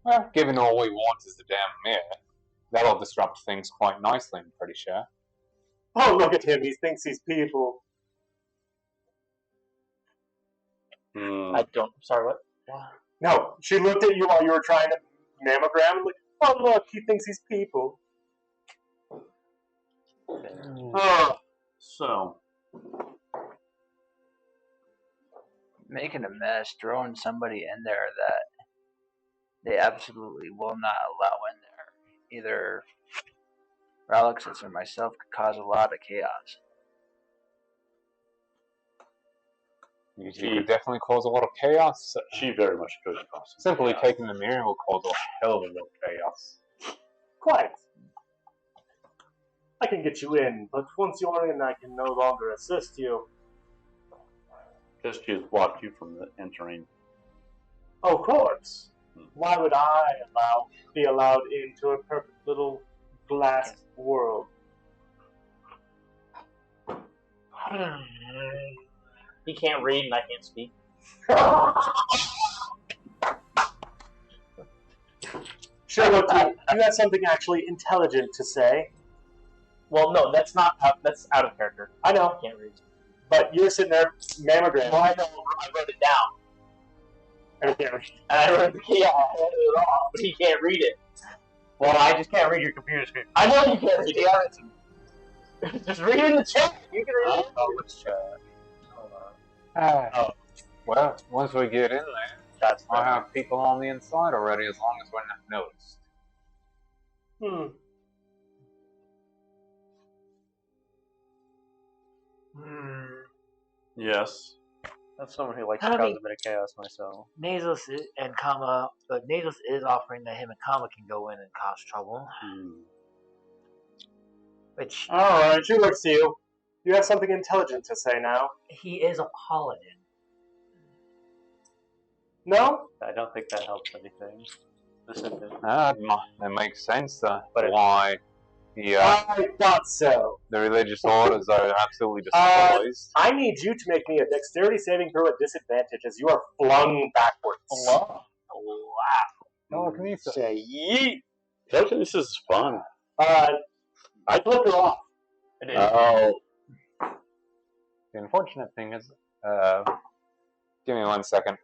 Well, given all we want is the damn mirror, that'll disrupt things quite nicely, I'm pretty sure. Oh, look at him. He thinks he's people. Hmm. I don't. Sorry, what? No, she looked at you while you were trying to mammogram and like, oh, look, he thinks he's people. So, Making a mess, throwing somebody in there that they absolutely will not allow in there. Either Ralexis or myself could cause a lot of chaos. You could definitely cause a lot of chaos. she very much could cause some Simply chaos. taking the mirror will cause a hell of a lot of chaos. Quite. I can get you in, but once you're in, I can no longer assist you. Because she has blocked you from entering. Oh, of course. Why would I be allowed into a perfect little glass world? He can't read and I can't speak. Sure, look, you have something actually intelligent to say. Well, no, that's not. That's out of character. I know, I can't read. but you're sitting there mammogram. Well, I know. I wrote it down. And I can't read. And I wrote I handed it off, but he can't read it. Well, I just can't read your computer screen. I know you can't read it. Just read it in the chat. You can read it. Oh, which chat? Oh. Well, once we get in there, That's I'll fine. have people on the inside already as long as we're not noticed. Yes. That's someone who likes I to cause mean- a bit of chaos myself. Nasus and Kama, but Nasus is offering that him and Kama can go in and cause trouble. Hmm. Which Alright, she looks to you. You have something intelligent to say now. he is a paladin. No? I don't think that helps anything. That makes sense. But Why I thought so. the religious orders are absolutely despised. I need you to make me a dexterity saving throw at disadvantage as you are flung backwards. wow. Telekinesis. Say yeet. Telekinesis is fun. I flipped her off. It is. Oh, The unfortunate thing is, give me 1 second.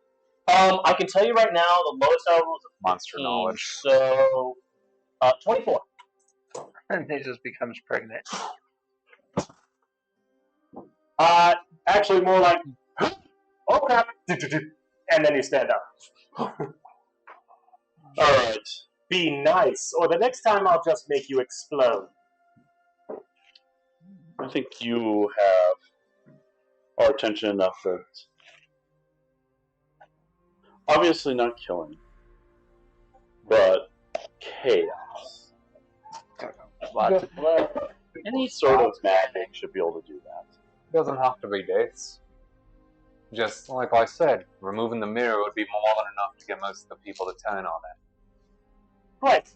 I can tell you right now, the lowest I roll is Monster 15, knowledge. So, 24. And it just becomes pregnant. Actually, more like, oh crap, and then you stand up. alright. Be nice, or the next time I'll just make you explode. I think you have our attention enough that obviously not killing, but chaos. Lots of blood. Any sort of magic should be able to do that. Doesn't have to be deaths. Just like I said, removing the mirror would be more than enough to get most of the people to turn on it. Right.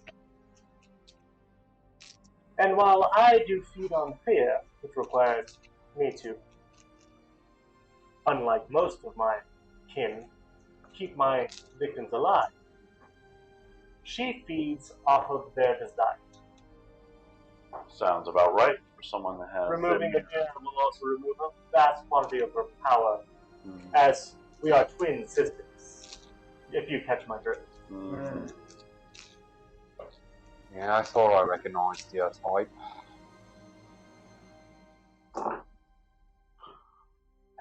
And while I do feed on fear, which requires me to, unlike most of my kin, keep my victims alive, she feeds off of their desire. Sounds about right for someone that has. Removing the mirror will also remove a vast quantity of her power, Mhm. as we are twin sisters, if you catch my drift. Mhm. Yeah, I thought I recognized your type.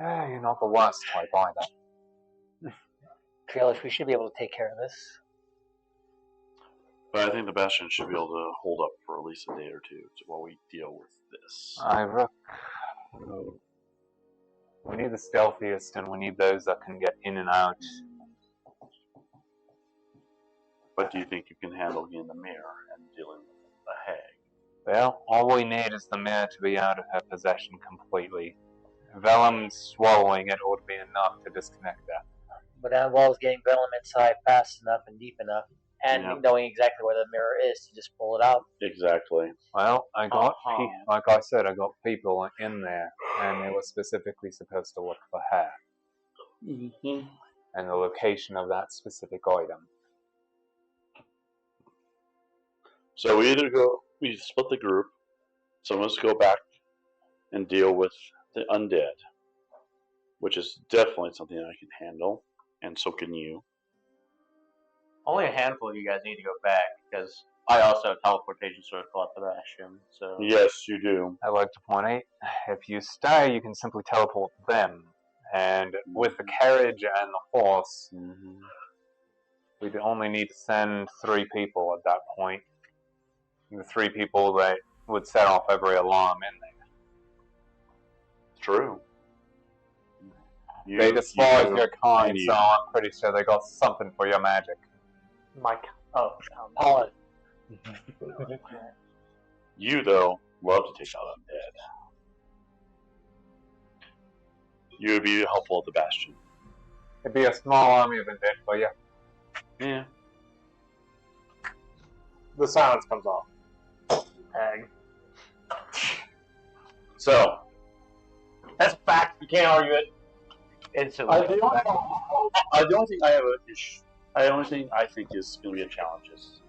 You're not the worst type either. Trailers, we should be able to take care of this. But I think the Bastion should be able to hold up for at least a day or two while we deal with this. We need the stealthiest, and we need those that can get in and out. But do you think you can handle getting the mirror and dealing with the hag? Well, all we need is the mirror to be out of her possession completely. Vellum swallowing it ought to be enough to disconnect that. But that involves getting Vellum inside fast enough and deep enough, and Yeah. knowing exactly where the mirror is to just pull it out. Exactly. Well, I got, Uh-huh. like I said, I got people in there, and they were specifically supposed to look for her Mm-hmm. and the location of that specific item. So we split the group. Some of us go back and deal with the undead, which is definitely something I can handle, and so can you. Only a handful of you guys need to go back, because I also have teleportation circle at the Bastion, so... Yes, you do. I'd like to point out, if you stay, you can simply teleport them, and with the carriage and the horse, Mm-hmm. we'd only need to send 3 people at that point. The 3 people that would set off every alarm in there. True. They despise you- your kind, and you. so I'm pretty sure they got something for your magic. Mike. Oh, Pollen. You, though, love to take out undead. You would be helpful at the Bastion. It'd be a small army of undead for you. Yeah. the silence comes off. Hag. So, That's a fact. You can't argue it. Instantly. the only thing I have a issue. The only thing I think is going to be a challenge is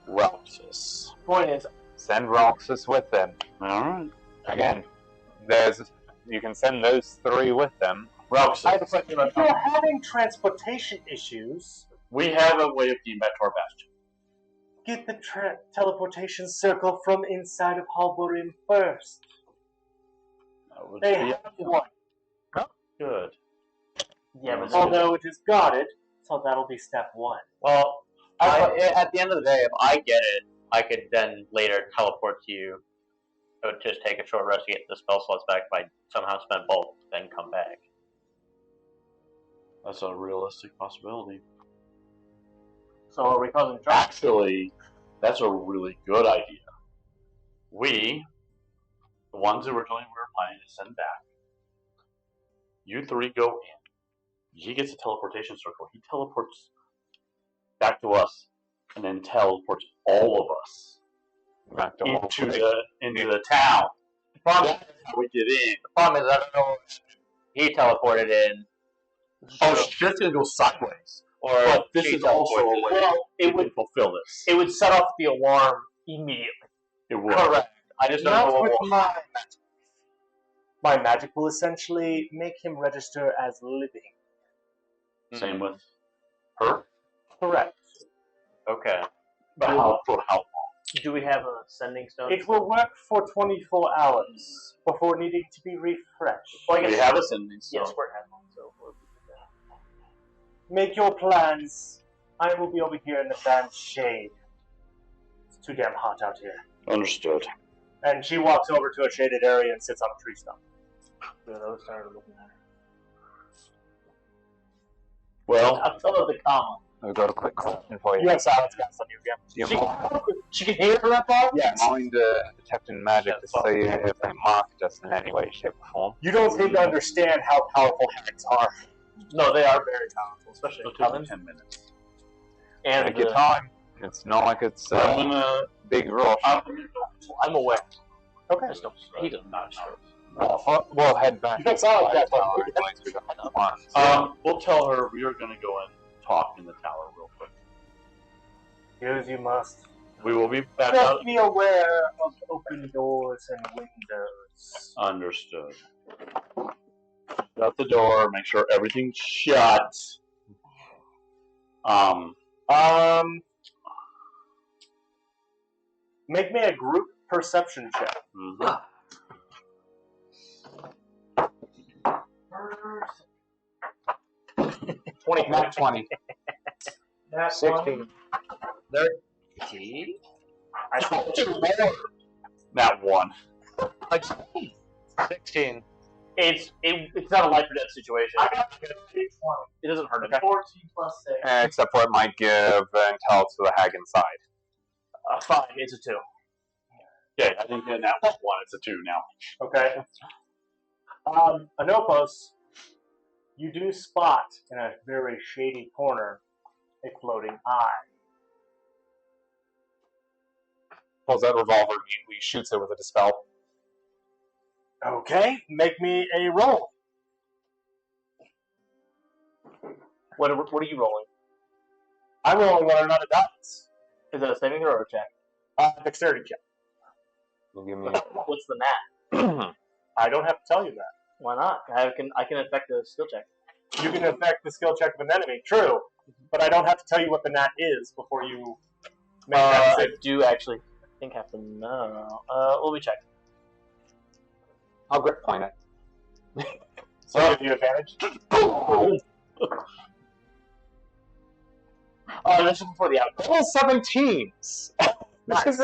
Roxas. Point is, Send Roxas with them. Alright. Again, you can send those 3 with them. Roxas. I have a question about If you're having transportation issues, We have a way of getting back to our Bastion. get the teleportation circle from inside of Halburim first. That would They be have one, good. yeah, but although it is guarded, so that'll be step 1. well, at the end of the day, if I get it, I could then later teleport to you. It would just take a short rest to get the spell slots back if I somehow spend both, then come back. That's a realistic possibility. So are we causing trouble? Actually, that's a really good idea. We, the ones originally we were planning to send back, you 3 go in. He gets a teleportation circle. He teleports back to us and then teleports all of us Back to into the town. The problem, That's how we get in. the problem is I don't know if he teleported in. Oh, shit's gonna go sideways. Or But this she is also a teleported way in. Well, we it can would fulfill this. it would set off the alarm immediately. It would. Correct. I just don't Not know with what will my magic. My magic will essentially make him register as living. Same with her. Correct. Okay. But how for how long? Do we have a sending stone? It will work for 24 hours before needing to be refreshed. Well, I We guess have a sending stone. yes, Squirt has one, so we'll do that. Make your plans. I will be over here in the damn shade. It's too damn hot out here. Understood. And she walks over to a shaded area and sits on a tree stump. So those started looking at her. Well, I'll tell her the comma. I've got a quick question for you. You have silence cast on you again. She can hear her that far? Yes. Mind detecting magic to see if they marked us in any way, shape, or form? You don't seem to understand how powerful hags are. No, they are very powerful, especially it'll in take coven. 10 minutes. And Take your time. It's not like it's I'm gonna. big rush. I'm aware. Okay. Just don't. He does not sure. We'll head back. You don't sound like that, Tower though. anyways, we got the plans. We'll tell her we are gonna go and talk in the tower real quick. Do as you must. We will be back out. Just be aware of open doors and windows. Understood. Shut the door. Make sure everything's shut. Make me a group perception check. Mhm. 20. Not 20. That's 16. 30? I told you more. That one. 16. It's not a life or death situation. I got a good 20. It doesn't hurt. 14 plus 6. Except for it might give intel to the hag inside. Fine, it's a 2. Yeah, I think in that one it's a 2 now. Okay. Anopos, you do spot in a very shady corner a floating eye. Pulls out a revolver, immediately shoots it with a dispel. Okay, make me a roll. What are you rolling? I'm rolling one or not a dice. Is it a saving throw or a check? Dexterity check. You'll give me. What's the nat? I don't have to tell you that. Why not? I can affect the skill check. You can affect the skill check of an enemy, true, but I don't have to tell you what the nat is before you make that I decision. do actually think have to know. Let me check. I'll grip point it. So give you advantage. This is before the outcome. All 17s! Nice.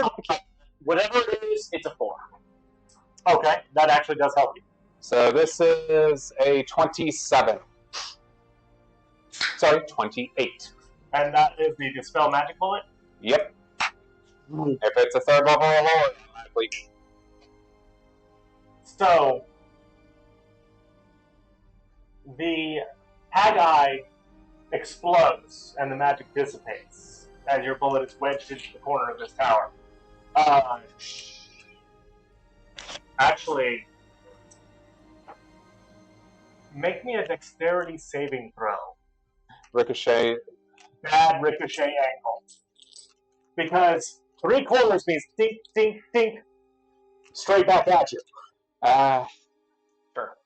Whatever it is, it's a 4. Okay, that actually does help you. So this is a 27. Sorry, 28. And that is the Dispel Magic Bullet. Yep. If it's a third level or lower, automatically. So, the hag eye explodes and the magic dissipates as your bullet is wedged into the corner of this tower. Actually, make me a dexterity saving throw. Ricochet. Bad ricochet angle. Because 3 corners means dink, dink, dink, straight back at you. Sure.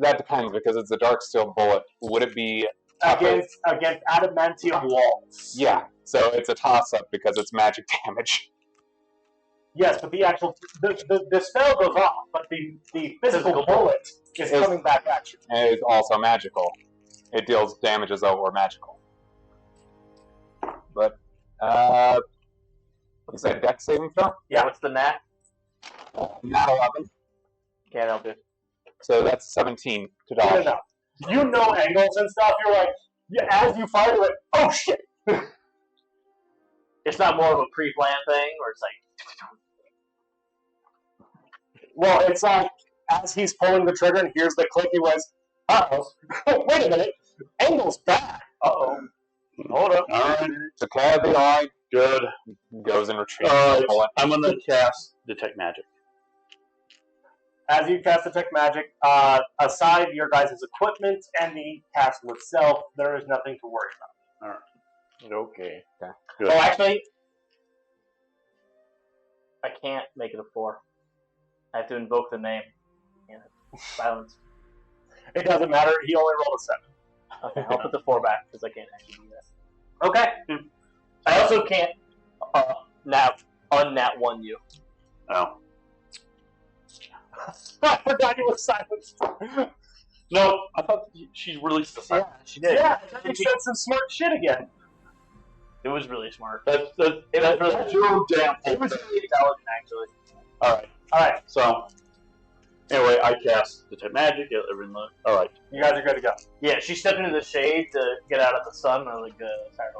That depends because it's a dark steel bullet. Would it be Against adamantium walls. Yeah. So it's a toss-up because it's magic damage. Yes, but the spell goes off, but the physical bullet is coming back at you. And it's also magical. It deals damages that were magical. But is that dex saving throw? Yeah, what's the nat? Not 11. Can't help you. So that's 17 to No, dodge. no. You know angles and stuff. You're like, as you fire, you're like, oh shit. It's not more of a pre-planned thing, or it's like. Well, it's like as he's pulling the trigger and hears the click, he was, uh-oh. Wait a minute. Angle's bad. Uh-oh. Hold up. Alright. Declare the eye Good. Goes and retreats. I'm gonna cast Detect Magic. As you cast Detect Magic, aside your guys' equipment and the castle itself, there is nothing to worry about. Okay. Good. Oh, actually, I can't make it a 4. I have to invoke the name. Yeah. Silence. It doesn't matter. He only rolled a 7. Okay, I'll put the 4 back because I can't actually do that. Okay. I also can't unnat 1 you. Oh. I forgot you were silenced. No, I thought she released the silence. Yeah, she did. Yeah, you said some smart shit again. It was really smart. That's your damn fault. It was really intelligent, actually. Alright, so anyway, I cast Detect Magic, get everything. Alright. You guys are good to go. Yeah, she stepped into the shade to get out of the sun, and I was like, sorry.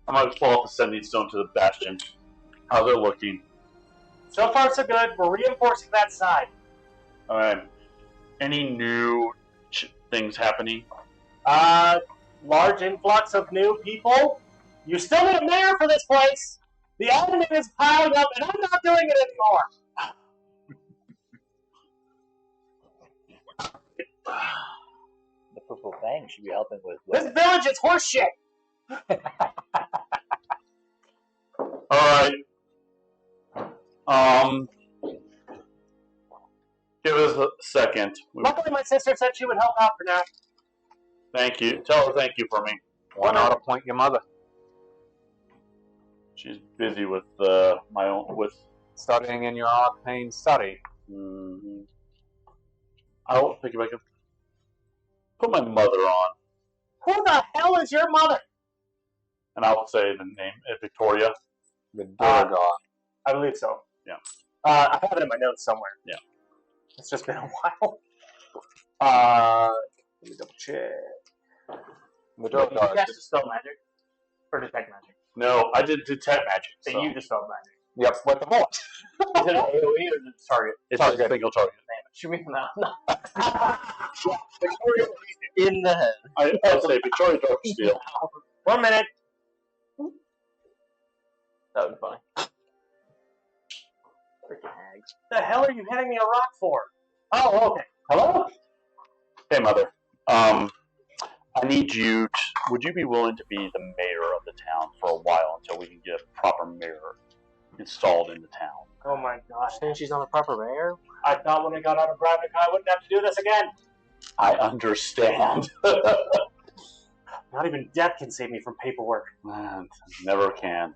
I'm gonna pull off the 70 stone to the bastion. How's it looking? So far, so good. We're reinforcing that side. Alright. Any new things happening? Large influx of new people. You still need a mayor for this place. The admin is piled up, and I'm not doing it anymore. The purple fang should be helping with. This village is horseshit. Alright. Give us a second. Luckily, my sister said she would help out for now. Thank you. Tell her thank you for me. Why not appoint your mother? She's busy with my own Studying in your arcane study. I'll think if I can put my mother on, Who the hell is your mother? and I will say the name Victoria. The Durga. I believe so. Yeah. I have it in my notes somewhere. Yeah. It's just been a while. Let me double check. The Durga. You cast Dispel Magic? Or Detect Magic? No, I did Detect Magic. So So you Dispel Magic. Yep, with the horse. Is it an AoE or is it target? it's a single target. Shoot me no. In the head. I'll say Victoria Darksteel. 1 minute. That would be funny. Freaking hags. The hell are you hitting me a rock for? Oh, okay. Hello? Hey, Mother. I need you would you be willing to be the mayor of the town for a while until we can get a proper mayor installed in the town? Oh my gosh. Saying she's not the proper mayor? I thought when I got out of Ravnica I wouldn't have to do this again. I understand. Not even death can save me from paperwork. Man, never can.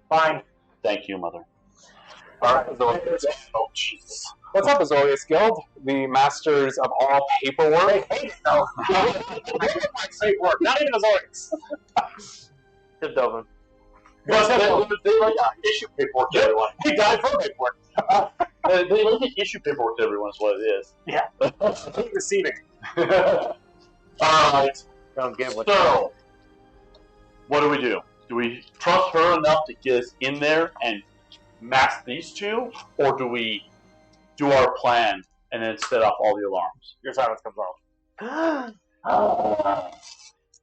Fine. Thank you, Mother. Alright, Oh, Jesus. what's up, Azorius Guild? The masters of all paperwork. They hate it though. They don't like paperwork. Not even Azorius. Just Dovin. They like issue paperwork to everyone. He died for paperwork. They like to issue paperwork to everyone is what it is. Yeah. Keep receiving. Alright. Don't give what So, what do we do? Do we trust her enough to get us in there and mask these two? Or do we do our plan and then set off all the alarms? Your silence comes off.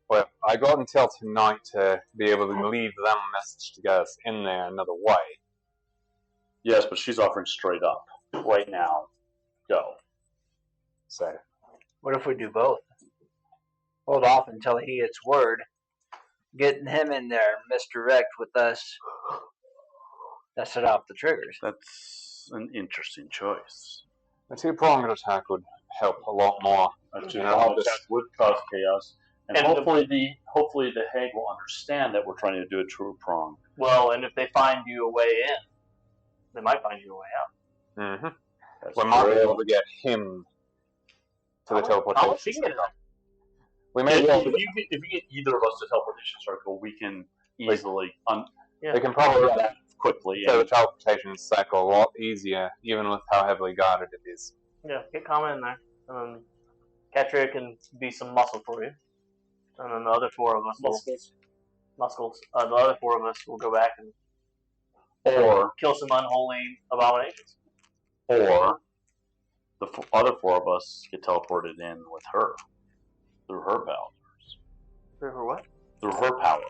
Well, I got until tonight to be able to leave them a message to get us in there another way. Yes, but she's offering straight up. Right now. Go. So, What if we do both? Hold off until he gets word. Getting him in there, misdirect with us. That set off the triggers. That's an interesting choice. a two-pronged attack would help a lot more. A two-pronged attack would cause chaos. And hopefully the hag will understand that we're trying to do a true prong. Well, and if they find you a way in, they might find you a way out. Mm-hmm. We might be able to get him to the teleportation. Oh, she can get it on. We may be able If to, you get either of us to teleportation circle, we can easily they can probably get that quickly. to the teleportation cycle a lot easier, even with how heavily guarded it is. Yeah, get Kama in there. Ketria can be some muscle for you. And then the other four of us muscles. The other four of us will go back and kill some unholy abominations. Or the other four of us get teleported in with her through her powers. Through her what? Through her power.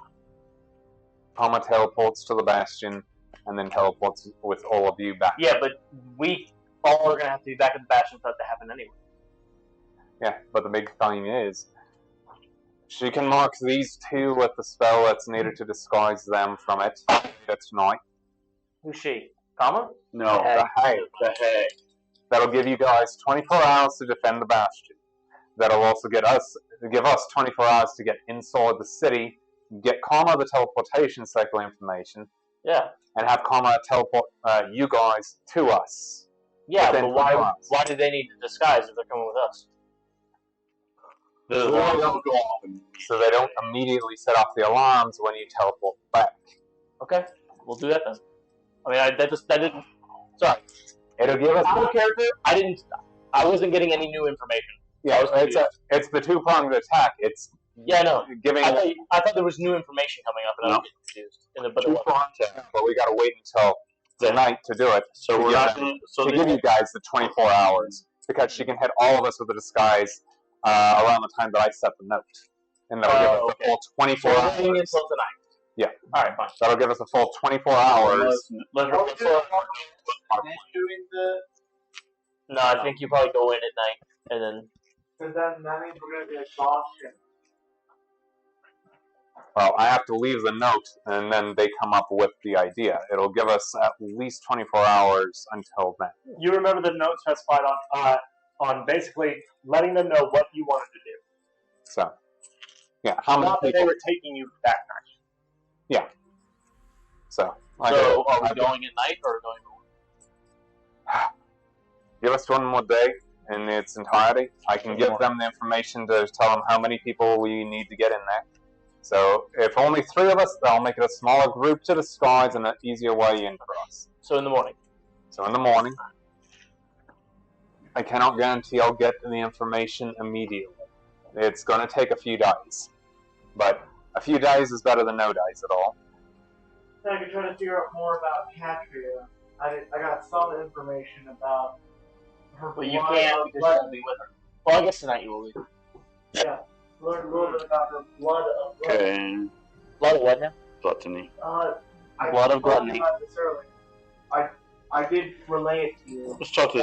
Palmer teleports to the Bastion, and then teleports with all of you back. Yeah, but we all are gonna have to be back at the Bastion for that to happen anyway. Yeah, but the big thing is, she can mark these two with the spell that's needed to disguise them from it. That's tonight. Who's she? Kama? No. The Hag. The Hag. That'll give you guys 24 hours to defend the Bastion. That'll also give us 24 hours to get inside the city, get Karma the teleportation cycle information, Yeah. and have Karma teleport you guys to us. Yeah, Within but 24 hours. why do they need to disguise if they're coming with us? The alarm will go off. So they don't immediately set off the alarms when you teleport back. Okay, we'll do that then. I mean, that didn't. Sorry. It'll give us. Out of character, I wasn't getting any new information. Yeah, it's the two-pronged attack. It's Yeah, I know. giving I thought there was new information coming up, and I was getting confused. But it wasn't. two-pronged attack, but we gotta wait until tonight to do it. So to we're give not them- going to. to give you guys the 24 hours because she can hit all of us with a disguise around the time that I set the note, and that'll give us okay. the full 24 So hours. we're waiting until tonight. Yeah. All right, fine. That'll give us a full 24 hours. Let her. Doing the. No, I think you probably go in at night, and then Because then that means we're gonna be exhaustion. Well, I have to leave the note, and then they come up with the idea. It'll give us at least 24 hours until then. You remember the note specified on basically letting them know what you wanted to do. So, yeah, how many Not that they people? were taking you that night. So, so are we going at night or going? give us one more day in its entirety. I can give them the information to tell them how many people we need to get in there. So, if only 3 of us, that'll make it a smaller group to disguise and an easier way in for us. So in the morning. So in the morning, I cannot guarantee I'll get the information immediately. It's going to take a few days. But a few days is better than no days at all. I could try to figure out more about Katria. I got some information about her. But you blood- can't because blood- you'll be with her. Well, I guess tonight you will be. Yeah, learned a little bit about her blood of blood. Okay. Blood of what now? Gluttony. I Blood of told you gluttony. about this earlier. I did relay it to you. Let's talk to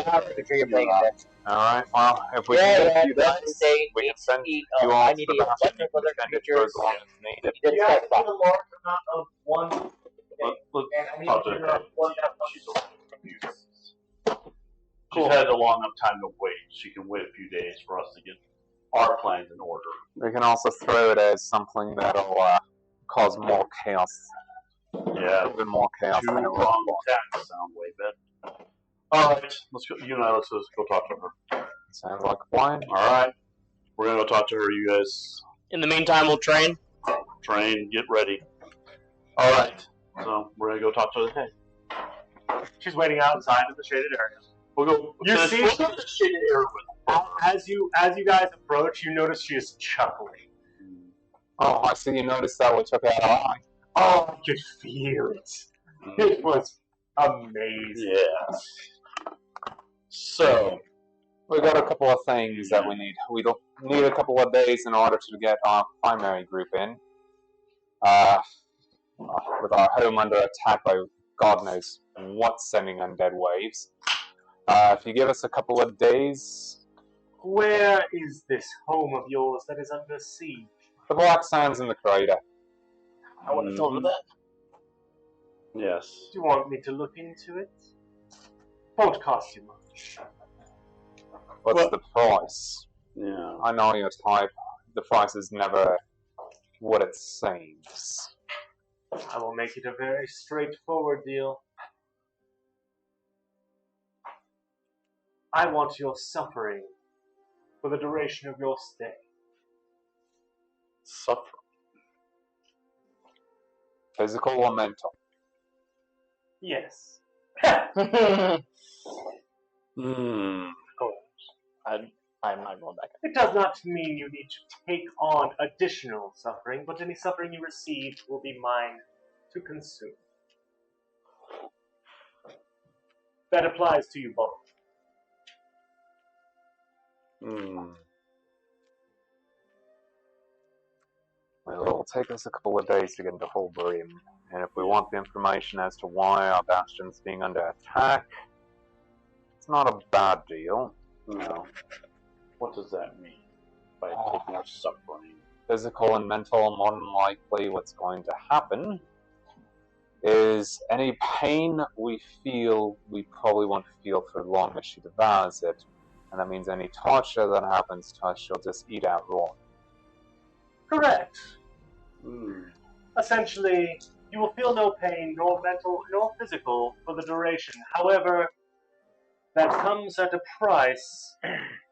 Alright, well, if we Yeah, can get yeah, a few yeah, days, they we can eat- send eat, you I all need to to the eat Bastion electric other and defend it for creatures. as long as needed. You didn't You have to specify. do a large amount of one thing, Let's and I need talk to to figure her. out what that one is. She's had a long enough time to wait. She can wait a few days for us to get our plans in order. We can also throw it as something that'll cause more chaos. Yeah. Even more chaos. Two than it was wrong before. attacks sound way better. Alright, let's go. You and I, let's go talk to her. Sounds like a plan. Alright. We're gonna go talk to her. You guys In the meantime, we'll train. train, get ready. Alright. So we're gonna go talk to her. She's waiting outside of the shaded area. We'll go. You finish- see- we'll go to the shaded area with her. As you guys approach, you notice she is chuckling. Oh, I see you noticed that we took out our eye. Oh, I could feel it. It was amazing. Yeah. So, We got a couple of things that we need. We don't need a couple of days in order to get our primary group in. With our home under attack by God knows what sending undead waves. If you give us a couple of days, Where is this home of yours that is under siege? the Black Sands in the crater. I would have told her that. yes. Do you want me to look into it? Won't cost you much. What's the price? Yeah. I know your type. The price is never what it seems. I will make it a very straightforward deal. I want your suffering for the duration of your stay. Suffer. Physical or mental? Yes. Hmm. I'm not going back. It does not mean you need to take on additional suffering, but any suffering you receive will be mine to consume. That applies to you both. Hmm. Well, it'll take us a couple of days to get into Holburium, and if we want the information as to why our bastion's being under attack, it's not a bad deal. No. What does that mean by taking our suffering? Physical and mental, more than likely what's going to happen is any pain we feel, we probably won't feel for long as she devours it, and that means any torture that happens to us, she'll just eat out raw. Correct. Hmm. Essentially, you will feel no pain, nor mental, nor physical, for the duration. However, that comes at a price,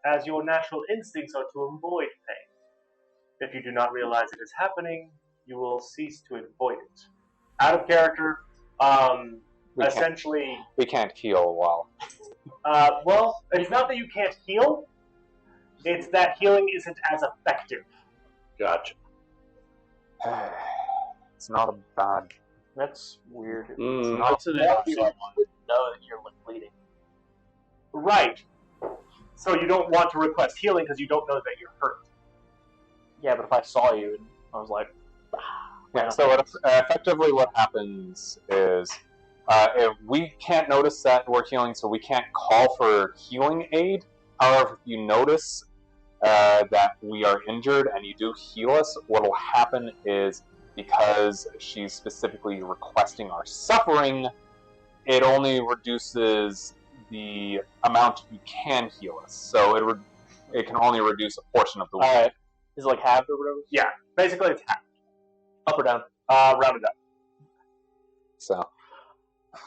as your natural instincts are to avoid pain. If you do not realize it is happening, you will cease to avoid it. Out of character, essentially... We can't heal well. Well, it's not that you can't heal, it's that healing isn't as effective. Gotcha. It's not a bad... That's weird. That's an interesting one. Know that you're bleeding. Right. So you don't want to request healing because you don't know that you're hurt. Yeah, but if I saw you and I was like, Yeah, so effectively what happens is if we can't notice that we're healing, so we can't call for healing aid. However, if you notice that we are injured and you do heal us, what will happen is, because she's specifically requesting our suffering, it only reduces the amount you can heal us. So it can only reduce a portion of the wound. alright. Is it like halved or whatever? Yeah, basically it's half. Up or down? Rounded up. So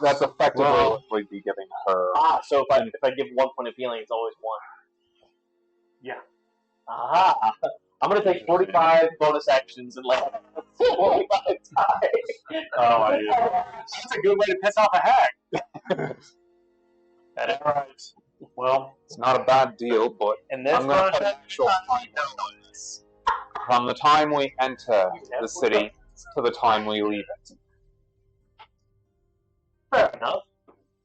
that's effectively what we'd be giving her. So if I give 1 point of healing, it's always 1. Yeah. Aha! I'm gonna take 45 bonus actions and like 45 times. Oh, I That's a good way to piss off a hag. Alright. Well, It's not a bad deal, but And this I'm going to put an contract, actual timeline on this. From the time we enter the city to the time we leave it. Fair enough.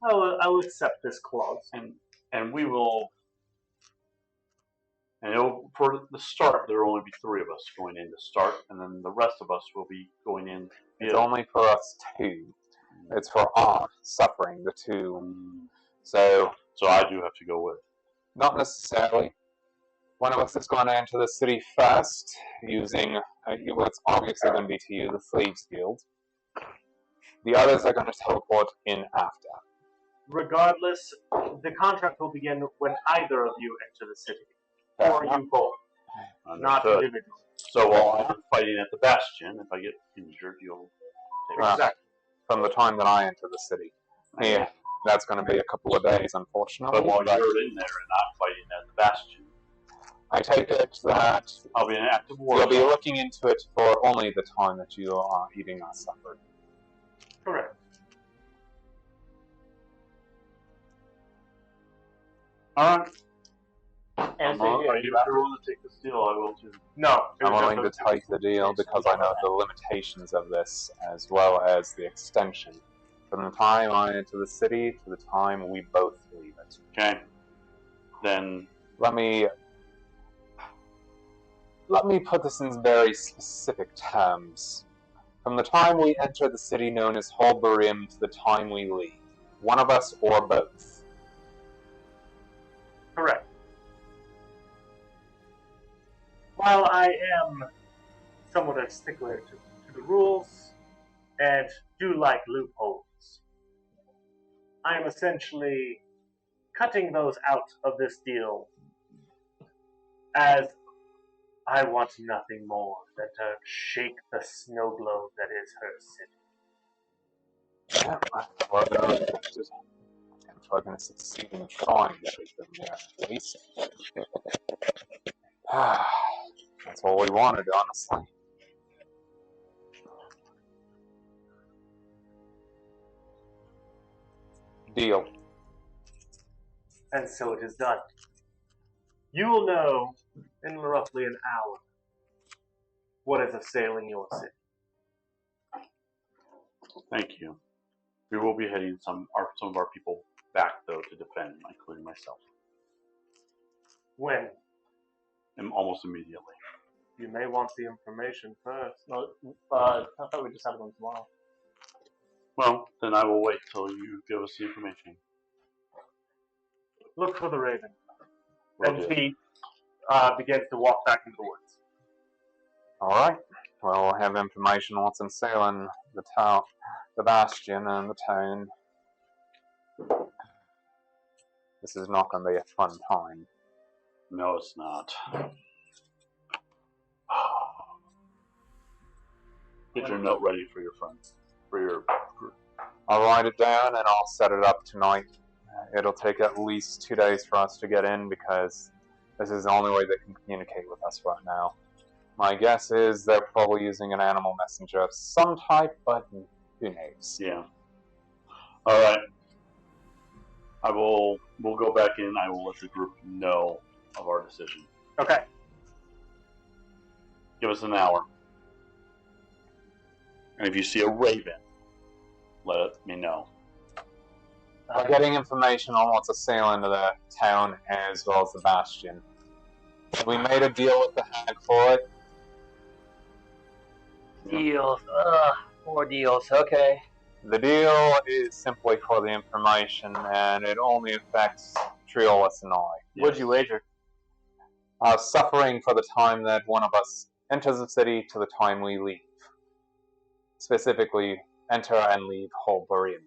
I will accept this clause. and we will. And for the start, there will only be 3 of us going in to start, and then the rest of us will be going in. It's only for us two. It's for our suffering, the two. So I do have to go with. not necessarily. One of us is going to enter the city first, using what's obviously going to be to you, the Slaves Guild. The others are going to teleport in after. Regardless, the contract will begin when either of you enter the city. Fair Or enough. you both, not Understood. individually. So while I'm fighting at the Bastion, if I get injured, you'll take Ah. Exactly. From the time that I enter the city. Yeah, that's going to be a couple of days, unfortunately. But while you're in there and I'm fighting at the Bastion, I take it that I'll be in active war. you'll be looking into it for only the time that you are eating our supper. Correct. Alright. and Are you sure willing to take this deal? I will too. No. I'm willing to take the deal because I know the limitations of this as well as the extension. From the time I enter the city to the time we both leave it. Okay. Then Let me put this in very specific terms. From the time we enter the city known as Holburium to the time we leave. One of us or both. Correct. While I am somewhat a stickler to the rules and do like loopholes, I am essentially cutting those out of this deal as I want nothing more than to shake the snow globe that is her city. If we're going to succeed in trying to shake them, yeah, at least. That's all we wanted, honestly. Deal. And so it is done. You will know in roughly an hour what is assailing your city. thank you. We will be heading some of our people back though to defend, including myself. When? And almost immediately. You may want the information first. No, I thought we just have them tomorrow. Well, then I will wait till you give us the information. Look for the raven. Will And do. he begins to walk back into the woods. Alright. Well, we'll have information once in Salem, the town, the bastion, and the town. This is not going to be a fun time. No, it's not. Get your note ready for your friends. For your group. I'll write it down and I'll set it up tonight. It'll take at least 2 days for us to get in because this is the only way they can communicate with us right now. My guess is they're probably using an animal messenger of some type, but who knows? Yeah. Alright. We'll go back in. I will let the group know of our decision. Okay. Give us an hour. And if you see a raven, let me know. We're getting information on what's assailing the town as well as the bastion. We made a deal with the hag for it. Deals. More deals. Okay. The deal is simply for the information, and it only affects Triolis and I. What'd you wager? Suffering for the time that one of us enters the city to the time we leave. Specifically, enter and leave Holburian.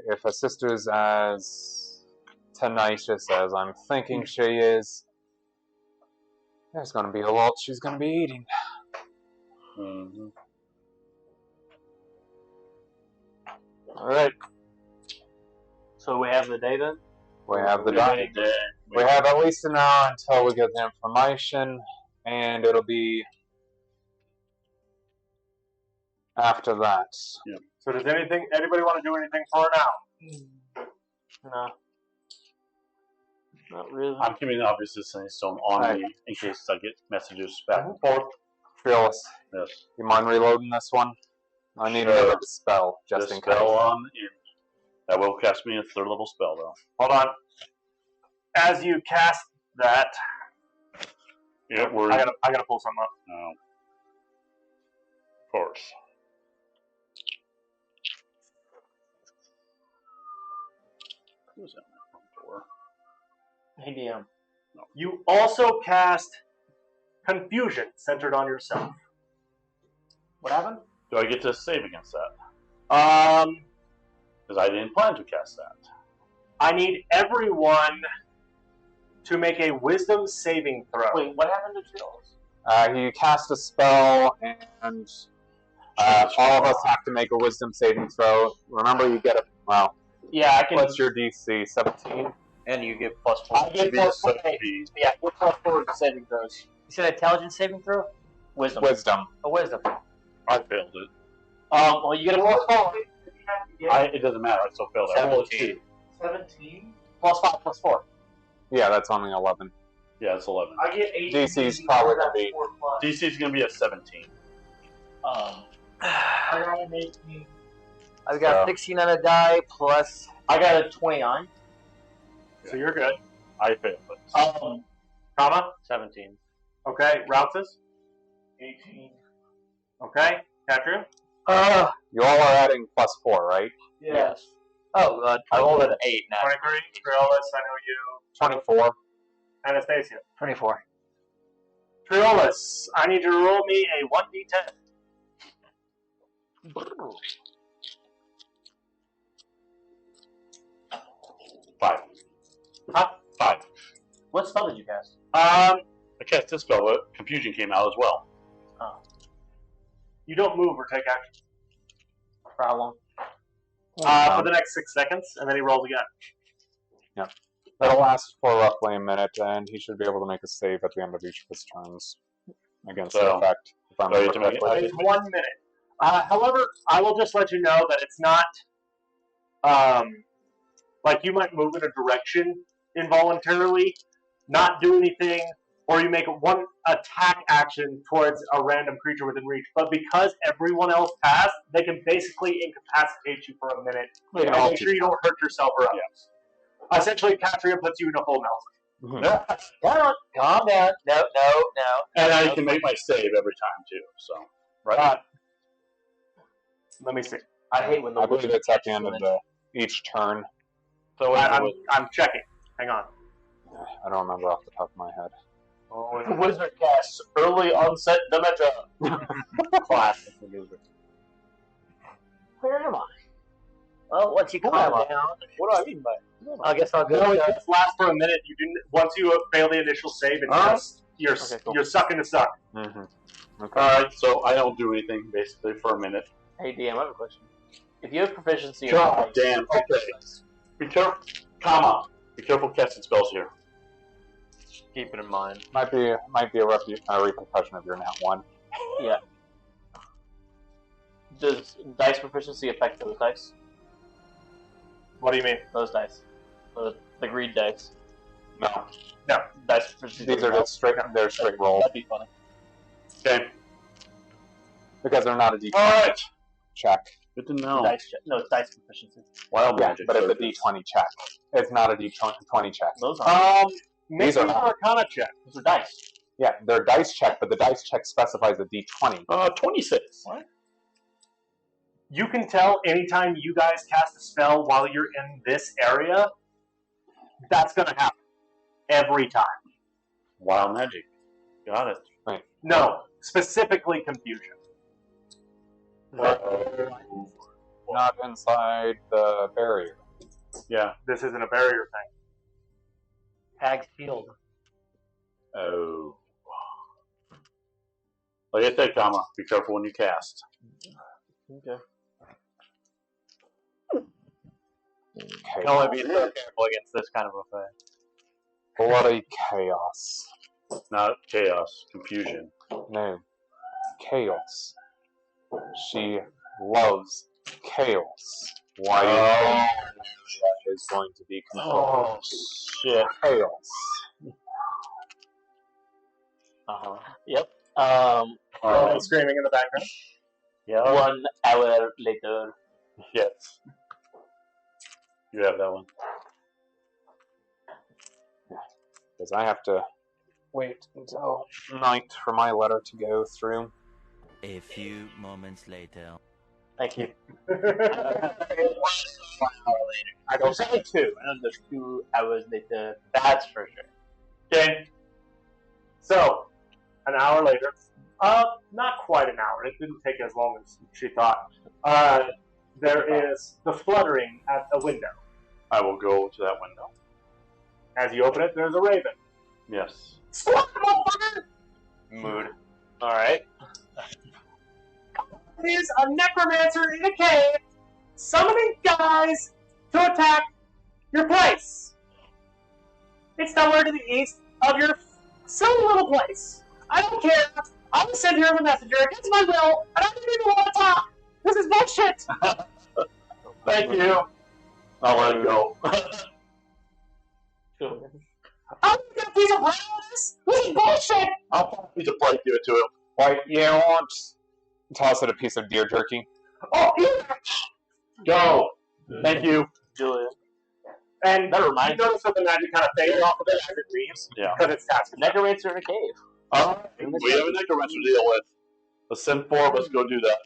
If a sister's as tenacious as I'm thinking she is, there's going to be a lot she's going to be eating. Mm-hmm. Alright. So we have the day then? We have the We have day. a day. We have at least an hour until we get the information, and it'll be after that. So does anybody want to do anything for now? No. Not really. I'm keeping obviously stone on me in case I get messages back and forth. Fearless, Yes. you mind reloading this one? I need Sure. another spell, just in case. Spell on in. That will cast me a 3rd level spell though. Hold on. As you cast that, Yeah, we're I gotta pull something up. no. Of course. Who's that for? Hey, DM. You also cast Confusion centered on yourself. What happened? Do I get to save against that? Um, Because I didn't plan to cast that. I need everyone to make a Wisdom saving throw. Wait, what happened to Triolis? You cast a spell, and all of us have to make a Wisdom saving throw. Remember, you get a... Well, Yeah, I can. what's your DC? 17? And you get +4. I get Be a +4. safety. Yeah, get +4 to saving throws. You said intelligence saving throw? Wisdom. Wisdom. Or wisdom? I failed it. Well, you get a +4. It doesn't matter. I still failed it. I rolled a 2. 17. +5 +4. Yeah, that's only 11. Yeah, it's 11. I get 18. DC's probably gonna be- 4 plus. DC is going to be a 17. I got an 18. I've got 16 on a die plus. I got a 29. So you're good. I failed it. Comma? 17. Okay. Routes? 18. Okay. Catherine? You all are adding +4, right? Yes. Oh, God. I rolled an 8 now. 23. Triolis, I know you. 24. Anastasia. 24. Triolis, I need you to roll me a 1d10. Five. Huh? 5. What spell did you cast? I cast this spell, but confusion came out as well. You don't move or take action. For how long? For the next 6 seconds, and then he rolls again. That'll last for roughly a minute, and he should be able to make a save at the end of each of his turns against the So- effect. If I so you remember have to make it- correctly. It's 1 minute. However, I will just let you know that it's not like you might move in a direction involuntarily, not do anything, or you make one attack action towards a random creature within reach. But because everyone else passed, they can basically incapacitate you for a minute. We can And all make do sure you don't hurt yourself or others. Essentially, Katria puts you in a full melt. Calm down. No. And I can make my save every time too. So right. Let me see. I hate when the I believe wizard it's at the catches end of them each turn. So I'm checking. Hang on. I don't remember off the top of my head. the wizard casts early onset dementia. Classic maneuver. Where am I? Well, once you calm down, What do I mean by it? I guess I'll go. No, it just lasts for a minute. You didn't. Once you fail the initial save, it's just you're cool. you're sucking to suck. Mm-hmm. Okay. All right. So I don't do anything basically for a minute. Hey, DM, I have a question. If you have proficiency God in damn. Okay. Be careful. Comma. Be careful casting spells here. keep it in mind. Might be a repercussion of your nat 1. Yeah. Does dice proficiency affect those dice? What do you mean? Those dice. The greed dice. No. Dice proficiency. These are just straight rolls. That'd be funny. Okay. Because they're not a D20 Alright. check. Good to know. Dice check. No, it's dice proficiency. Wild Yeah, magic. but it's a D20 check. It's not a D20 check. Those are. Make These an are- Arcana check. Those are dice. Yeah, they're dice check, but the dice check specifies a D20. 26. What? You can tell anytime you guys cast a spell while you're in this area, that's going to happen. Every time. Wild magic. Got it. No, specifically confusion. Not inside the barrier. Yeah. This isn't a barrier thing. Hag's Field. Oh. Like I said, comma. Be careful when you cast. Okay. Okay. Can only be so careful against this kind of a thing. Bloody chaos. Not chaos. Confusion. No. Chaos. She loves chaos. Why do you think that is going to be controlled? Shit. Chaos. Yep. And screaming in the background. Yeah. 1 hour later. Yes. You have that one. Because I have to wait until night for my letter to go through. A few moments later. Thank you. I There's only 2. I know there's 2 hours later. That's for sure. Okay. So, an hour later. Not quite an hour. It didn't take as long as she thought. There is the fluttering at a window. I will go to that window. As you open it, there's a raven. Yes. Squat, motherfucker! Mood. Alright. Is a necromancer in a cave summoning guys to attack your place. It's somewhere to the east of your silly little place. I don't care. I was sent here as a messenger against my will, and I don't even want to talk. This is bullshit. Thank you. I'll let it go. I'm gonna get a piece of bread on this. This is bullshit. I'll pop a piece of plate, give it to him. Why, you want toss it a piece of deer jerky? Oh, yeah. Go. Thank you. Julia. And That reminds you notice that the magic kind of fades off of it as it leaves. Yeah. Because it's tasked. Necromancer in a cave. We have a necromancer to deal with. Let's send 4 of us go do that.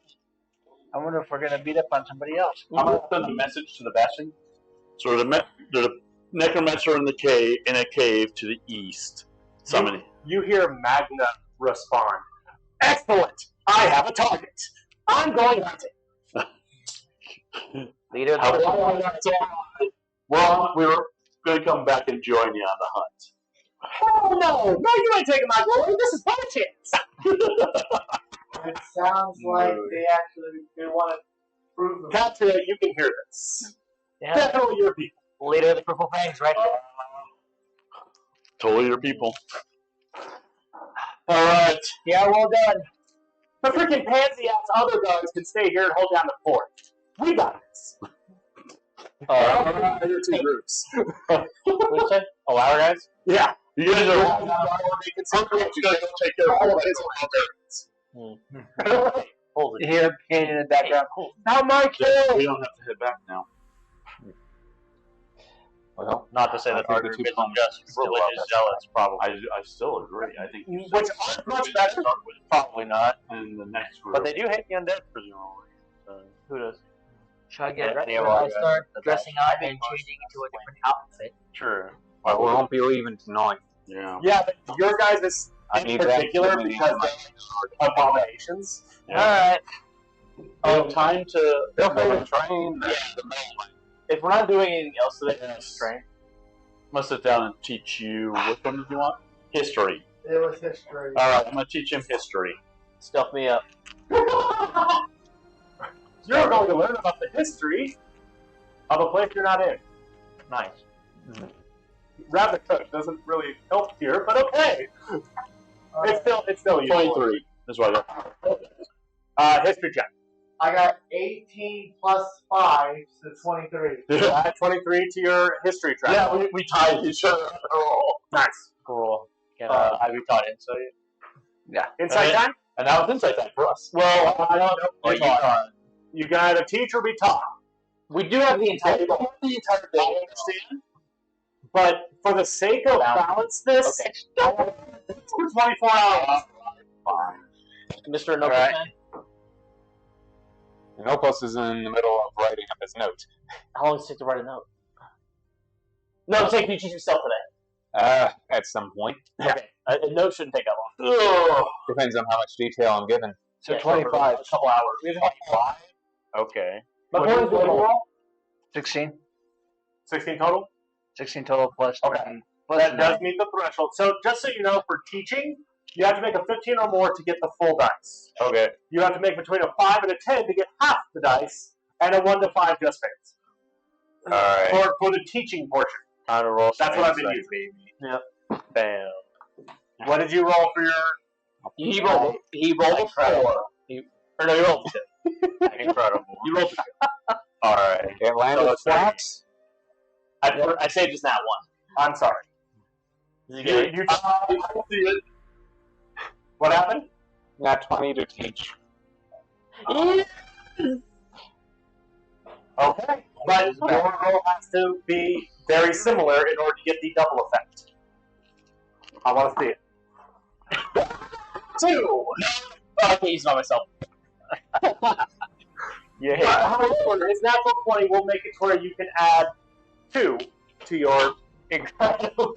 I wonder if we're gonna beat up on somebody else. I'm going to send a message to the Bastion. So there's a necromancer in a cave to the east. Summoning. You hear Magna respond. Excellent. I have a target. I'm going hunting. Leader of How the long that's all right. Well, we were going to come back and join you on the hunt. Oh no! No, you ain't taking my glory. This is bullshit. It sounds like they want to prove them. Katria, you can hear this. Yeah. Definitely your people. Leader of the Purple Fangs, right there. Totally your people. Alright. Yeah, well done. The freaking pansy-ass other guards can stay here and hold down the fort. We got this. Your 2 groups. What'd you say? Oh, our guys? Yeah. You guys are you guys go take care of all of his. Holy You hear a pain in the background. Not my kill. We don't have to head back now. Well, Not to say I that think our the group two isn't comments just were well religious zealots, probably. I still agree. I think Which aren't much better. Probably not. And the next group. But they do hate the undead, presumably. So, who does? Should I get? Any of Should our I guys. start That's dressing all. up and changing into a different outfit? True. we won't be leaving tonight. Yeah. Yeah, but your guys is I in need that particular to be because on my- they're abominations. Alright. Time to. Feel free to train. If we're not doing anything else today, then it's train. I'm gonna sit down and teach you. Which one did you want? History. It was history. All right, I'm gonna teach him history. Stuff me up. You're going to learn about the history of a place you're not in. Nice. Rabbit Cook doesn't really help here, but okay. It's still useful. 23 is what I got. History check. I got 18 plus 5, so 23. Add 23 to your history track. Yeah, we tied each other. Nice. Cool. Can I be taught insight? Yeah. Insight time? And now it's insight time for us. Well, You got a teach or be taught. we do have the entire thing. I understand. But for the sake of balance this, Okay. it's for 24 hours. Mr. Nopal. Alright. Nopos is in the middle of writing up his note. How long does it take to write a note? No, I'm saying, can you teach yourself today? At some point. Okay. A note shouldn't take that long. Depends on how much detail I'm given. So 25. A couple hours. We have 25. Okay. But what is the roll? 16. 16 total? 16 total plus. Okay. That does meet the threshold. So just so you know, for teaching, you have to make a 15 or more to get the full dice. Okay. You have to make between a 5 and a 10 to get half the dice, and a 1 to 5 just fails. Alright. For the teaching portion. How to roll some That's what I've been insight, using. baby. Bam. What did you roll for your... He rolled a 4. Or no, he rolled a 2. Incredible. You rolled a 2. Alright. It landed flat. I saved just that one. I'm sorry. Did you get it? I don't see it. What happened? Not 20 to teach. Okay. But your roll has to be very similar in order to get the double effect. I want to see it. 2! I can't use it on myself. Yeah. However, his natural 20 will make it to where you can add 2 to your incredible.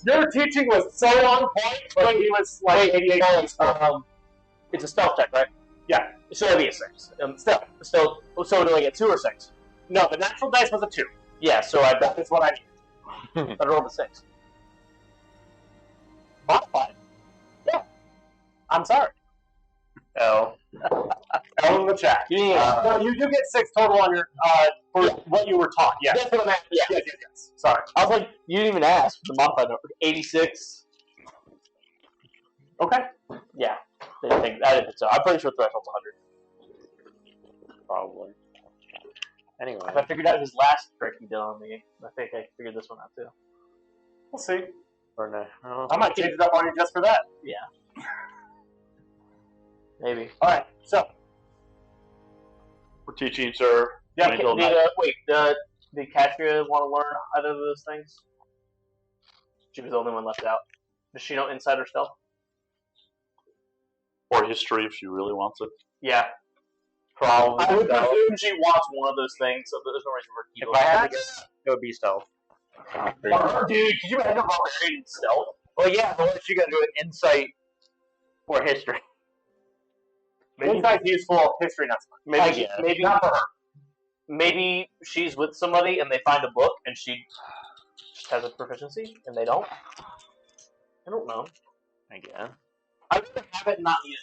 Your teaching was so on point, but he was like 88 points. It's a stealth check, right? Yeah. So it'll be a 6. Stealth. So do I get 2 or 6? No, the natural dice was a 2. Yeah, so I That is what I need. I rolled a 6. Modified. Yeah. I'm sorry. L. L in the chat. No, you do get 6 total on your for what you were taught. Yes. That's what I'm at. Yeah. Yes. Sorry. I was like, you didn't even ask for the modified number. 86. Okay. Yeah. I didn't think so. I'm pretty sure threshold's 100. Probably. Anyway. If I figured out his last trick he did on me, I think I figured this one out too. We'll see. Or no. I might change it up on you just for that. Yeah. Maybe. All right. So. We're teaching, sir. Yeah. Until Did Katria want to learn either of those things? She was the only one left out. Does she know insider stealth? or history if she really wants it. Yeah. Probably. I would presume she wants one of those things, so there's no reason for her to keep If I had to guess, it would be stealth. Dude, could you imagine a barbarian stealth? Well, yeah, but what if you got to do an insight or history? Insight's useful, history not so much. Maybe Not for her. maybe she's with somebody and they find a book and she just has a proficiency and they don't. I don't know. I guess. I'd rather have it and not need it.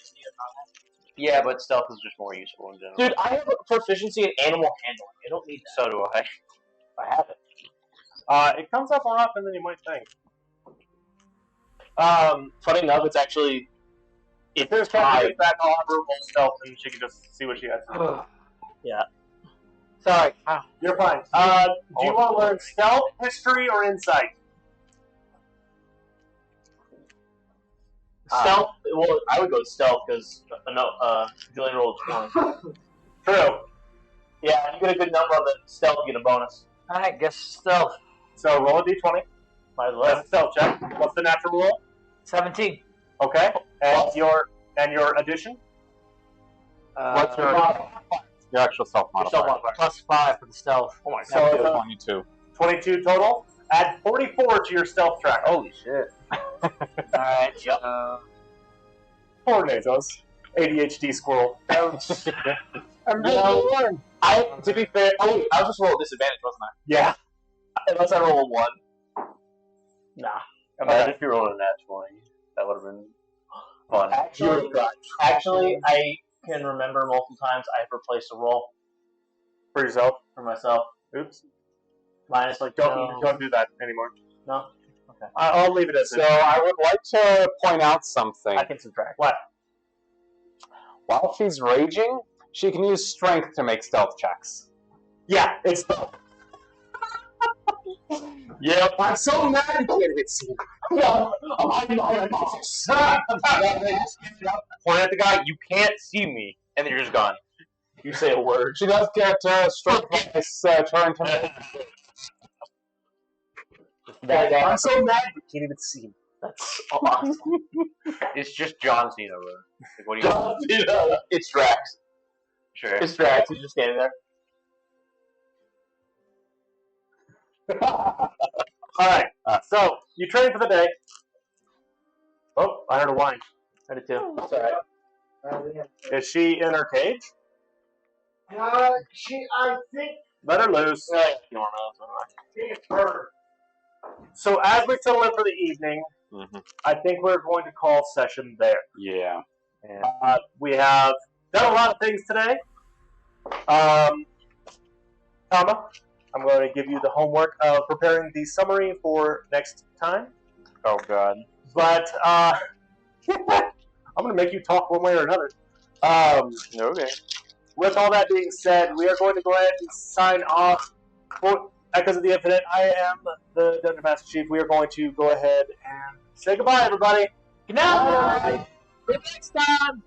Yeah, but stealth is just more useful in general. Dude, I have a proficiency in animal handling. I don't need that. So do I. I have it. It comes up more often than you might think. Funny enough, it's actually If there's time to get back, I'll have her roll stealth and she can just see what she has. yeah. Sorry. You're fine. Do you want to learn stealth, history, or insight? Well, I would go stealth because Julian rolled 20. True. Yeah, you get a good number on the stealth, you get a bonus. Alright, guess stealth. So roll a d20. Might as That's well. a stealth check. What's the natural roll? 17. Okay. And your addition? What's your actual self modifier? Self-modifier. Plus 5 for the stealth. Oh my So god. it's a 22. 22 total. Add 44 to your stealth track. Holy shit. Alright, Poor Nazos. ADHD squirrel. To be fair, I was just rolling disadvantage, wasn't I? Yeah. Unless I roll a 1. Nah. Imagine if you rolled a nat 20. That would have been fun. Actually, I can remember multiple times I've replaced a roll For yourself. for myself. Oops. Minus like Don't do that anymore. No? I'll leave it as So I would like to point out something. I can subtract. What? While she's raging, she can use strength to make stealth checks. Yeah, it's stealth. Yep. I'm so mad you can't even see me. I'm hiding behind my office. Point at the guy, you can't see me, and then you're just gone. You say a word. She does get strength bonus turn to I'm so mad you can't even see me. That's awesome. It's just John Cena, bro. Like, what do you It's Drax. Sure. It's Drax. He's just standing there. Alright, so you train for the day. Oh, I heard a whine. I did too. That's alright. Is she in her cage? I think Let her loose. it's her. So as we settle in for the evening, I think we're going to call session there. Yeah. We have done a lot of things today. Tama, I'm going to give you the homework of preparing the summary for next time. Oh god. But I'm going to make you talk one way or another. Okay. With all that being said, we are going to go ahead and sign off. For Echoes of the Infinite, I am the Dungeon Master Chief. We are going to go ahead and say goodbye, everybody. Good night. Till next time.